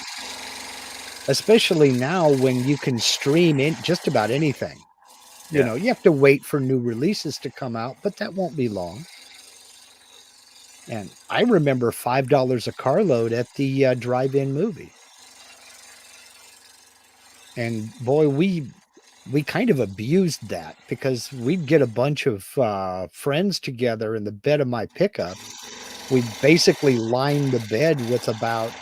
Especially now when you can stream in just about anything. You have to wait for new releases to come out, but that won't be long. And I remember $5 a carload at the drive-in movie. And boy, we kind of abused that because we'd get a bunch of friends together in the bed of my pickup. We basically lined the bed with about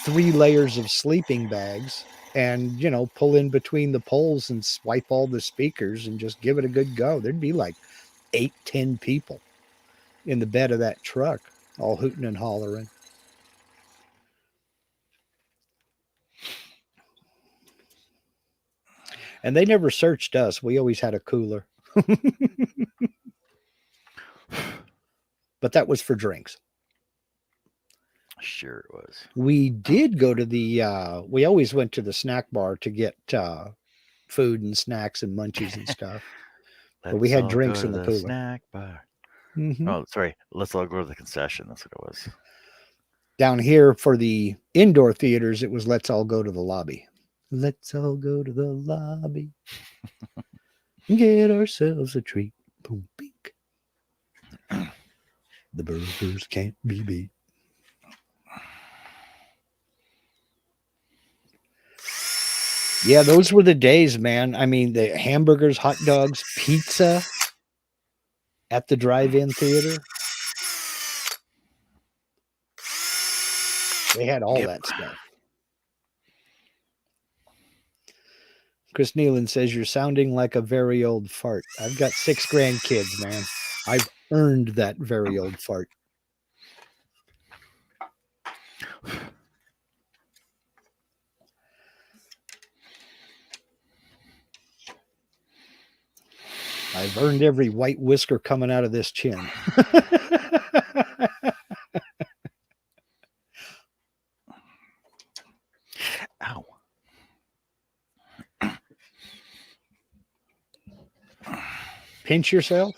3 layers of sleeping bags and, pull in between the poles and swipe all the speakers and just give it a good go. There'd be like 8-10 people in the bed of that truck, all hooting and hollering. And they never searched us. We always had a cooler. But that was for drinks. Sure it was. We did go to we always went to the snack bar to get food and snacks and munchies and stuff. But we had drinks in the cooler. Snack bar. Mm-hmm. Oh, sorry. Let's all go to the concession. That's what it was. Down here for the indoor theaters, it was let's all go to the lobby. Let's all go to the lobby and get ourselves a treat. Boom, pink. The burgers can't be beat. Yeah, those were the days, man. I mean, the hamburgers, hot dogs, pizza at the drive-in theater. They had all that stuff. Chris Nealon says, you're sounding like a very old fart. I've got 6 grandkids, man. I've earned that very old fart. I've earned every white whisker coming out of this chin. Ow. Pinch yourself?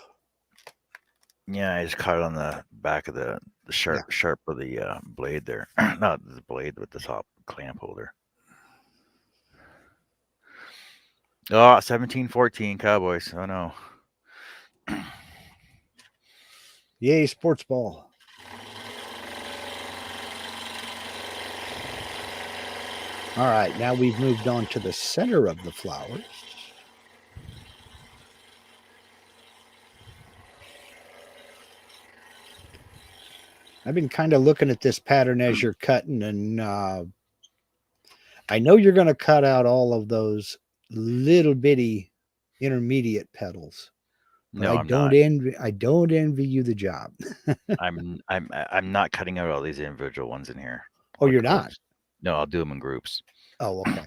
Yeah, I just caught it on the back of the sharp of the blade there. Not the blade, but the top clamp holder. Oh, 17-14 Cowboys. Oh, no. Yay, sports ball. All right, now we've moved on to the center of the flowers. I've been kind of looking at this pattern as you're cutting, and I know you're going to cut out all of those little bitty intermediate petals. No, I don't envy you the job. I'm not cutting out all these individual ones in here. Oh, you're not? No, I'll do them in groups. Oh, okay.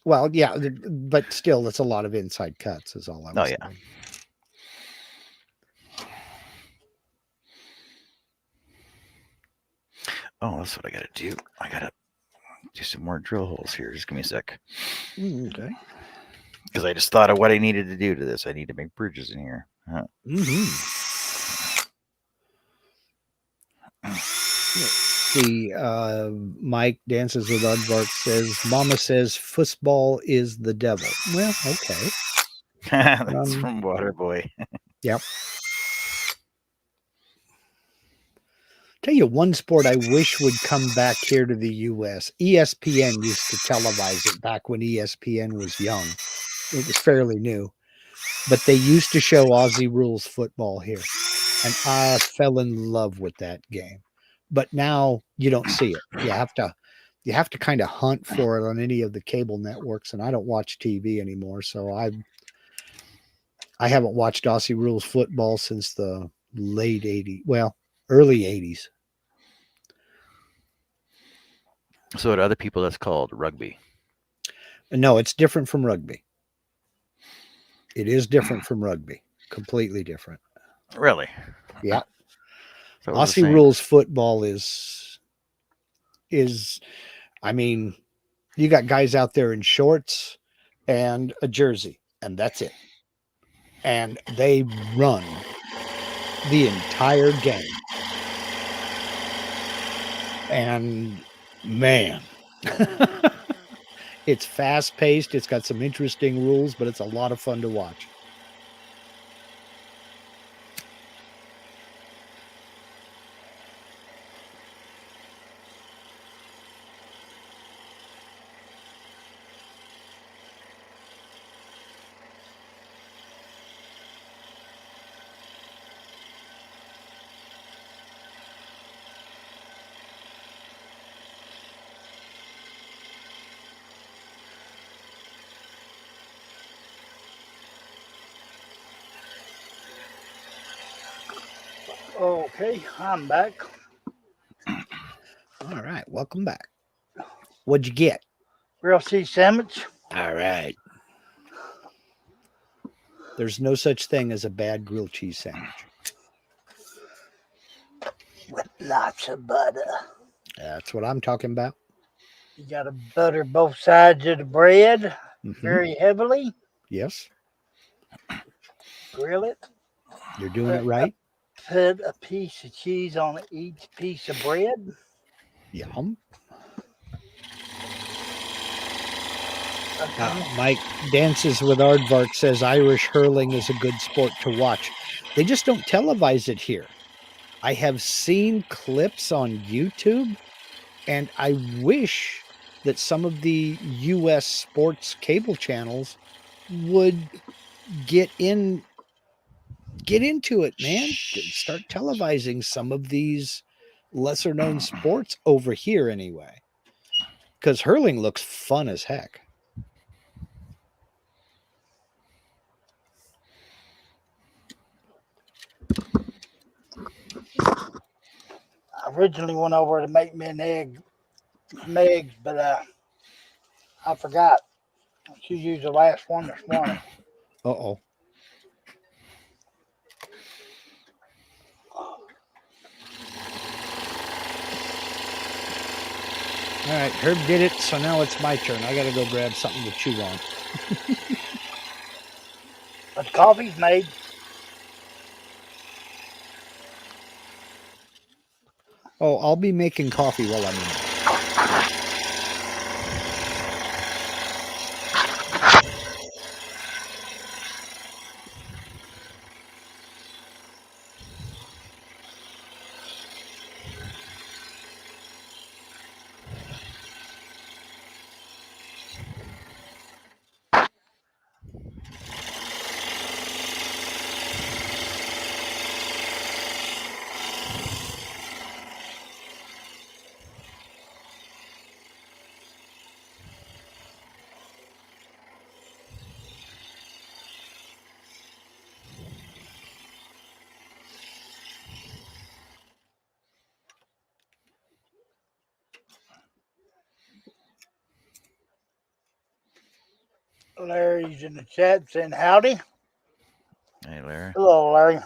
Well, yeah, but still, it's a lot of inside cuts is all I was saying. Oh, that's what I gotta do. I gotta do some more drill holes here. Just give me a sec. Okay. Because I just thought of what I needed to do to this. I need to make bridges in here. See, Mike Dances with Aardvark says, Mama says football is the devil. Well, okay. That's from Waterboy. Yep. Tell you one sport I wish would come back here to the U.S. ESPN used to televise it back when ESPN was young. It was fairly new, but they used to show Aussie rules football here, and I fell in love with that game. But now you don't see it. You have to kind of hunt for it on any of the cable networks, and I don't watch TV anymore, so I haven't watched Aussie rules football since the late 80s, well, early 80s. So to other people, that's called rugby. No, it's different from rugby. It is different from rugby. Completely different. Really? Yeah. So it was the Aussie same. rules football is I mean, you got guys out there in shorts and a jersey, and that's it. And they run the entire game. And man, it's fast paced. It's got some interesting rules, but it's a lot of fun to watch. Okay, I'm back. All right, welcome back. What'd you get? Grilled cheese sandwich. All right. There's no such thing as a bad grilled cheese sandwich. With lots of butter. That's what I'm talking about. You got to butter both sides of the bread very heavily. Yes, Grill it. you're doing it right. Put a piece of cheese on each piece of bread. Yum. Mike Dances with Aardvark says Irish hurling is a good sport to watch. They just don't televise it here. I have seen clips on YouTube, and I wish that some of the U.S. sports cable channels would get into it, man. Start televising some of these lesser known sports over here anyway. Because hurling looks fun as heck. I originally went over to make me some eggs, but I forgot. She used the last one this morning. Uh-oh. All right, Herb did it, so now it's my turn. I got to go grab something to chew on. But the coffee's made. Oh, I'll be making coffee while I'm in it. Larry's in the chat saying howdy. Hey, Larry. Hello, Larry.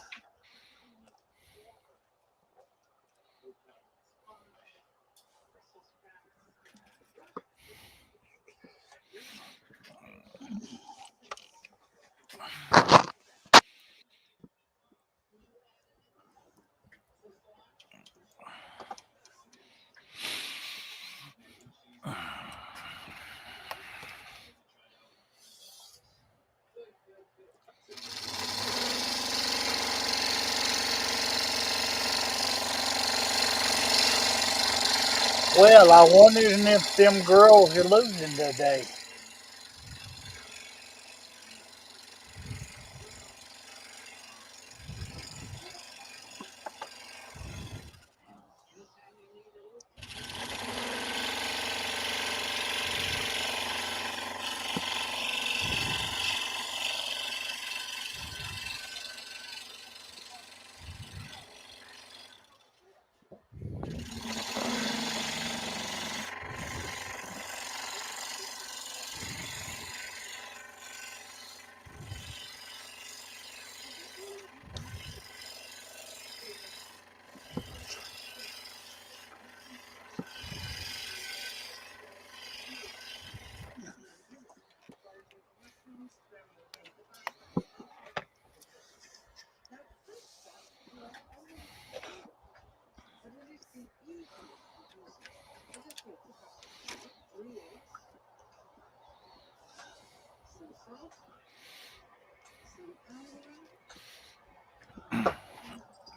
Well, I wondering if them girls are losing today.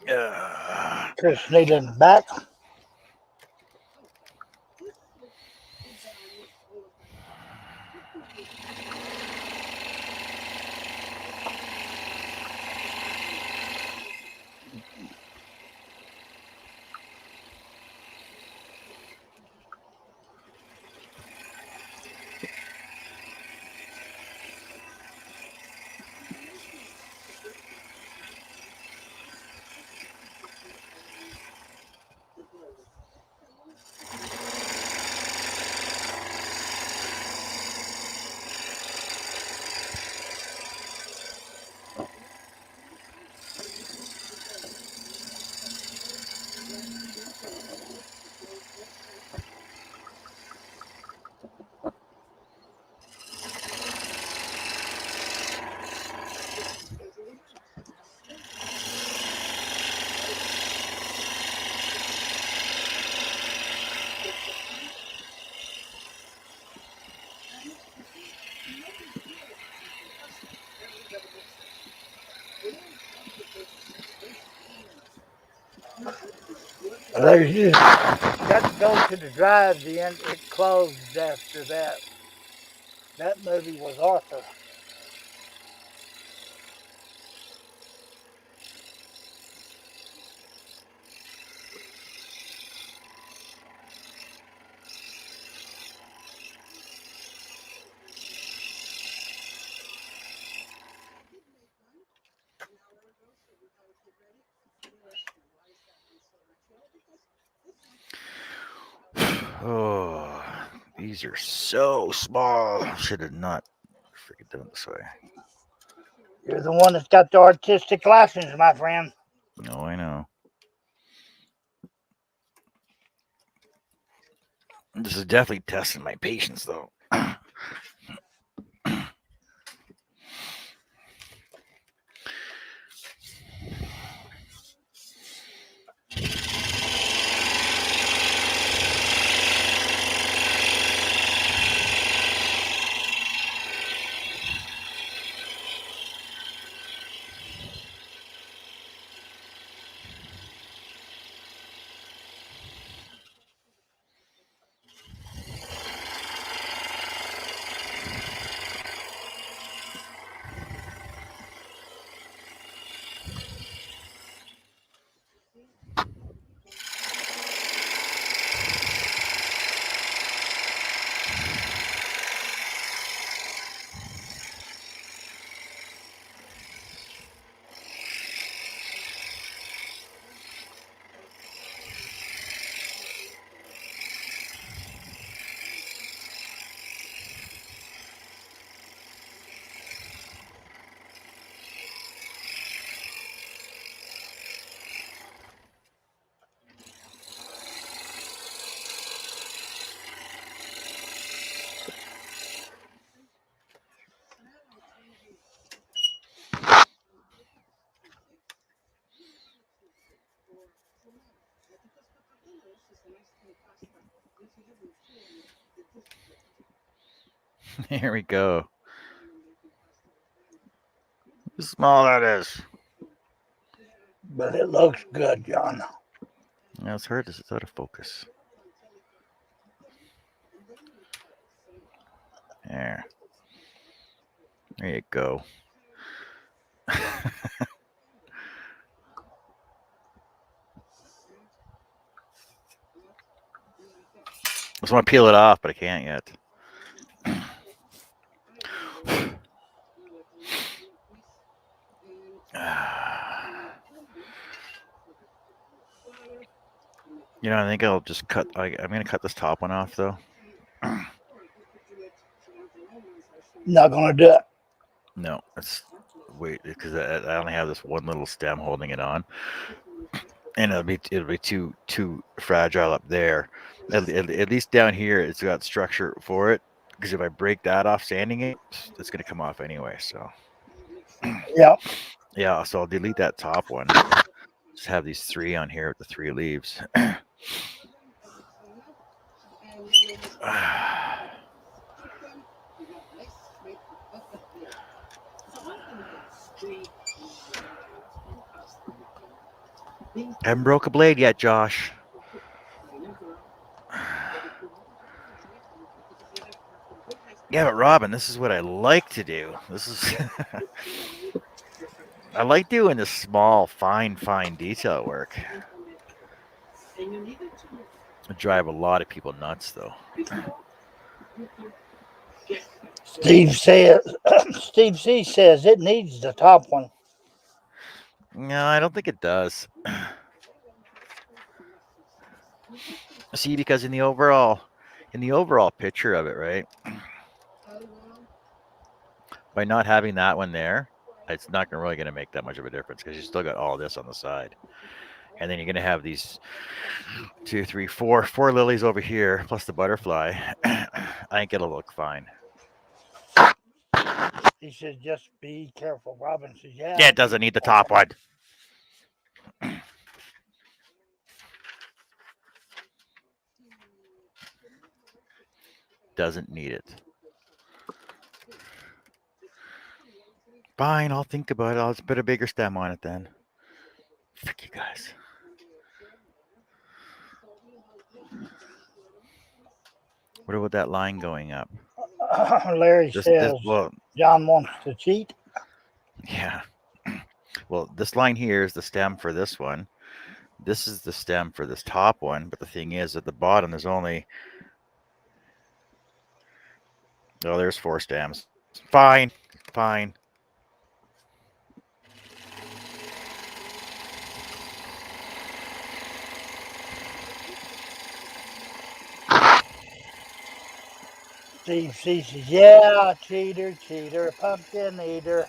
Uh, Chris Needham back. They just got to go to the drive-in. It closed after that. That movie was Arthur. oh, these are so small. Should have not freaking done it this way. You're the one that's got the artistic license, my friend. No, I know. This is definitely testing my patience, though. Here we go. How small that is. But it looks good, John. Yeah, it's hard. It's out of focus. There. There you go. I just want to peel it off, but I can't yet. I think I'll just cut. I'm going to cut this top one off, though. Not gonna do it. No, it's wait because I only have this one little stem holding it on, and it'll be too fragile up there. At least down here, it's got structure for it. Because if I break that off sanding it, it's going to come off anyway. So Yeah. yeah, so I'll delete that top one. Just have these three on here with the three leaves. Haven't broke a blade yet, Josh. Yeah, but Robin, this is what I like to do. This is I like doing this small, fine detail work. It drive a lot of people nuts, though. Steve says. Steve C says it needs the top one. No, I don't think it does. See, because in the overall picture of it, right? By not having that one there, it's not really going to make that much of a difference because you still got all this on the side, and then you're going to have these 2, 3, 4 lilies over here plus the butterfly. I think it'll look fine. He says just be careful. Robin says, yeah. Yeah, it doesn't need the top one. Doesn't need it. Fine, I'll think about it. I'll just put a bigger stem on it then. Frick you guys. What about that line going up? Larry This says well, John wants to cheat. yeah. Well, this line here is the stem for this one. This is the stem for this top one, but the thing is, at the bottom, there's only... Oh, there's 4 stems. Fine. Steve C says, yeah, cheater, pumpkin eater.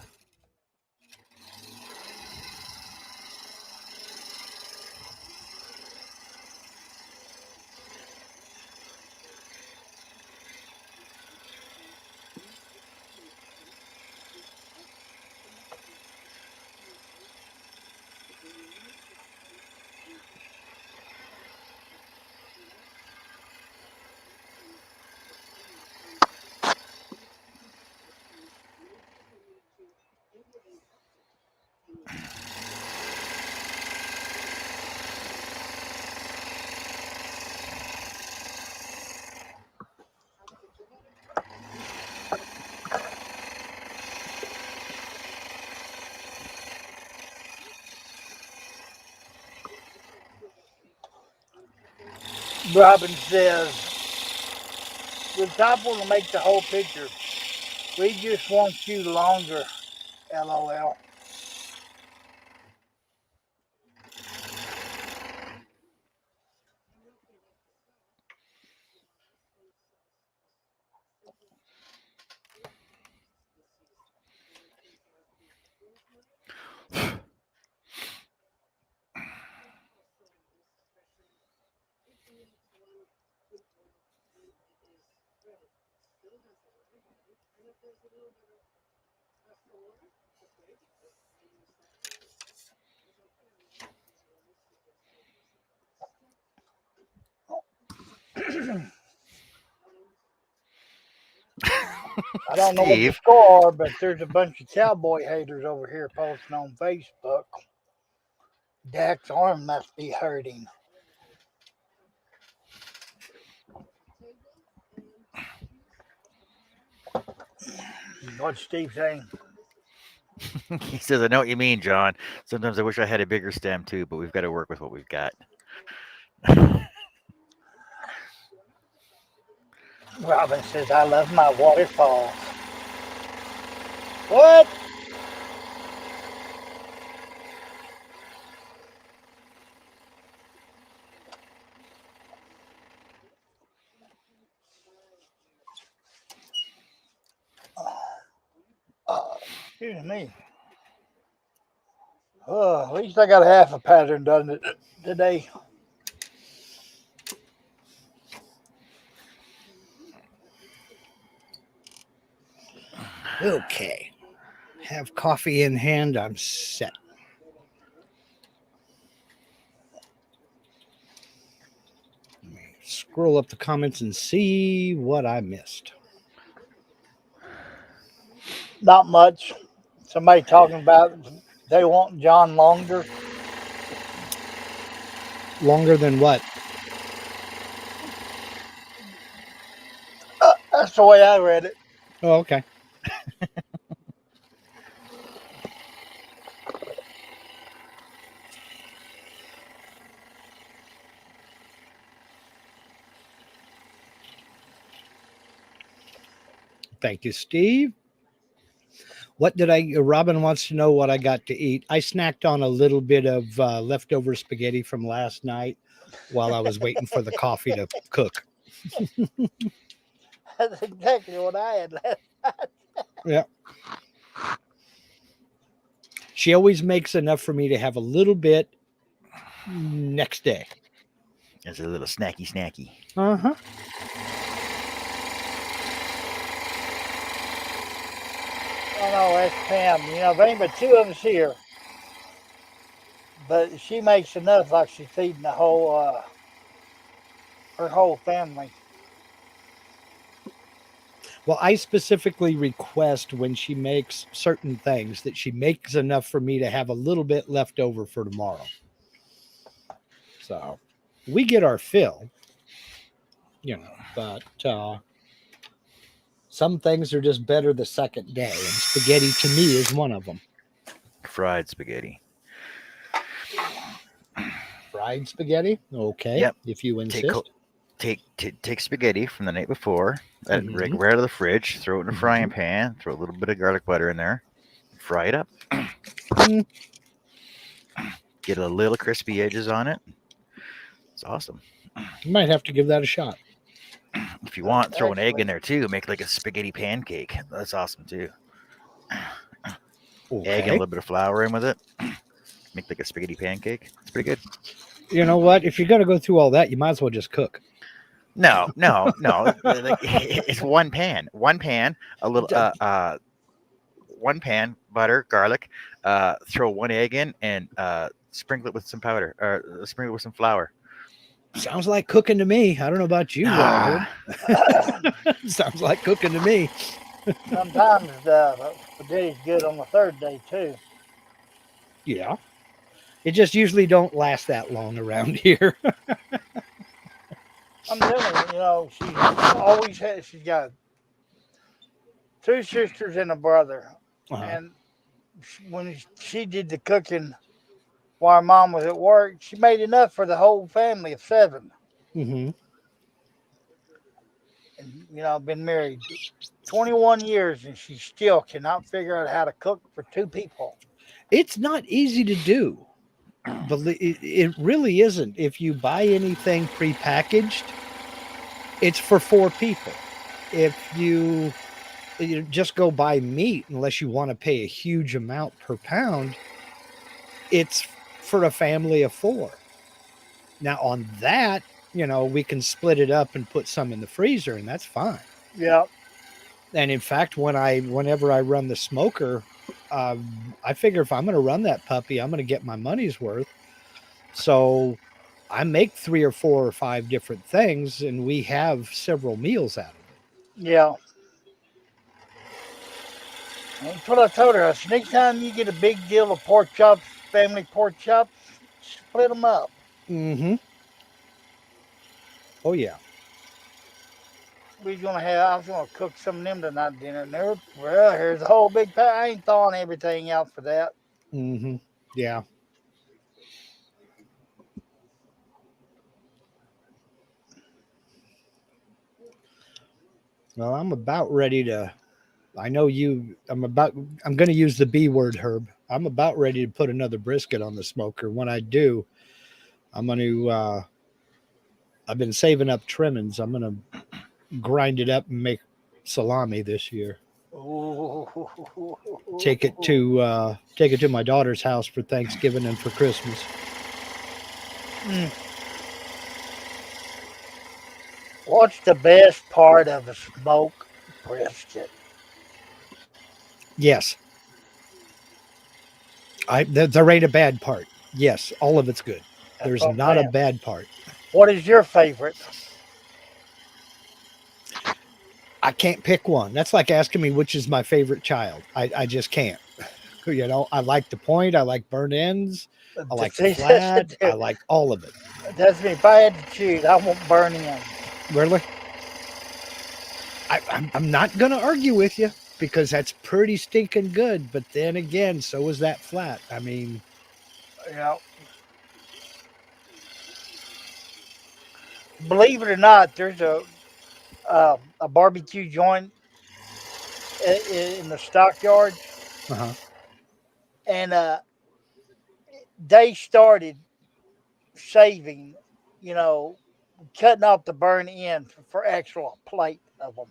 Robin says, the top one will make the whole picture. We just want you longer, LOL. I don't know what the Steve. score are, but there's a bunch of cowboy haters over here posting on Facebook. Dak's arm must be hurting. What's Steve saying? He says, "I know what you mean, John. Sometimes I wish I had a bigger stem too, but we've got to work with what we've got." Robin says, I love my waterfalls. What? Excuse me. At least I got half a pattern done today. Okay. Have coffee in hand. I'm set. Let me scroll up the comments and see what I missed. Not much. Somebody talking about they want John longer. Longer than what? That's the way I read it. Oh, okay. Thank you, Steve. What did Robin wants to know what I got to eat. I snacked on a little bit of leftover spaghetti from last night while I was waiting for the coffee to cook. That's exactly what I had last night. Yeah. She always makes enough for me to have a little bit next day. It's a little snacky. Uh-huh. I know, that's Pam. There ain't but two of us here. But she makes enough like she's feeding the whole, her whole family. Well, I specifically request when she makes certain things that she makes enough for me to have a little bit left over for tomorrow. So we get our fill, but some things are just better the second day. And spaghetti to me is one of them. Fried spaghetti. Fried spaghetti? Okay. Yep. If you insist. Take spaghetti from the night before, right out of the fridge, throw it in a frying pan, throw a little bit of garlic butter in there, fry it up. Get a little crispy edges on it. It's awesome. You might have to give that a shot. If you want, throw an egg in there too. Make like a spaghetti pancake. That's awesome too. Okay. Egg and a little bit of flour in with it. Make like a spaghetti pancake. It's pretty good. You know what? If you're going to go through all that, you might as well just cook. No. It's one pan. A little one pan, butter, garlic. Throw one egg in and sprinkle it with some powder or sprinkle it with some flour. Sounds like cooking to me. I don't know about you, Robert. Sounds like cooking to me. Sometimes the spaghetti's good on the third day too. Yeah. It just usually don't last that long around here. I'm telling you, she always has. She's got two sisters and a brother, and when she did the cooking while Mom was at work, she made enough for the whole family of 7. Mm-hmm. And been married 21 years, and she still cannot figure out how to cook for 2 people. It's not easy to do. But it really isn't. If you buy anything prepackaged, it's for 4 people. If you just go buy meat, unless you want to pay a huge amount per pound, it's for a family of 4. Now on that, we can split it up and put some in the freezer, and that's fine. Yeah. And in fact, whenever I run the smoker, I figure if I'm going to run that puppy, I'm going to get my money's worth. So I make 3 or 4 or 5 different things, and we have several meals out of it. Yeah. That's what I told her. I said, next time you get a big deal of pork chops, family pork chops, split them up. Mm-hmm. Oh, yeah. I was gonna cook some of them tonight dinner. And well, here's a whole big pack. I ain't thawing everything out for that. Mm-hmm. Yeah. Well, I'm about ready to. I know you. I'm going to use the B word, Herb. I'm about ready to put another brisket on the smoker. When I do, I'm going to. I've been saving up trimmings. I'm going to grind it up and make salami this year. Ooh. Take it to my daughter's house for Thanksgiving and for Christmas. Mm. What's the best part of a smoked brisket? Yes, there ain't a bad part. Yes, all of it's good. That's There's what I'm not a saying. bad part. What is your favorite? I can't pick one. That's like asking me which is my favorite child. I just can't. You know, I like the point. I like burnt ends. I like the flat. I like all of it. That's me. If I had to choose, I won't burn ends. Really? I'm not going to argue with you because that's pretty stinking good. But then again, so is that flat. I mean, You know, believe it or not, there's a barbecue joint in the stockyards, uh-huh. and they started saving, you know, cutting off the burn end for actual plate of them.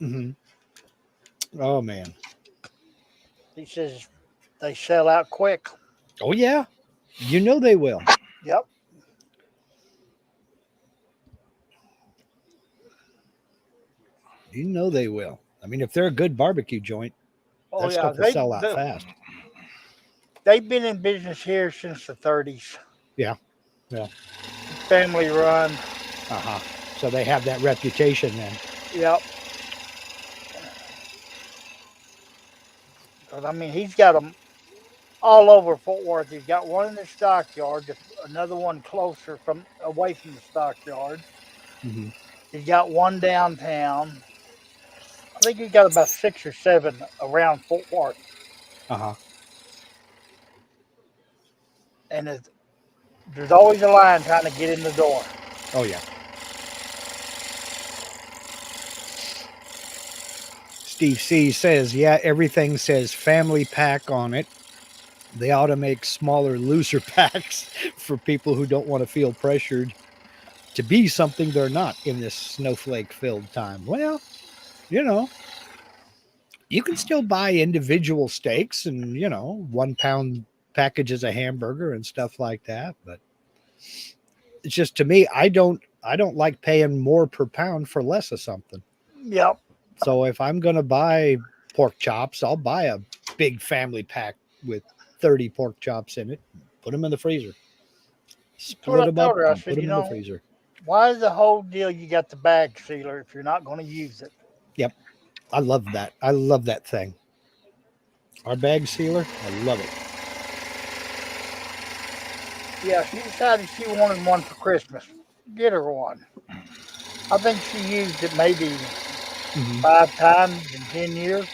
Mm-hmm. Oh, man. He says they sell out quick. Oh, yeah. You know they will. Yep. You know they will. I mean, if they're a good barbecue joint, Oh that yeah, stuff will sell out fast. they've been in business here since the 30s. Yeah. Yeah. Family run. Uh-huh. So they have that reputation then. Yep. But I mean, he's got them all over Fort Worth. He's got one in the stockyard, another one closer from away from the stockyard. Mm-hmm. He's got one downtown. I think he's got about 6 or 7 around Fort Worth, Uh-huh. and there's always a line trying to get in the door. Oh, yeah. Steve C says, yeah, everything says family pack on it. They ought to make smaller, looser packs for people who don't want to feel pressured to be something they're not in this snowflake-filled time. Well, you know, you can still buy individual steaks and, 1 pound packages of hamburger and stuff like that. But it's just, to me, I don't like paying more per pound for less of something. Yep. So if I'm going to buy pork chops, I'll buy a big family pack with 30 pork chops in it. Put them in the freezer. Split them up and put them in the freezer. Why is the whole deal you got the bag sealer if you're not going to use it? Yep. I love that. I love that thing. Our bag sealer, I love it. Yeah, she decided she wanted one for Christmas. Get her one. I think she used it maybe 5 times in 10 years.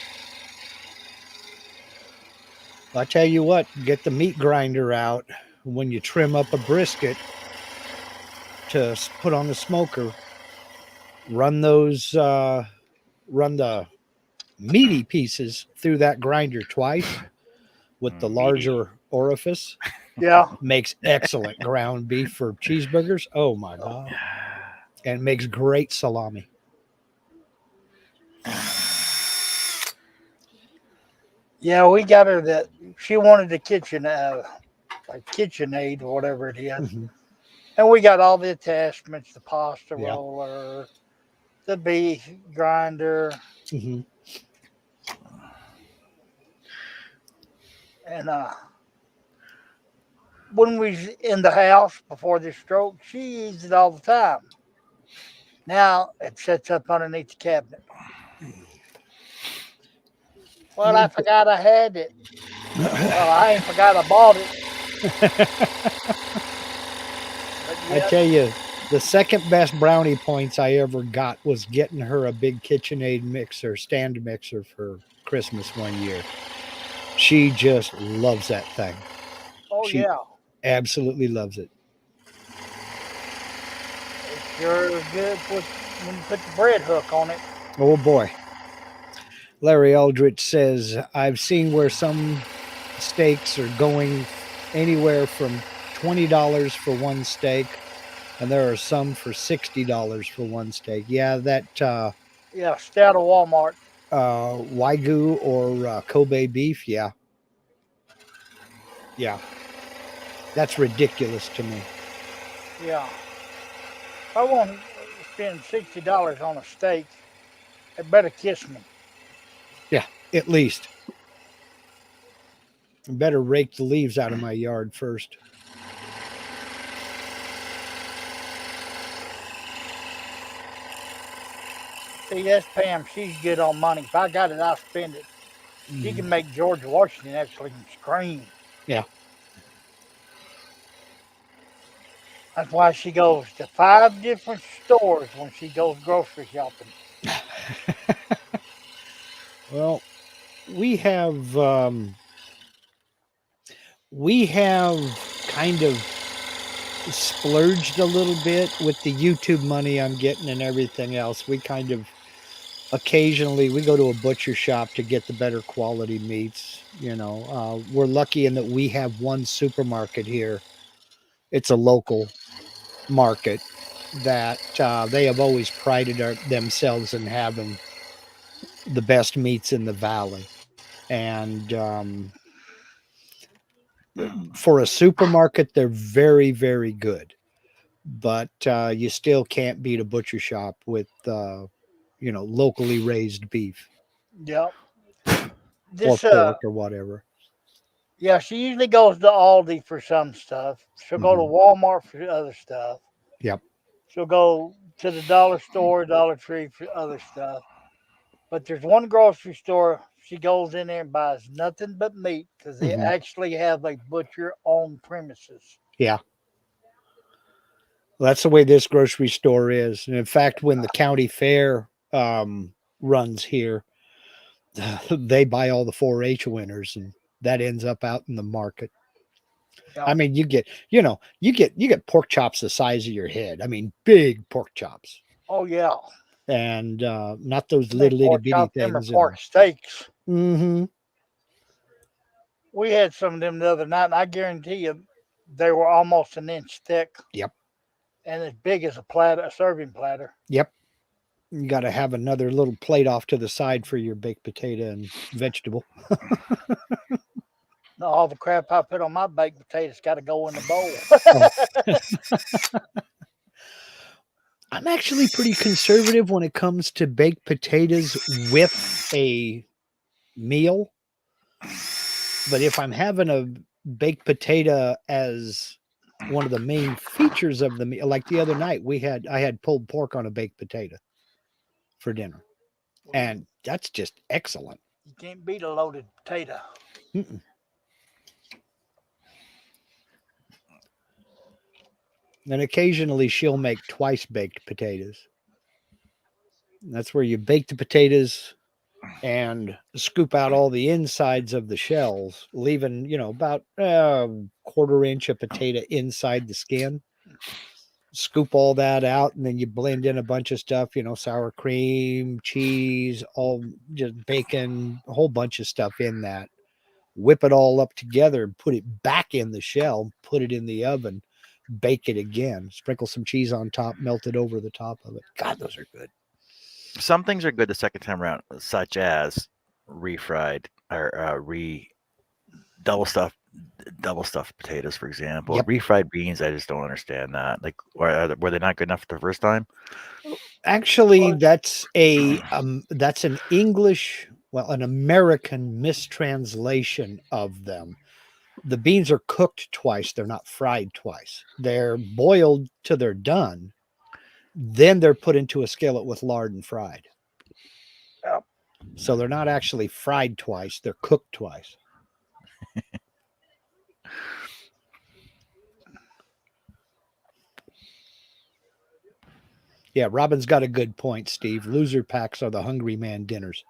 I tell you what, get the meat grinder out when you trim up a brisket to put on the smoker. Run the meaty pieces through that grinder twice with the larger orifice. Yeah. Makes excellent ground beef for cheeseburgers. Oh my God. And makes great salami. Yeah, we got her that she wanted the kitchen, like KitchenAid or whatever it is. Mm-hmm. And we got all the attachments, the pasta roller, the beef grinder. Mm-hmm. And when we was in the house before the stroke, she used it all the time. Now it sits up underneath the cabinet. Well, I forgot I had it. Well, I ain't forgot I bought it. I tell you, The second best brownie points I ever got was getting her a big KitchenAid mixer, stand mixer for Christmas one year. She just loves that thing. Oh She yeah, absolutely loves it. it's sure good when you put the bread hook on it. Oh boy. Larry Aldrich says, I've seen where some steaks are going anywhere from $20 for one steak, and there are some for $60 for one steak. Yeah, that Yeah, stay out of Walmart. Wagyu or Kobe beef, yeah. Yeah. That's ridiculous to me. Yeah, if I want to spend $60 on a steak, they better kiss me. Yeah, at least. Better rake the leaves out of my yard first. See, that's Pam. She's good on money. If I got it, I'll spend it. She can make George Washington actually scream. Yeah. That's why she goes to 5 different stores when she goes grocery shopping. Well, we have we have kind of splurged a little bit with the YouTube money I'm getting and everything else. We kind of occasionally we go to a butcher shop to get the better quality meats. We're lucky in that we have one supermarket here. It's a local market that they have always prided themselves in having the best meats in the valley. And for a supermarket, they're very, very good. But you still can't beat a butcher shop with, locally raised beef Yep. or This pork or whatever. Yeah, she usually goes to Aldi for some stuff. She'll go to Mhm. Walmart for other stuff. Yep. She'll go to the dollar store, Dollar Tree for other stuff. But there's one grocery store she goes in there and buys nothing but meat because they Mhm. actually have a butcher on premises. Yeah. Well, that's the way this grocery store is. And in fact, when the county fair runs here, they buy all the 4-H winners, and that ends up out in the market. I Yep. mean, you get pork chops the size of your head. I mean, big pork chops, Oh yeah, and not those they little itty pork bitty chop them or things. pork And steaks. mm-hmm. We had some of them the other night, and I guarantee you, they were almost an inch thick Yep, and as big as a platter, a serving platter. yep. You got to have another little plate off to the side for your baked potato and vegetable. All the crap I put on my baked potatoes got to go in the bowl. Oh, I'm actually pretty conservative when it comes to baked potatoes with a meal. But if I'm having a baked potato as one of the main features of the meal, like the other night, I had pulled pork on a baked potato for dinner, and that's just excellent. You can't beat a loaded potato. Mm-mm. And occasionally she'll make twice baked potatoes. That's where you bake the potatoes and scoop out all the insides of the shells, leaving about a quarter-inch of potato inside the skin. Scoop all that out, and then you blend in a bunch of stuff, sour cream, cheese, all just bacon, a whole bunch of stuff in that. Whip it all up together and put it back in the shell, put it in the oven, bake it again, sprinkle some cheese on top, melt it over the top of it. God, those are good. Some things are good the second time around, such as refried or double stuffed double stuffed potatoes, for example. Yep. Refried beans, I just don't understand that. Like, were they not good enough the first time? Actually, that's an English, well, an American mistranslation of them. The beans are cooked twice, they're not fried twice. They're boiled till they're done, then they're put into a skillet with lard and fried. Yep. So they're not actually fried twice, they're cooked twice. Yeah, Robin's got a good point, Steve. Loser packs are the hungry man dinners.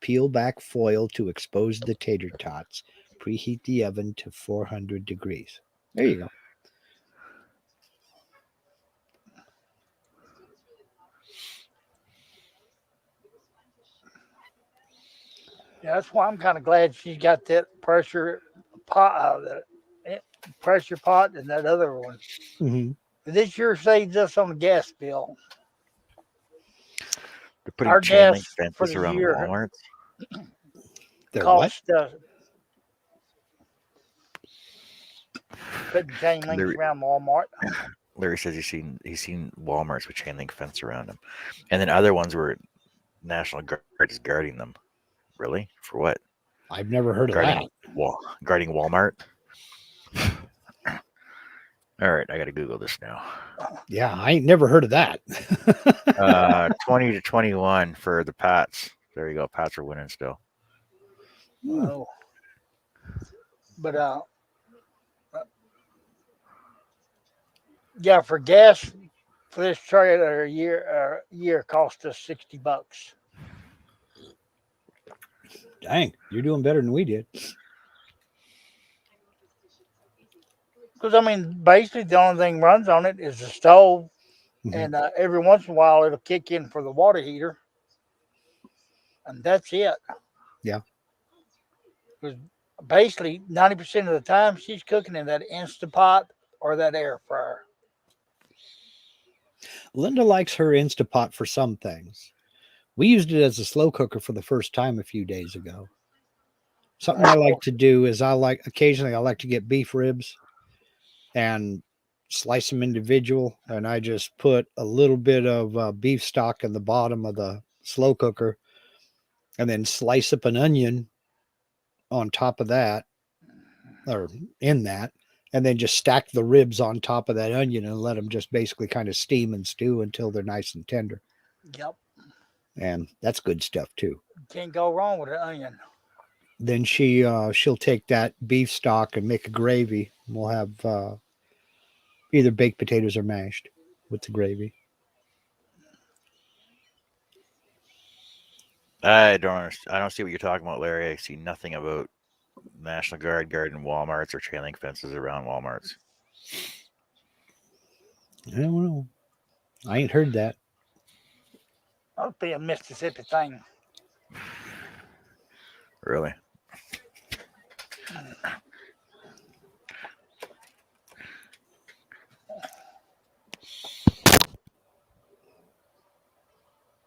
Peel back foil to expose the tater tots. Preheat the oven to 400 degrees. There you go. Yeah, that's why I'm kind of glad she got that pressure pot, pressure pot, and that other one. Mm-hmm. This sure saves us on the gas bill. They're putting Our chain gas link for fences the around year Walmarts. They're what? cost putting chain links Larry, around Walmart. Larry says he's seen Walmarts with chain link fence around them, and then other ones where National Guard is guarding them. Really? For what? I've never heard of that. Guarding Walmart. All right, I got to Google this now. Yeah, I ain't never heard of that. 20 to 21 for the Pats. There you go. Pats are winning still. Oh, but yeah, for gas for this trailer a year cost us $60. Dang, you're doing better than we did. Because I mean, basically the only thing runs on it is the stove, Mhm. and every once in a while it'll kick in for the water heater, and that's it. Yeah. Because basically 90% of the time she's cooking in that Instapot or that air fryer. Linda likes her Instapot for some things. We used it as a slow cooker for the first time a few days ago. Something I like to do is occasionally I like to get beef ribs and slice them individual, and I just put a little bit of beef stock in the bottom of the slow cooker, and then slice up an onion on top of that, or in that, and then just stack the ribs on top of that onion and let them just basically kind of steam and stew until they're nice and tender. Yep. And that's good stuff too. Can't go wrong with an onion. Then she'll take that beef stock and make a gravy. We'll have either baked potatoes or mashed with the gravy. I don't see what you're talking about, Larry. I see nothing about National Guard guarding Walmarts or chain link fences around Walmarts. I don't know. I ain't heard that. That'll be a Mississippi thing. Really?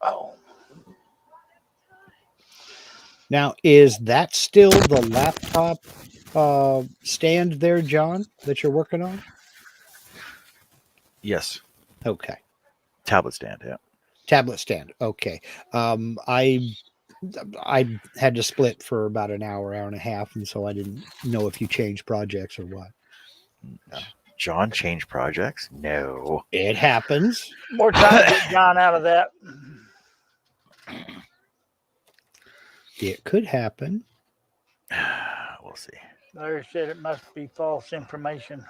Oh, Now, is that still the laptop stand there, John, that you're working on? Yes. Okay. Tablet stand, yeah. Tablet stand. Okay. I had to split for about an hour and a half, and so I didn't know if you changed projects or what. John changed projects? No. It happens. more time to get John out of that. It could happen. We'll see. Larry said it must be false information.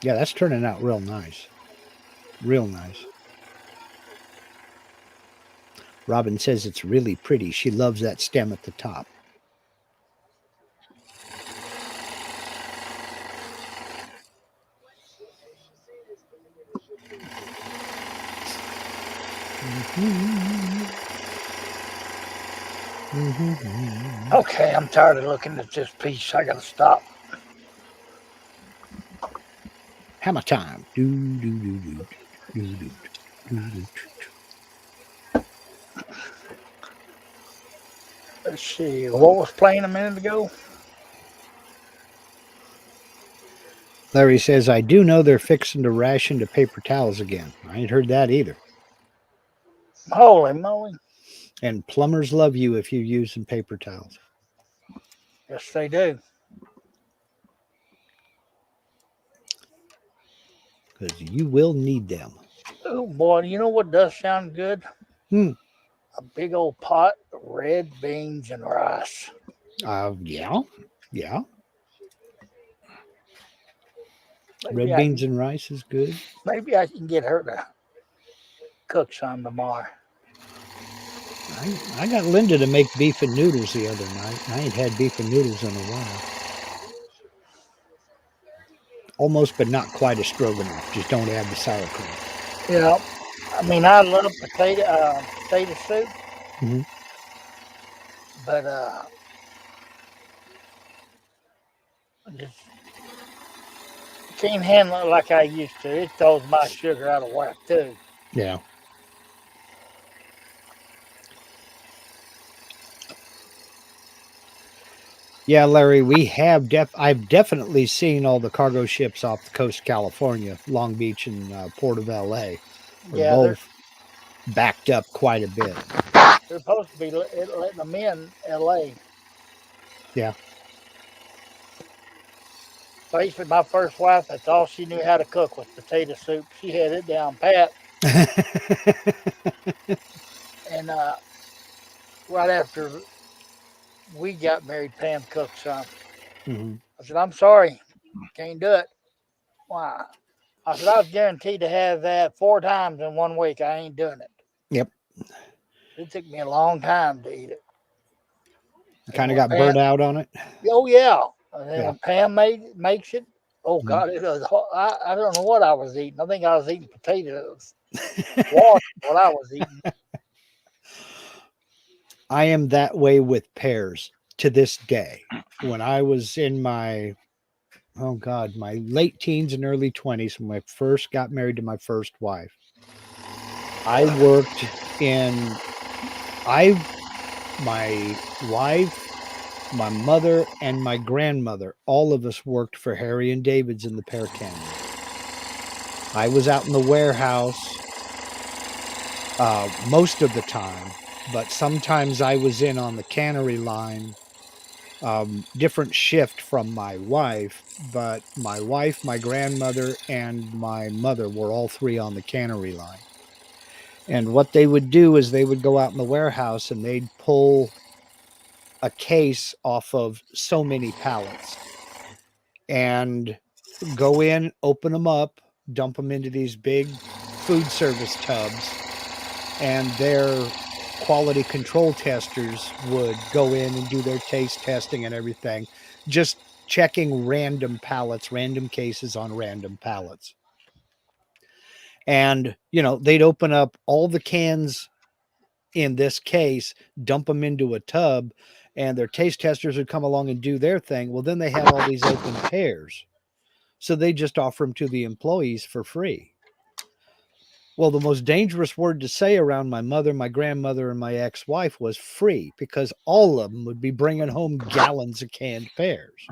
Yeah, that's turning out real nice. Real nice. Robin says it's really pretty. She loves that stem at the top. Okay, I'm tired of looking at this piece. I gotta stop. Hammer time. Do, do, do, do, do, do, do, do. Let's see. What was playing a minute ago? Larry says, I do know they're fixing to ration to paper towels again. I ain't heard that either. Holy moly. And plumbers love you if you're using paper towels. Yes, they do. because you will need them. Oh boy, you know what does sound good? Hmm. A big old pot of red beans and rice. Yeah. Yeah. Maybe Red I beans can, and rice is good. maybe I can get her to cook some tomorrow. I got Linda to make beef and noodles the other night. I ain't had beef and noodles in a while. Almost, but not quite a stroganoff. Just don't add the sour cream. You know, I mean, I love potato soup, Hmm. but just can't handle it like I used to. It throws my sugar out of whack too. Yeah. Yeah, Larry, I've definitely seen all the cargo ships off the coast of California, Long Beach and Port of LA are Yeah, they're both backed up quite a bit. they're supposed to be letting them in L.A. Yeah. Basically, my first wife, that's all she knew how to cook was potato soup. She had it down pat, and right after we got married, Pam cooked some. Mhm. I said, "I'm sorry, can't do it." Why? I said, "I was guaranteed to have that 4 times in 1 week. I ain't doing it." Yep. It took me a long time to eat it. And Kind of when got Pam, burnt out on it. oh yeah, and then Yeah. when Pam makes it, oh Mhm. God, it was. I don't know what I was eating. I think I was eating potatoes, water. What I was eating. I am that way with pears to this day. When I was in my, oh God, my late teens and early 20s, when I first got married to my first wife, I worked in, I, my wife, my mother, and my grandmother, all of us worked for Harry and David's in the pear cannery. I was out in the warehouse most of the time, but sometimes I was in on the cannery line, different shift from my wife, but my wife, my grandmother, and my mother were all three on the cannery line. And what they would do is they would go out in the warehouse and they'd pull a case off of so many pallets and go in, open them up, dump them into these big food service tubs, and their quality control testers would go in and do their taste testing and everything, just checking random pallets, random cases on random pallets. And, they'd open up all the cans in this case, dump them into a tub, and their taste testers would come along and do their thing. Well, then they had all these open pears. So they just offer them to the employees for free. Well, the most dangerous word to say around my mother, my grandmother, and my ex-wife was free, because all of them would be bringing home gallons of canned pears.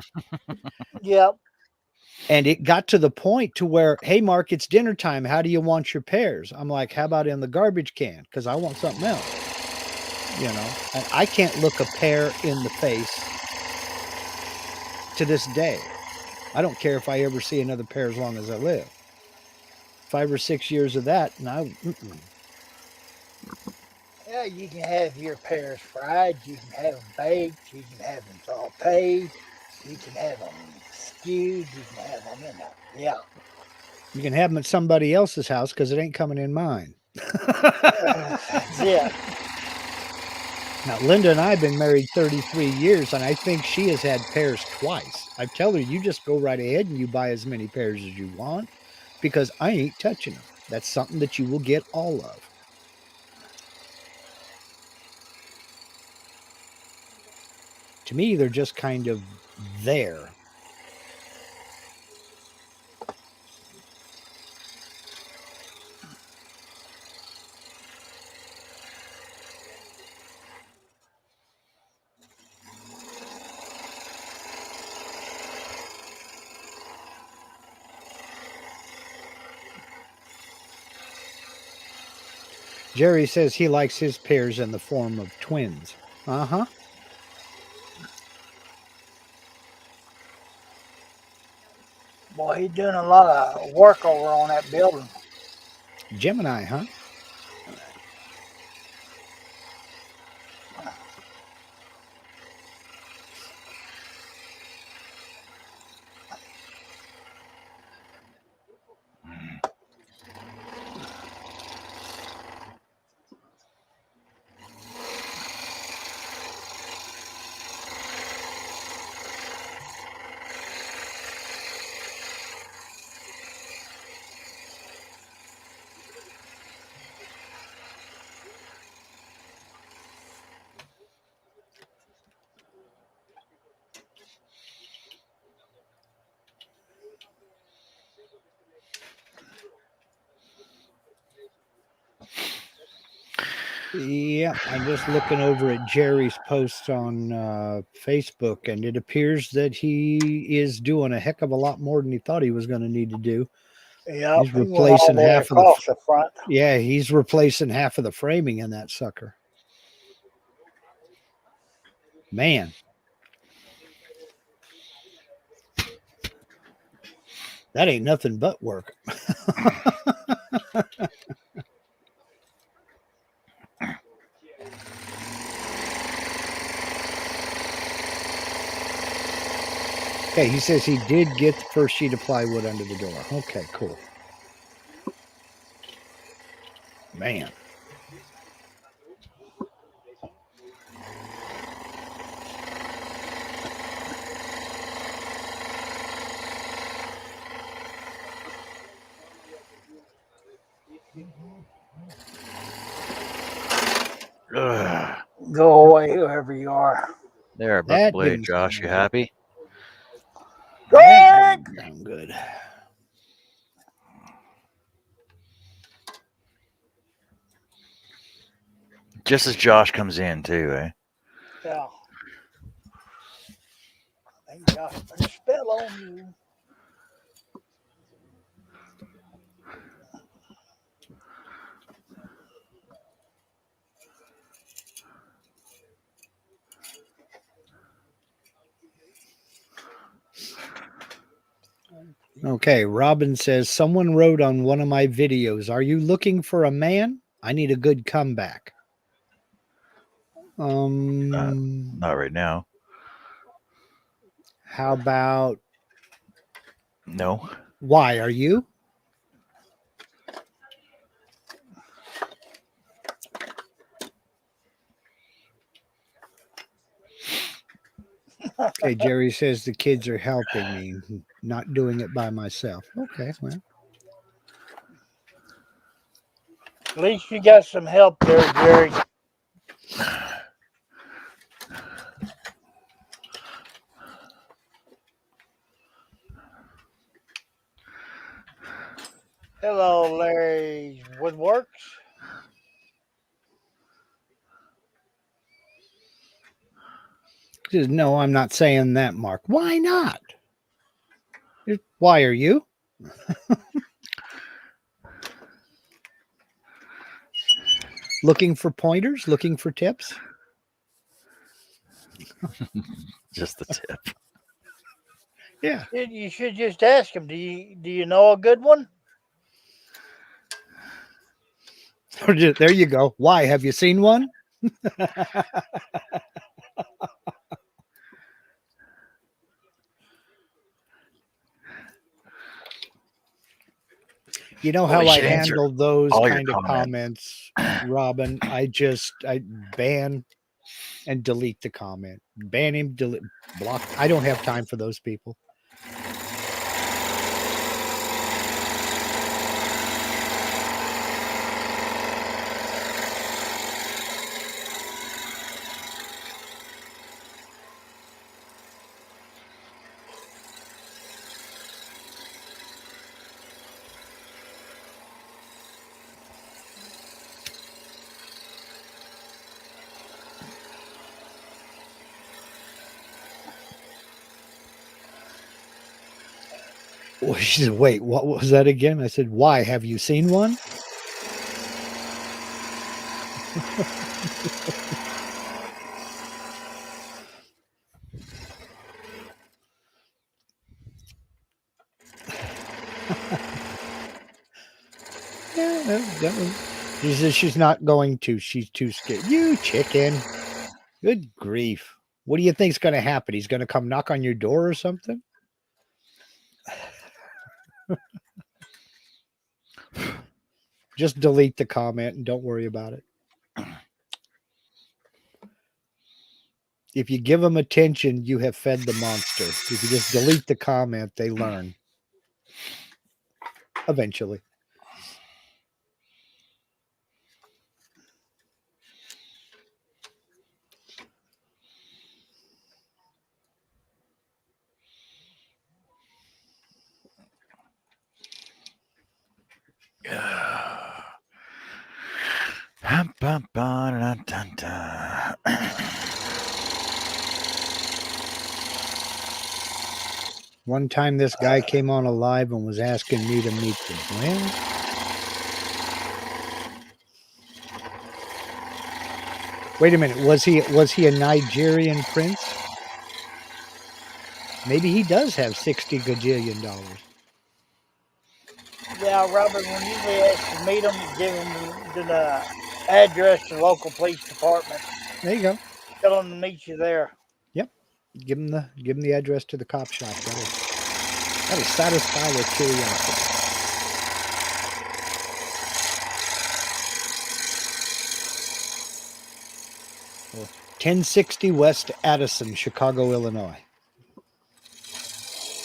Yep. And it got to the point to where, hey, Mark, it's dinner time. How do you want your pears? I'm like, how about in the garbage can? Because I want something else. And I can't look a pear in the face to this day. I don't care if I ever see another pear as long as I live. 5 or 6 years of that, and Yeah, you can have your pears fried. You can have them baked. You can have them sauteed. You can have them stewed. You can have them in there. Yeah. you can have them at somebody else's house because it ain't coming in mine. That's it. Now, Linda and I have been married 33 years, and I think she has had pears twice. I tell her, you just go right ahead and you buy as many pears as you want, because I ain't touching them. That's something that you will get all of. To me, they're just kind of there. Jerry says he likes his pears in the form of twins. Uh-huh. Boy, he's doing a lot of work over on that building. Gemini, huh? Yeah, I'm just looking over at Jerry's posts on Facebook, and it appears that he is doing a heck of a lot more than he thought he was going to need to do. Yep, He's he went all replacing the way half of the across the front. yeah, he's replacing half of the framing in that sucker. Man, that ain't nothing but work. Okay, he says he did get the first sheet of plywood under the door. Okay, cool. Man. Ugh. Go away, whoever you are. There, I broke the That blade, didn't Josh. You sound happy? good. That Greg! didn't sound good. Just as Josh comes in, too, eh? Yeah. I think Josh put a spell on you. Okay, Robin says, someone wrote on one of my videos, are you looking for a man? I need a good comeback. Not right now. How about, No. why are you? Okay, Jerry says the kids are helping me, not doing it by myself. Okay, well, At least you got some help there, Jerry. Hello, Larry Woodworks. he says, no, I'm not saying that, Mark. Why not? Why are you? Looking for pointers? Looking for tips? Just the tip. Yeah. You should just ask him. Do you know a good one? There you go. Why? Have you seen one? You know how We I should answer handle those all your kind of comments, Robin? I ban and delete the comment. Ban him, delete, block. I don't have time for those people. Well, she said, wait, what was that again? I said, why? Have you seen one? Yeah, she says she's not going to. She's too scared. You chicken. Good grief. What do you think's going to happen? He's going to come knock on your door or something? Just delete the comment and don't worry about it. If you give them attention, you have fed the monster. If you just delete the comment, they learn. Eventually. One time this guy came on a live and was asking me to meet them. Well, wait a minute. Was he a Nigerian prince? Maybe he does have $60 gajillion. Yeah, Robert, when you ask to meet them, give them the address to the local police department. There you go. Tell them to meet you there. Yep. Give him the address to the cop shop. That'll satisfy their curiosity. Well, 1060 West Addison, Chicago, Illinois.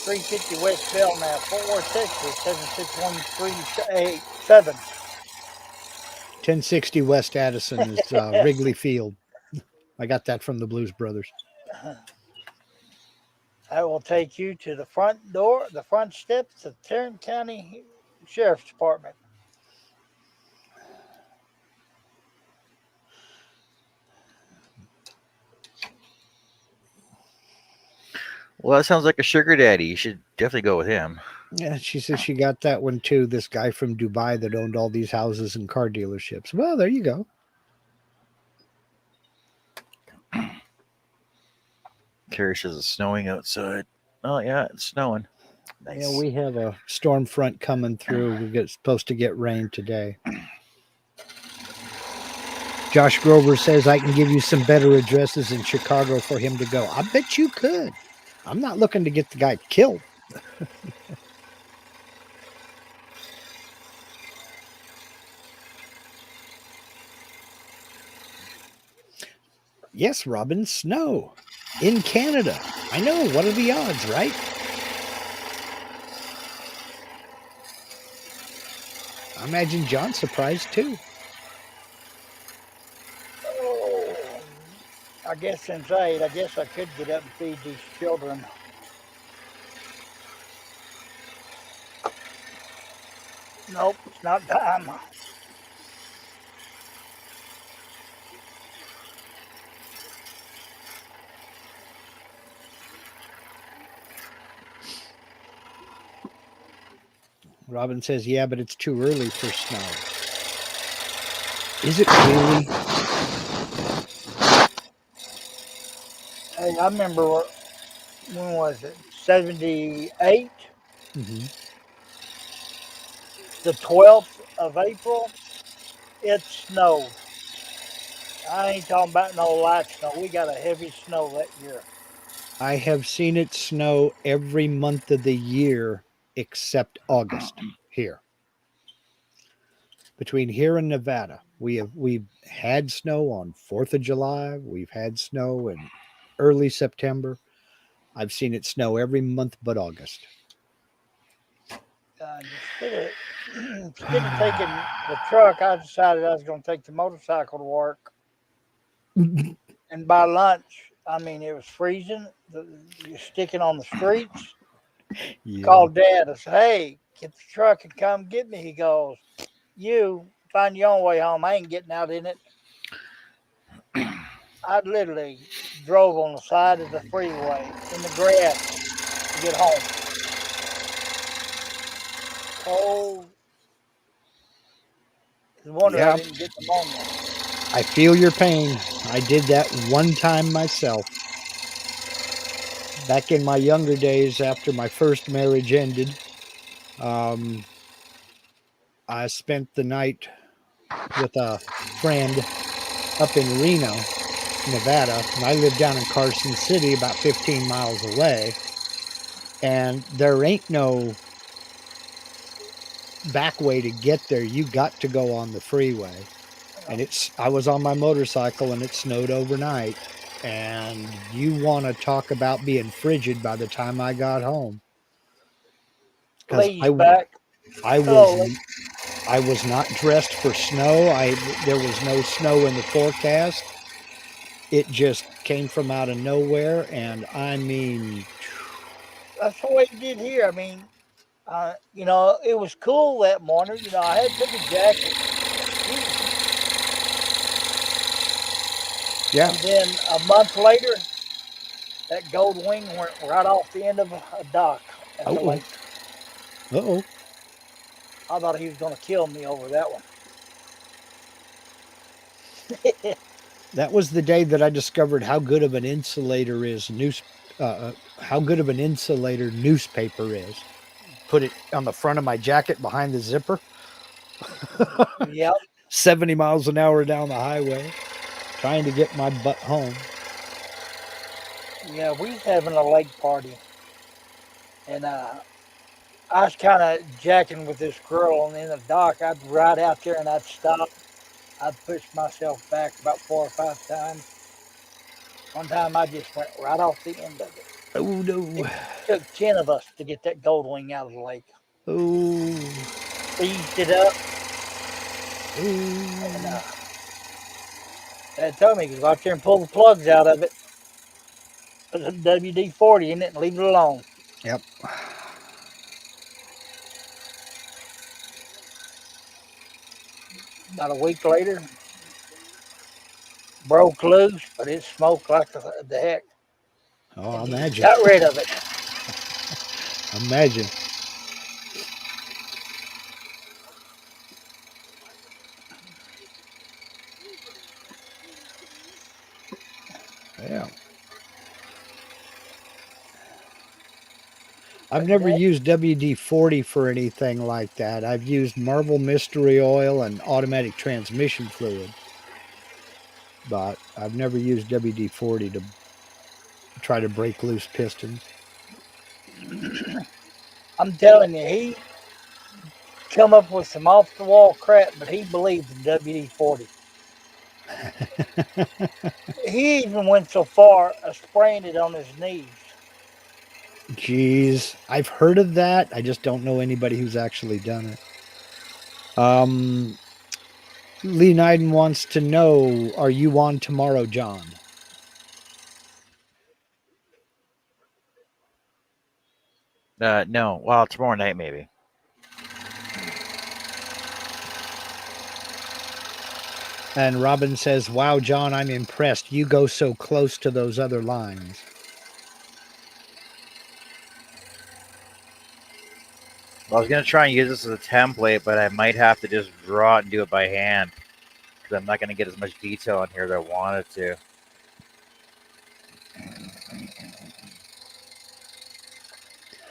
350 West Belknap, Fort Worth, Texas, 76137. 1060 West Addison is Wrigley Field. I got that from the Blues Brothers. I will take you to the front door, the front steps of Tarrant County Sheriff's Department. Well, that sounds like a sugar daddy. You should definitely go with him. Yeah, she says she got that one too. This guy from Dubai that owned all these houses and car dealerships. Well, there you go. Carrie says it's snowing outside. Oh yeah, it's snowing. Nice. Yeah, we have a storm front coming through. We're supposed to get rain today. Josh Grover says I can give you some better addresses in Chicago for him to go. I bet you could. I'm not looking to get the guy killed. Yes, Robin, snow in Canada. I know. What are the odds, right? I imagine John's surprised too. Oh, I guess since 8, I guess I could get up and feed these children. Nope, it's not time. Robin says, yeah, but it's too early for snow. Is it really? Hey, I remember, when was it? 78? Mm-hmm. The 12th of April, it snowed. I ain't talking about no light snow. We got a heavy snow that year. I have seen it snow every month of the year except August here. Between here and Nevada, we've had snow on 4th of July. We've had snow in early September. I've seen it snow every month but August. Instead of taking the truck, I decided I was going to take the motorcycle to work. And by lunch, I mean, it was freezing. You're sticking on the streets. Yeah. Called Dad. I said, hey, get the truck and come get me. He goes, you find your own way home. I ain't getting out in it. I literally drove on the side of the freeway in the grass to get home. Cold. No wonder I didn't get pneumonia. I feel your pain. I did that one time myself. Back in my younger days, after my first marriage ended, I I spent the night with a friend up in Reno, Nevada, and I live down in Carson City, about 15 miles away. And there ain't no back way to get there. You got to go on the freeway. And I was on my motorcycle and it snowed overnight. And you want to talk about being frigid by the time I got home. Because Lee's back. I Hello, was Lee. I was not dressed for snow. There was no snow in the forecast. It just came from out of nowhere, and I mean, That's the way he did here. I mean, it was cool that morning. I had took a jacket. yeah. And then a month later, that gold wing went right off the end of a dock at the Oh, lake. oh. I thought he was going to kill me over that one. That was the day that I discovered how good of an insulator how good of an insulator newspaper is. Put it on the front of my jacket behind the zipper. Yep. 70 miles an hour down the highway, trying to get my butt home. Yeah, we was having a lake party, and I was kind of jacking with this girl, and in the dock, I'd ride out there and I'd stop. I'd push myself back about 4 or 5 times. One time, I just went right off the end of it. Oh no! It took 10 of us to get that gold wing out of the lake. Oh! Seized it up, and Dad told me to go out there and pull the plugs out of it. Put some WD-40 in it and leave it alone. Yep. About a week later, broke loose, but it smoked like the heck. Oh, And imagine. got rid of it. Imagine. Yeah. I've never used WD-40 for anything like that. I've used Marvel Mystery Oil and automatic transmission fluid. But I've never used WD-40 to try to break loose pistons. I'm telling you, he come up with some off the wall crap, but he believed in WD-40. He even went so far as spraying it on his knees. Jeez, I've heard of that. I just don't know anybody who's actually done it. Lee Nyden wants to know, are you on tomorrow, John? No. Well, tomorrow night maybe. And Robin says, wow, John, I'm impressed. You go so close to those other lines. Well, I was gonna try and use this as a template, but I might have to just draw it and do it by hand because I'm not gonna get as much detail on here as I wanted to.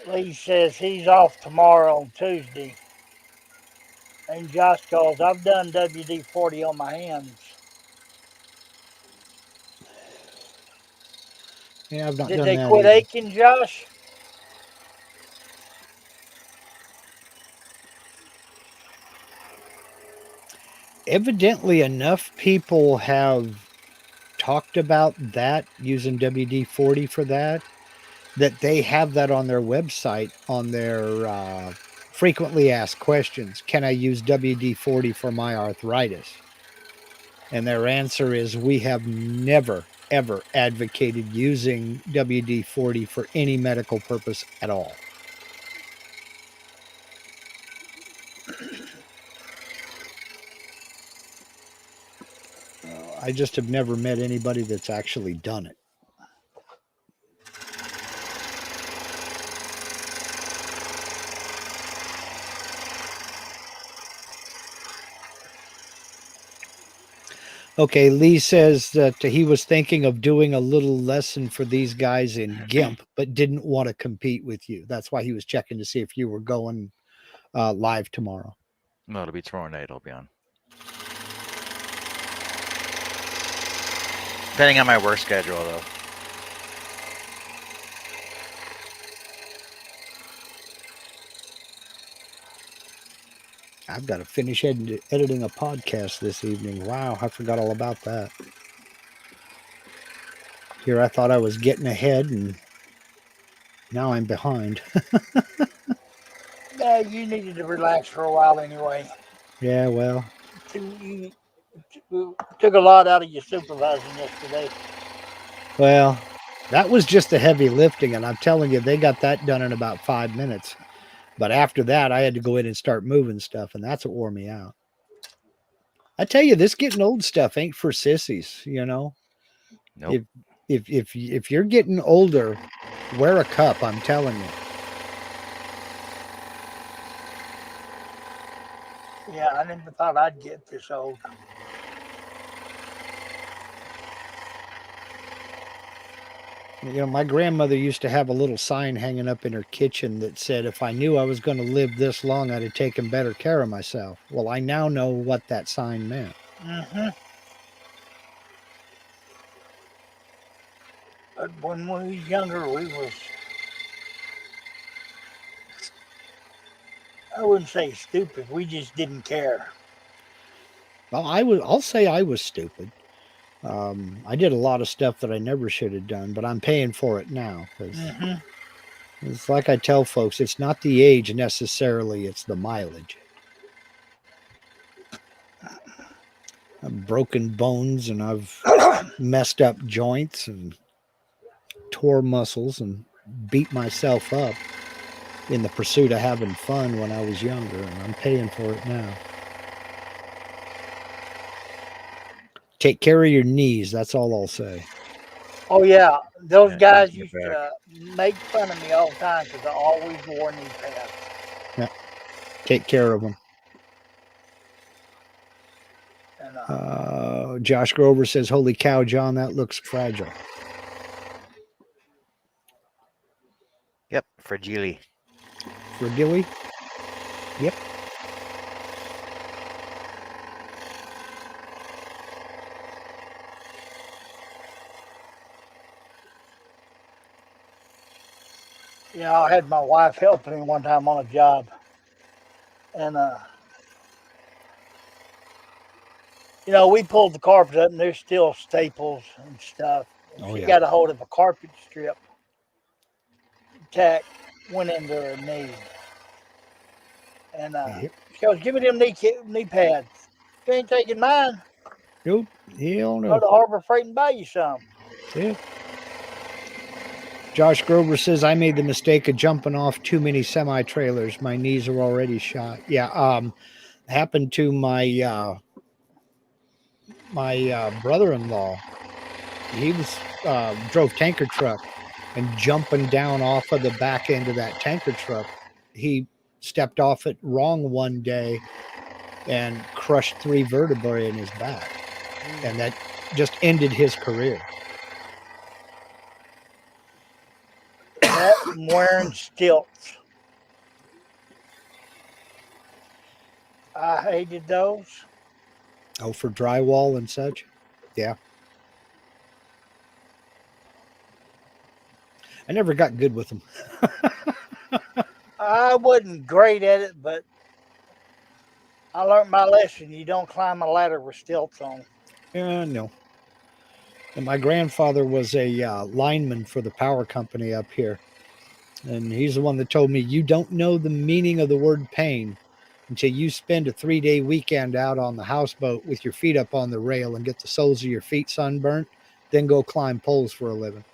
Lee says he's off tomorrow on Tuesday. And Josh calls, I've done WD-40 on my hands. Yeah, I've not Did done they that quit either. aching, Josh? Evidently, enough people have talked about that using WD-40 for that they have that on their website on their frequently asked questions. Can I use WD-40 for my arthritis? And their answer is, we have never ever advocated using WD-40 for any medical purpose at all. I just have never met anybody that's actually done it. Okay, Lee says that he was thinking of doing a little lesson for these guys in GIMP, but didn't want to compete with you. That's why he was checking to see if you were going live tomorrow. No, it'll be tomorrow night. I'll be on. Depending on my work schedule, though. I've got to finish editing a podcast this evening. Wow, I forgot all about that. Here I thought I was getting ahead, and now I'm behind. Yeah, you needed to relax for a while anyway. Yeah, well, You took a lot out of your supervising yesterday. well, that was just the heavy lifting, and I'm telling you, they got that done in about 5 minutes. But after that, I had to go in and start moving stuff, and that's what wore me out. I tell you, this getting old stuff ain't for sissies, you know. Nope. If you're getting older, wear a cup, I'm telling you. Yeah, I never thought I'd get this old. You know, my grandmother used to have a little sign hanging up in her kitchen that said, if I knew I was going to live this long, I'd have taken better care of myself. Well, I now know what that sign meant. Mm-hmm. But when we was younger, I wouldn't say stupid. We just didn't care. Well, I'll say I was stupid. I did a lot of stuff that I never should have done, but I'm paying for it now because Mm-hmm. it's like I tell folks, it's not the age necessarily, it's the mileage. I've broken bones and I've messed up joints and tore muscles and beat myself up in the pursuit of having fun when I was younger, and I'm paying for it now. Take care of your knees. That's all I'll say. Oh yeah, those Yeah, guys easy used back. to make fun of me all the time because I always wore knee pads. Yeah. Take care of them. And Josh Grover says, "Holy cow, John, that looks fragile." Yep, fragile. Fragile? Yep. yeah, I had my wife helping me one time on a job, and we pulled the carpet up, and there's still staples and stuff. And Oh she yeah. got a hold of a carpet strip. Tack went into her knee, and Yep. she goes, "Give me them knee pads. You ain't taking mine. Nope. Hell Go no. to Harbor Freight and buy you some." Yeah. Josh Grover says, "I made the mistake of jumping off too many semi trailers. My knees are already shot." Yeah. Happened to my brother-in-law. He was drove tanker truck, and jumping down off of the back end of that tanker truck, he stepped off it wrong one day and crushed 3 vertebrae in his back, and that just ended his career. That and wearing stilts. I hated those. Oh, for drywall and such. Yeah. I never got good with them. I wasn't great at it, but I learned my lesson. You don't climb a ladder with stilts on. No. And my grandfather was a lineman for the power company up here. And he's the one that told me, you don't know the meaning of the word pain until you spend a 3-day weekend out on the houseboat with your feet up on the rail and get the soles of your feet sunburnt, then go climb poles for a living.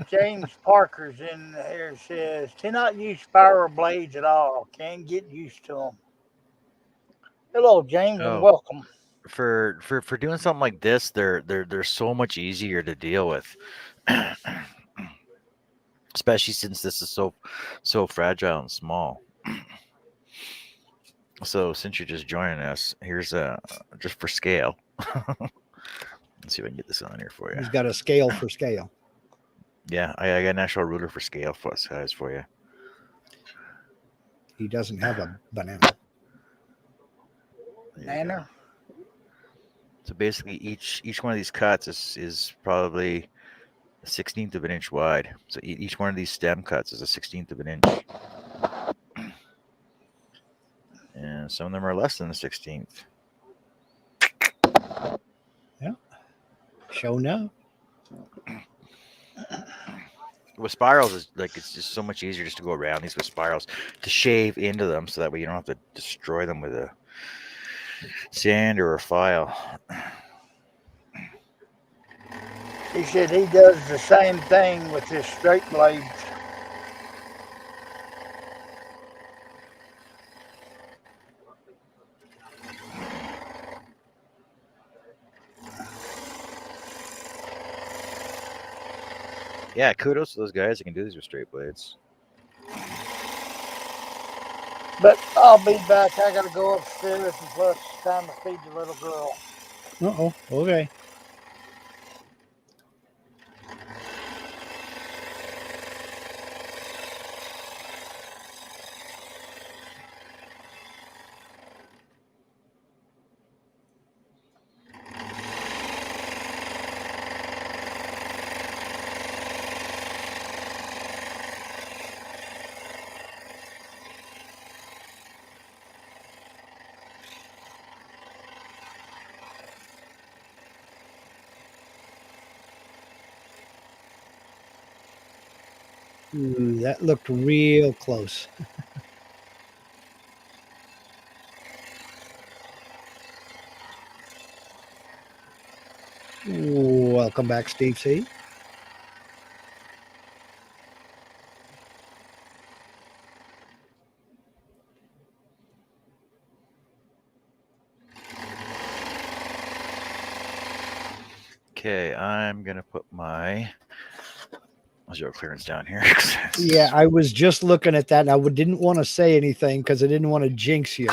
James Parker's in here says, cannot use spiral blades at all. Can't get used to them. Hello, James, and Oh, welcome. for doing something like this, they're so much easier to deal with, especially since this is so fragile and small. So since you're just joining us, here's just for scale. Let's see if I can get this on here for you. He's got a scale for scale. Yeah, I got an actual ruler for scale size for you. He doesn't have a banana. There you go. Banana. So basically, each one of these cuts is probably a 16th of an inch wide. So each one of these stem cuts is a 16th of an inch, and some of them are less than the 16th. Show no. With spirals, is like it's just so much easier just to go around these with spirals to shave into them, so that way you don't have to destroy them with a sander or a file. He said he does the same thing with his straight blades. Yeah, kudos to those guys that can do these with straight blades. But I'll be back. I gotta go upstairs, and plus it's time to feed the little girl. Uh-oh. Okay. Ooh, that looked real close. Welcome back, Steve C. Okay, I'm gonna put my zero clearance down here. Yeah, I was just looking at that, and I didn't want to say anything because I didn't want to jinx you,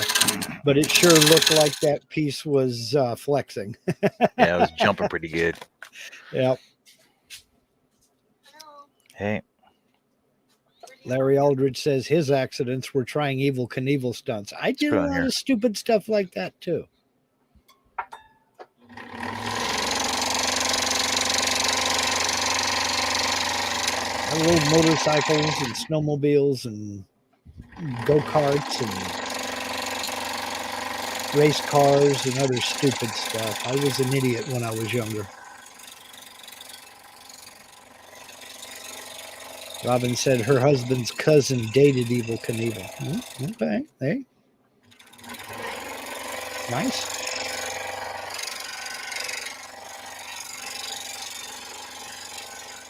but it sure looked like that piece was flexing. Yeah, it was jumping pretty good. Yep. Hey, Larry Aldridge says his accidents were trying Evil Knievel stunts. I did put a it on lot here. of stupid stuff like that too. I rode motorcycles and snowmobiles and go-karts and race cars and other stupid stuff. I was an idiot when I was younger. Robin said her husband's cousin dated Evil Knievel. Okay, hey. Nice.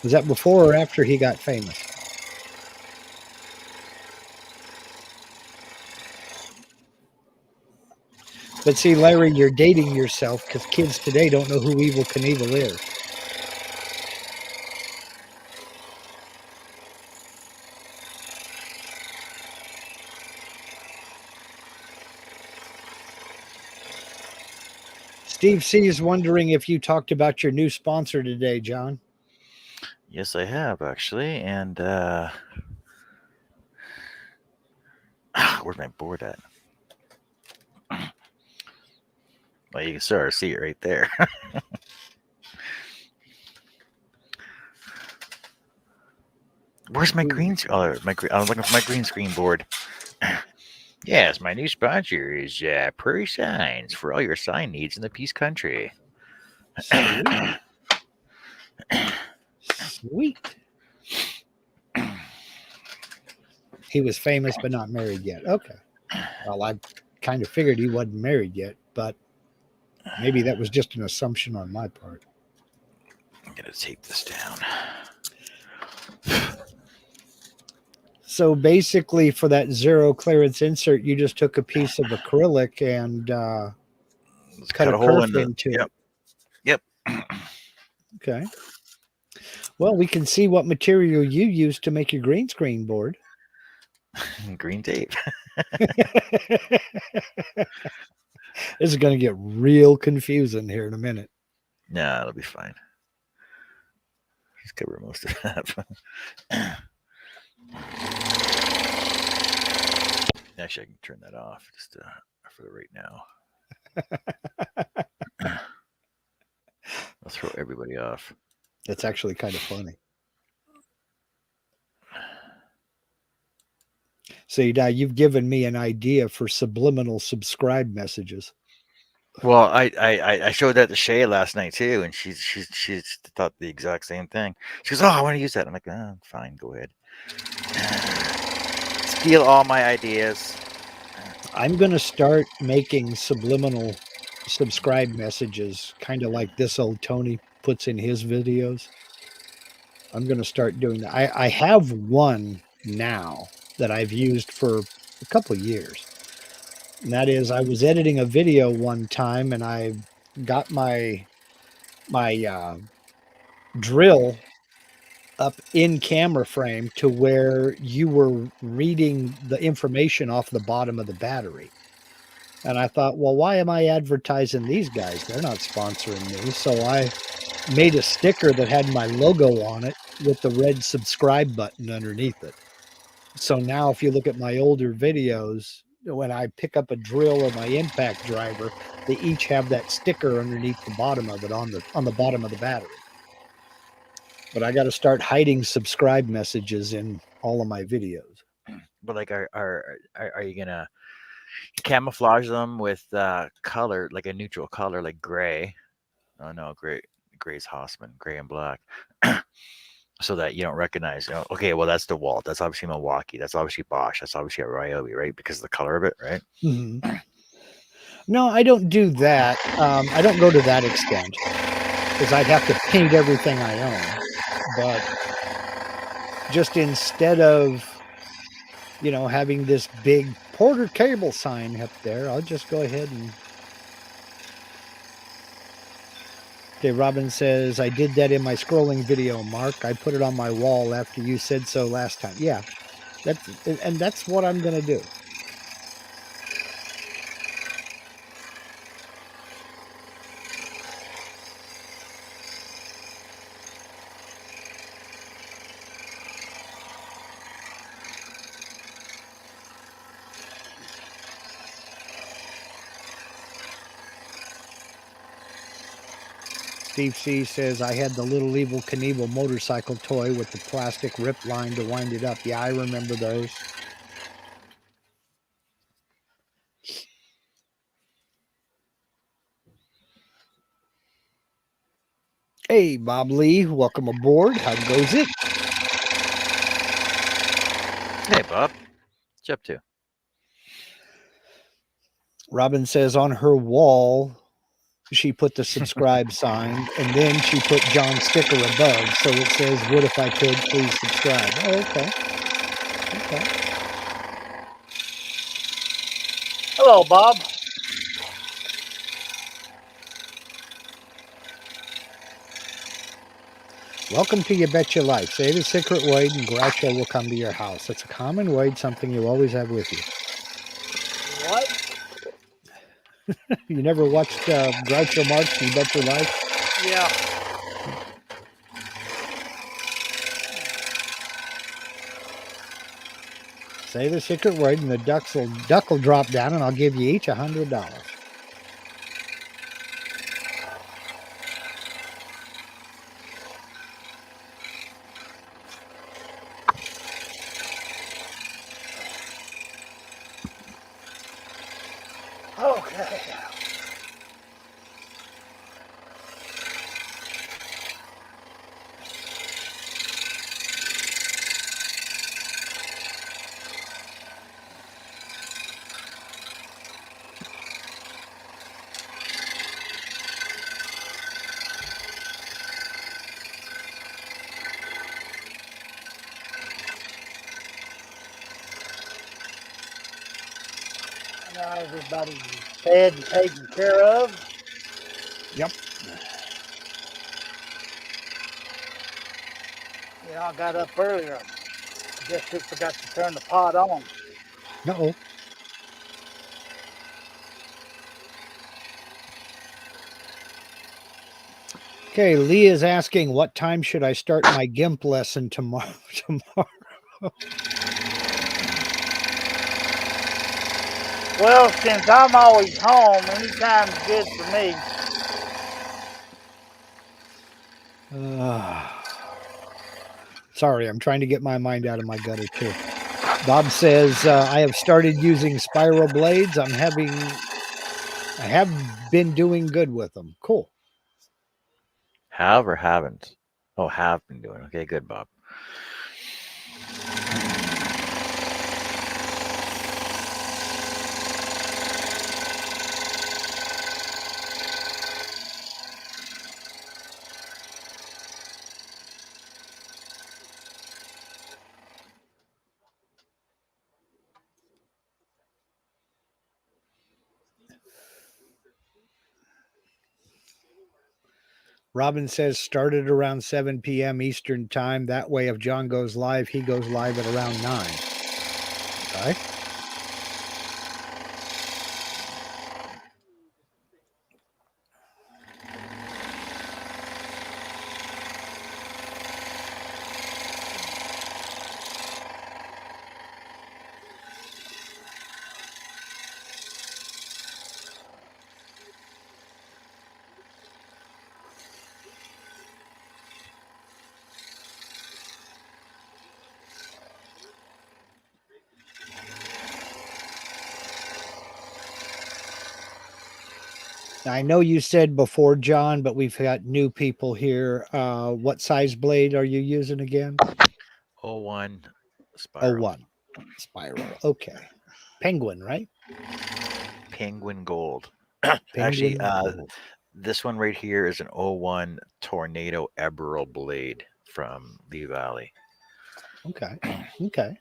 Was that before or after he got famous? But see, Larry, you're dating yourself because kids today don't know who Evil Knievel is. Steve C is wondering if you talked about your new sponsor today, John. yes, I have actually, and where's my board at? Well, you can sort of see it right there. Where's my green? Oh, I was looking for my green screen board. Yes, my new sponsor is Prairie Signs for all your sign needs in the Peace Country. Sweet. Sweet. He was famous but not married yet. Okay. Well, I kind of figured he wasn't married yet, but maybe that was just an assumption on my part. I'm gonna tape this down. So basically, for that zero clearance insert, you just took a piece of acrylic and Let's cut a hole kerf in the. into Yep. it. Okay. Well, we can see what material you used to make your green screen board. Green tape. This is going to get real confusing here in a minute. Nah, it'll be fine. Just cover most of that. Actually, I can turn that off just for right now. I'll throw everybody off. That's actually kind of funny. See, now you've given me an idea for subliminal subscribe messages. Well, I showed that to Shay last night too, and she's thought the exact same thing. She goes, "Oh, I want to use that." I'm like, "Oh, fine, go ahead." Steal all my ideas. I'm going to start making subliminal subscribe messages, kind of like this old Tony puts in his videos. I'm going to start doing that. I have one now that I've used for a couple of years. And that is, I was editing a video one time and I got my drill up in camera frame to where you were reading the information off the bottom of the battery. And I thought, well, why am I advertising these guys? They're not sponsoring me. So I made a sticker that had my logo on it with the red subscribe button underneath it. So now if you look at my older videos, when I pick up a drill or my impact driver, they each have that sticker underneath the bottom of it on the bottom of the battery. But I got to start hiding subscribe messages in all of my videos. But like, are you gonna camouflage them with color, like a neutral color, like gray? Oh no, gray's Hossman, gray and black. So that you don't recognize, okay, well, that's DeWalt, that's obviously Milwaukee, that's obviously Bosch, that's obviously a Ryobi, right? Because of the color of it, right? Mm-hmm. No, I don't do that. I don't go to that extent because I'd have to paint everything I own. But just instead of, having this big Porter Cable sign up there, I'll just go ahead and. Okay, Robin says, I did that in my scrolling video, Mark. I put it on my wall after you said so last time. Yeah, that's what I'm going to do. Steve C says, I had the little Evil Knievel motorcycle toy with the plastic rip line to wind it up. Yeah, I remember those. Hey, Bob Lee, welcome aboard. How goes it? Hey, Bob. What's you up to? Robin says on her wall, she put the subscribe sign, and then she put John's sticker above, so it says, what if I could please subscribe? Oh, okay. Hello, Bob. Welcome to You Bet Your Life. Say the secret word and Groucho will come to your house. It's a common word, something you always have with you. What? You never watched Groucho Marx, You Bet Your Life? Yeah. Say the secret word and the duck will drop down and I'll give you each $100. Okay. Now everybody's fed and taken care of. Yep. Yeah, I got up earlier. Guess who forgot to turn the pot on? Uh-oh. Okay, Lee is asking, what time should I start my GIMP lesson tomorrow? Well, since I'm always home, anytime's good for me. Sorry, I'm trying to get my mind out of my gutter too. Bob says I have started using spiral blades. I have been doing good with them. Cool. Have or haven't? Oh, have been doing. Okay, good, Bob. Robin says started around 7 p.m. Eastern time. That way, if John goes live, he goes live at around 9. Okay. Now, I know you said before, John, but we've got new people here. What size blade are you using again? 01 Oh, spiral. 01 spiral. Okay. Penguin, right? Penguin gold. Penguin Actually, gold. this one right here is an 01 Tornado Eberl blade from Lee Valley. Okay. Okay.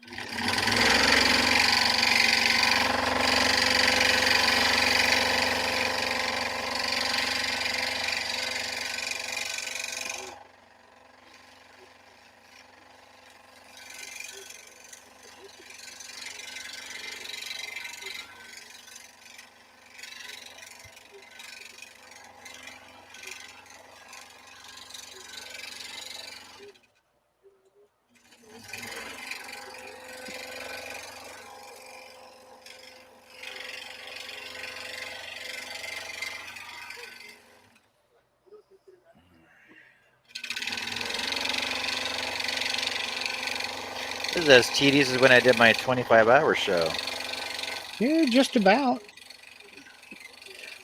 This is as tedious as when I did my 25-hour show. Yeah, just about.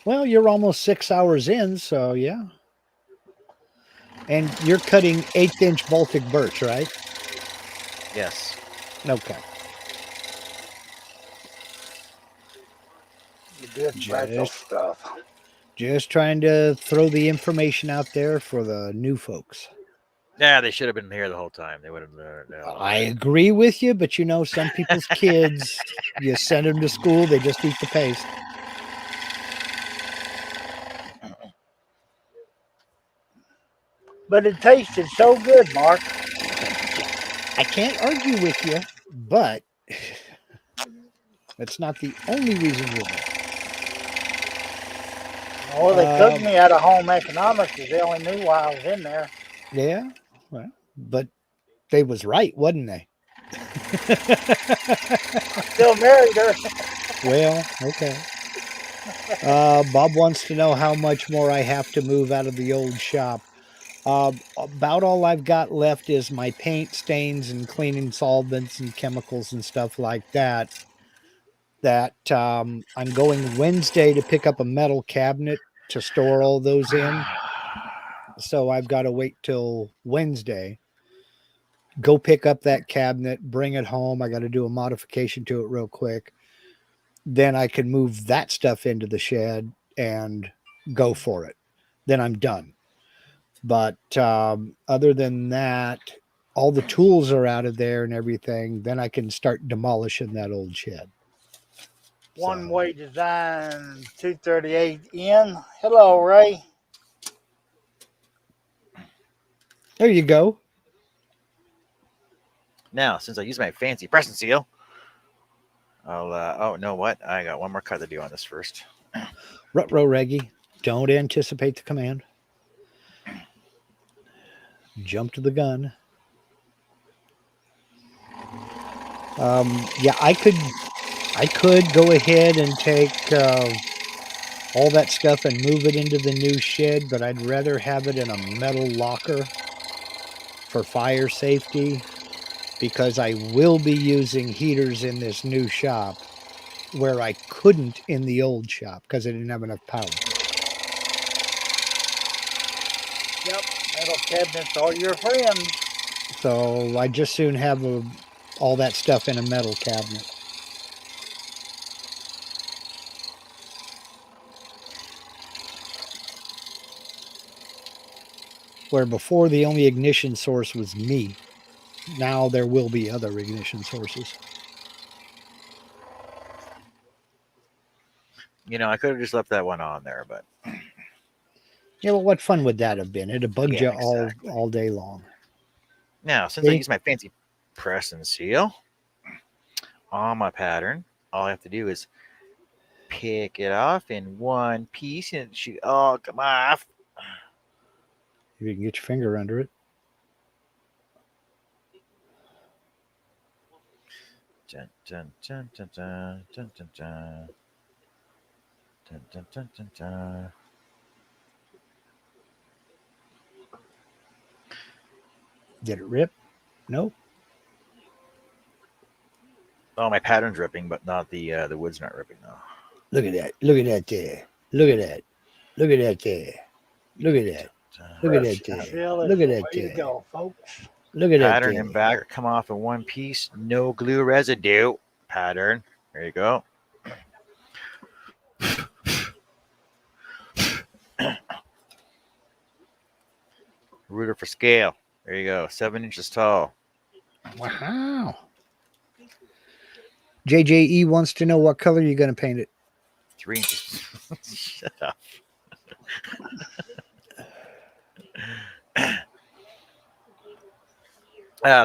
Well, you're almost 6 hours in, so yeah. And you're cutting 1/8-inch Baltic birch, right? Yes. Okay. You did fragile stuff. Just trying to throw the information out there for the new folks. Yeah, they should have been here the whole time. They would have learned. I agree with you, but you know, some people's kids, you send them to school, they just eat the paste. But it tasted so good, Mark. I can't argue with you, but that's not the only reason you're there. Well, they cooked me out of home economics because they only knew why I was in there. Yeah, well, but they was right, wasn't they? Still married her. Well, okay. Bob wants to know how much more I have to move out of the old shop. About all I've got left is my paint stains and cleaning solvents and chemicals and stuff like that. I'm going Wednesday to pick up a metal cabinet to store all those in. So I've got to wait till Wednesday. Go pick up that cabinet, bring it home. I got to do a modification to it real quick. Then I can move that stuff into the shed and go for it. Then I'm done. But other than that, all the tools are out of there and everything. Then I can start demolishing that old shed. One way design 238 in. Hello, Ray. There you go. Now, since I use my fancy press and seal, I'll. Oh, no, what? I got one more cut to do on this first. Rutro Reggie, don't anticipate the command. Jump to the gun. Yeah, I could I could go ahead and take all that stuff and move it into the new shed, but I'd rather have it in a metal locker for fire safety because I will be using heaters in this new shop where I couldn't in the old shop because I didn't have enough power. Yep, metal cabinets are your friends. So I just soon have all that stuff in a metal cabinet. Where before the only ignition source was me. Now there will be other ignition sources. I could have just left that one on there, but Yeah, well, what fun would that have been? It'd have bugged yeah, you exactly. all day long. Now, since I See? use my fancy press and seal on my pattern, all I have to do is pick it off in one piece and it should all come off. If you can get your finger under it. Dun, dun, dun, dun, dun, dun, dun, dun. Dun, dun, dun, dun, dun. Did it rip? Nope. Oh, my pattern's ripping, but not the wood's not ripping though. Look at that. Look at that there. Look at that. Look at that there. Look at that. Look at that there. Seal is Look at the that way to there. go, folks. Look at that Pattern there. and back come off in one piece, no glue residue. Pattern. There you go. Ruler for scale. There you go. 7 inches tall. Wow. JJE wants to know what color you're going to paint it. 3 inches. Shut up.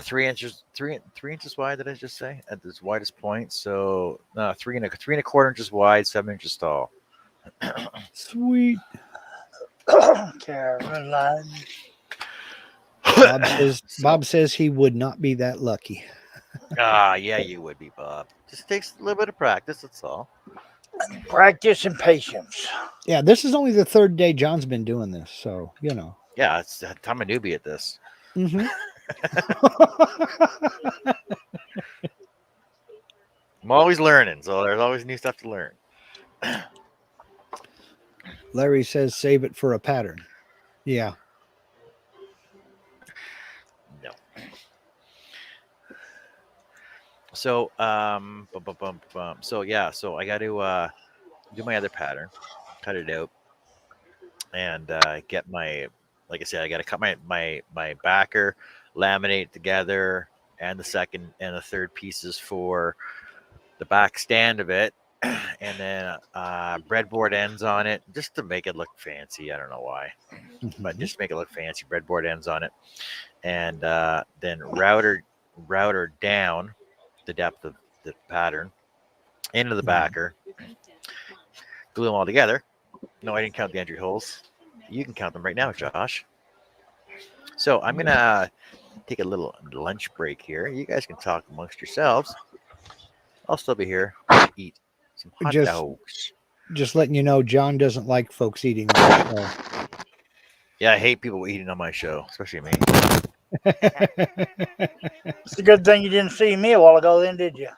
3 inches, 3 inches wide. Did I just say at its widest point? So three and a quarter inches wide, 7 inches tall. Sweet. Caroline. Bob says he would not be that lucky. Yeah, you would be, Bob. Just takes a little bit of practice. That's all. Practice and patience. Yeah, this is only the third day John's been doing this, so you know. Yeah, I'm a newbie at this. Mm-hmm. I'm always learning, so there's always new stuff to learn. Larry says save it for a pattern. Yeah. No. So so yeah, so I got to do my other pattern, cut it out, and get my, like I said, I got to cut my backer, laminate it together, and the second and the third pieces for the back stand of it, and then breadboard ends on it just to make it look fancy. I don't know why, but just to make it look fancy. Breadboard ends on it, and then router down the depth of the pattern into the backer, glue them all together. No, I didn't count the entry holes. You can count them right now, Josh. So I'm gonna take a little lunch break here. You guys can talk amongst yourselves. I'll still be here to eat some hot dogs. Just letting you know, John doesn't like folks eating. So. Yeah, I hate people eating on my show, especially me. It's a good thing you didn't see me a while ago then, did you?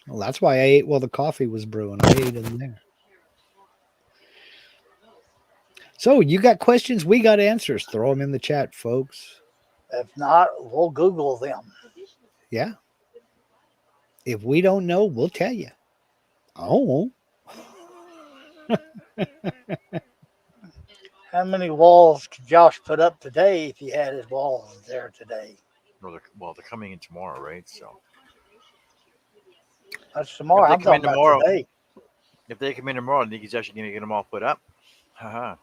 Well, that's why I ate while the coffee was brewing. I ate in there. So you got questions? We got answers. Throw them in the chat, folks. If not, we'll Google them. Yeah. If we don't know, we'll tell you. Oh. How many walls could Josh put up today if he had his walls there today? Well, they're coming in tomorrow, right? So That's tomorrow. I'm talking about today. If they come in tomorrow, I think he's actually going to get them all put up. Haha.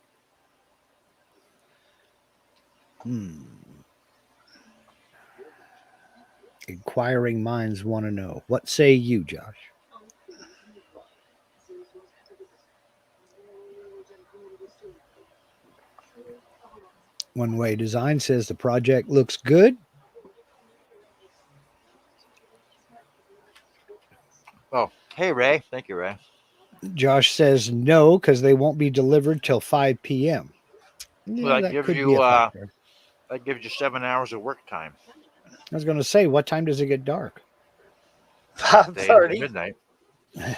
Inquiring minds want to know. What say you, Josh? One Way Design says the project looks good. Oh, Hey, Ray. Thank you, Ray. Josh says no because they won't be delivered till 5 p.m. Yeah, Well, that could be a factor. that gives you 7 hours of work time. I was going to say, what time does it get dark? 5:30. Midnight. That's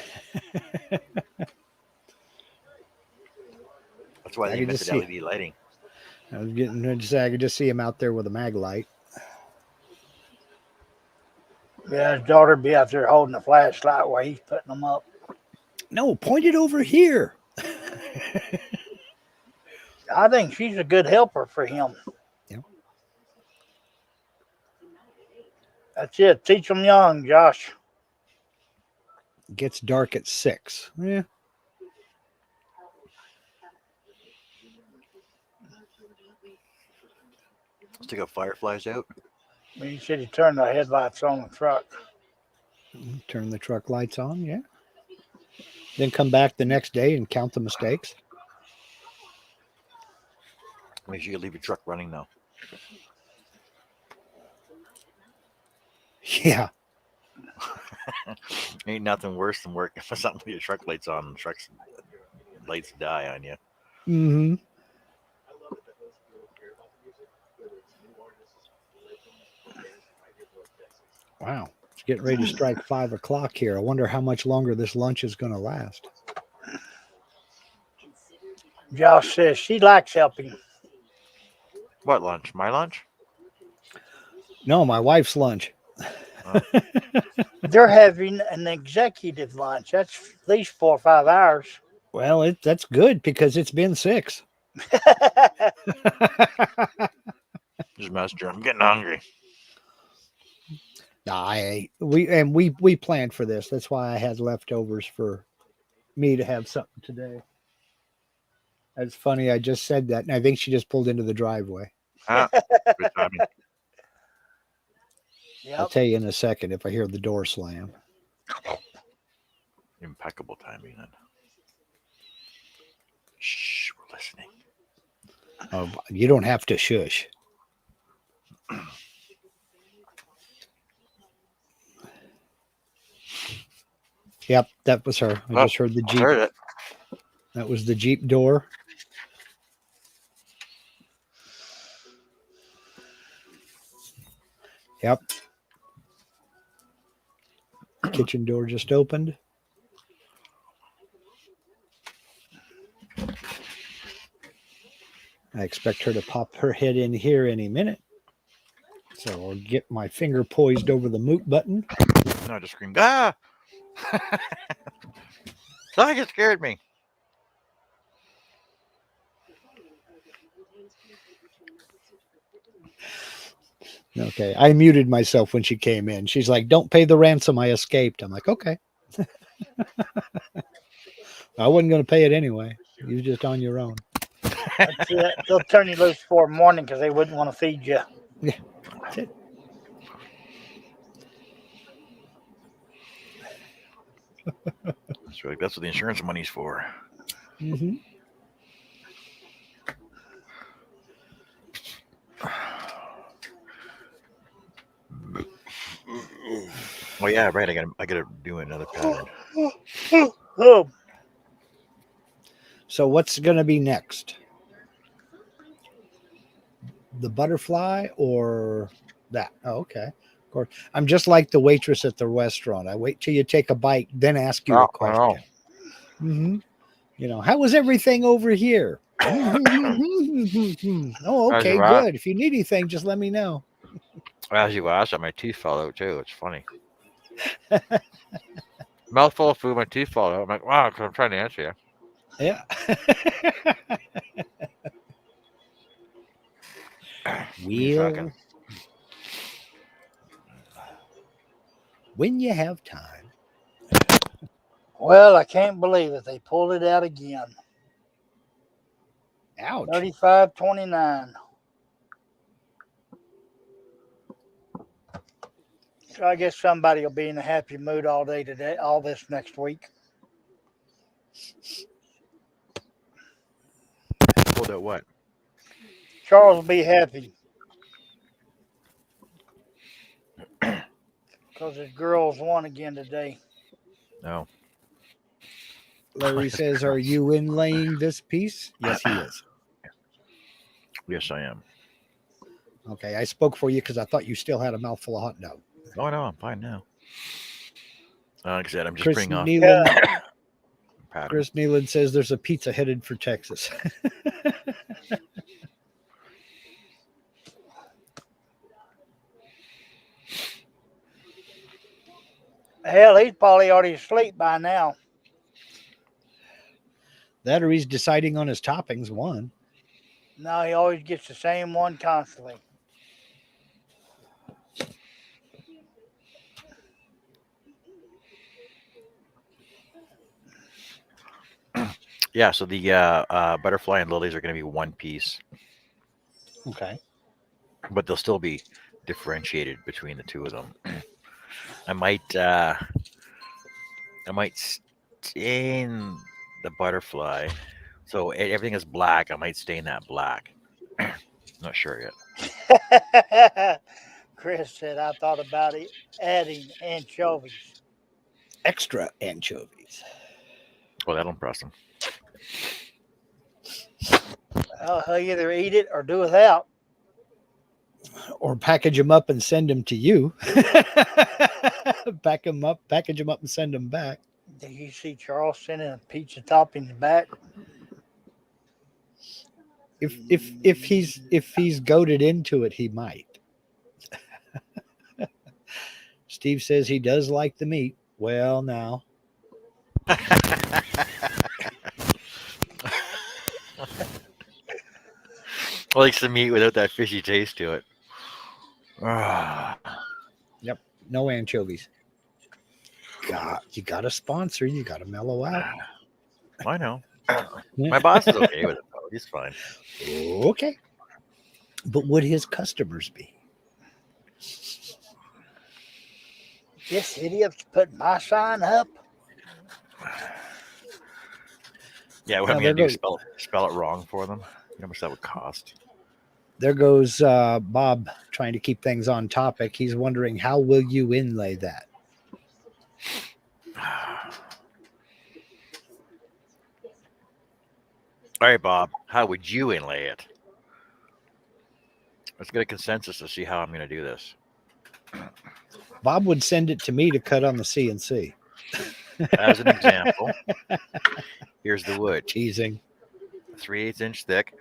why I they can just invented see. LED lighting. I was getting ready to say I could just see him out there with a mag light. Yeah, his daughter be out there holding the flashlight while he's putting them up. No, point it over here. I think she's a good helper for him. Yeah. That's it. Teach them young, Josh. It gets dark at 6. Yeah. Let's take our fireflies out. When you said he turned the headlights on the truck. Turn the truck lights on. Yeah. Then come back the next day and count the mistakes. Make sure you leave your truck running though. Yeah. Ain't nothing worse than working for something with your truck lights on and truck's lights die on you. Mm-hmm. Wow. It's getting ready to strike 5 o'clock here. I wonder how much longer this lunch is going to last. Josh says she likes helping. What lunch? My lunch? No, my wife's lunch. They're having an executive lunch. That's at least 4 or 5 hours. Well, that's good because it's been 6. Just messed around. I'm getting hungry. We planned for this. That's why I had leftovers for me to have something today. That's funny. I just said that, and I think she just pulled into the driveway. Ah, good timing. I'll Yep. tell you in a second if I hear the door slam. Impeccable timing then. Shh, we're listening. Oh, you don't have to shush. Yep, that was her. I just heard the I Jeep. heard it. That was the Jeep door. Yep. Kitchen door just opened. I expect her to pop her head in here any minute. So I'll get my finger poised over the mute button. No, I just screamed, ah! Like it scared me. Okay. I muted myself when she came in. She's like, don't pay the ransom. I escaped. I'm like, okay. I wasn't going to pay it anyway. You was just on your own. That's it. They'll turn you loose for morning because they wouldn't want to feed you. Yeah, that's it. That's what the insurance money's for. Mm-hmm. Oh yeah, right. I gotta do another pattern. Oh, So what's going to be next? The butterfly or that? Oh, okay. Of course. I'm just like the waitress at the restaurant. I wait till you take a bite, then ask you a I know. question. Mm-hmm. You know, how was everything over here? Oh, okay, good. If you need anything, just let me know. As you asked, my teeth fell out too. It's funny. Mouthful of food, my teeth fall out. I'm like, wow, because I'm trying to answer you. Yeah. Well, when you have time. well, I can't believe it. They pulled it out again. Ouch. 35-29. So I guess somebody will be in a happy mood all day today, all this next week. Pulled out what? Charles will be happy. Because his girls won again today. No. Larry says, "Are you inlaying this piece?" Yes, he is. Yes, I am. Okay, I spoke for you because I thought you still had a mouthful of hot dog. Oh no, I'm fine now. Like I said, I'm just Chris putting off Nealon, pattern. Chris Nealon says there's a pizza headed for Texas. Hell, he's probably already asleep by now. That or he's deciding on his toppings. One. No, he always gets the same one constantly. Yeah, so the butterfly and lilies are going to be one piece, Okay. but they'll still be differentiated between the two of them. I might stain the butterfly, so everything is black. I might stain that black. Not sure yet. Chris said, I thought about it, adding anchovies. Extra anchovies. Well, that'll impress them. Well, he'll either eat it or do without. Or package them up and send them to you. Pack them up, package them up, and send them back. Did you see Charles sending a pizza toppings back? If he's goaded into it, he might. Steve says he does like the meat. Well, now. Likes the meat without that fishy taste to it. Ah, Yep. No anchovies. God, you got a sponsor. You got to mellow out. I know. My boss is okay with it though. He's fine. Okay. But would his customers be? This idiot's putting my sign up. Yeah, what Now, I'm there gonna do goes- spell it wrong for them. You know how much that would cost. There goes Bob trying to keep things on topic. He's wondering, how will you inlay that? All right, Bob. How would you inlay it? Let's get a consensus to see how I'm going to do this. Bob would send it to me to cut on the CNC. As an example, here's the wood: Teasing. 3/8 inch thick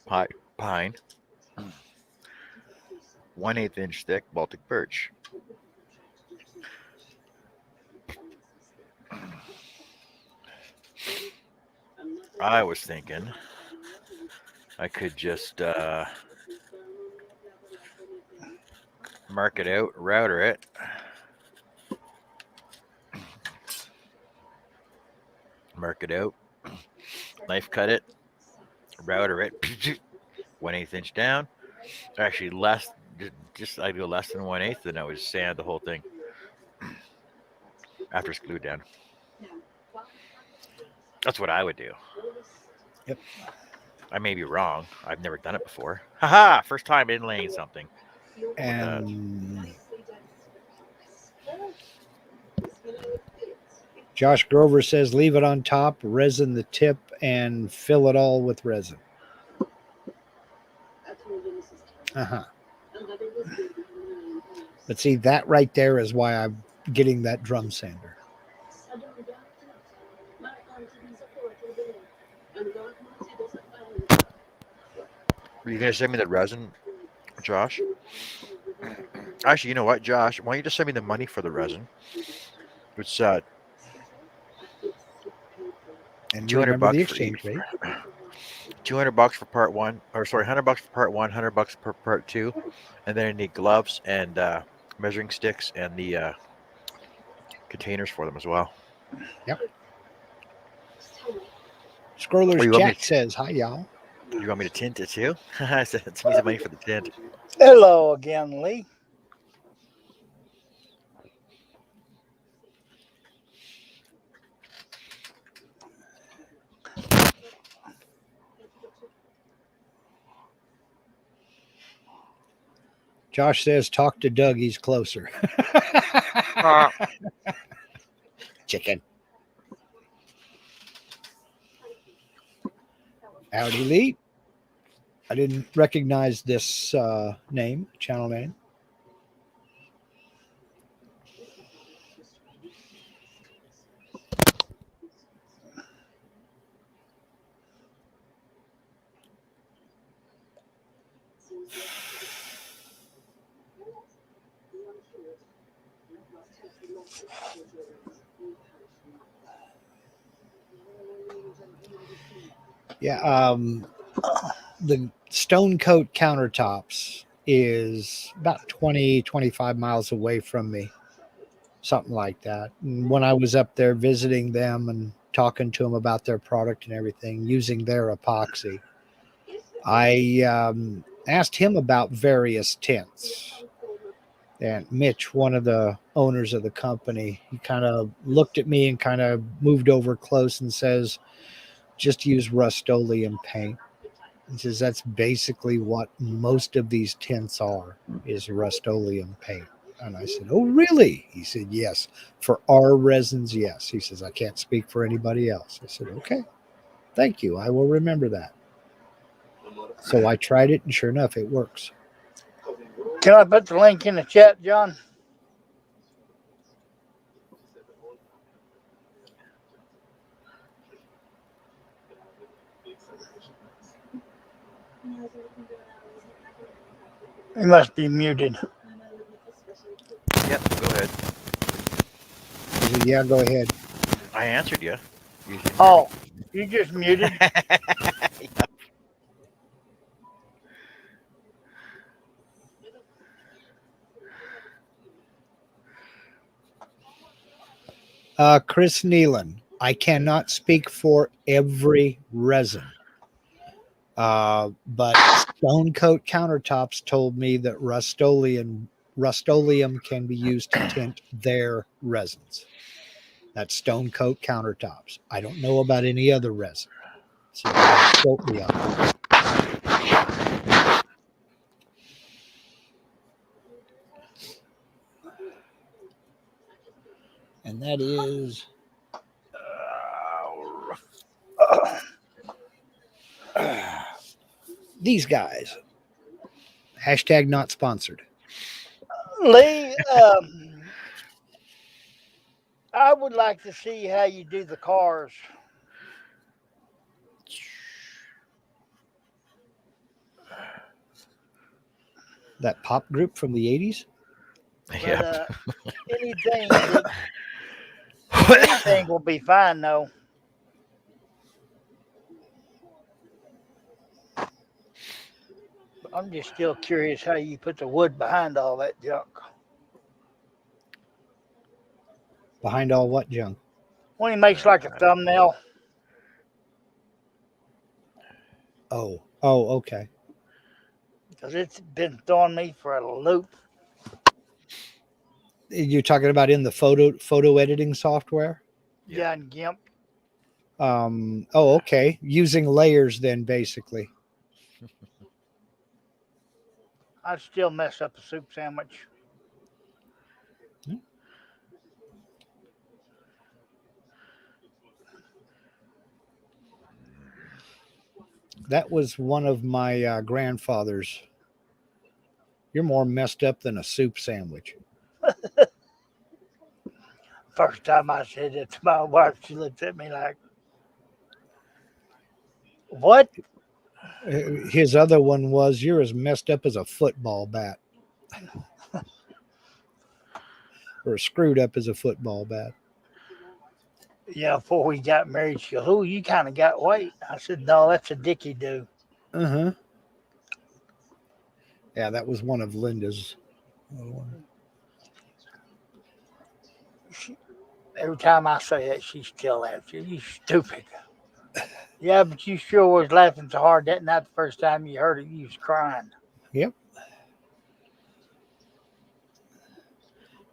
pine, 1/8 inch thick Baltic birch. I was thinking I could just mark it out, router it. Mark it out, knife cut it, router it, 1/8 inch down. Actually, less, just I'd go less than 1/8, then I would sand the whole thing after it's glued down. That's what I would do. Yep. I may be wrong. I've never done it before. Haha! First time inlaying something. And Josh Grover says leave it on top, resin the tip, and fill it all with resin. Uh-huh. But see, that right there is why I'm getting that drum sander. Are you going to send me the resin, Josh? Actually, you know what, Josh? Why don't you just send me the money for the resin? It's And 200 remember bucks the for exchange each. rate. $200 for part one, or sorry, $100 for part one, $100 for part two, and then I need gloves and measuring sticks and the containers for them as well. Yep. Or Scroller's you want me Jack says, hi, y'all. You want me to tint it too? I said, it's me some money for the tint. Hello again, Lee. Josh says, talk to Doug. He's closer. Chicken. Howdy, Lee. I didn't recognize this name, channel name. Yeah, the Stone Coat Countertops is about 20, 25 miles away from me, something like that. And when I was up there visiting them and talking to them about their product and everything, using their epoxy, I asked him about various tints. And Mitch, one of the owners of the company, he kind of looked at me and kind of moved over close and says, just use Rust-Oleum paint. He says that's basically what most of these tints are, is Rust-Oleum paint. And I said, oh, really? He said, yes. For our resins, yes. He says, I can't speak for anybody else. I said, okay, thank you. I will remember that. So I tried it, and sure enough, it works. Can I put the link in the chat, John? He must be muted. Yep, go ahead. He said, yeah, go ahead. I answered you. Oh, you just muted? Chris Nealon, I cannot speak for every resin. But Stone Coat Countertops told me that Rust-Oleum can be used to tint their resins. That's Stone Coat Countertops. I don't know about any other resin, so don't quote me on that. And that is these guys. Hashtag not sponsored. Lee, I would like to see how you do the cars. That pop group from the 80s? But Yeah. anything will be fine, though. I'm just still curious how you put the wood behind all that junk. Behind all what junk? When he makes like a thumbnail. Oh, okay. Because it's been throwing me for a loop. You're talking about in the photo editing software? Yeah, and GIMP. Okay. Using layers then, basically. I'd still mess up a soup sandwich. That was one of my grandfather's. You're more messed up than a soup sandwich. First time I said it to my wife, she looked at me like, what? His other one was, you're as messed up as a football bat. Or screwed up as a football bat. Yeah, before we got married, she goes, oh, you kind of got weight. I said, no, that's a dicky do. Uh-huh. Yeah, that was one of Linda's. Every time I say that, she still laughs. You stupid. Yeah, but you sure was laughing so hard that night the first time you heard it, you was crying. Yep.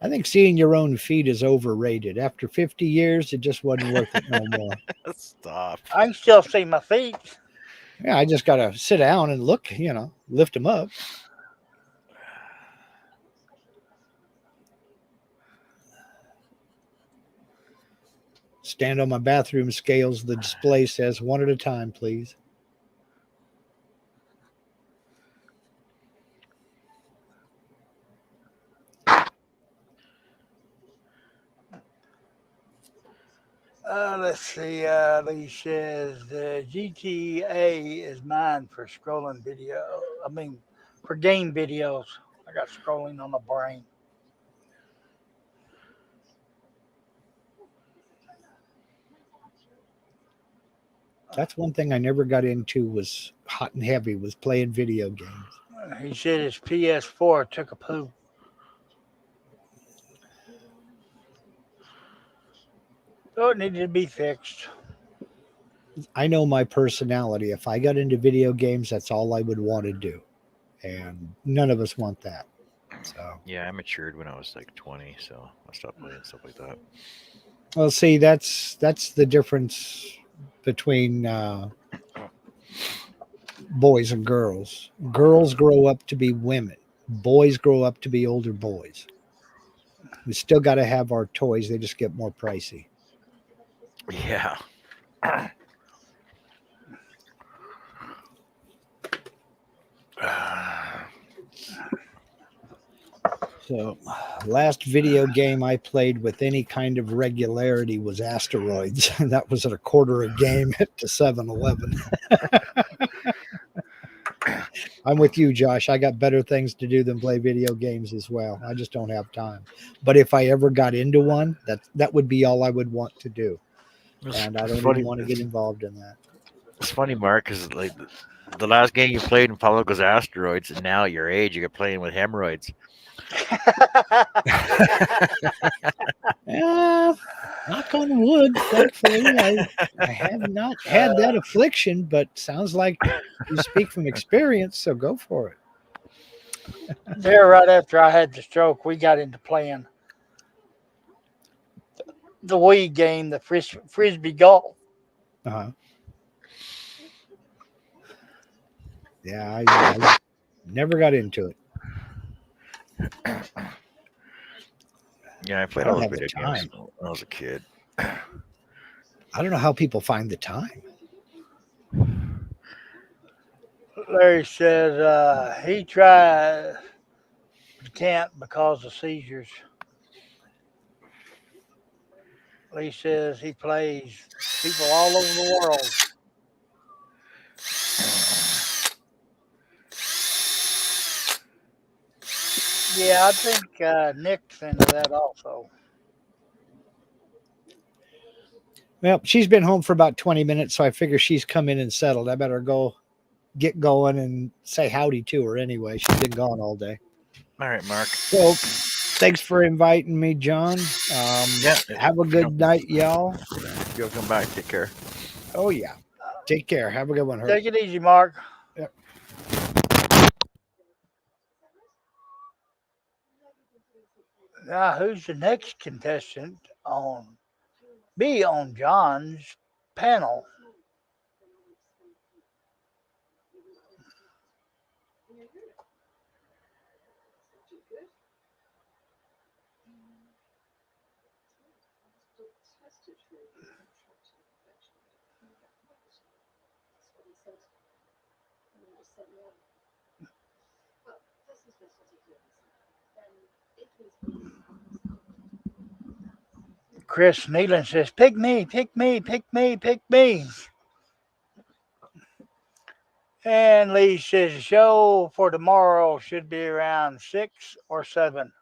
I think seeing your own feet is overrated. After 50 years, it just wasn't worth it no more. Stop. I can still see my feet. Yeah, I just got to sit down and look, lift them up. Stand on my bathroom scales. The display says one at a time, please. Let's see. Lee says the GTA is mine for scrolling video. I mean, for game videos. I got scrolling on the brain. That's one thing I never got into was hot and heavy was playing video games. He said his PS4 took a poop. So it needed to be fixed. I know my personality. If I got into video games, that's all I would want to do. And none of us want that. So, Yeah, I matured when I was like 20, so I stopped playing stuff like that. well, see, that's the difference between boys and girls. Girls grow up to be women. Boys grow up to be older boys. We still got to have our toys. They just get more pricey. Yeah. So, last video game I played with any kind of regularity was Asteroids. That was at a quarter a game at the 7-Eleven. I'm with you, Josh. I got better things to do than play video games as well. I just don't have time. But if I ever got into one, that would be all I would want to do. And I It's don't even funny. want to get involved in that. It's funny, Mark, because like the last game you played in public was Asteroids, and now at your age, you're playing with hemorrhoids. Knock on wood, thankfully, I have not had that affliction, but sounds like you speak from experience, so go for it. There, right after I had the stroke, we got into playing the Wii game, the frisbee golf. Uh-huh. Yeah, I never got into it. Yeah, I I played all don't those have the video games time. when I was a kid. I don't know how people find the time. Larry says he tried but can't because of seizures. Lee says he plays people all over the world. Yeah, I think Nick's into that also. Well, she's been home for about 20 minutes, so I figure she's come in and settled. I better go get going and say howdy to her anyway. She's been gone all day. All right, Mark. So thanks for inviting me, John. Yeah, Have a good night, y'all. you'll come back. Take care. Oh, yeah. Take care. Have a good one, Herb. Take it easy, Mark. Yep. Now, who's the next contestant on be on John's panel? Chris Nealon says, pick me, pick me, pick me, pick me. And Lee says the show for tomorrow should be around 6 or 7.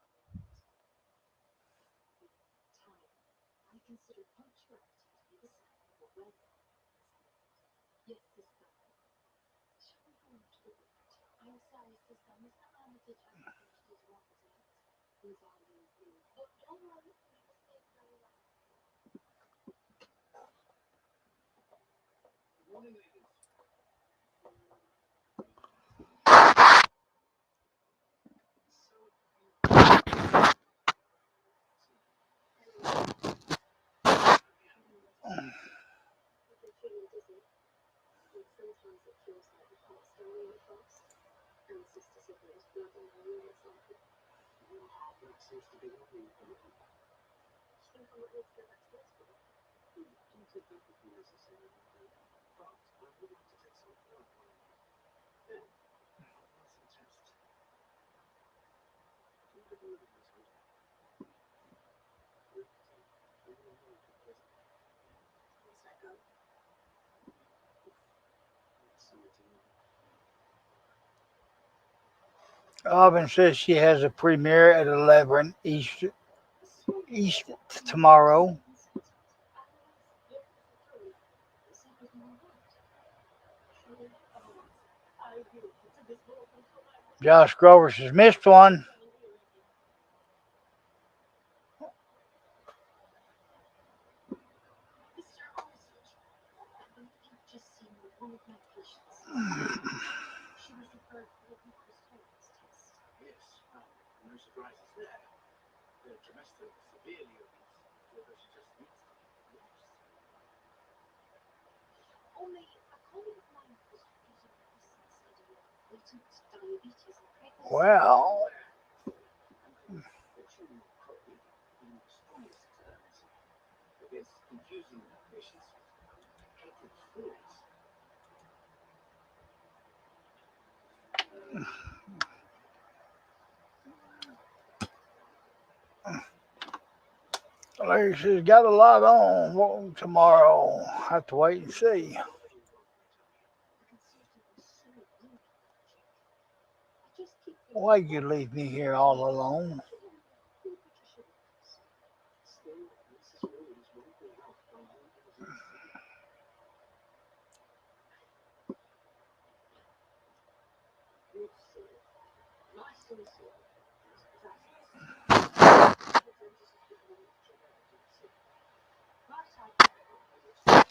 Auburn says she has a premiere at 11 East tomorrow. Josh Grover says missed one. Well, Larry says got a lot on tomorrow. Have to wait and see. Why you leave me here all alone?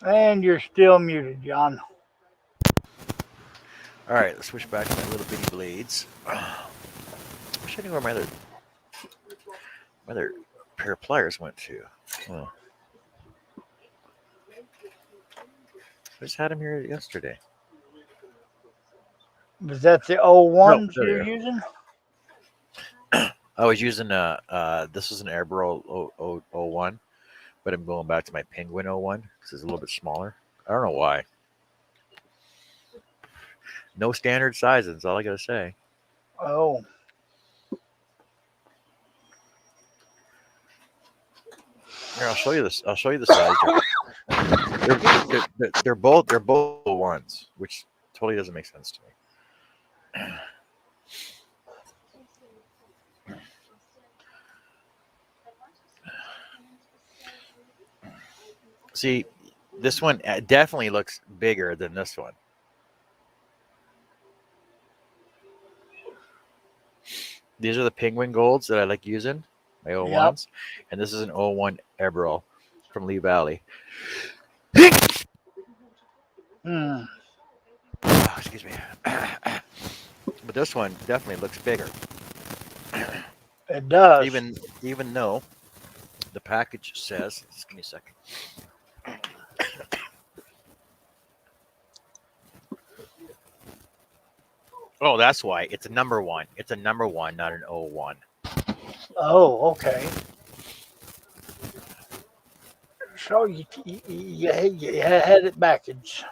And you're still muted, John. All right, let's switch back to my little bitty blades. I wish I knew where my other pair of pliers went to. Oh, I just had them here yesterday. Was that the No, 01s there they you're are. using? I was using this is an Airbro 01, but I'm going back to my Penguin 01 because it's a little bit smaller. I don't know why. No standard sizes. That's all I gotta say. Oh, Here, I'll show you this. I'll show you the size difference. They're both ones, which totally doesn't make sense to me. See, this one definitely looks bigger than this one. These are the Penguin Golds that I like using, my yep. 01s, and this is an 01 Eberl from Lee Valley. Hmm. Oh, excuse me. But this one definitely looks bigger, It does. even though the package says. Just give me a second. Oh, that's why it's a number one. It's a number one, not an 01. Oh, okay. So you had it backwards.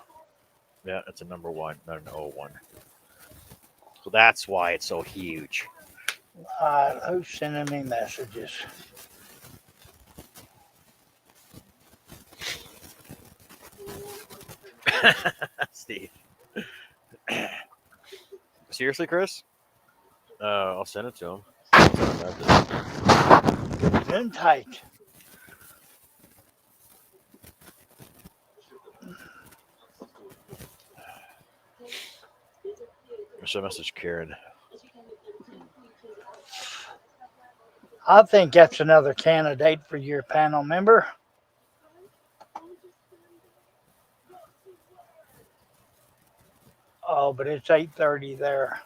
Yeah, it's a number one, not an 01. So that's why it's so huge. Who's sending me messages? Steve. Seriously, Chris? I'll send it to him. Been tight. There's a message, Karen. I think that's another candidate for your panel member. Oh, but it's 8:30 there.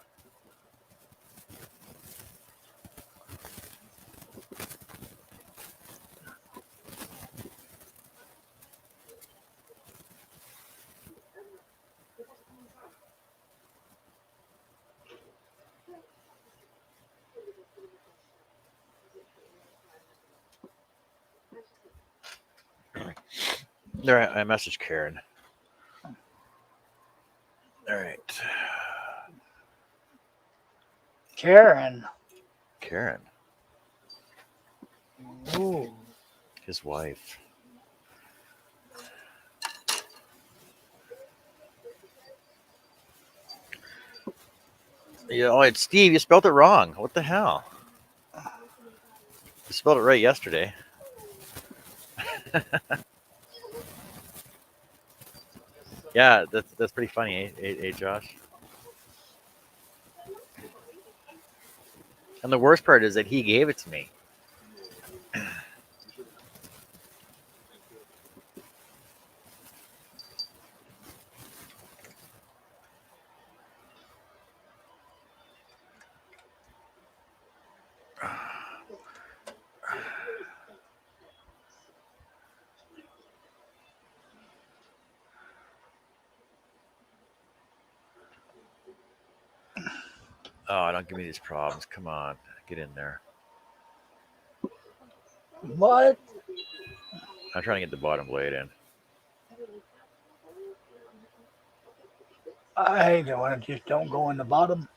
There, I messaged Karen. All right, Karen. Karen, Ooh. his wife. Yeah, oh, it's Steve. You spelled it wrong. What the hell? You spelled it right yesterday. Yeah, that's pretty funny, Josh. And the worst part is that he gave it to me. Oh, don't give me these problems. Come on, get in there. What? I'm trying to get the bottom blade in. I hate it when it just don't go in the bottom.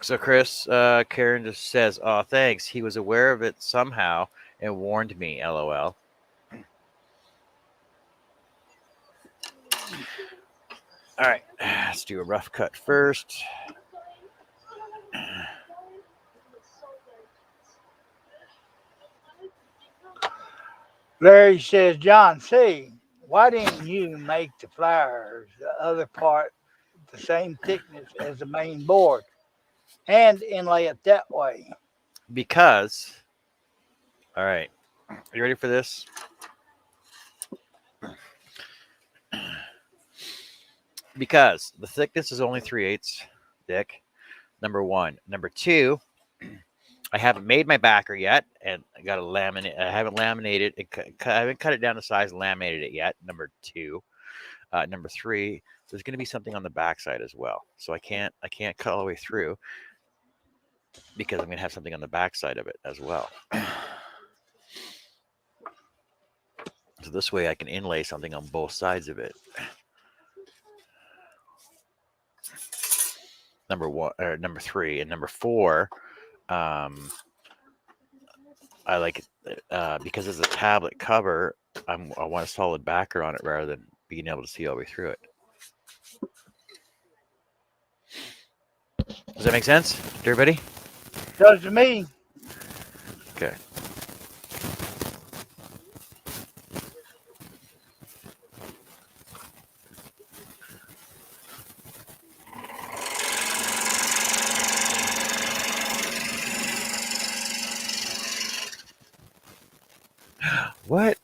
So Chris, Karen just says, "Oh, thanks. He was aware of it somehow and warned me." LOL. All right, let's do a rough cut first. Larry says, John C., why didn't you make the flowers the other part the same thickness as the main board and inlay it that way? Because, all right, you ready for this? Because the thickness is only 3/8 thick. Number one. Number two, I haven't made my backer yet, and I got to laminate. I haven't laminated it. I haven't cut it down to size and laminated it yet. Number two. Number three, there's going to be something on the backside as well. So I can't cut all the way through because I'm going to have something on the backside of it as well. So this way I can inlay something on both sides of it. Number one, or number three, and number four. I like it because it's a tablet cover. I want a solid backer on it rather than being able to see all the way through it. Does that make sense to everybody? Does to me. Okay. What?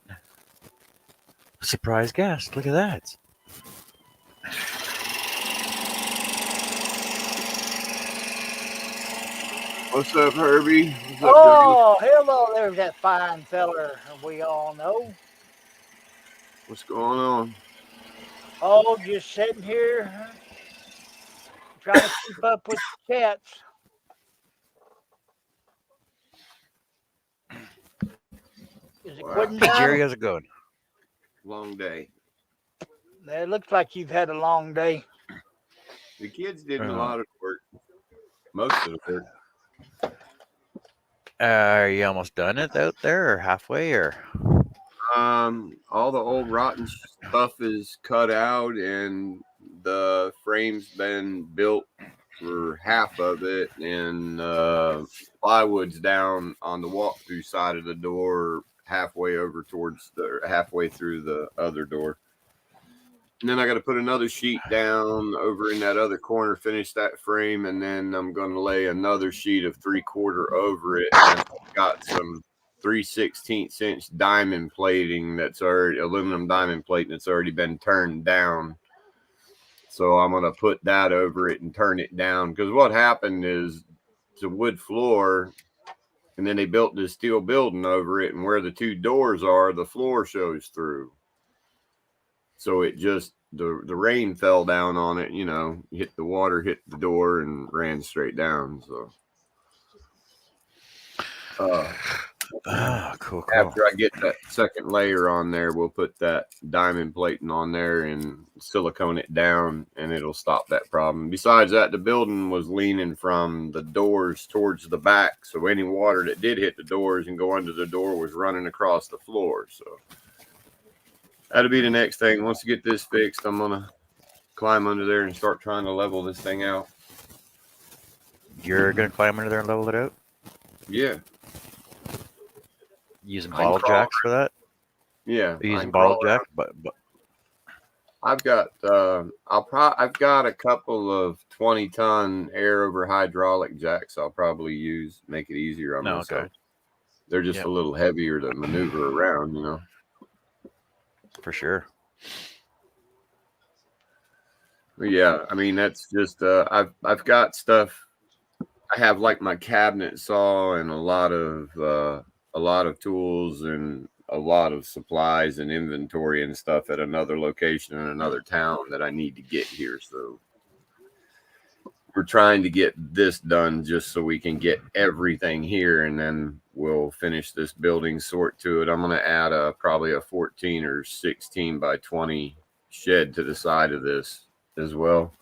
Surprise guest. Look at that. What's up, Herbie? What's up, Douglas? Oh, hello, there's that fine feller we all know. What's going on? Oh, just sitting here trying to keep up with the cats. Is it Wow. quitting Hey, down? Jerry, how's it going? Long day. It looks like you've had a long day. The kids did a lot of work. Most of the work. Are you almost done it out there, or halfway, or? All the old rotten stuff is cut out, and the frame's been built for half of it, and plywood's down on the walk-through side of the door, halfway over towards the halfway through the other door. And then I got to put another sheet down over in that other corner, finish that frame, and then I'm going to lay another sheet of 3/4 over it. And I've got some 3/16 inch diamond plating that's already aluminum diamond plating that's already been turned down. So I'm going to put that over it and turn it down, because what happened is it's a wood floor, and then they built this steel building over it, and where the two doors are, the floor shows through. So it just, the rain fell down on it, you know, hit the water, hit the door, and ran straight down. So Cool. after I get that second layer on there, we'll put that diamond plating on there and silicone it down, and it'll stop that problem. Besides that, the building was leaning from the doors towards the back, so any water that did hit the doors and go under the door was running across the floor. So That'll be the next thing. Once you get this fixed, I'm gonna climb under there and start trying to level this thing out. You're gonna climb under there and level it out? Yeah, Using I'm bottle crawling. jacks for that? yeah. You're using I'm bottle crawling jacks, but I've got I've got a couple of 20-ton air over hydraulic jacks I'll probably use, make it easier on no, myself. okay, They're just Yep. a little heavier to maneuver around, you know. for sure. But yeah, I mean that's just I've got stuff. I have like my cabinet saw and a lot of tools and a lot of supplies and inventory and stuff at another location in another town that I need to get here. So we're trying to get this done just so we can get everything here, and then we'll finish this building, sort to it. I'm going to add probably a 14 or 16 by 20 shed to the side of this as well.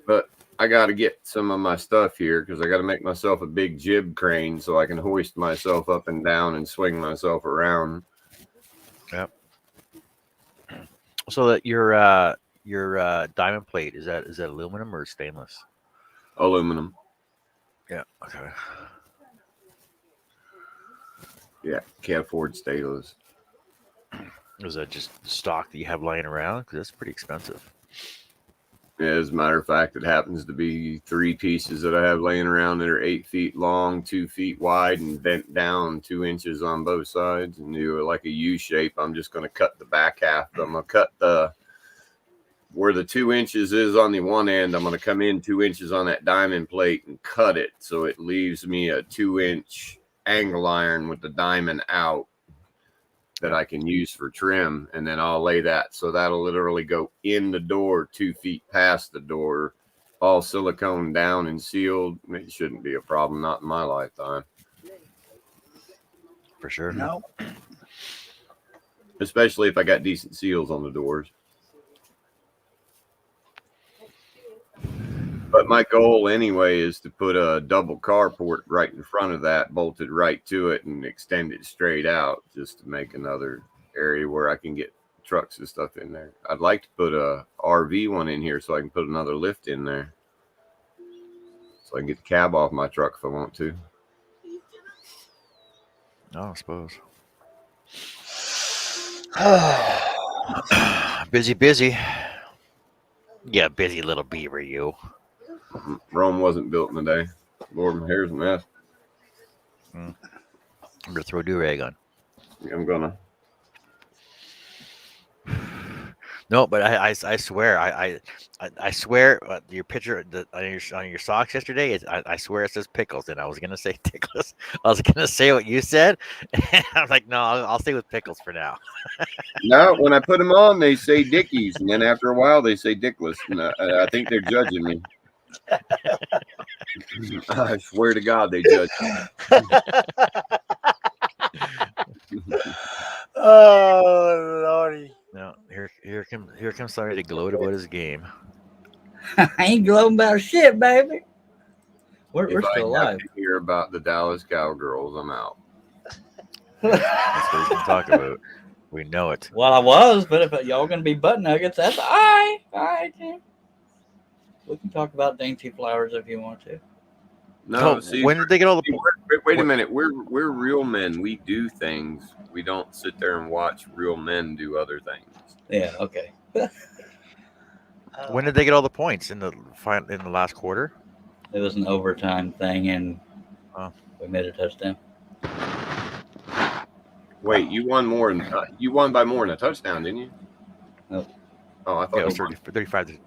But I got to get some of my stuff here because I got to make myself a big jib crane so I can hoist myself up and down and swing myself around. So that your diamond plate is that aluminum or stainless? Aluminum. Yeah. Okay. Yeah, can't afford stainless. Is that just stock that you have lying around? Because that's pretty expensive. Yeah, as a matter of fact, it happens to be 3 pieces that I have laying around that are 8 feet long, 2 feet wide, and bent down 2 inches on both sides, and do like a U shape. I'm just going to cut the back half. I'm going to cut where the 2 inches is on the one end. I'm going to come in 2 inches on that diamond plate and cut it so it leaves me a 2-inch angle iron with the diamond out that I can use for trim, and then I'll lay that so that'll literally go in the door 2 feet past the door, all silicone down and sealed. It shouldn't be a problem, not in my lifetime. For sure. No. Especially if I got decent seals on the doors. But my goal anyway is to put a double carport right in front of that, bolted right to it, and extend it straight out just to make another area where I can get trucks and stuff in there. I'd like to put a RV one in here so I can put another lift in there. So I can get the cab off my truck if I want to. No, I suppose. Busy. Yeah, busy little beaver, you. Rome wasn't built in a day. Lord, my hair's a mess. I'm gonna throw a do-rag on. I'm gonna. No, but I swear I swear your picture on your socks yesterday is I swear it says pickles, and I was gonna say tickles. I was gonna say what you said, and I'm like, no, I'll stay with pickles for now. No, when I put them on, they say Dickies, and then after a while, they say Dickless. And I think they're judging me. I swear to God, they judge me. Oh, Lordy. No, here comes somebody to gloat about his game. I ain't gloating about shit, baby. We're If still I have alive. to hear about the Dallas Cowgirls, I'm out. That's what we can talk about. We know it. Well, I was, but if y'all gonna be butt nuggets, that's all right. All right, Tim. We can talk about dainty flowers if you want to. No, Oh, see, when did they get all the? wait a minute. We're real men. We do things. We don't sit there and watch real men do other things. Yeah. Okay. When did they get all the points in the last quarter? It was an overtime thing, and we made a touchdown. Wait, you won more than you won by more than a touchdown, didn't you? Nope. Oh, I thought Yeah, it was you won. 35 to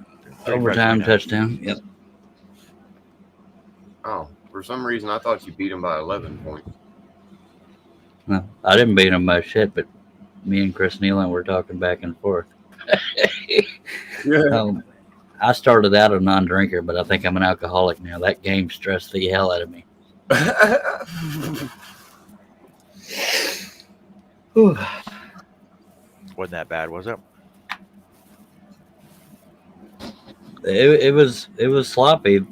Overtime 39. touchdown. Yep. Oh, for some reason I thought you beat them by 11 points. No, I didn't beat him by shit, but me and Chris Nealon were talking back and forth. Yeah. I started out a non-drinker, but I think I'm an alcoholic now. That game stressed the hell out of me. Whew. Wasn't that bad, was it? It was sloppy.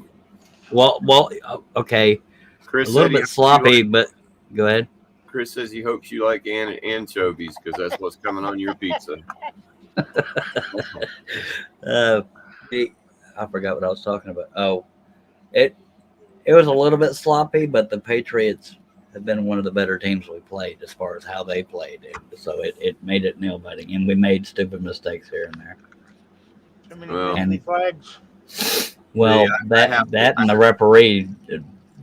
Well, okay, Chris a little said he bit sloppy, but go ahead. Chris says he hopes you like anchovies because that's what's coming on your pizza. I forgot what I was talking about. Oh, it was a little bit sloppy, but the Patriots have been one of the better teams we played as far as how they played. So it made it nail biting, and we made stupid mistakes here and there. Too many Well, penalty flags. Well, Yeah, that and the referee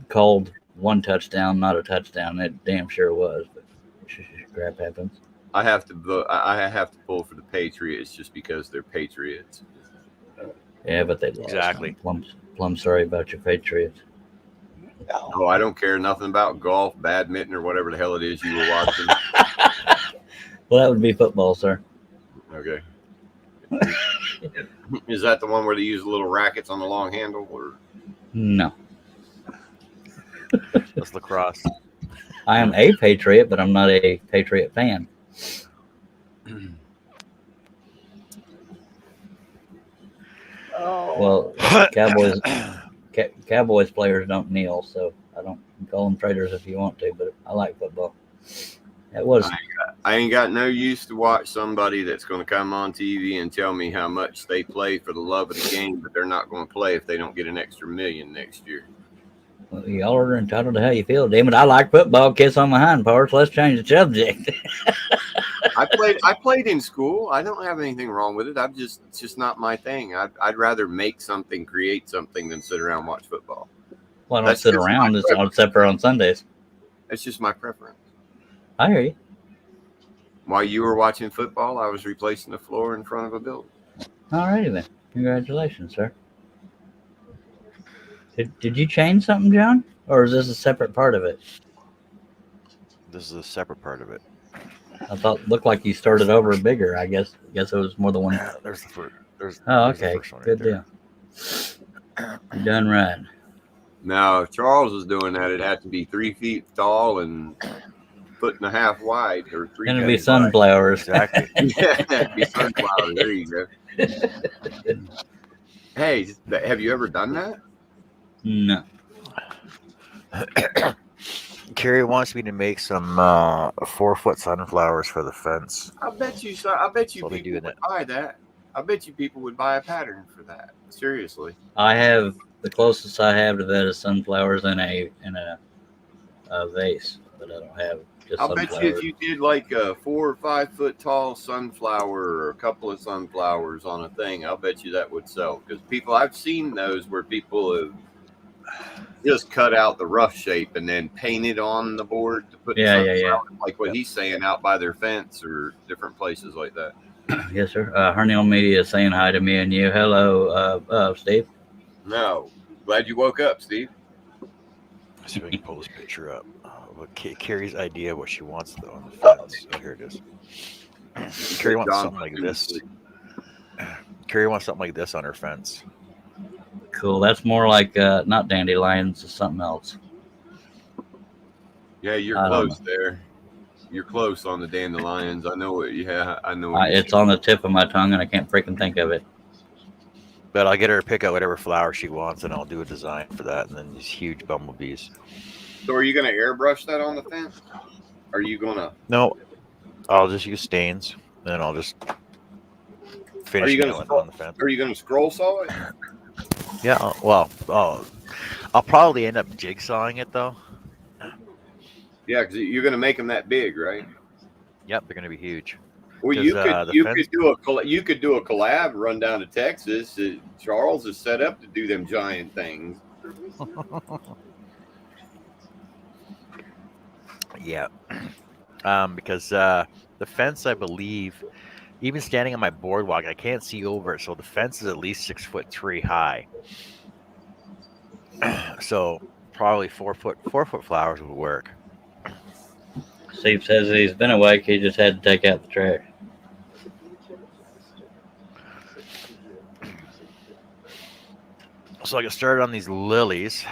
called one touchdown, not a touchdown. It damn sure was, but crap happens. I have to pull for the Patriots just because they're Patriots. Yeah, but they lost. Exactly. Plumb sorry about your Patriots. Oh, I don't care nothing about golf, badminton, or whatever the hell it is you were watching. Well, that would be football, sir. Okay. Is that the one where they use little rackets on the long handle? Or No. That's lacrosse. I am a Patriot, but I'm not a Patriot fan. Oh, Well, Cowboys players don't kneel, so I don't call them traitors if you want to, but I like football. It was. I ain't got no use to watch somebody that's going to come on TV and tell me how much they play for the love of the game, but they're not going to play if they don't get an extra million next year. Well, y'all are entitled to how you feel. Damn it, I like football. Kiss on my hind parts. Let's change the subject. I played in school. I don't have anything wrong with it. It's just not my thing. I'd rather make something, create something than sit around and watch football. Well, I don't That's sit just around my except for on Sundays. It's just my preference. I hear you. While you were watching football, I was replacing the floor in front of a building. All righty then. Congratulations, sir. Did you change something, John? Or is this a separate part of it? This is a separate part of it. I thought looked like you started over bigger. I guess it was more than one. There's the first. Oh, there's the okay. first one right Good there. deal. You done right. Now, if Charles was doing that, it'd have to be 3 feet tall and 1.5 wide, or 3 Gonna be feet sunflowers. Exactly. wide. Yeah, it'd be sunflowers. There you go. Hey, have you ever done that? No. Carrie wants me to make some 4-foot sunflowers for the fence. I bet you What they do people in would it. buy that. I bet you people would buy a pattern for that. Seriously. I have the closest I have to that is sunflowers in a vase, but I don't have just I'll bet you sunflowers. if you did like a 4 or 5 foot tall sunflower or a couple of sunflowers on a thing, I'll bet you that would sell. Because I've seen those where people have just cut out the rough shape and then painted on the board to put Yeah. like what he's saying out by their fence or different places like that. Yes, sir. Hernial Media is saying hi to me and you. Hello, Steve. No. Glad you woke up, Steve. Let's see if I can pull this picture up. Carrie's idea of what she wants though on the fence. Oh, here it is. Carrie wants John, something like this. Carrie wants something like this on her fence. Cool. That's more like not dandelions, it's something else. Yeah, you're I don't close there. You're close on the dandelions. I know it. Yeah, I know. It's on the tip of my tongue, and I can't freaking think of it. But I'll get her to pick out whatever flower she wants, and I'll do a design for that. And then these huge bumblebees. So, are you going to airbrush that on the fence? Are you going to? No, I'll just use stains, and then I'll just finish nailing it on the fence. Are you going to scroll saw it? Yeah, I'll probably end up jigsawing it though. Yeah, because you're going to make them that big, right? Yep, they're going to be huge. Well, 'Cause, you the fence- could do a collab, run down to Texas. Charles is set up to do them giant things. Yeah, because the fence, I believe, even standing on my boardwalk, I can't see over it. So the fence is at least 6'3" high. So probably 4-foot flowers would work. Steve says he's been awake. He just had to take out the trash. So I get started on these lilies.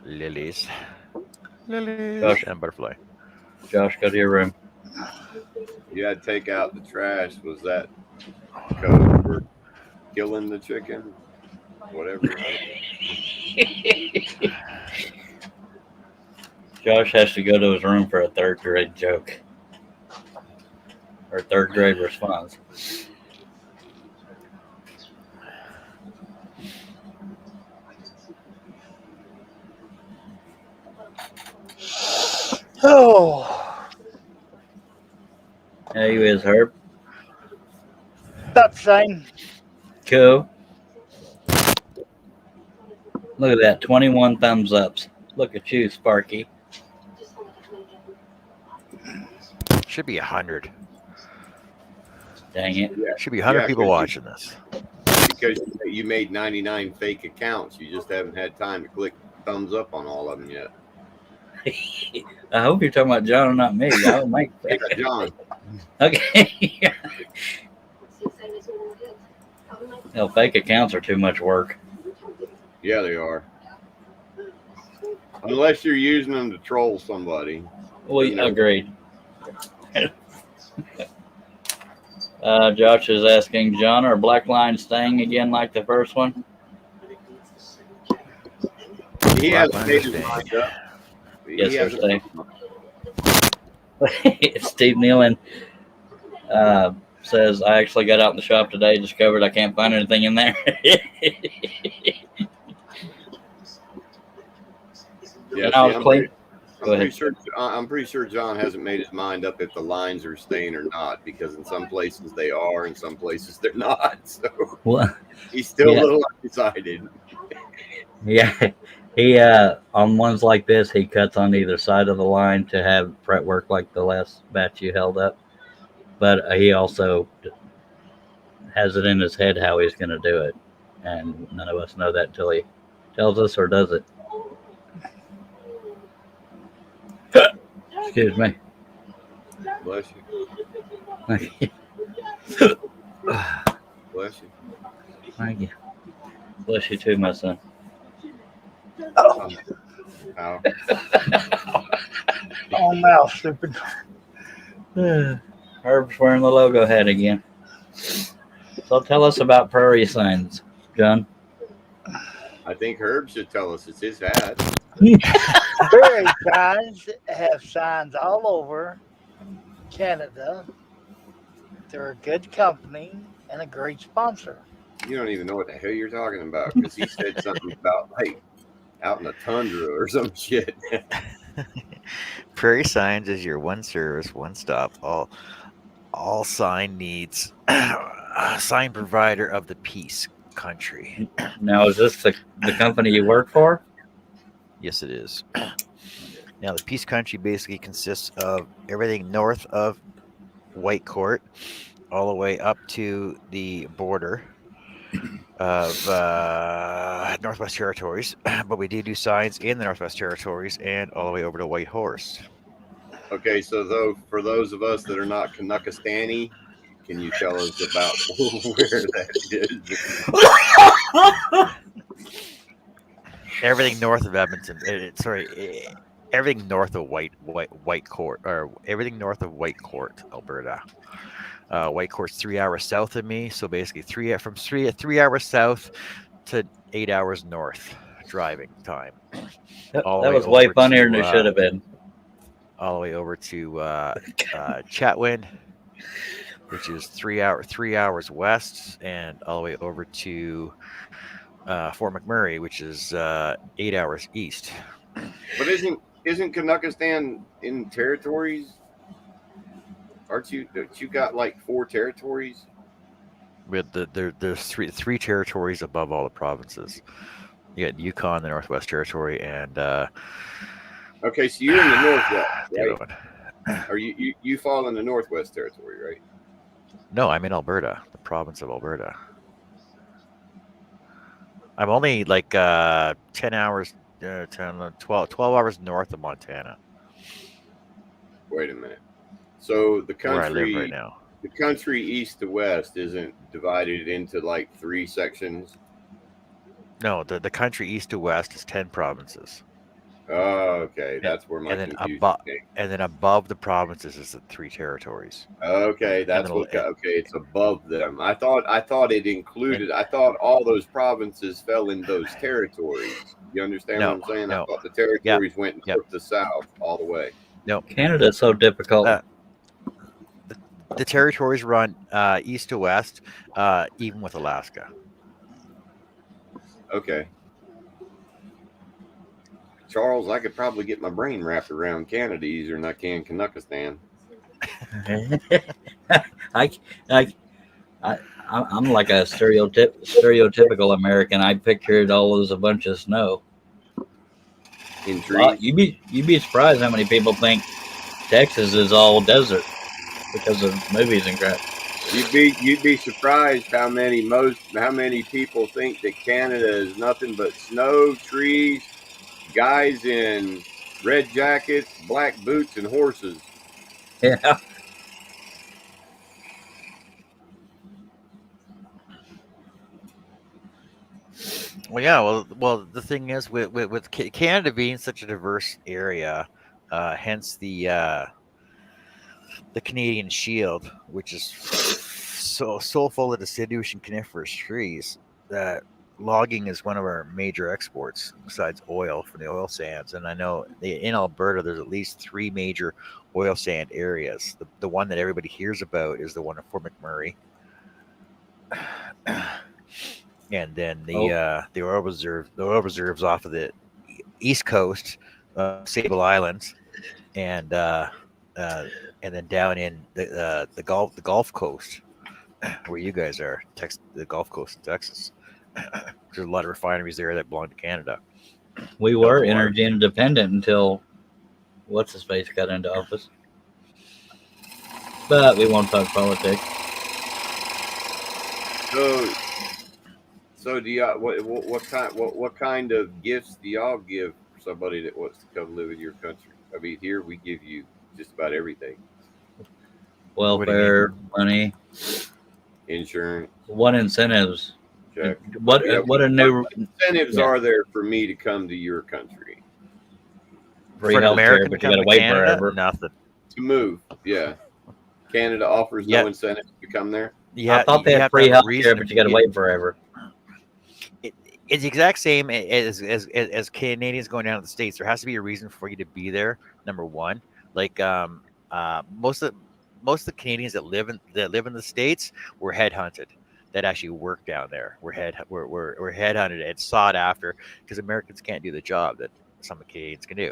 Josh. And butterfly. Josh, go to your room. You had to take out the trash. Was that code for killing the chicken? Whatever. Josh has to go to his room for a third grade joke or third grade response. Oh, How you is, Herb? about the same. Cool. Look at that, 21 thumbs ups. Look at you, Sparky. Should be 100. Dang it. Yeah, Should be 100 people 'cause watching this. because you made 99 fake accounts. You just haven't had time to click thumbs up on all of them yet. I hope you're talking about John and not me. I don't make Yeah, John. Okay. Hell, fake accounts are too much work. Yeah, they are. Unless you're using them to troll somebody. We You know. agreed. Josh is asking, John, are black lines staying again like the first one? He Black hasn't line made is his staying. mind up. Yes, He they're hasn't- staying. Steve Nealon says, I actually got out in the shop today, discovered I can't find anything in there. Yeah, And I was see, clean. Go ahead. I'm pretty sure John hasn't made his mind up if the lines are staying or not, because in some places they are, in some places they're not. So Well, he's still Yeah. a little undecided. yeah. He on ones like this, he cuts on either side of the line to have fret work like the last batch you held up. But he also has it in his head how he's going to do it, and none of us know that until he tells us or does it. Excuse me. Bless you. Bless you. Thank you. Bless you too, my son. Oh, Ow. oh mouth, stupid. Herb's wearing the logo hat again. So tell us about prairie signs, John. I think Herb should tell us it's his hat. Prairie signs have signs all over Canada. They're a good company and a great sponsor. You don't even know what the hell you're talking about, because he said something about like out in the tundra or some shit. Prairie Signs is your one service, one stop, all sign needs sign provider of the peace country. Now, is this the company you work for? Yes, it is. Now, the peace country basically consists of everything north of White Court, all the way up to the border of Northwest Territories. But we do signs in the Northwest Territories and all the way over to White Horse. Okay, so though for those of us that are not Canuckistani, can you tell us about where that is? Everything north of Edmonton. Everything north of White Court, or everything north of White Court, Alberta. White Court's 3 hours south of me, so basically 3 hours south to 8 hours north driving time. That All the way was way over funnier to, than it should have been. all the way over to Chatwin, which is 3 hours west, and all the way over to Fort McMurray, which is 8 hours east. But isn't Canuckistan in territories? Don't you got like 4 territories? There's three territories above all the provinces. You got Yukon, the Northwest Territory, and Okay, so you're in the Northwest, the other right? one. Or you fall in the Northwest Territory, right? No, I'm in Alberta, the province of Alberta. I'm only like 10 hours, 12 hours north of Montana, Wait a minute. So the where I live country, right now. the country east to west isn't divided into like 3 sections. No, the country east to west is 10 provinces. Oh, okay, that's where my and then confusion came. And then above the provinces is the 3 territories. Okay, that's then what. Okay, it's above them. I thought it included. I thought all those provinces fell in those territories. You understand No, what I'm saying? no. I thought the territories went north to south all the way. No, Canada's so difficult. The territories run east to west, even with Alaska. Okay. Charles, I could probably get my brain wrapped around Canada easier than I can Canuckistan. I'm like a stereotypical American. I pictured all as a bunch of snow. In trees. You'd be surprised how many people think Texas is all desert because of movies and crap. You'd be surprised how many people think that Canada is nothing but snow, trees, guys in red jackets, black boots, and horses. Yeah. Well, yeah. Well. The thing is, with Canada being such a diverse area, hence the Canadian Shield, which is so full of deciduous and coniferous trees that logging is one of our major exports besides oil from the oil sands. And I know in Alberta there's at least 3 major oil sand areas. The one that everybody hears about is the one in Fort McMurray. And then the oil reserves off of the east coast, Sable Islands, and then down in the Gulf Coast, where you guys are, the Gulf Coast of Texas. There's a lot of refineries there that belong to Canada. We were energy independent until what's his face got into office. But we won't talk politics. So do y'all what kind of gifts do y'all give somebody that wants to come live in your country? I mean, here we give you just about everything. Welfare, money, insurance. What incentives? Check. What incentives are there for me to come to your country? Free healthcare, but you got to wait forever. Nothing. To move, yeah. Canada offers no incentive to come there. Yeah, I thought they had free healthcare, but you got to wait forever. It's the exact same as Canadians going down to the States. There has to be a reason for you to be there. Number one, like most of the Canadians that live in the States were headhunted. That actually work down there. We're headhunted and sought after because Americans can't do the job that some Canadians can do.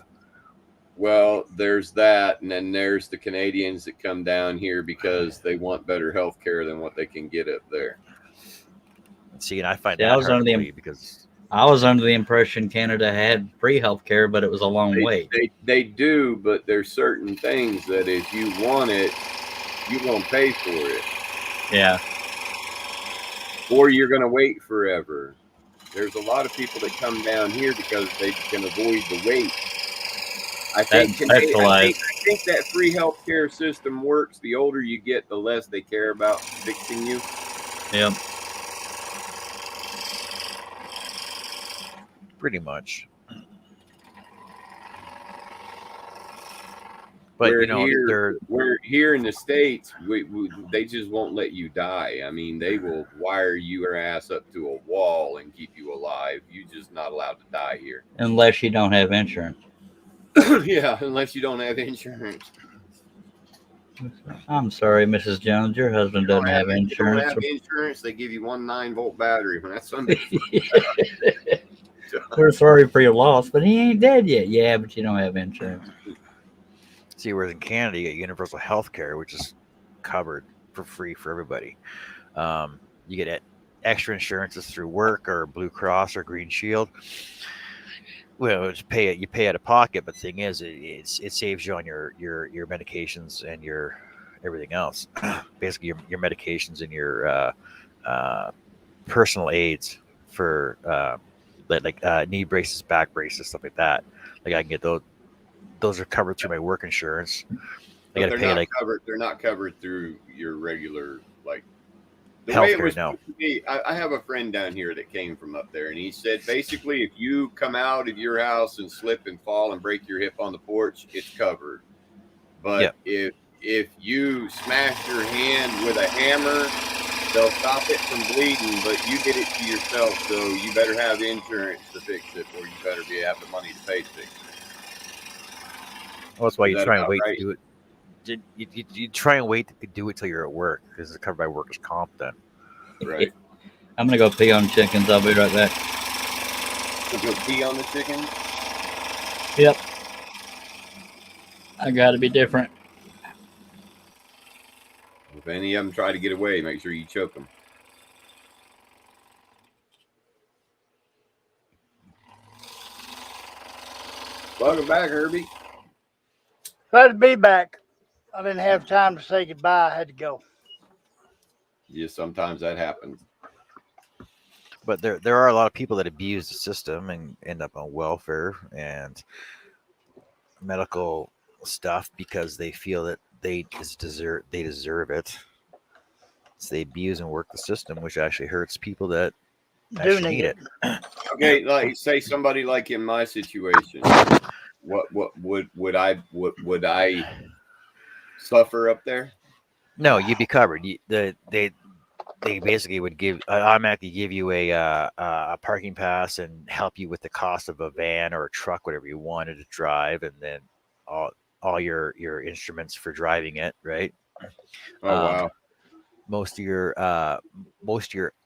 Well, there's that, and then there's the Canadians that come down here because they want better health care than what they can get up there. See, and I find that hard to believe because I was under the impression Canada had free health care, but it was a long wait. They do, but there's certain things that if you want it, you're going to pay for it. Yeah. Or you're going to wait forever. There's a lot of people that come down here because they can avoid the wait. I think that free healthcare system works. The older you get, the less they care about fixing you. Yeah. Pretty much. But we're here in the States, they just won't let you die. I mean, they will wire your ass up to a wall and keep you alive. You're just not allowed to die here. Unless you don't have insurance. Yeah, unless you don't have insurance. I'm sorry, Mrs. Jones. Your husband doesn't have insurance. You don't have insurance, they give you 1 9-volt battery. When that's Sunday. We're sorry for your loss, but he ain't dead yet. Yeah, but you don't have insurance. See, whereas in Canada, you get universal health care, which is covered for free for everybody. You get extra insurances through work or Blue Cross or Green Shield. Well, you pay out of pocket, but the thing is, it saves you on your medications and your everything else. Basically, your medications and your personal aids for like knee braces, back braces, stuff like that. Like I can get those. Those are covered through my work insurance. I got to pay they're not covered through your regular the health way it care. was No. supposed to be. I have a friend down here that came from up there, and he said basically if you come out of your house and slip and fall and break your hip on the porch, it's covered. But if you smash your hand with a hammer They'll stop it from bleeding, but you did it to yourself, so you better have insurance to fix it, or you better have the money to pay to fix it. Well, that's why Is you that try and about wait right? to do it. You try and wait to do it till you're at work because it's covered by workers' comp. Then Right. I'm gonna go pee on chickens. I'll be right back. So go pee on the chicken. Yep. I got to be different. If any of them try to get away, make sure you choke them. Welcome back, Herbie. Glad to be back. I didn't have time to say goodbye. I had to go. Yeah, sometimes that happens. but there are a lot of people that abuse the system and end up on welfare and medical stuff because they feel that they deserve it. So they abuse and work the system, which actually hurts people that Do actually need need it. it. Okay, like say somebody like in my situation, what would I suffer up there? No, you'd be covered. They basically would automatically give you a parking pass and help you with the cost of a van or a truck, whatever you wanted to drive, and then all your instruments for driving it, right? Oh wow. Most of your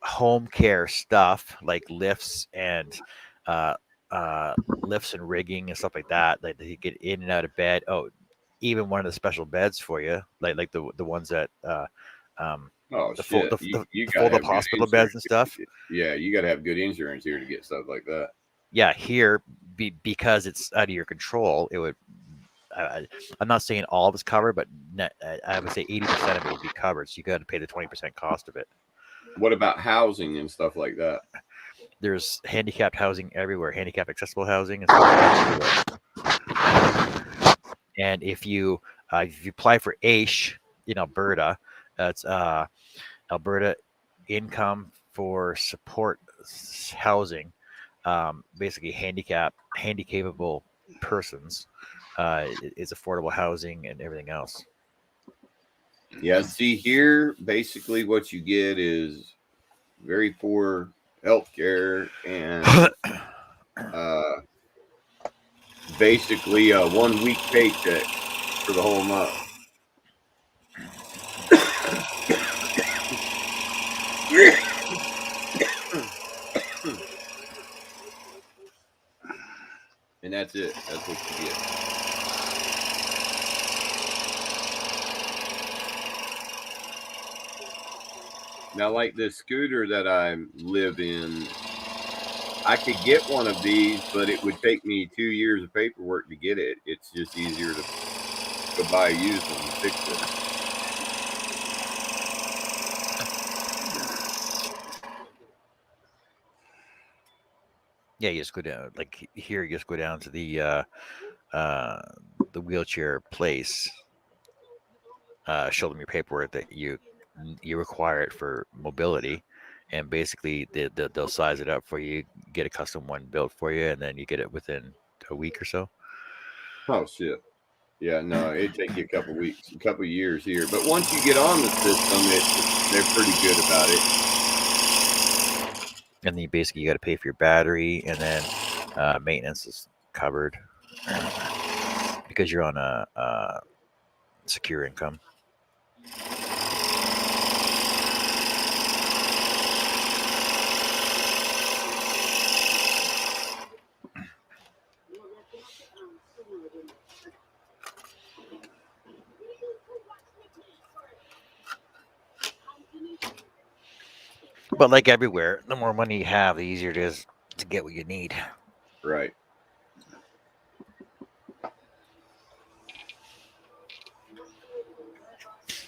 home care stuff like uh, lifts and rigging and stuff like that, like you get in and out of bed. Oh, even one of the special beds for you, like the ones that Oh the fold shit. the, You the gotta fold up have good hospital beds insurance. and stuff. Yeah, you gotta have good insurance here to get stuff like that. Yeah, here because it's out of your control, it would. I'm not saying all of it's covered, but I would say 80% of it would be covered. So you got to pay the 20% cost of it. What about housing and stuff like that? There's handicapped housing everywhere, handicapped accessible housing and stuff everywhere. And if you apply for AISH in Alberta, that's Alberta Income for Support Housing, basically handicapable persons. Is affordable housing and everything else. Yeah, see here, basically what you get is very poor health care and basically a 1 week paycheck for the whole month. And that's it. That's what you get. Now, like this scooter that I live in, I could get one of these, but it would take me 2 years of paperwork to get it. It's just easier to go buy a used one and fix it. Yeah, you just go down like here. You just go down to the wheelchair place. Show them your paperwork that you require it for mobility, and basically they'll size it up for you, get a custom one built for you, and then you get it within a week or so. Oh, shit. Yeah, no, it'd take you a couple weeks, a couple years here. But once you get on the system, they're pretty good about it. And then you got to pay for your battery, and then maintenance is covered because you're on a secure income. But like everywhere, the more money you have, the easier it is to get what you need. Right.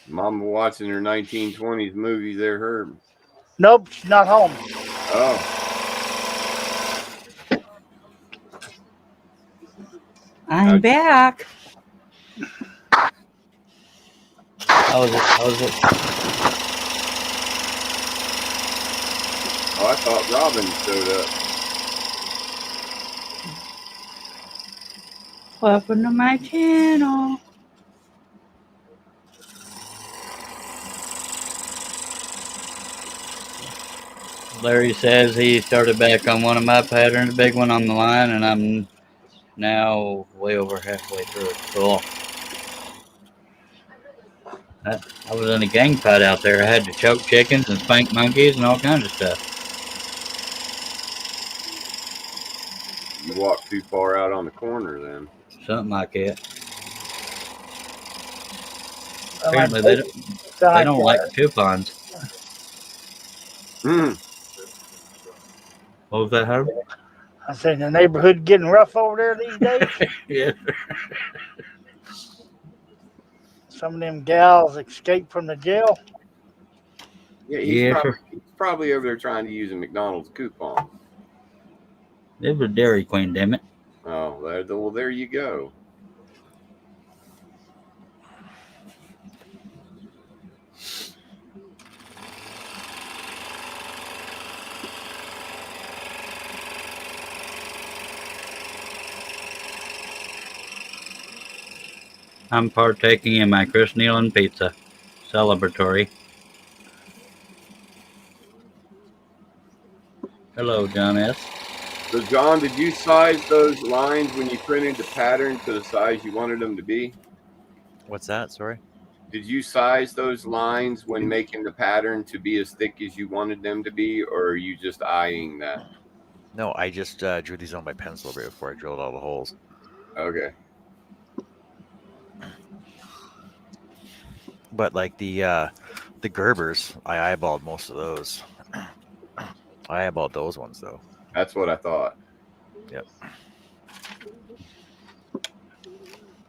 Mama watching her 1920s movies there, Herb. Nope, she's not home. Oh, I'm back. How was it? oh, I thought Robin showed up. Welcome to my channel. Larry says he started back on one of my patterns, big one on the line, and I'm now way over halfway through it. Cool. I was in a gang fight out there. I had to choke chickens and spank monkeys and all kinds of stuff. You walked too far out on the corner then. Something like that. Sound Apparently like, they don't like coupons. Mm. What was that, Herb? I said the neighborhood getting rough over there these days. Yeah. Some of them gals escaped from the jail. Yeah, Yeah, he's probably over there trying to use a McDonald's coupon. It was Dairy Queen, damn it. Oh, well, there you go. I'm partaking in my Chris Nealon pizza. Celebratory. Hello, John S. So, John, did you size those lines when you printed the pattern to the size you wanted them to be? What's that? Sorry. Did you size those lines when making the pattern to be as thick as you wanted them to be, or are you just eyeing that? No, I just drew these on my pencil right before I drilled all the holes. Okay. But like the Gerbers, I eyeballed most of those. I eyeballed those ones though. That's what I thought. Yep.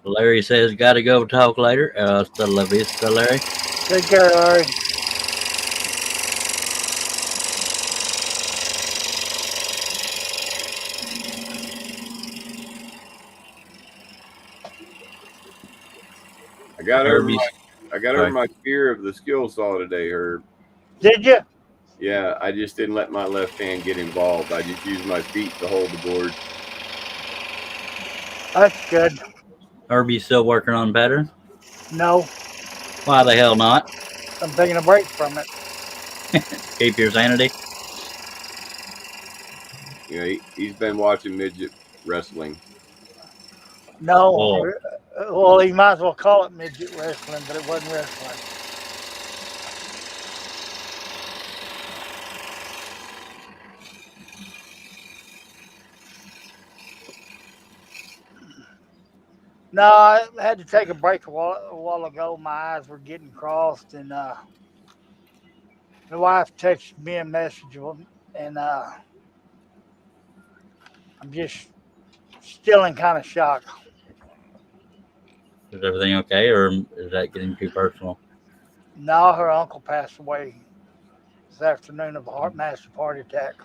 Larry says, gotta go talk later. Hasta la vista, Larry. Take care, Larry. I got over Sorry. my fear of the skill saw today, Herb. Did you? Yeah, I just didn't let my left hand get involved. I just used my feet to hold the board. That's good. Herbie still working on pattern? No, Why the hell not? I'm taking a break from it. Keep your sanity. You know, he's been watching midget wrestling. No. Oh. Well, you might as well call it midget wrestling, but it wasn't wrestling. No, I had to take a break a while ago. My eyes were getting crossed, and my wife texted me a message, and I'm just still in kind of shock. Is everything okay, or is that getting too personal? No, her uncle passed away this afternoon of a massive heart attack.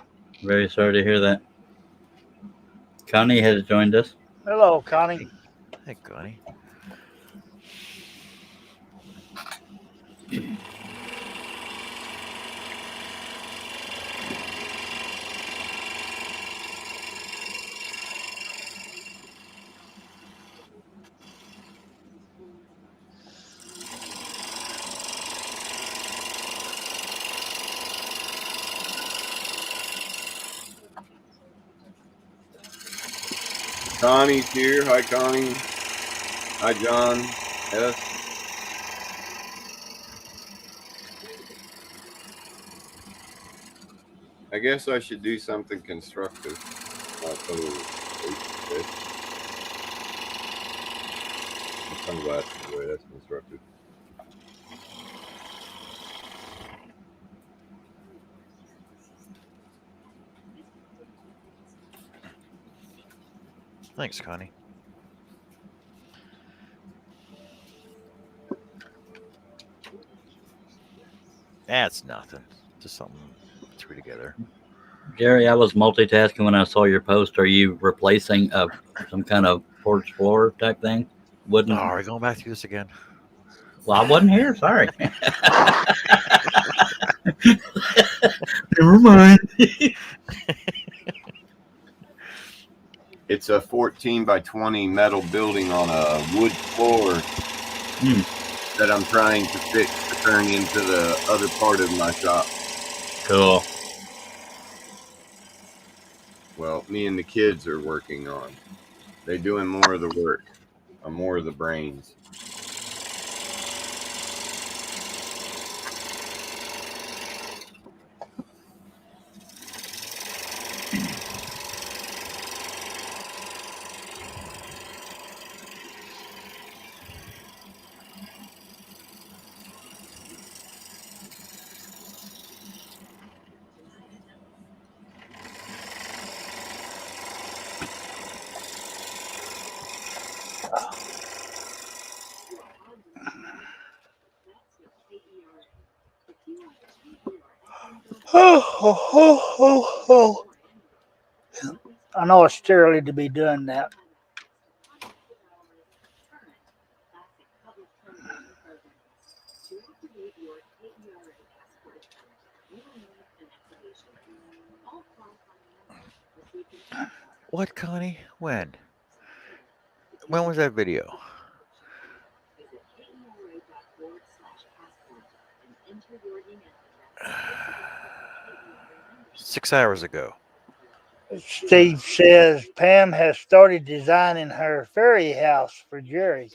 Very sorry to hear that. Connie has joined us. Hello, Connie. Hey, Connie. Connie's here. Hi, Connie. Hi, John S. I guess I should do something constructive. Sunglasses, anyway, that's constructive. Thanks, Connie. That's nothing. Just something to threw together. Jerry, I was multitasking when I saw your post. Are you replacing some kind of porch floor type thing? Wouldn't. Oh, are we going back through this again? Well, I wasn't here. Sorry. Never mind. It's a 14 by 20 metal building on a wood floor that I'm trying to fix to turn into the other part of my shop. Cool. Well, me and the kids are working on. They're doing more of the work, more of the brains. I know it's too early to be doing that. What, Connie? When? When was that video? 6 hours ago. Steve says Pam has started designing her fairy house for Jerry.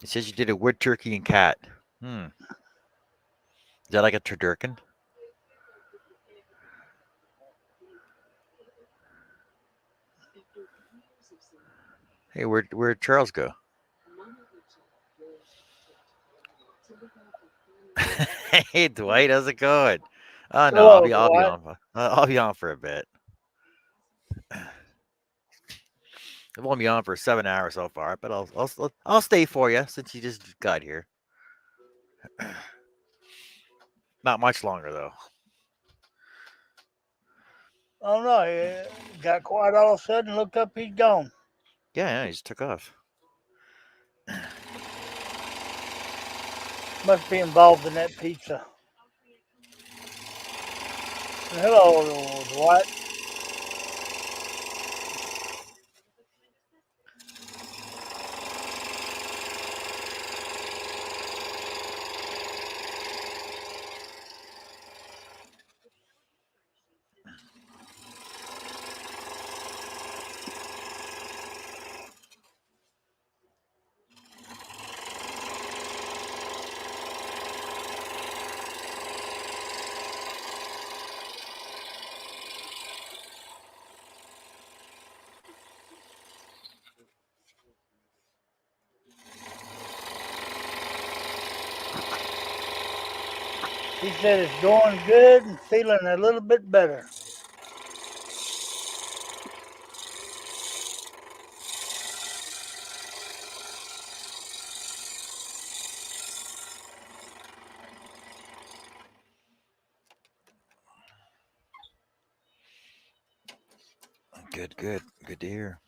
It says you did a wood turkey and cat. Is that like a turducken? Hey, where'd Charles go? Hey, Dwight, how's it going? Oh no, Hello, I'll be Dwight. on. I'll be on for a bit. I've only been on for 7 hours so far, but I'll stay for you since you just got here. Not much longer though. Oh no, he got quiet all of a sudden. Looked up, he's gone. Yeah, he just took off. Must be involved in that pizza. Hello, Dwight. He said it's going good and feeling a little bit better. Good to hear.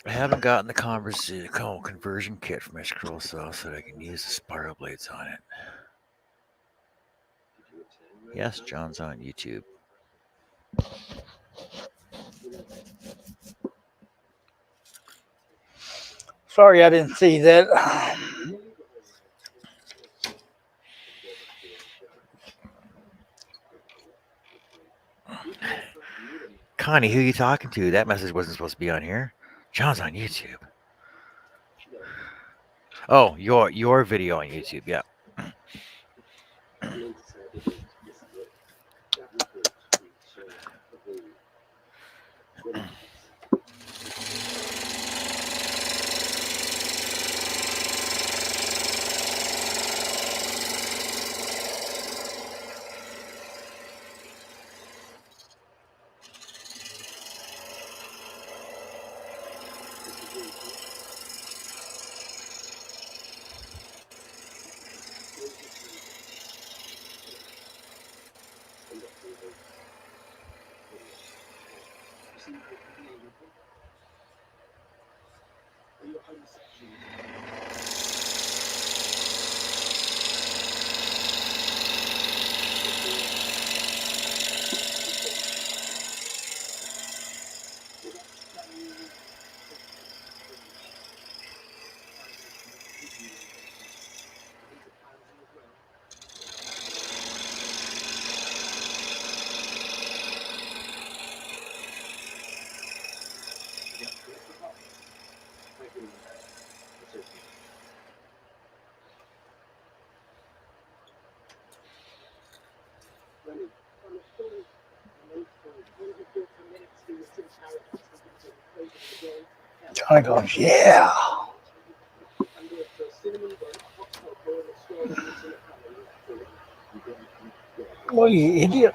I haven't gotten the conversion kit for my scroll saw so that I can use the spiral blades on it. Yes, John's on YouTube. Sorry, I didn't see that. Connie, who are you talking to? That message wasn't supposed to be on here. John's on YouTube. Oh, your video on YouTube, yeah. Johnny goes, yeah. Well, you idiot.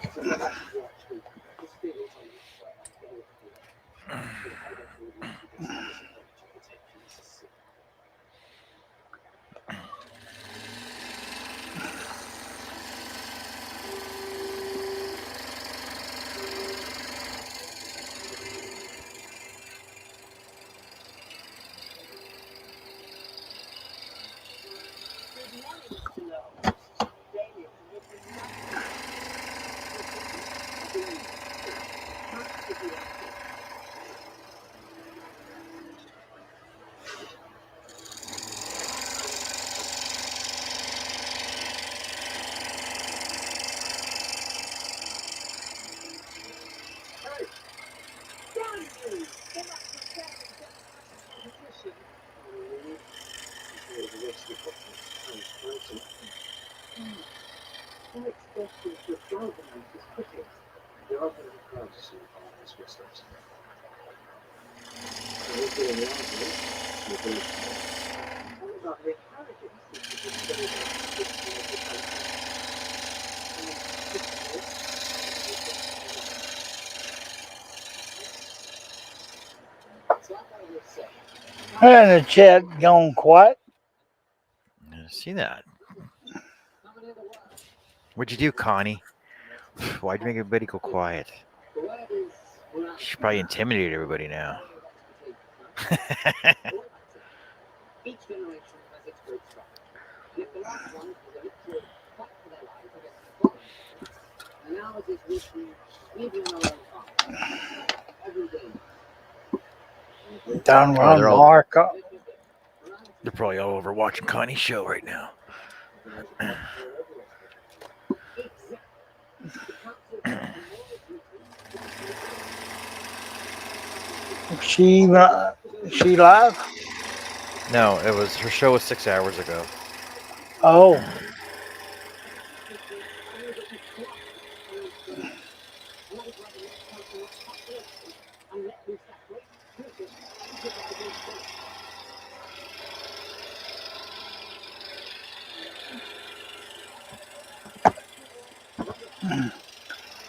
And the chat gone quiet. See that? What'd you do, Connie? Why'd you make everybody go quiet? You should probably intimidate everybody now. Down Oh, around they're all- Mark. They're probably all over watching Connie's show right now. She live? No, her show was 6 hours ago. Oh.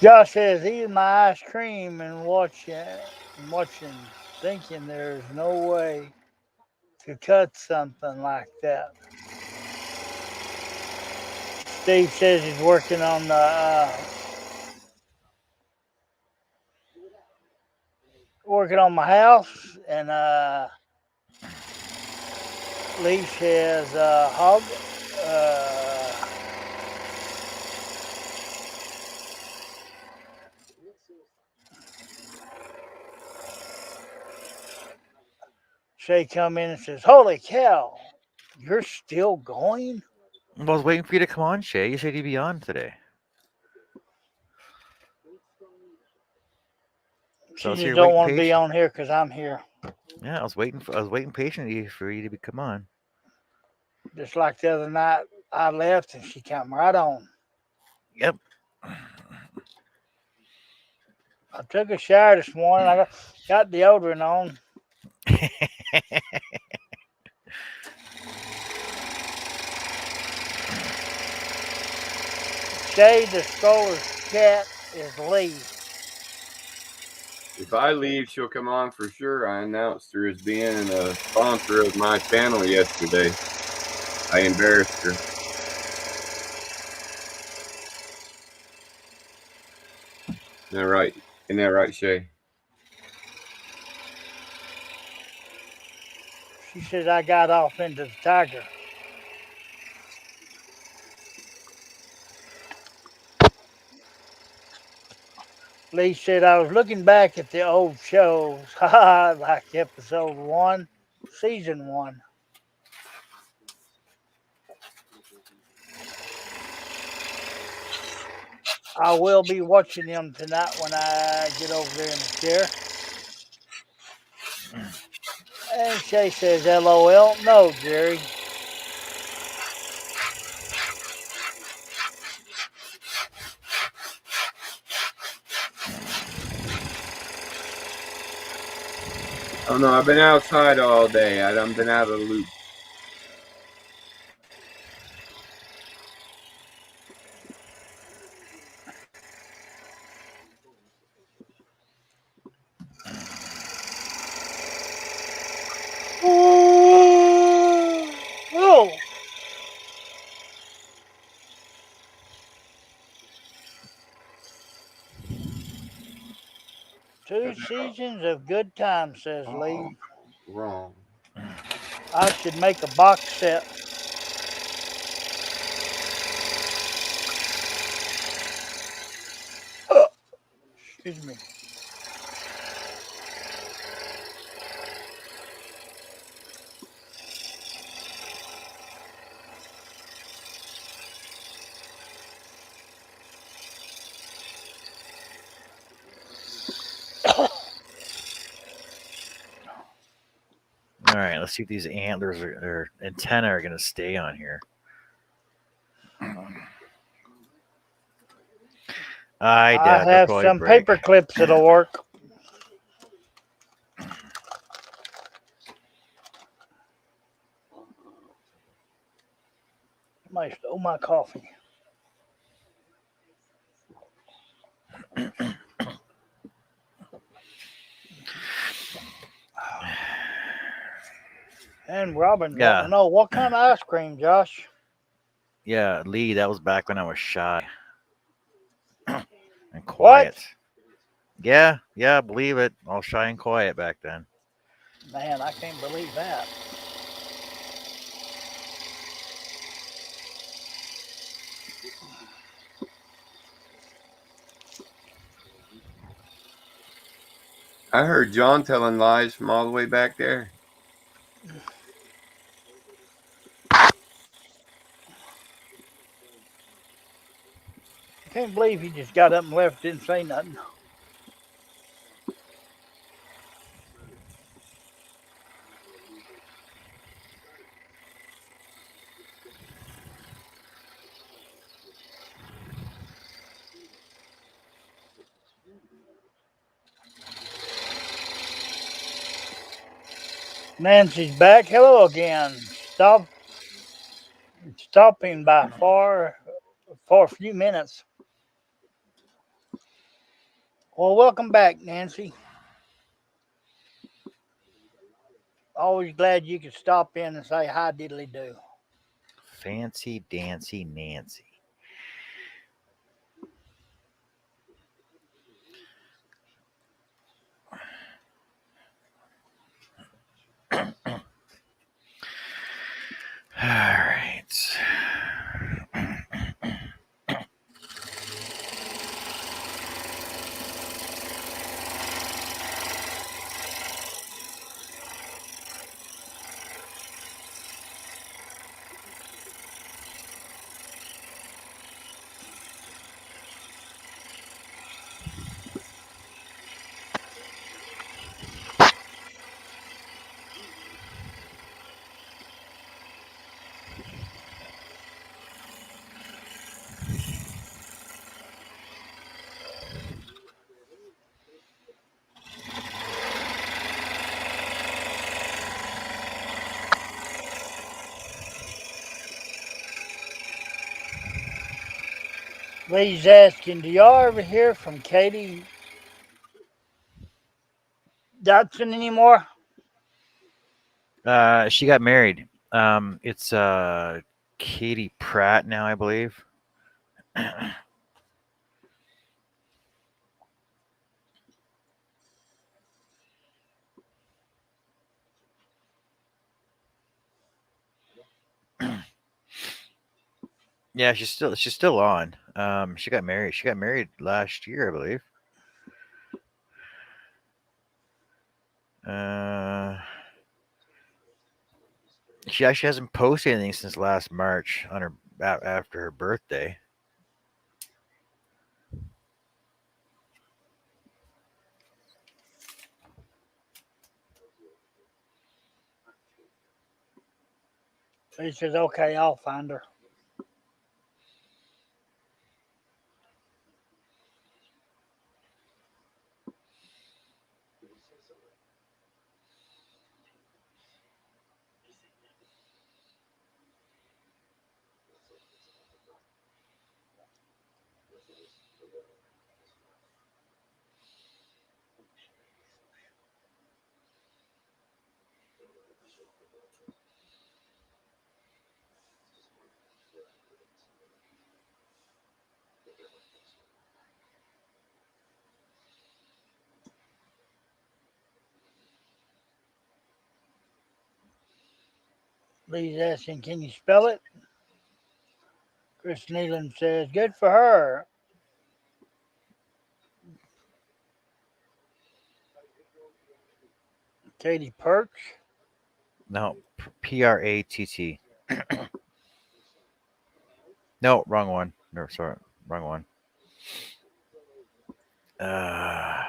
Josh says eating my ice cream and watching, thinking there's no way to cut something like that. Steve says he's working on the working on my house, and Lee says, Hog, uh, Shay come in and says, "Holy cow, you're still going?" Well, I was waiting for you to come on, Shay. You said you'd be on today. So I She was just here don't waiting want to be patient. on here because I'm here. Yeah, I was waiting patiently for you to come on. Just like the other night, I left and she came right on. Yep. I took a shower this morning. I got deodorant on. Shay, the stroller's cat, is Lee. If I leave, she'll come on for sure. I announced her as being a sponsor of my channel yesterday. I embarrassed her. Isn't that right? Isn't that right, Shay? She says I got off into the tiger. Lee said I was looking back at the old shows, like episode 1, season 1. I will be watching them tonight when I get over there in the chair. And Shay says, LOL. No, Jerry. Oh no, I've been outside all day. I done been out of the loop. Oh. 2 seasons of good times, says Lee. Wrong. I should make a box set. Excuse me. All right, let's see if these antlers or antenna are going to stay on here. I I doubt they'll have probably some break. paper clips that'll work. Somebody stole my coffee. And Robin Yeah. want to know what kind of ice cream, Josh? Yeah, Lee, that was back when I was shy and What? quiet. Yeah, believe it. All shy and quiet back then. Man, I can't believe that. I heard John telling lies from all the way back there. I can't believe he just got up and left, didn't say nothing. Nancy's back. Hello again. Stopping by for a few minutes. Well, welcome back, Nancy. Always glad you could stop in and say hi, diddly do. Fancy Dancy Nancy. Lee's asking, do y'all ever hear from Katie Dodson anymore? She got married. It's Katie Pratt now, I believe. Yeah, she's still on. She got married. She got married last year, I believe. Uh, she actually hasn't posted anything since last March on her after her birthday. He says, okay, I'll find her. Lee's asking, can you spell it? Chris Nealon says, good for her. Katie Perch. No, Pratt. No, wrong one. No, sorry, wrong one. Uh,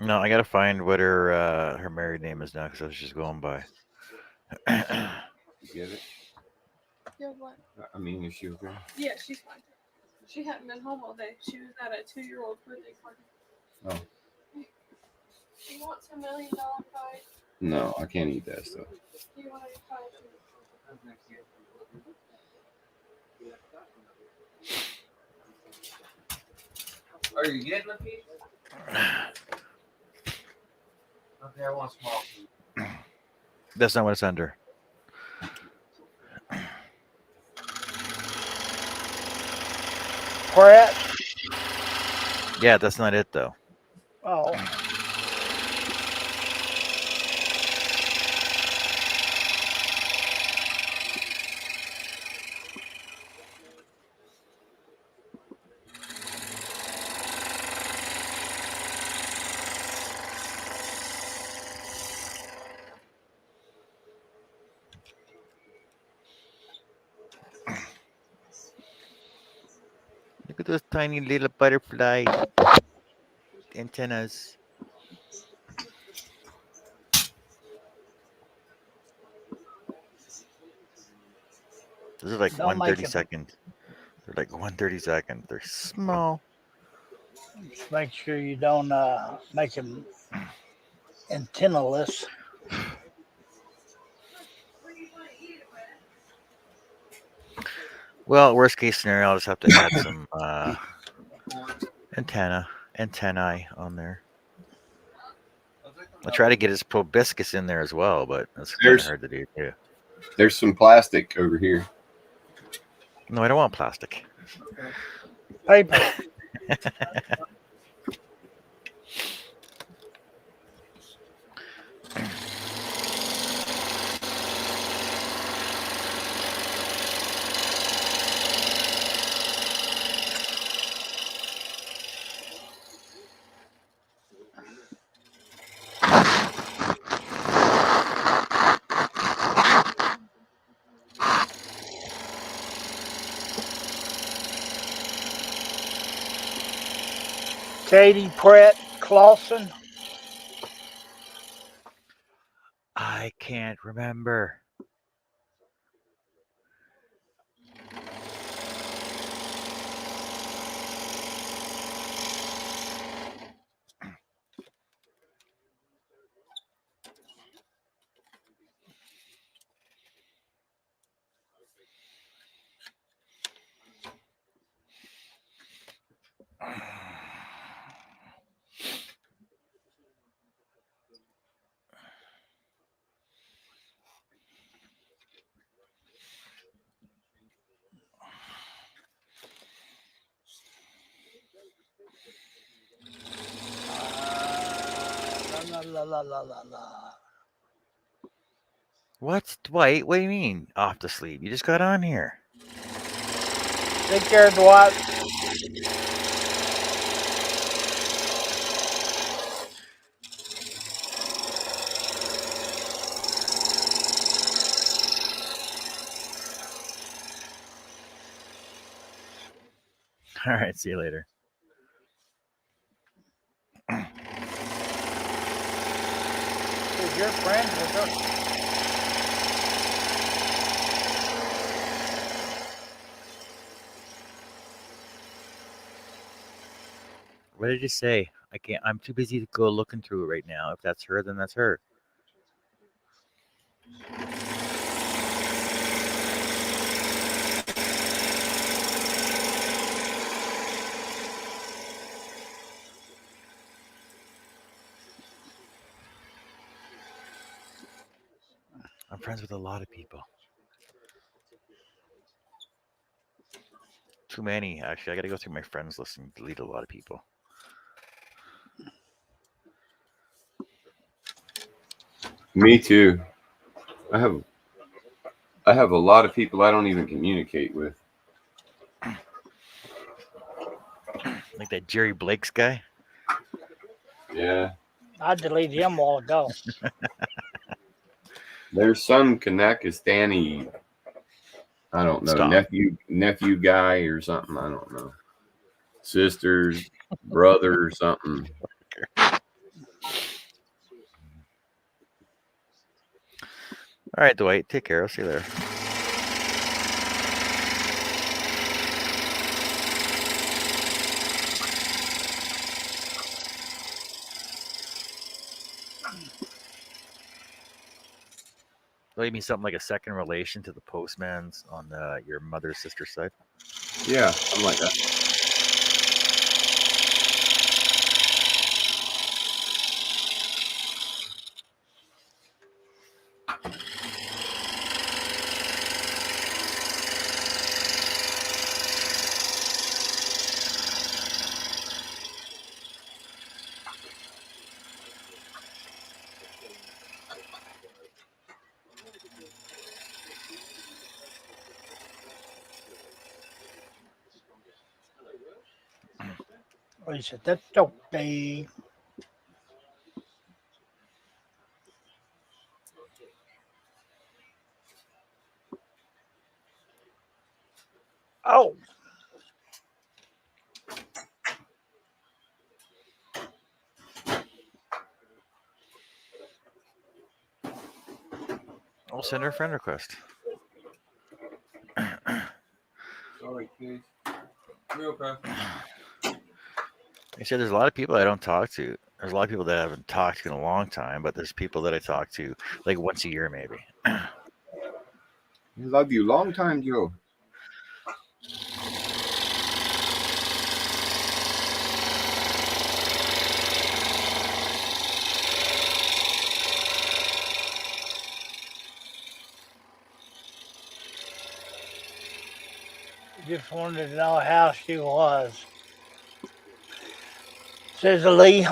no, I gotta find what her married name is now because I was just going by. You get it? Yeah, what? I mean, is she okay? Yeah, she's fine. She hadn't been home all day. She was at a 2-year-old birthday party. Oh. She wants $1 million pie. No, I can't eat that stuff. Do you want to pie? Are you getting a piece? Okay, I want a small piece. That's not what it's under. Pratt. Yeah, that's not it though. Oh. Look at those tiny little butterfly antennas. Those are like Don't make 1/32. They're like 1/32. They're small. Just make sure you don't make him antennaless. Well, worst case scenario, I'll just have to add some antennae on there. I'll try to get his proboscis in there as well, but that's kind of There's hard to do too. there's some plastic over here. No, I don't want plastic. Paper. Katie Pratt Clausen. I can't remember. La. What, Dwight? What do you mean off to sleep? You just got on here. Take care, Dwight. All right, see you later. Is your friend with her? What did you say? I can't. I'm too busy to go looking through it right now. If that's her, then that's her. I'm friends with a lot of people. Too many, actually. I got to go through my friends list and delete a lot of people. Me too. I have a lot of people I don't even communicate with. Like that Jerry Blake's guy. Yeah. I deleted him a while ago. There's some connect is Danny. I don't know, Stop. nephew guy or something. I don't know. Sisters, brother or something. All right, Dwight. Take care. I'll see you later. Well, you mean something like a second relation to the postman's on your mother's sister's side? Yeah, something like that. He said, that's okay. Oh, I'll send her a friend request. Sorry, kids. Real okay. I said there's a lot of people I don't talk to. There's a lot of people that I haven't talked to in a long time, but there's people that I talk to like once a year, maybe. Love you long time, Joe. just wanted to know how she was. Says Lee.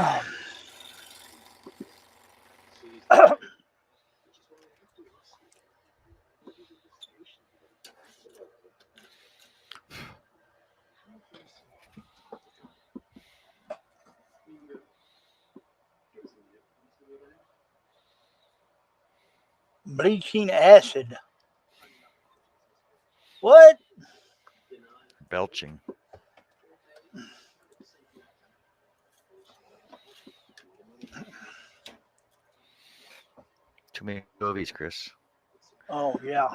Bleaching acid. What? Belching. Too many movies, Chris. Oh yeah.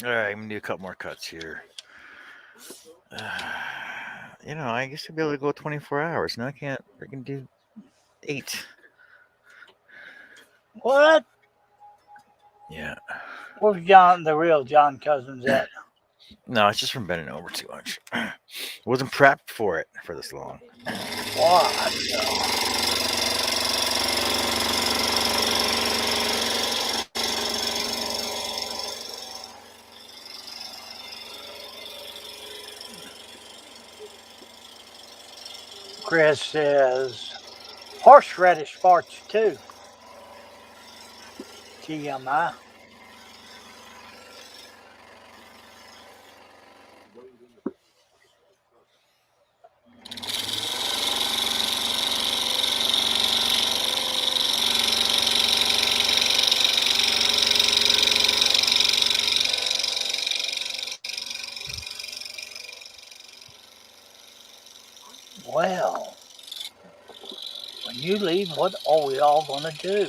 All right, I'm gonna do a couple more cuts here. I used to be able to go 24 hours. Now I can't freaking do 8. What? Yeah. Where's John, the real John Cousins at? No, it's just from bending over too much. I wasn't prepped for it for this long. What? Chris says horseradish farts too. TMI. Well, when you leave, what are we all gonna do?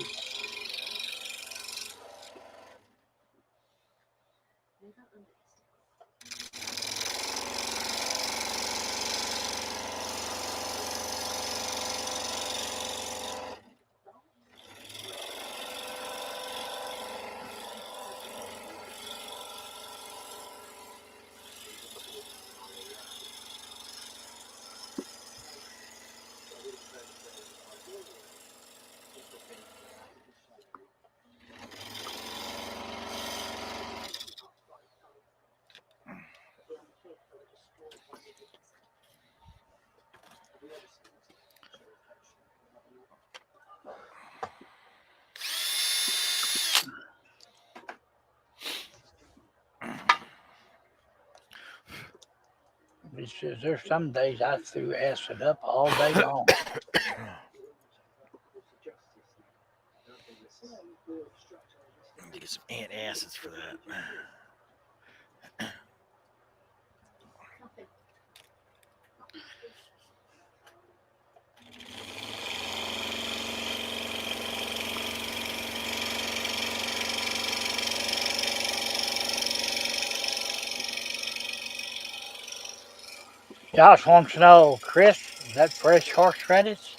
He says there's some days I threw acid up all day long. Get some antacids for that. Josh wants to know, Chris, is that fresh horseradish?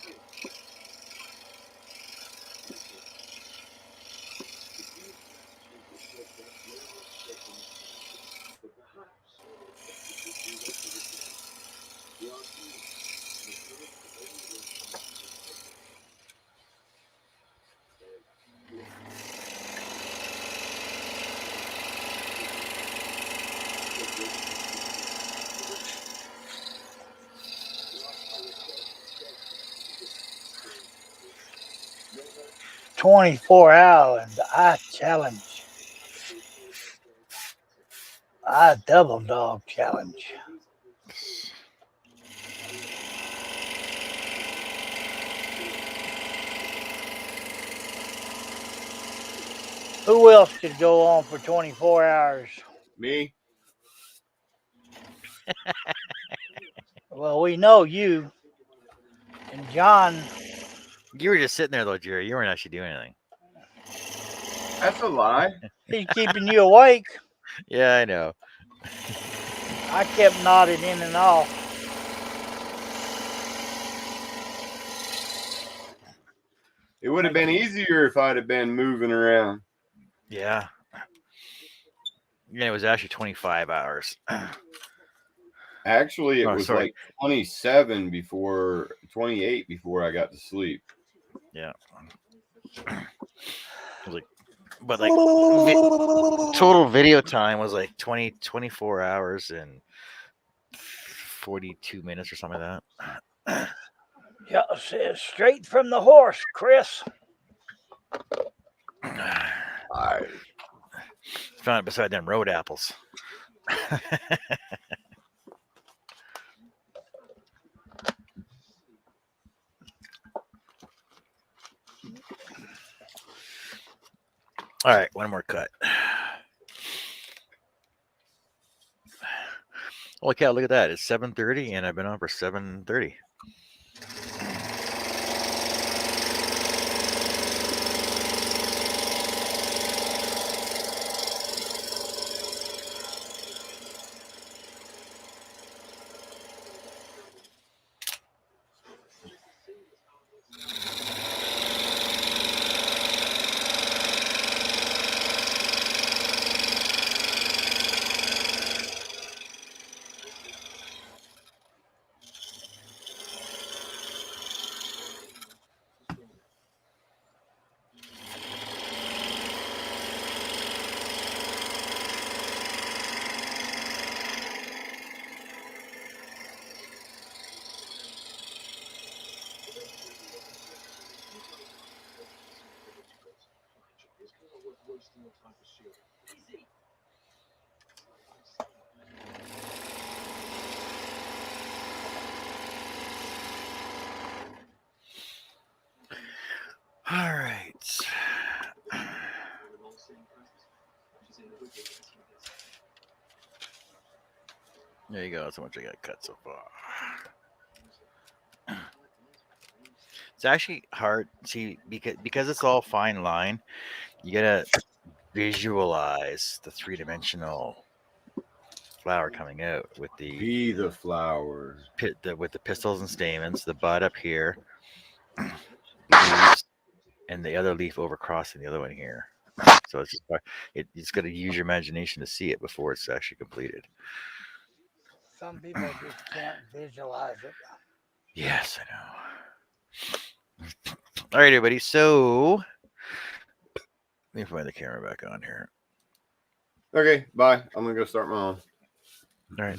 "24 hours, I challenge. I double dog challenge." Who else could go on for 24 hours? Me? Well, we know you. And John, You were just sitting there though, Jerry. You weren't actually doing anything. That's a lie. he's keeping you awake. Yeah, I know. I kept nodding in and off. It would have been easier if I'd have been moving around. Yeah. Yeah, it was actually 25 hours. Actually, it Oh, was sorry. like 28 before I got to sleep. Yeah. It was like but like total video time was like 24 hours and 42 minutes or something like that. Yeah, it's straight from the horse, Chris. I Found it beside them road apples. All right, one more cut. Holy cow, look at that. It's 7:30 and I've been on for 7:30. All right. There you go. That's how much I got cut so far. It's actually hard. See, because it's all fine line, you gotta visualize the three-dimensional flower coming out with the be the flower. with the pistils and stamens, the bud up here, leaves, and the other leaf over crossing the other one here. So it's just you just got to use your imagination to see it before it's actually completed. Some people just can't visualize it. Yes, I know. All right, everybody. So let me find the camera back on here. Okay, bye. I'm gonna go start my own. All right.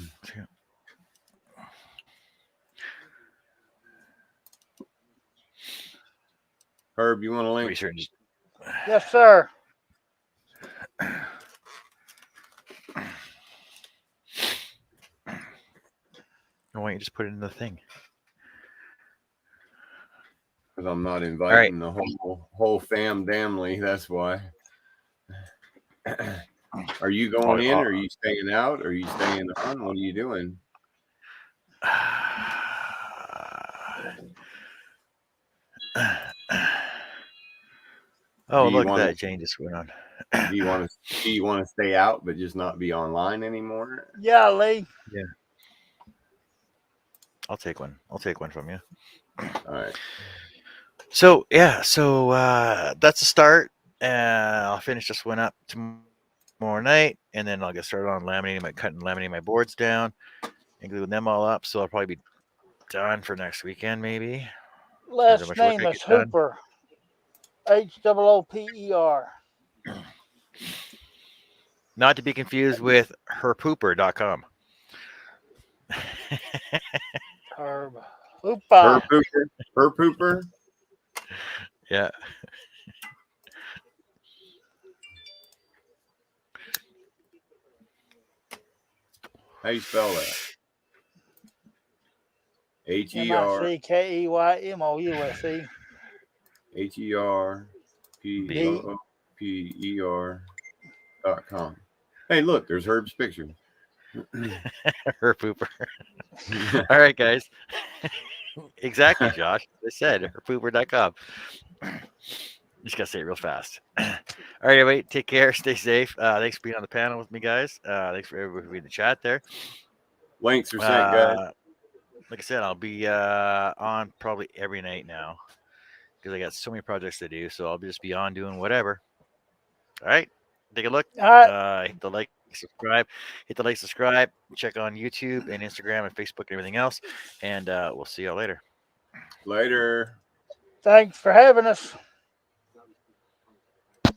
Herb, you want a link? Research. Yes, sir. Why don't you just put it in the thing? Because I'm not inviting the whole family. That's why. Are you going in? Or are you staying out? Or are you staying on? What are you doing? Oh, look at that. Jane just went on. Do you want to stay out but just not be online anymore? Yeah, Lee. Yeah. I'll take one. I'll take one from you. All right. So yeah, so that's a start. I'll finish this one up tomorrow night, and then I'll get started on laminating my boards down and gluing them all up. So I'll probably be done for next weekend, maybe. Last name is Hooper. Hooper. Not to be confused with herpooper.com. Herb. Hooper. Her pooper. Yeah. How you spell that? HERCKEYMOUSE. HERPOOPER.com. Hey, look, there's Herb's picture. Her pooper. All right, guys. Exactly, Josh. I said herpooper.com. Just gotta say it real fast. All right, everybody, take care, stay safe. Thanks for being on the panel with me, guys. Thanks for everybody who in the chat there. Links are sent, guys. Like I said, I'll be on probably every night now because I got so many projects to do. So I'll just be on doing whatever. All right, take a look. All right. Hit the like, subscribe. Hit the like, subscribe. Check on YouTube and Instagram and Facebook and everything else. And we'll see y'all later. Later. Thanks for having us.